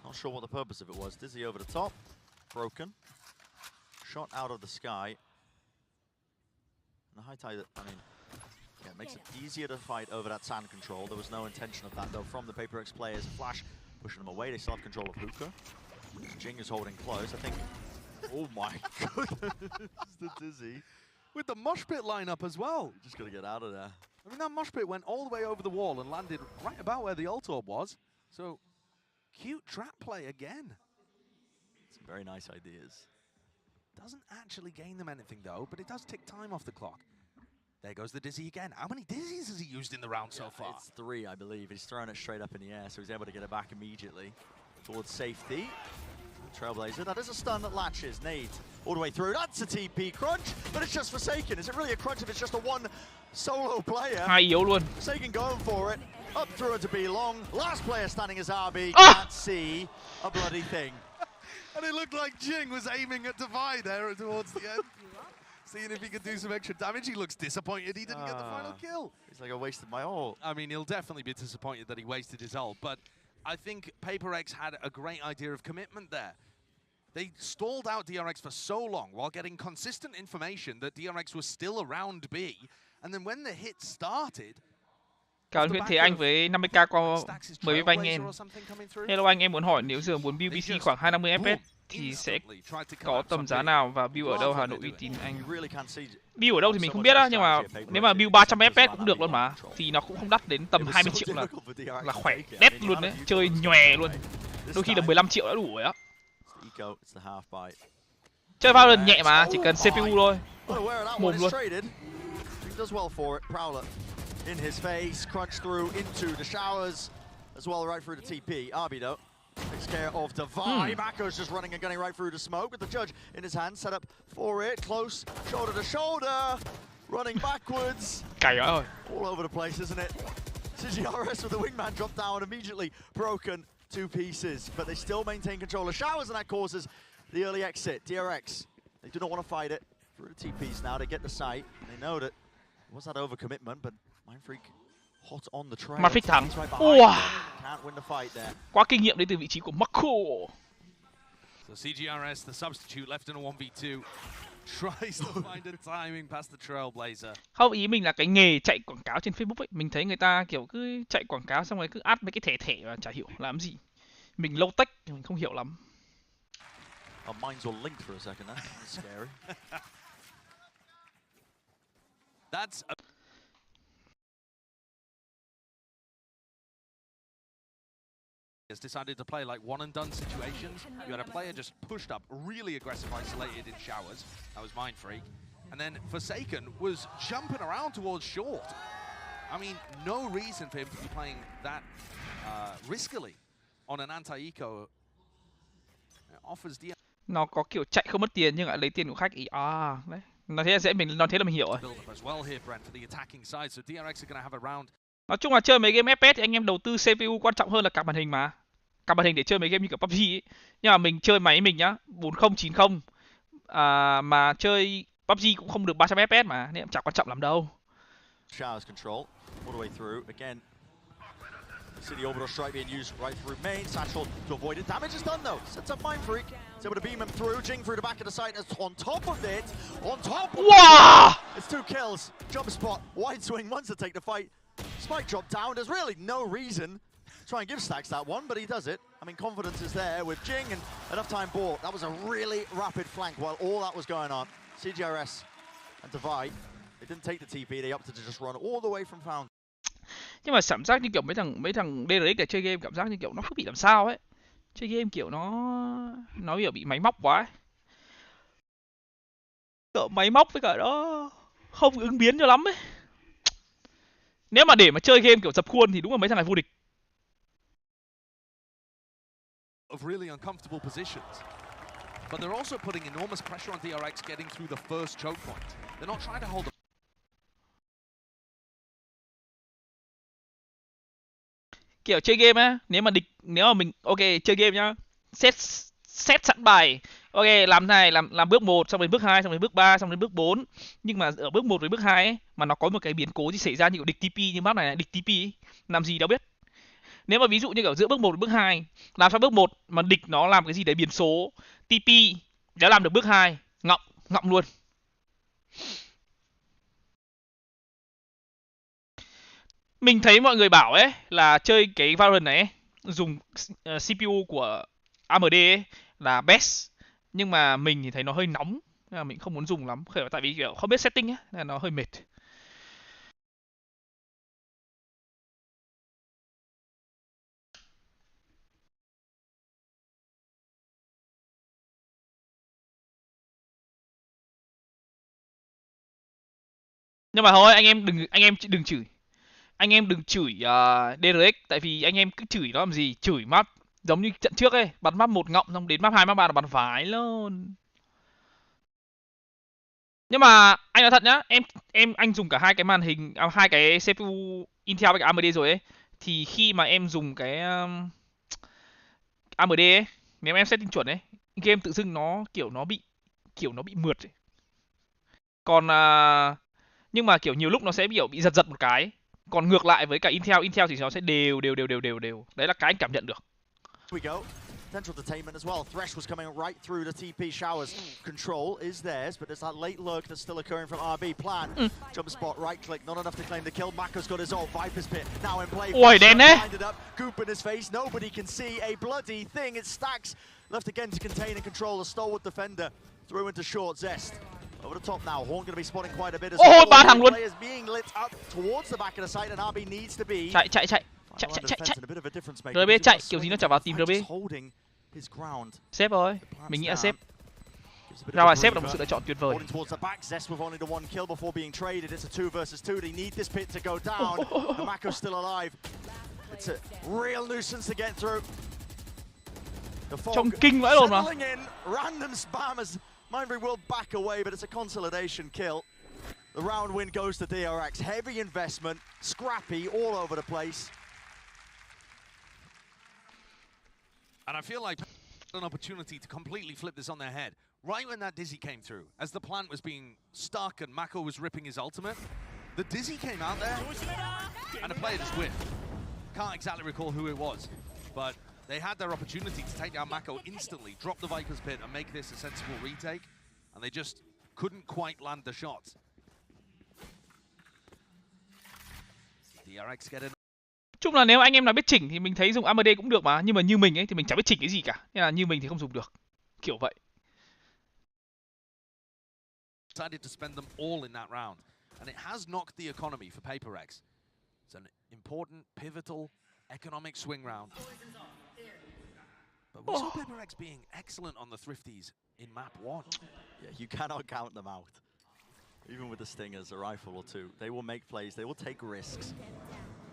Not sure what the purpose of it was. Dizzy over the top. Broken. Shot out of the sky. And the high tide, I mean, yeah, it makes it easier to fight over that sand control. There was no intention of that, though, from the PaperX players. Flash pushing them away. They still have control of Hookah. Jing is holding close. I think. Oh my goodness, the Dizzy. With the mosh pit lineup as well. Just got to get out of there. I mean, that mosh pit went all the way over the wall and landed right about where the ult orb was. So, cute trap play again. Some very nice ideas. Doesn't actually gain them anything, though, but it does tick time off the clock. There goes the Dizzy again. How many Dizzies has he used in the round so far? It's 3, I believe. He's thrown it straight up in the air, so he's able to get it back immediately towards safety. Trailblazer, that is a stun that latches. Nade all the way through. That's a TP crunch, but it's just Forsaken. Is it really a crunch if it's just a one solo player? Hai yếu luôn. Forsaken going for it. Up through it to be long. Last player standing as RB. Can't see a bloody thing. And it looked like Jing was aiming at DyAC there towards the end. Seeing if he could do some extra damage. He looks disappointed he didn't get the final kill. He's like, I wasted my ult. I mean, he'll definitely be disappointed that he wasted his ult, but I think PaperX had a great idea of commitment there. They stalled out DRX for so long while getting consistent information that DRX was still around B. And then when the hit started... Cảm ơn Nguyễn Thế Anh với 50k qua 10 với anh em. Hello anh em muốn hỏi nếu giờ muốn build PC khoảng 250 FPS thì sẽ có tầm giá nào và build ở đâu Hà Nội uy tín anh? Build ở đâu thì mình không biết á, nhưng mà nếu mà build 300 FPS cũng được luôn mà. Thì nó cũng không đắt, đến tầm 20 triệu là khỏe, đét luôn đấy, chơi nhòe luôn. Đôi khi là 15 triệu đã đủ rồi á. Chơi Valorant nhẹ mà, chỉ cần CPU thôi. Mồm luôn. In his face, crunch through into the showers, as well right through the TP. Arby though takes care of DyAC. Mako's just running and getting right through the smoke with the judge in his hand, set up for it, close, shoulder to shoulder, running backwards. All over the place, isn't it? CGRS with the wingman dropped down immediately, broken 2 pieces, but they still maintain control of showers, and that causes the early exit. DRX, they do not want to fight it through the TPs now. They get the sight, they know that it was that overcommitment, but Mindfreak hot on the trail. Mindfreak thắng. Wow. Can't win the fight there. Quá kinh nghiệm đến từ vị trí của Marco. So CGRS, the substitute, left in a 1v2, tries to find a timing past the Trailblazer. Không, ý mình là cái nghề chạy quảng cáo trên Facebook ấy, mình thấy người ta kiểu cứ chạy quảng cáo xong rồi cứ add mấy cái thẻ và chả hiểu làm gì. Mình low tech thì mình không hiểu lắm. Our minds all linked for a second, that's scary. That's a has decided to play like one and done situations. You had a player just pushed up, really aggressive, isolated in showers. That was Mindfreak. And then Forsaken was jumping around towards short. I mean, no reason for him to be playing that riskily on an anti-eco. Offers DIAC. Nó có kiểu chạy không mất tiền nhưng lại lấy tiền của khách ý. À, đấy. Nó thế dễ mình, nó thế là mình hiểu rồi. Nói chung là chơi mấy game FPS thì anh em đầu tư CPU quan trọng hơn là cả màn hình mà. Cả màn hình để chơi mấy game như kiểu PUBG ấy. Nhưng mà mình chơi máy mình nhá, 4090 mà chơi PUBG cũng không được 300 FPS mà, nên chẳng quan trọng lắm đâu. Showers control all the way through again. City orbital strike being used right through main. Satchel to avoid it. Damage is done though. Sets up Mindfreak. He's able to beam him through. Jing through the back of the site. And on top of it, it's 2 kills. Jump spot, wide swing, wants to take the fight. Spike drop down. There's really no reason to try and give Stacks that one, but he does it. I mean, confidence is there with Jing and enough time bought. That was a really rapid flank while all that was going on. CGRS and DyAC, they didn't take the TP. They opted to just run all the way from Fountain. Nhưng mà cảm giác như kiểu mấy thằng DRX để chơi game cảm giác như kiểu nó cứ bị làm sao ấy. Chơi game kiểu nó kiểu bị máy móc quá ấy. Kiểu máy móc với cả nó không ứng biến cho lắm ấy. Nếu mà để mà chơi game kiểu dập khuôn thì đúng là mấy thằng này vô địch. Of really uncomfortable positions. But they're also putting enormous pressure on DRX getting through the first choke point. They're not trying to hold the kiểu chơi game á, nếu mà mình ok chơi game nhá, set set sẵn bài. Ok, làm này, làm bước 1, xong đến bước 2, xong đến bước 3, xong đến bước 4. Nhưng mà ở bước 1 với bước 2 ấy, mà nó có một cái biến cố gì xảy ra như kiểu địch TP như map này, địch TP ấy, làm gì đâu biết. Nếu mà ví dụ như kiểu giữa bước 1 và bước 2, làm sao bước 1 mà địch nó làm cái gì đấy biến số TP, đã làm được bước 2, ngọng luôn. Mình thấy mọi người bảo ấy là chơi cái Valorant này ấy, dùng CPU của AMD ấy là best, nhưng mà mình thì thấy nó hơi nóng nên là mình không muốn dùng lắm, tại vì kiểu không biết setting ấy nên là nó hơi mệt. Nhưng mà thôi anh em đừng chửi. Anh em đừng chửi DRX, tại vì anh em cứ chửi nó làm gì, chửi map giống như trận trước ấy, bắn map 1 ngọng, xong đến map 2, map 3 là bắn vái luôn. Nhưng mà anh nói thật nhá, anh dùng cả hai cái màn hình, hai cái CPU Intel với cả AMD rồi ấy, thì khi mà em dùng cái AMD ấy, nếu em setting chuẩn ấy, game tự dưng nó kiểu nó bị mượt ấy. Còn nhưng mà kiểu nhiều lúc nó sẽ bị giật một cái. Còn ngược lại với cả Intel thì nó sẽ đều. Đấy là cái anh cảm nhận được. Potential detainment as well. Thresh was coming right through the TP showers. Control is theirs, but there's that late lurk that's still occurring from RB. Plan. Jump spot, right click, not enough to claim the kill. Mako's got his ult. Viper's Pit now in play. Ôi, đen đấy. Goop in his face. Nobody can see a bloody thing. It stacks. Left again to contain and control. A stalwart defender through into short. Zest. Over the top now. Horn going to be spotting quite a bit as well. Ba thằng luôn. Players being lit up towards the back of the site, and RB needs to be. Chạy. RB chạy, kiểu gì nó chả vào tìm RB. Sếp rồi, mình nghĩ là sếp. Ra là sếp là một sự lựa chọn tuyệt vời. Trông kinh vãi lồn mà. Mindbury will back away, but it's a consolidation kill. The round win goes to DRX. Heavy investment, scrappy all over the place. And I feel like an opportunity to completely flip this on their head. Right when that Dizzy came through, as the plant was being stuck and Mako was ripping his ultimate, the Dizzy came out there and a player just whiffed. Can't exactly recall who it was, but they had their opportunity to take down Mako instantly, drop the Viper's Pit and make this a sensible retake, and they just couldn't quite land the shots. DRX get in. Chung là nếu anh em nào biết chỉnh thì mình thấy dùng AMD cũng được mà, nhưng mà như mình ấy thì mình chẳng biết chỉnh cái gì cả, nên là như mình thì không dùng được, kiểu vậy. Decided to spend them all in that round, and it has knocked the economy for PaperX. It's an important, pivotal, economic swing round. But we saw PaperX being excellent on the Thrifties in map 1. Yeah, you cannot count them out. Even with the Stingers, a rifle or two, they will make plays, they will take risks.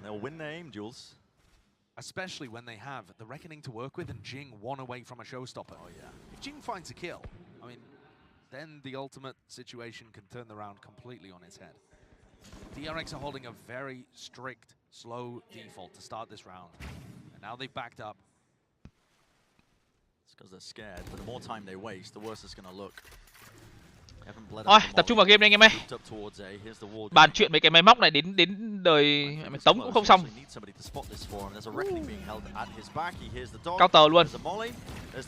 They'll win their aim duels. Especially when they have the Reckoning to work with and Jing one away from a showstopper. Oh yeah. If Jing finds a kill, I mean, then the ultimate situation can turn the round completely on its head. DRX are holding a very strict, slow default to start this round. And now they've backed up. It's because they're scared, but the more time they waste, the worse it's going to look. Thôi, tập trung vào game đi anh em ơi. Bàn chuyện mấy cái máy móc này đến đời mày tống cũng không xong. Cao tờ luôn.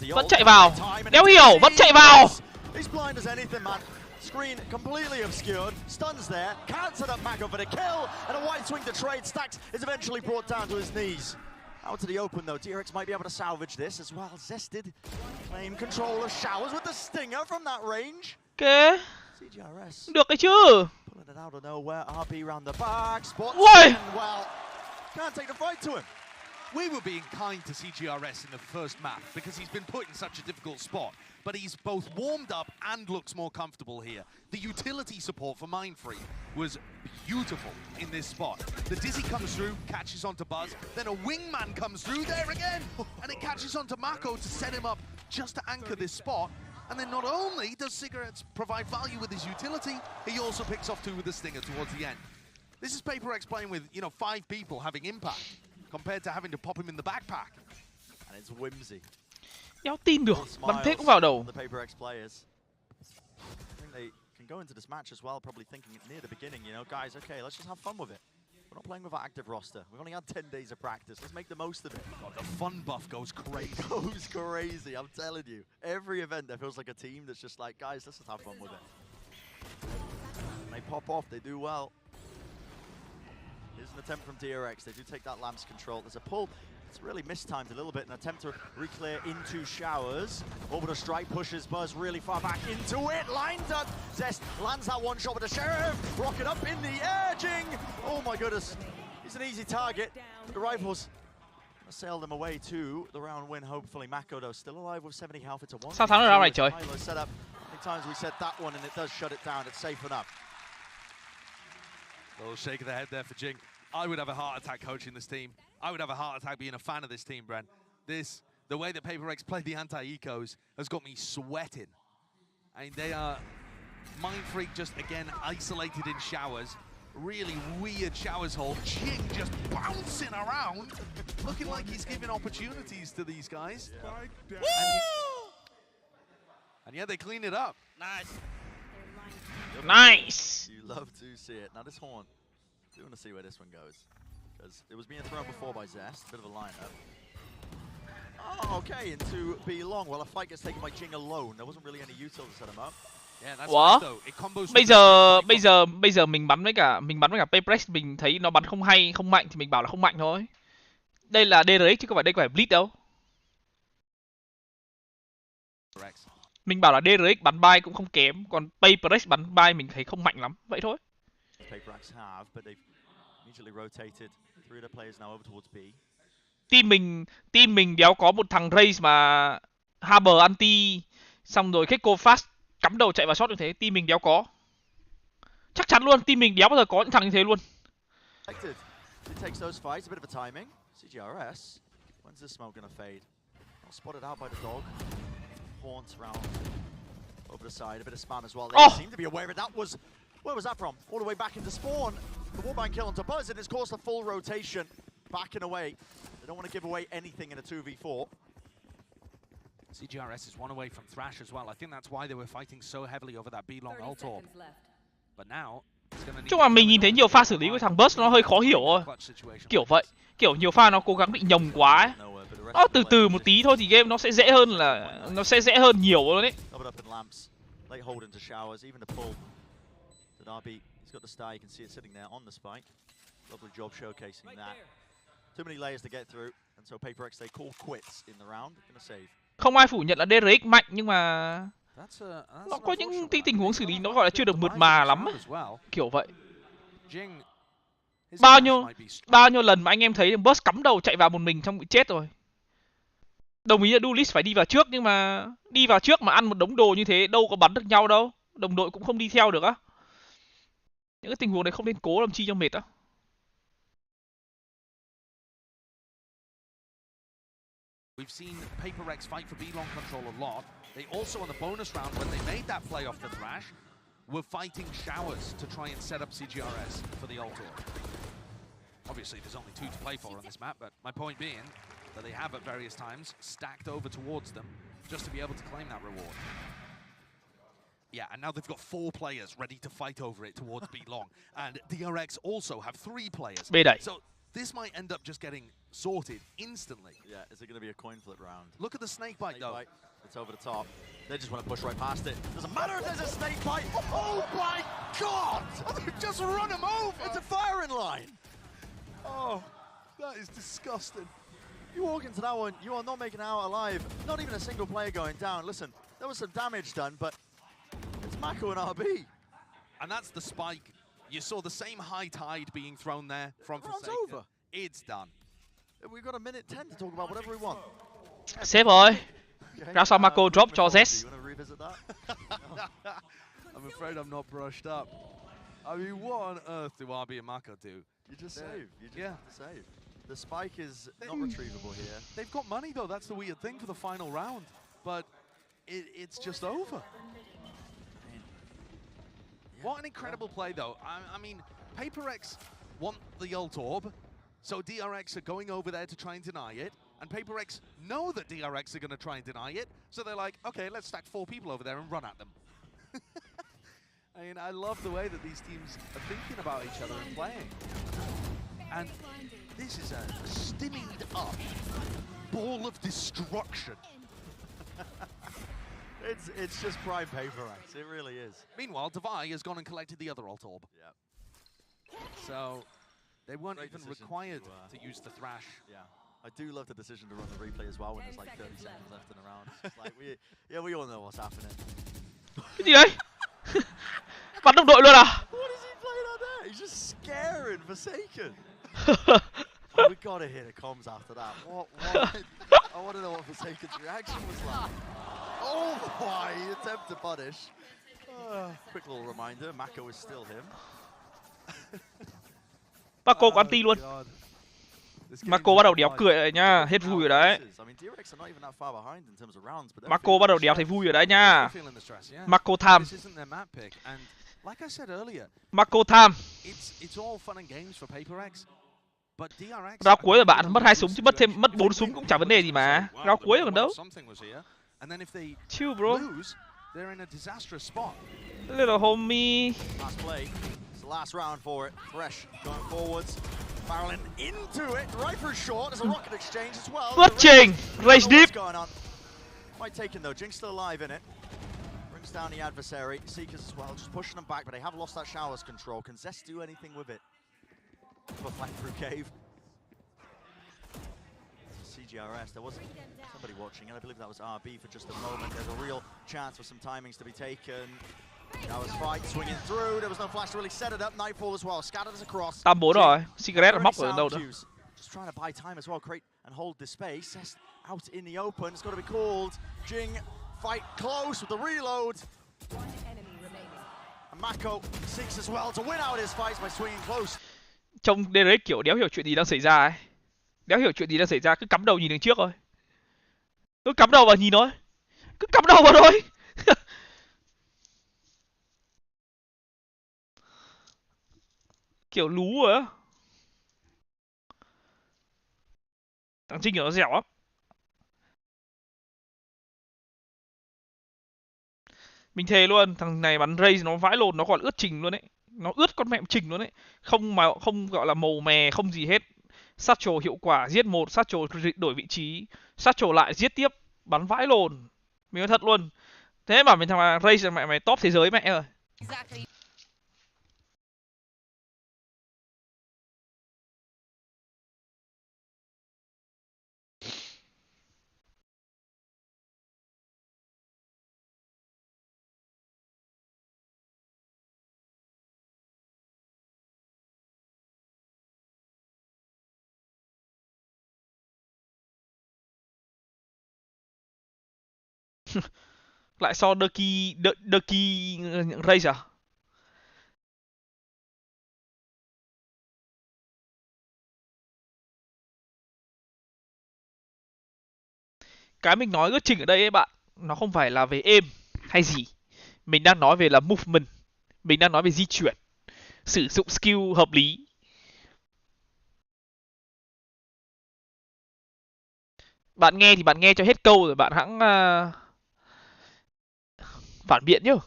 Vẫn chạy vào. Đéo hiểu, vẫn chạy vào. Screen completely obscured, stuns there, can't set up Mako for the kill, and a wide swing to trade. Stacks is eventually brought down to his knees. Out to the open though, DRX might be able to salvage this as well. Zested claim control of showers with the stinger from that range. Ok. Được đấy chứ. Pulling it out of nowhere, RB round the back, spot well. Can't take the fight to him. We were being kind to CGRS in the first map because he's been put in such a difficult spot, but he's both warmed up and looks more comfortable here. The utility support for Mindfree was beautiful in this spot. The Dizzy comes through, catches onto Buzz, then a wingman comes through there again, and it catches onto Mako to set him up just to anchor this spot. And then not only does Cigarettes provide value with his utility, he also picks off two with the stinger towards the end. This is PaperX playing with, 5 people having impact, compared to having to pop him in the backpack. And it's whimsy. Đéo tin được, bắn thế cũng vào đầu. The PaperX players. I think they can go into this match as well, probably thinking near the beginning, you know, guys, okay, let's just have fun with it. We're not playing with our active roster. We've only had 10 days of practice. Let's make the most of it. God, the fun buff goes crazy. It goes crazy, I'm telling you. Every event, there feels like a team that's just like, guys, let's just have fun with it. And they pop off, they do well. Here's an attempt from DRX. They do take that Lamps control. There's a pull. It's really mistimed a little bit. An attempt to re-clear into Showers. Orbital strike pushes Buzz really far back into it. Lined up. Zest lands that one shot with the Sheriff. Rocket up in the air. Jing. Oh my goodness. He's an easy target. The Rifles sail them away to the round win, hopefully. Mako, though, still alive with 70 health. It's a one. Sao thắng được round này trời? Setup. How many times we said that one and it does shut it down. It's safe enough. A little shake of the head there for Jing. I would have a heart attack coaching this team. I would have a heart attack being a fan of this team, Bren. The way that PaperX play the anti-ecos has got me sweating. I mean, they are Mind Freak just, again, isolated in Showers. Really weird Showers hole. Jing just bouncing around, looking like he's giving opportunities to these guys. Yeah. And yeah, they clean it up. Nice. Nice. You love to see it. Now this horn, I do want to see where this one goes. Because it was being thrown before by Zest, bit of a lineup. Oh, okay, into B long. Well, a fight gets taken by Jing alone. There wasn't really any util to set him up. Yeah, that's Ủa? nice, though. It combos Bây giờ mình bắn với cả PaperX, mình thấy nó bắn không hay, không mạnh thì mình bảo là không mạnh thôi. Đây là DRX chứ đây có phải Blitz đâu. Mình bảo là DRX bắn bay cũng không kém, còn PaperX bắn bay mình thấy không mạnh lắm, vậy thôi. PaperX have, but they've immediately rotated three of the players now over towards B. Team mình đéo có một thằng Race mà Harbor anti xong rồi Keko fast cắm đầu chạy vào shot như thế, team mình đéo có. Chắc chắn luôn, team mình đéo bao giờ có những thằng như thế luôn. It takes those fights, a bit of a timing. CGRS, when's this smoke gonna fade? Not spotted out by the dog. Haunts round over the side, a bit of spam as well. They seem to be aware of it. Where was that from? All the way back into spawn. The wallbang kill onto Buzz, and it's caused a full rotation. Backing away. They don't want to give away anything in a 2v4. CGRS is one away from Thrash as well. I think that's why they were fighting so heavily over that B-long ult orb. But now, chung là mình nhìn thấy nhiều pha xử lý của thằng Buzz nó hơi khó hiểu thôi. Kiểu vậy. Kiểu nhiều pha nó cố gắng bị nhầm quá ấy. Nó từ từ một tí thôi thì game nó sẽ dễ hơn nhiều luôn đấy. Late hold into Showers, even the pull. The Darby, he's got the star, you can see it sitting there on the spike. Lovely job showcasing that. Too many layers to get through, and so PaperX they call quits in the round. Gonna save. Không ai phủ nhận là DRX mạnh nhưng mà nó có những tình huống xử lý nó gọi là chưa được mượt mà lắm ấy. Kiểu vậy. Bao nhiêu lần mà anh em thấy Buzz cắm đầu chạy vào một mình trong bị chết rồi. Đồng ý là Duelist phải đi vào trước nhưng mà đi vào trước mà ăn một đống đồ như thế đâu có bắn được nhau đâu. Đồng đội cũng không đi theo được á. Những cái tình huống đấy không nên cố làm chi cho mệt á. We've seen PaperX fight for B-long control a lot. They also, on the bonus round, when they made that play off the Thrash, were fighting Showers to try and set up CGRS for the ult orb. Obviously, there's only 2 to play for on this map, but my point being that they have at various times stacked over towards them just to be able to claim that reward. Yeah, and now they've got 4 players ready to fight over it towards B-long. And DRX also have 3 players. So this might end up just getting sorted instantly. Yeah, is it going to be a coin flip round? Look at the snake bite, though. It's over the top. They just want to push right past it. Doesn't matter if there's a snake bite. Oh my God! They've just run him over! It's a firing line! Oh, that is disgusting. You walk into that one, you are not making it out alive. Not even a single player going down. Listen, there was some damage done, but it's Mako and RB. And that's the spike. You saw the same high tide being thrown there from Forsaken. Over. It's done. We've got a minute 10 to talk about whatever we want. Sếp ơi. Ra sao Mako drop cho Z. I'm afraid I'm not brushed up. I mean, what on earth do RB and Mako do? You just save. You just have to save. The spike is not retrievable here. They've got money, though. That's the weird thing for the final round. But it's just over. What an incredible play, though. I mean, PaperX want the ult orb. So DRX are going over there to try and deny it, and PaperX know that DRX are going to try and deny it, so they're like, okay, let's stack 4 people over there and run at them. I mean, I love the way that these teams are thinking about each other and playing. And this is a stimmied up ball of destruction. It's just prime PaperX, it really is. Meanwhile, DyAC has gone and collected the other ult orb. Yeah. So they weren't Great even decision required to use the thrash. Yeah. I do love the decision to run the replay as well when there's like 30 seconds left in the round. It's like we all know what's happening. Cái gì đấy? Bắn đồng đội luôn à? What is he playing out there? He's just scaring Forsaken. Oh, we gotta hear the comms after that. What I want to know what Forsaken's reaction was like. Oh my, he attempted to punish. Quick little reminder, Mako is still him. Mako có anti luôn. Mako bắt đầu đéo cười rồi nha, hết vui rồi đấy. Mako bắt đầu đéo thấy vui rồi đấy nha. Mako tham. Mako tham. Rao cuối rồi bạn, mất 2 súng chứ mất 4 súng cũng chả vấn đề gì mà. Rao cuối rồi còn đâu. Chill bro. Little homie. Last round for it. Fresh going forwards. Barreling into it. Right for short. There's a rocket exchange as well. Watching. Race deep. Quite taken though. Jinx still alive in it. Brings down the adversary. Seekers as well. Just pushing them back, but they have lost that shower's control. Can Zest do anything with it? Flank through cave. CGRS. There was somebody watching, and I believe that was RB for just a moment. There's a real chance for some timings to be taken. That was Fight swinging through. There was no flash to really set it up. Nightfall as well. Scattered us across. 8-4 rồi. Cigarette móc ở đâu đó. Just trying to buy time as well. Create and hold the space. Zest out in the open. It's got to be called. Jing fight close with the reload. And Mako seeks as well to win out his fights by swinging close. Trông DyAC kiểu đéo hiểu chuyện gì đang xảy ra ấy. Đéo hiểu chuyện gì đang xảy ra, cứ cắm đầu nhìn đằng trước thôi. Cứ cắm đầu vào nhìn thôi. Cứ cắm đầu vào thôi. Kiểu lú rồi á. Thằng Trinh nó dẻo lắm. Mình thề luôn, thằng này bắn Raze nó vãi lồn, nó còn ướt Trình luôn đấy. Nó ướt con mẹ Trình luôn đấy. Không gọi là màu mè, không gì hết. Satchel hiệu quả, giết một, Satchel đổi vị trí, Satchel lại giết tiếp, bắn vãi lồn. Mình nói thật luôn. Thế mà mình thằng Raze là mẹ top thế giới mẹ rồi. Lại so Ducky Race à? Cái mình nói ước trình ở đây ấy bạn, nó không phải là về aim hay gì. Mình đang nói về là movement. Mình đang nói về di chuyển. Sử dụng skill hợp lý. Bạn nghe thì bạn nghe cho hết câu rồi bạn hãng phản biện chứ.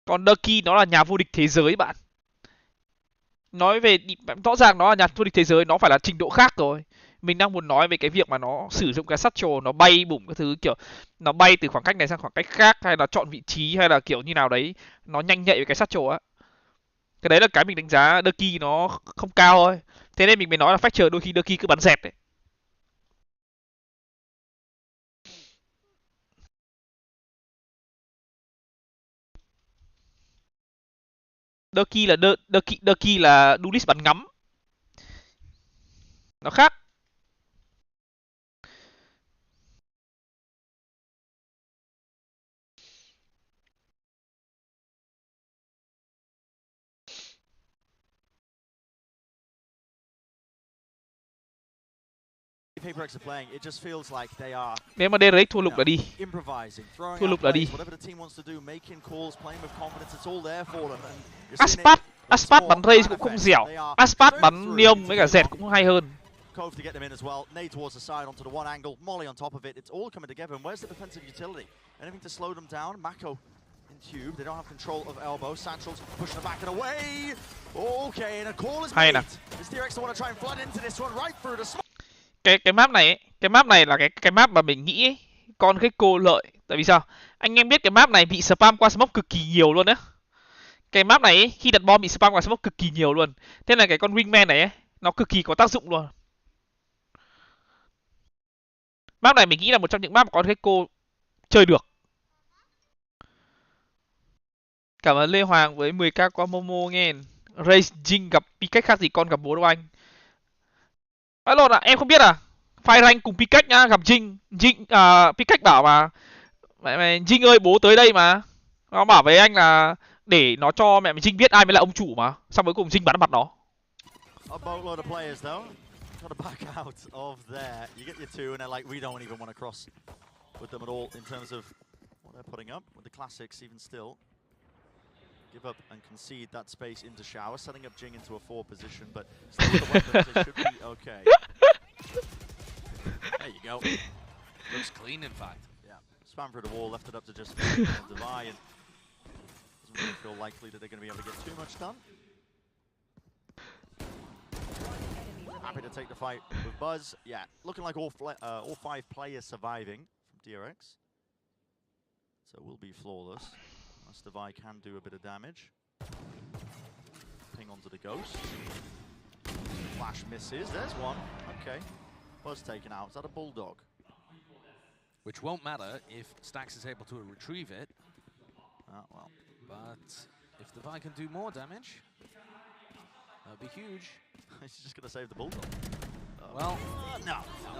Còn Ducky nó là nhà vô địch thế giới bạn. Nói về rõ ràng nó là nhà vô địch thế giới, nó phải là trình độ khác rồi. Mình đang muốn nói về cái việc mà nó sử dụng cái satchel, nó bay bủng cái thứ kiểu nó bay từ khoảng cách này sang khoảng cách khác, hay là chọn vị trí, hay là kiểu như nào đấy, nó nhanh nhạy với cái satchel á. Cái đấy là cái mình đánh giá Ducky nó không cao thôi. Thế nên mình mới nói là Fracture đôi khi Ducky cứ bắn dẹt đấy. Ducky là Duelist bắn ngắm. Nó khác. PaperX are playing, it just feels like they are Nếu mà DyAC thua lục là đi. improvising, throwing Thua out lục là đi. plays, whatever the team wants to do, making calls, playing with confidence, it's all there for them. And you're seeing it, Aspat bắn Raze cũng không dẻo. Aspat bắn Neom với cả Zed cũng hay hơn. Cove to get them in as well. Nade towards the side onto the one angle. Molly on top of it. It's all coming together. And where's the defensive utility? Anything to slow them down? Mako in tube. They don't have control of elbow. Santral's pushing them back and away. Okay, and a call is made. Is DyAC to want to try and flood into this one right through the smoke? Cái map này là cái map mà mình nghĩ ấy, con Gecko lợi. Tại vì sao? Anh em biết cái map này bị spam qua smoke cực kỳ nhiều luôn á. Cái map này ấy, khi đặt bom bị spam qua smoke cực kỳ nhiều luôn. Thế là cái con Wingman này ấy, nó cực kỳ có tác dụng luôn. Map này mình nghĩ là một trong những map mà con Gecko chơi được. Cảm ơn Lê Hoàng với 10k qua Momo nghe. Race Jing gặp Pikachu khác gì con gặp bố đâu anh. Alo à, em không biết à? Phai rank cùng Pikachu nhá, gặp Jing. Pikachu bảo mà Jing ơi bố tới đây mà. Nó bảo với anh là để nó cho mẹ mình Jing biết ai mới là ông chủ mà. Xong cuối cùng Jing bắn mặt nó. A boatload of players though. Got to back out of there. You get your two, and they're like, we don't even want to cross with them at all in terms of what they're putting up with the classics. Even still, give up and concede that space into shower, setting up Jing into a 4 position, but still with the weapons, it should be okay. There you go. Looks clean, in fact. Yeah, spam through the wall, left it up to just DyAC, and doesn't really feel likely that they're going to be able to get too much done. Happy to take the fight with Buzz. Yeah, looking like all 5 players surviving from DyAC. So it will be flawless. Unless ZOWIE can do a bit of damage. Ping onto the Ghost. Flash misses. There's one. Okay. Buzz taken out. Is that a Bulldog? Which won't matter if Stax is able to retrieve it. Ah, well. But if ZOWIE can do more damage, that would be huge. He's just going to save the Bulldog. Well, no,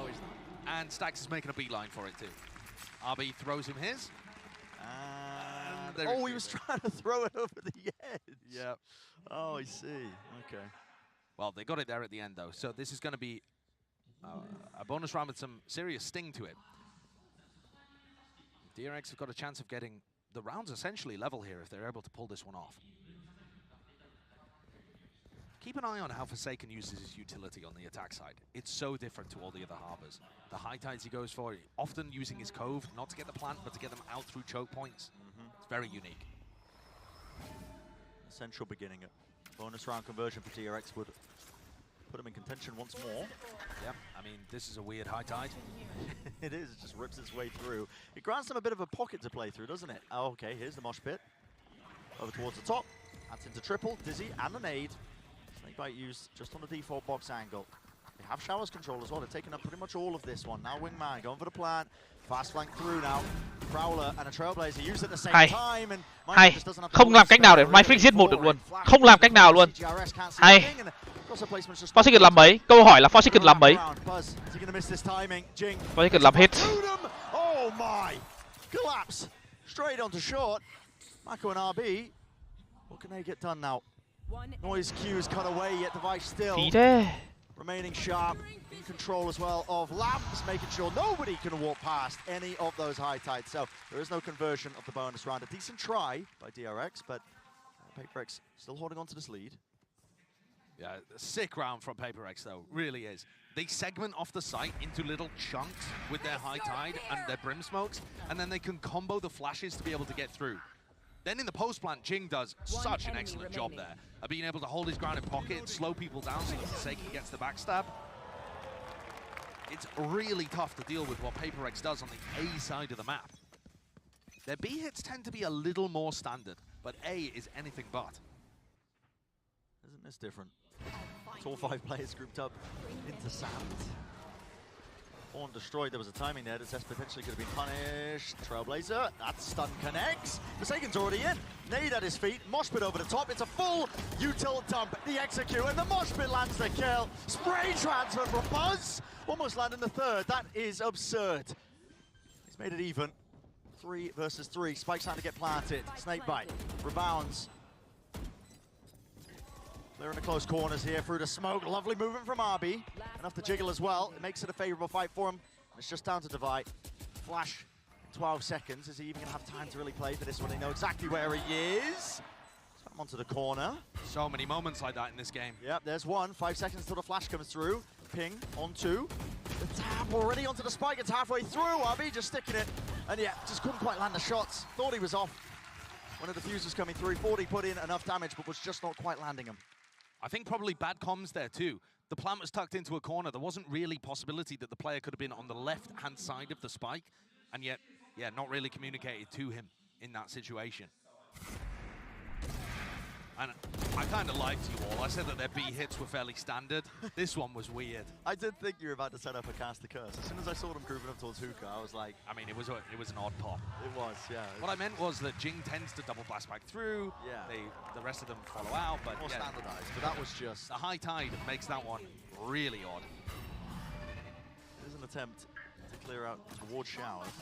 he's not. And Stax is making a beeline for it too. RB throws him his. Oh, he was trying to throw it over the edge. Yeah. Oh, I see. Okay. Well, they got it there at the end though. So this is going to be a bonus round with some serious sting to it. DyAC have got a chance of getting the rounds essentially level here if they're able to pull this one off. Keep an eye on how Forsaken uses his utility on the attack side. It's so different to all the other Harbors. The high tides he goes for, often using his Cove, not to get the plant, but to get them out through choke points. It's very unique. Essential beginning. A bonus round conversion for DyAC would put him in contention once more. Yep, I mean, this is a weird high tide. It is, it just rips its way through. It grants them a bit of a pocket to play through, doesn't it? Oh, okay, here's the mosh pit. Over towards the top. That's into triple, Dizzy, and the nade. Snakebite used just on the default box angle. They have Shower's control as well. They're taking up pretty much all of this one. Now Wingman going for the plant. Fast flank through now. Prowler and a Trailblazer used at the same time. And hay. Không làm cách nào để Myfrick giết một được luôn. Không làm cách nào luôn. Hay. Forsaken làm mấy? Câu hỏi là Forsaken làm mấy? Forsaken làm hết. Oh my! Collapse straight onto short. Mako and RB. What can they get done now? Noise cues cut away, yet device still remaining sharp, in control as well of lamps, making sure nobody can walk past any of those high tides. So there is no conversion of the bonus round. A decent try by DyAC, but PaperX still holding on to this lead. Yeah, a sick round from PaperX though, really is. They segment off the site into little chunks with their high tide and their brim smokes, and then they can combo the flashes to be able to get through. Then in the post plant, Jing does such an excellent job there of being able to hold his ground in pocket, slow people down so that Forsaken gets the backstab. It's really tough to deal with what PaperX does on the A side of the map. Their B hits tend to be a little more standard, but A is anything but. Isn't this different? It's all 5 players grouped up into sand. Horn destroyed, there was a timing there that's potentially could have been punished. Trailblazer, that stun connects. Forsaken's already in. Nade at his feet, Moshpit over the top. It's a full util dump. The execute, and the Moshpit lands the kill. Spray transfer from Buzz. Almost landing the third. That is absurd. He's made it even. 3 versus 3. Spike's trying to get planted. Snakebite rebounds. They're in the close corners here through the smoke. Lovely movement from RB. Enough to jiggle as well. It makes it a favorable fight for him. It's just down to DyAC. Flash, 12 seconds. Is he even gonna have time to really play for this one? They know exactly where he is. Come onto the corner. So many moments like that in this game. Yep, there's one. 5 seconds till the flash comes through. Ping on 2. The tap already onto the spike. It's halfway through. RB just sticking it. And yeah, just couldn't quite land the shots. Thought he was off. One of the fuses coming through. Thought he put in enough damage, but was just not quite landing him. I think probably bad comms there too. The plant was tucked into a corner. There wasn't really possibility that the player could have been on the left-hand side of the spike. And yet, yeah, not really communicated to him in that situation. And I kind of lied to you all. I said that their B hits were fairly standard. This one was weird. I did think you were about to set up a cast the curse. As soon as I saw them grooving up towards Hookah, I was like... I mean, it was an odd pop. It was, yeah. What I meant was that Jing tends to double blast back through. Yeah. The rest of them follow out, but more yeah, standardized. But that was just... The high tide makes that one really odd. It is an attempt to clear out towards showers.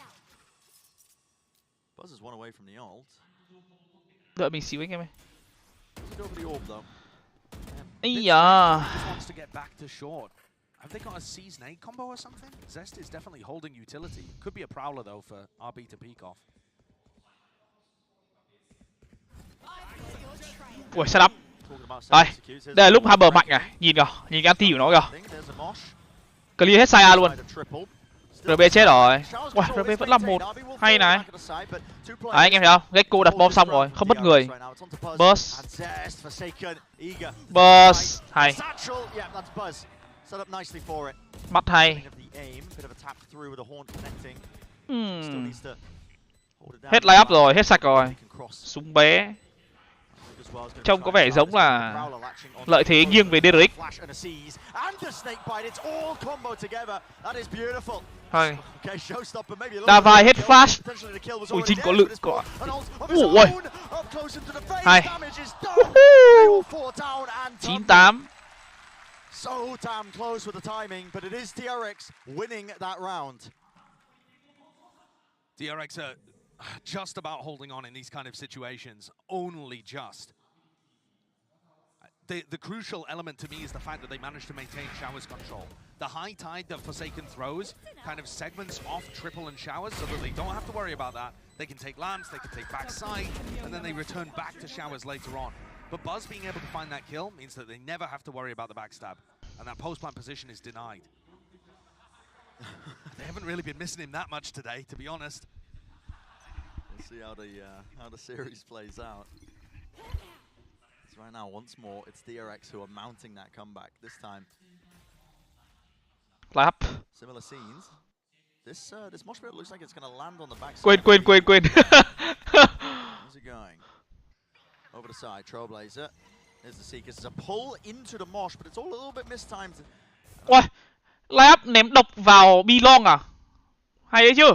Buzz is one away from the ult. Đợi mình xíu anh em ơi. Go for the orb though. Just wants to get back to short. Have they got a season 8 combo or something? Zest is definitely holding utility. Could be a prowler though for RB to peek off. Ui, setup. Đây, đây là lúc Hammer mạnh này. Nhìn kìa, nhìn cái anti của nó kìa. Clear hết side A luôn. RB chết rồi. Wow, RB vẫn là 1. Hay này. Đấy, anh em thấy không? Gecko đặt bom xong rồi, không mất người. Burst. Burst. Hay. Mắt hay. Hết line up rồi, hết sạch rồi. Súng bé. Trông có vẻ giống là lợi thế nghiêng về DyAC. Thôi. Davai hết flash. Ui, Jing có lượng có. Ui. Hay. 98. So damn close with the timing, but it is DyAC winning that round. DyAC are just about holding on in these kind of situations, only just. The crucial element to me is the fact that they managed to maintain Showers control. The high tide that Forsaken throws kind of segments off Triple and Showers so that they don't have to worry about that. They can take lamps, they can take backside, and then they return back to Showers later on. But Buzz being able to find that kill means that they never have to worry about the backstab. And that post-plant position is denied. They haven't really been missing him that much today, to be honest. We'll see how the series plays out. Right now, once more, it's DyAC who are mounting that comeback. This time, Clap. Similar scenes. This Mousepad looks like it's going to land on the back. Quên. How's it going? Over the side, Trailblazer. There's the Seekers. There's a pull into the mosh, but it's all a little bit mistimed. Ui, Lab ném độc vào B-long à? Hay đấy chứ?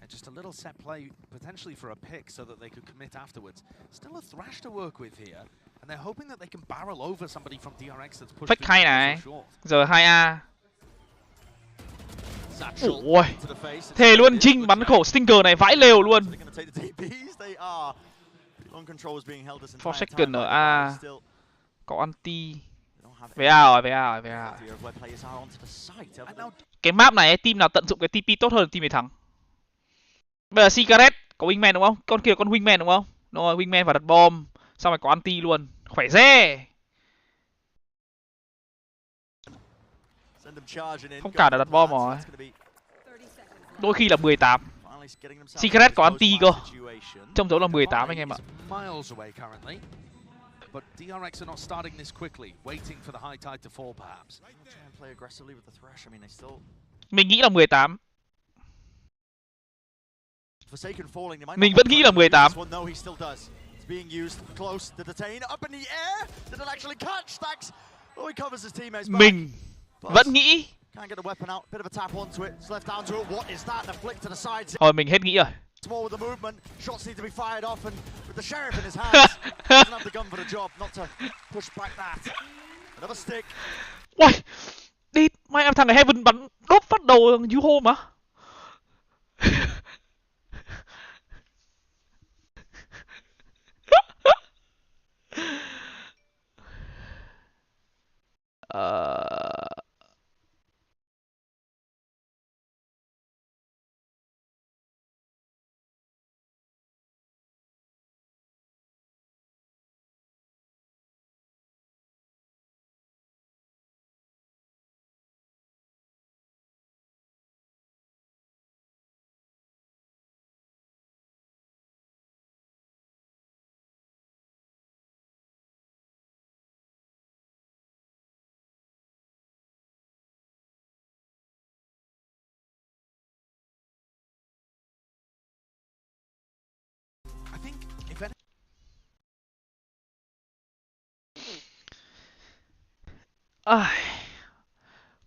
Just a little set play, potentially for a pick, so that they could commit afterwards. Still a Thrash to work with here, and they're hoping that they can barrel over somebody from DyAC that's pushed Fake hay này. Giờ 2A. Ui, thề luôn, Jing bắn khẩu Stinger này vãi lều luôn. Forsaken ở A. Có anti. VA rồi. Cái map này team nào tận dụng cái TP tốt hơn team này thắng. Bây giờ Cigarette có wingman đúng không? Con kia con wingman đúng không? Đúng rồi, wingman và đặt bom. Xong rồi có anti luôn. Khỏe re. Không cả là đặt bom rồi. Đôi khi là 18. Cigarette có anti cơ. Trông giống là 18 anh em ạ. But DyAC are not starting this quickly, waiting for the high tide to fall perhaps. Mình nghĩ là 18. Mình vẫn nghĩ là 18. Mình vẫn nghĩ. Thôi mình hết nghĩ rồi. Ui, đi, mai em thằng này Heaven bắn đốt phát đầu như hôm á.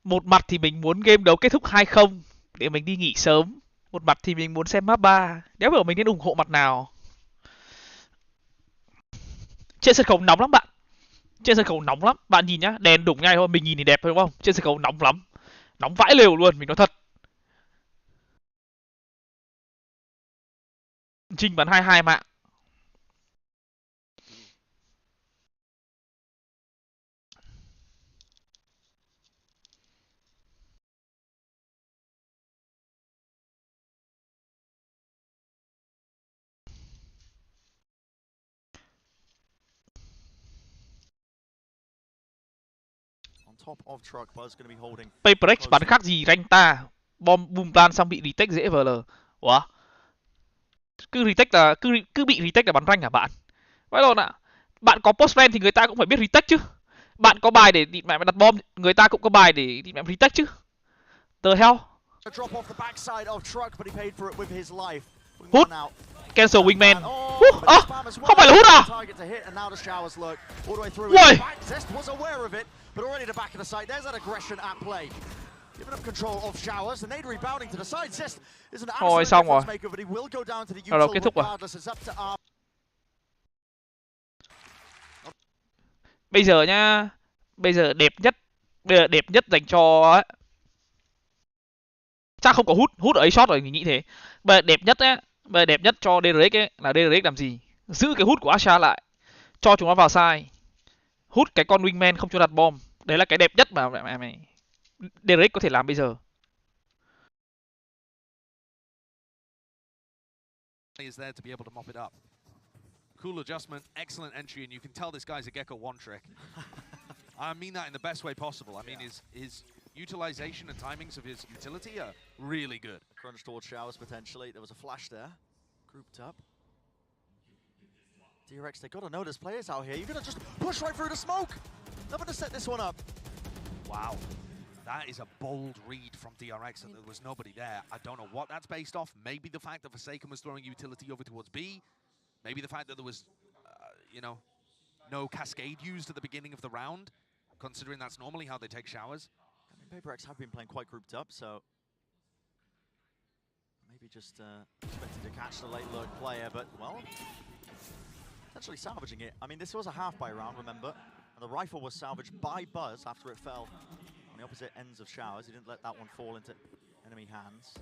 Một mặt thì mình muốn game đấu kết thúc 2-0 để mình đi nghỉ sớm. Một mặt thì mình muốn xem map 3. Đéo hiểu mình nên ủng hộ mặt nào. Trên sân khấu nóng lắm bạn. Trên sân khấu nóng lắm. Bạn nhìn nhá, đèn đủng ngay thôi, mình nhìn thì đẹp thôi đúng không? Trên sân khấu nóng lắm. Nóng vãi lều luôn, mình nói thật. Trinh bắn 22 mạng. HyperX bắn khác gì rank ta. Bom boom plan xong bị retake dễ VL. Ủa? Cứ retake là cứ bị retake là bắn rank hả bạn? Vãi lộn ạ. Bạn có postman thì người ta cũng phải biết retake chứ. Bạn có bài để địt mẹ đặt bom, người ta cũng có bài để địt mẹ retake chứ. The hell? Hút. Cancel wingman. Không phải là hút à? Ui. Thôi xong rồi. Đâu kết thúc rồi. Bây giờ nhá, bây giờ đẹp nhất dành cho ấy. Chắc không có hút ở A shot rồi, mình nghĩ thế. Bây giờ đẹp nhất á, bây giờ đẹp nhất cho DRX ấy là DRX làm gì? Giữ cái hút của Asha lại, cho chúng nó vào sai. Hút cái con wingman không cho đặt bom. Đấy là cái đẹp nhất mà mày DRX có thể làm bây giờ. Is there to be able to mop it up. Cool adjustment, excellent entry, and you can tell this guy's a Gecko one trick. I mean that in the best way possible. I mean his utilization and timings of his utility are really good. Crunch towards showers potentially. There was a flash there. Grouped up. DRX, they got to know there's players out here. You're going to just push right through the smoke. Nothing to set this one up. Wow. That is a bold read from DRX, and there was nobody there. I don't know what that's based off. Maybe the fact that Forsaken was throwing utility over towards B. Maybe the fact that there was, you know, no cascade used at the beginning of the round, considering that's normally how they take showers. I mean, HyperX have been playing quite grouped up, so maybe just expected to catch the late lurk player, but, well, potentially salvaging it. I mean, this was a half-buy round, remember? And the rifle was salvaged by Buzz after it fell on the opposite ends of showers. He didn't let that one fall into enemy hands.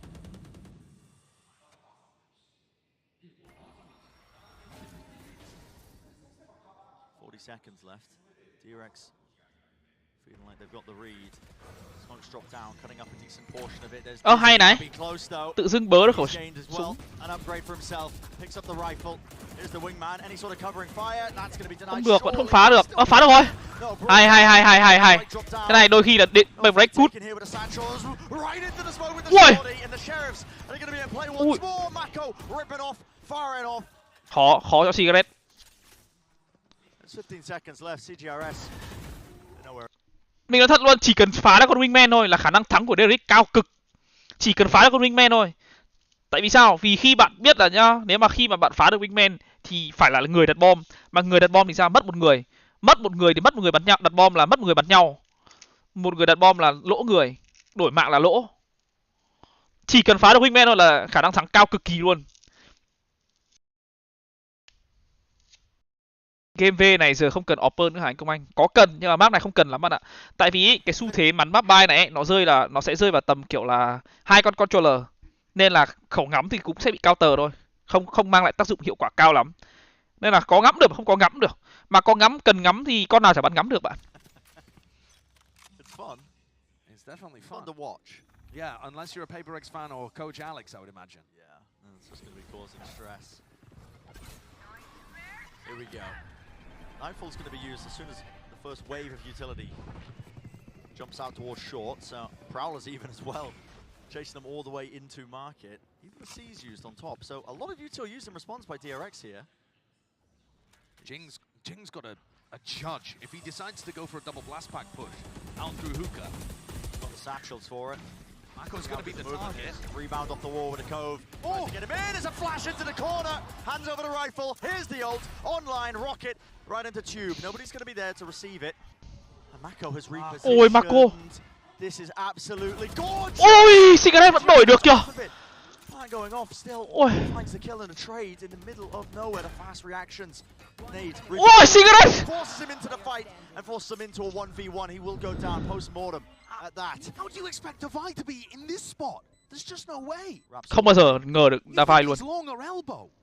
Seconds left. DRX feeling like they've got the read. Smoke's dropped down, cutting up a decent portion of it. There's hay này. Tự dưng bớ được khẩu súng. An upgrade for himself. Picks up the rifle. Here's the wingman. Any sort of covering fire. That's going to be denied. Không được, vẫn không phá được. Phá được rồi. Hay. Cái này đôi khi là break cút. Ui. Khó cho cigarette. 15 seconds left, CGRS. Mình nói thật luôn, chỉ cần phá được con wingman thôi là khả năng thắng của DRX cao cực. Chỉ cần phá được con wingman thôi. Tại vì sao? Vì khi bạn biết là nhá, nếu mà khi mà bạn phá được wingman thì phải là người đặt bom, mà người đặt bom thì sao? Mất một người. Mất một người thì mất một người bắn nhau, đặt bom là mất một người bắn nhau. Một người đặt bom là lỗ người, đổi mạng là lỗ. Chỉ cần phá được wingman thôi là khả năng thắng cao cực kỳ luôn. Game V này giờ không cần Opper nữa hả anh Công Anh? Có cần nhưng mà map này không cần lắm bạn ạ. Tại vì ý, cái xu thế bắn map buy này nó sẽ rơi vào tầm kiểu là hai con controller. Nên là khẩu ngắm thì cũng sẽ bị counter thôi. Không mang lại tác dụng hiệu quả cao lắm. Nên là có ngắm được mà không có ngắm được. Mà có ngắm cần ngắm thì con nào chả bắn ngắm được bạn. fun. It's definitely fun. Fun to watch. Yeah, unless you're a PaperX fan or Coach Alex, I would imagine. Yeah, it's just going to be causing stress. Here we go. Nightfall's going to be used as soon as the first wave of utility jumps out towards short. So Prowler's even as well, chasing them all the way into market. Even the C's used on top. So a lot of util used in response by DRX here. Jing's got a judge. If he decides to go for a double blast pack push out through hookah. Got the satchels for it. Mako's going to be the target. Rebound off the wall with a cove. Oh, get him in. There's a flash into the corner. Hands over the rifle. Here's the ult. Online rocket right into tube. Nobody's going to be there to receive it. And Mako has repositioned. Ôi Mako. This is absolutely gorgeous. Ôi, Cigarette vẫn đổi được kìa. Plan going off still. Finds the kill and a trade in the middle of nowhere. The fast reactions. Nades. Ôi, Cigarette. Forces him into the fight and forces him into a 1v1. He will go down post-mortem. At that. How do you expect DyAC to be in this spot? There's just no way. Không bao giờ ngờ được DyAC luôn.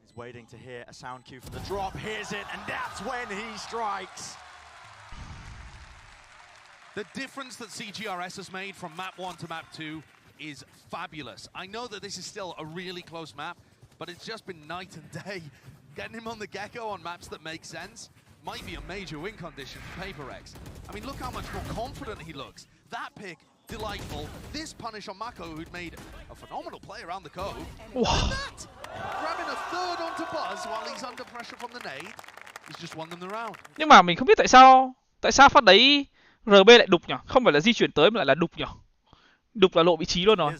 He's waiting to hear a sound cue from the drop. Hears it, and that's when he strikes. The difference that CGRS has made from map 1 to map 2 is fabulous. I know that this is still a really close map, but it's just been night and day. Getting him on the Gecko on maps that make sense might be a major win condition for PaperX. I mean, look how much more confident he looks. That pick, delightful. This punish on Mako, who'd made a phenomenal play around the cove. And that, grabbing a third onto Buzz while he's under pressure from the nade, he's just won them the round. Nhưng mà mình không biết tại sao phát đấy RB lại đục nhỉ? Không phải là di chuyển tới mà lại là đục nhỉ? Đục là lộ vị trí luôn rồi.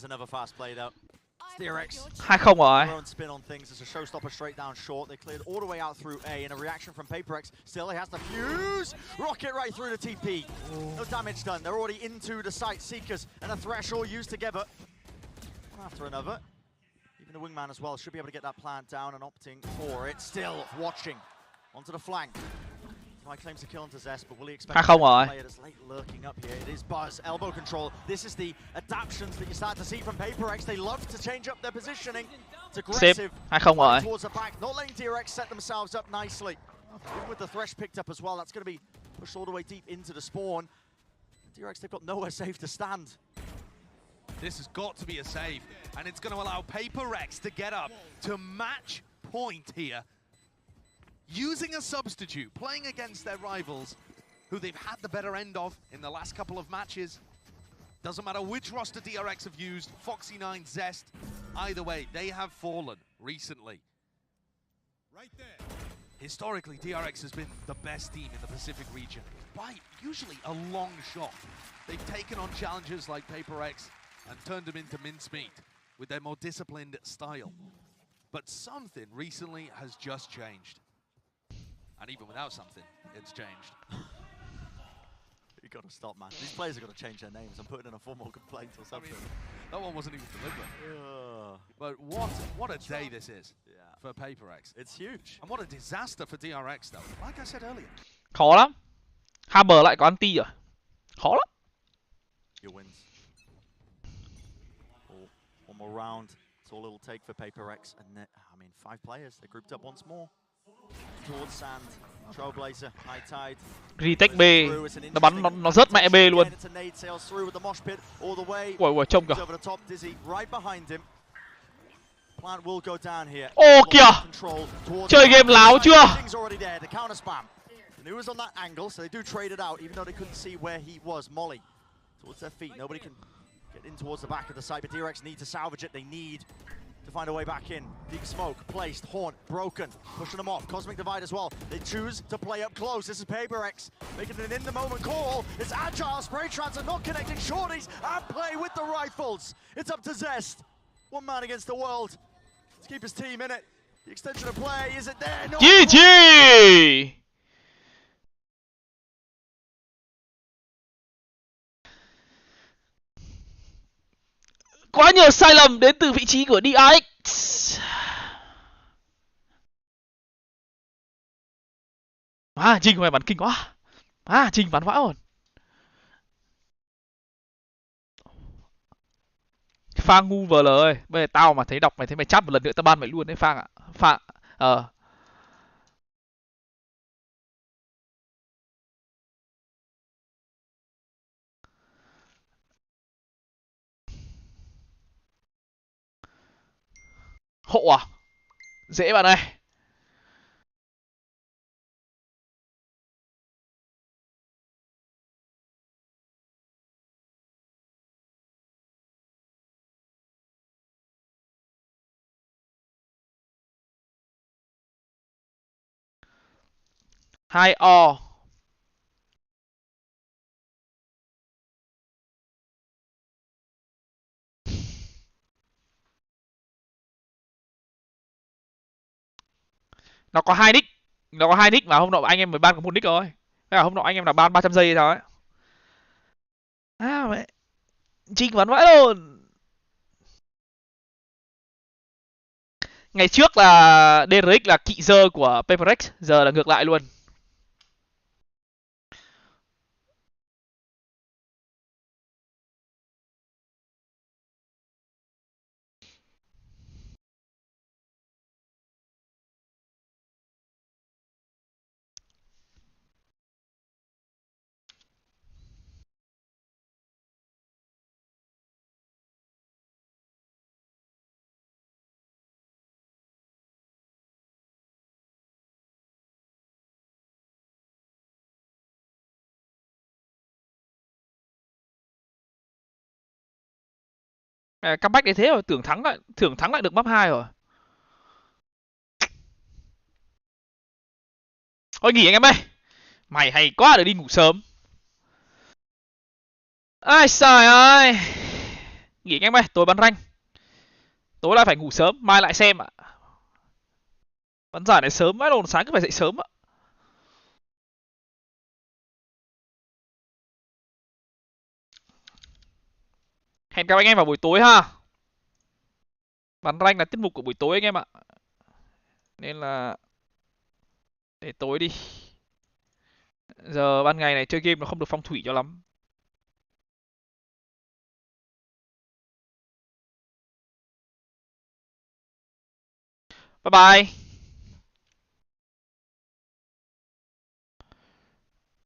2-0 rồi. Spin on things as a showstopper straight down short. They cleared all the way out through A, and a reaction from PaperX. Still, he has the fuse. Rocket right through the TP. No damage done. They're already into the site. Seekers and a Threshold used together. One after another. Even the wingman as well should be able to get that plant down and opting for it. Still watching onto the flank. My claims to kill into Zest, but will he expect to play it as late lurking up here? It is Buzz, elbow control. This is the adaptations that you start to see from PaperX. They love to change up their positioning. It's aggressive. 2-0 rồi. Towards the back, not letting DRX set themselves up nicely. Even with the Thresh picked up as well, that's going to be pushed all the way deep into the spawn. DRX, they've got nowhere safe to stand. This has got to be a save, and it's going to allow PaperX to get up to match point here. Using a substitute, playing against their rivals, who they've had the better end of in the last couple of matches. Doesn't matter which roster DRX have used, Foxy9, Zest, either way, they have fallen recently. Right there. Historically, DRX has been the best team in the Pacific region by usually a long shot. They've taken on challenges like PaperX and turned them into mincemeat with their more disciplined style. But something recently has just changed. And even without something, it's changed. You got to stop, man. These players are going to change their names and put in a formal complaint or something. I mean, that one wasn't even deliberate. But what a day this is for PaperX. It's huge. And what a disaster for DRX, though. Like I said earlier. Khó lắm. Haber lại có anti rồi. Khó lắm. Your wins. One more round. That's all it'll take for PaperX. And I mean, 5 players. They're grouped up once more. Towards sand, Trailblazer, high tide. Retake B, nó bắn nó rớt mẹ B luôn. Ui trông kìa. Ô kìa. Chơi game láo chưa? He was on that angle, so they do trade it out, even though they couldn't see where he was. Molly towards their feet. Nobody can get in towards the back of the site, but DRX need to salvage it. They need to find a way back in. Deep smoke, placed, Haunt, broken, pushing them off. Cosmic Divide as well. They choose to play up close. This is PaperX, making an in-the-moment call. It's agile, spray trans are not connecting shorties, and play with the rifles. It's up to Zest. One man against the world. Let's keep his team in it. The extension of play, is it there? No. GG! Quá nhiều sai lầm đến từ vị trí của DyAC. Trinh mày bắn kinh quá. Trinh bắn vãi rồi. Phang ngu vờ lờ ơi. Bây giờ tao mà thấy đọc mày thấy mày chat một lần nữa tao ban mày luôn đấy Phang ạ. Phang. Hộ à? Dễ bạn ơi. Hai o. Nó có hai nick. Nó có hai nick mà hôm nọ anh em mới ban có một nick rồi. Thế là hôm nọ anh em là ban 300 giây hay sao ấy. À mẹ. Trinh vắn vãi luôn. Ngày trước là DRX là kỵ dơ của HyperX, giờ là ngược lại luôn. Comeback đến thế rồi, tưởng thắng lại được map 2 rồi. Thôi nghỉ anh em ơi. Mày hay quá để đi ngủ sớm. Ai trời ơi. Nghỉ anh em ơi, tối bắn rank. Tối lại phải ngủ sớm, mai lại xem ạ. Bắn giải này sớm vãi đồn, sáng cứ phải dậy sớm ạ. Hẹn gặp anh em vào buổi tối ha. Bắn rank là tiết mục của buổi tối anh em ạ. Nên là để tối đi. Giờ ban ngày này chơi game nó không được phong thủy cho lắm. Bye bye.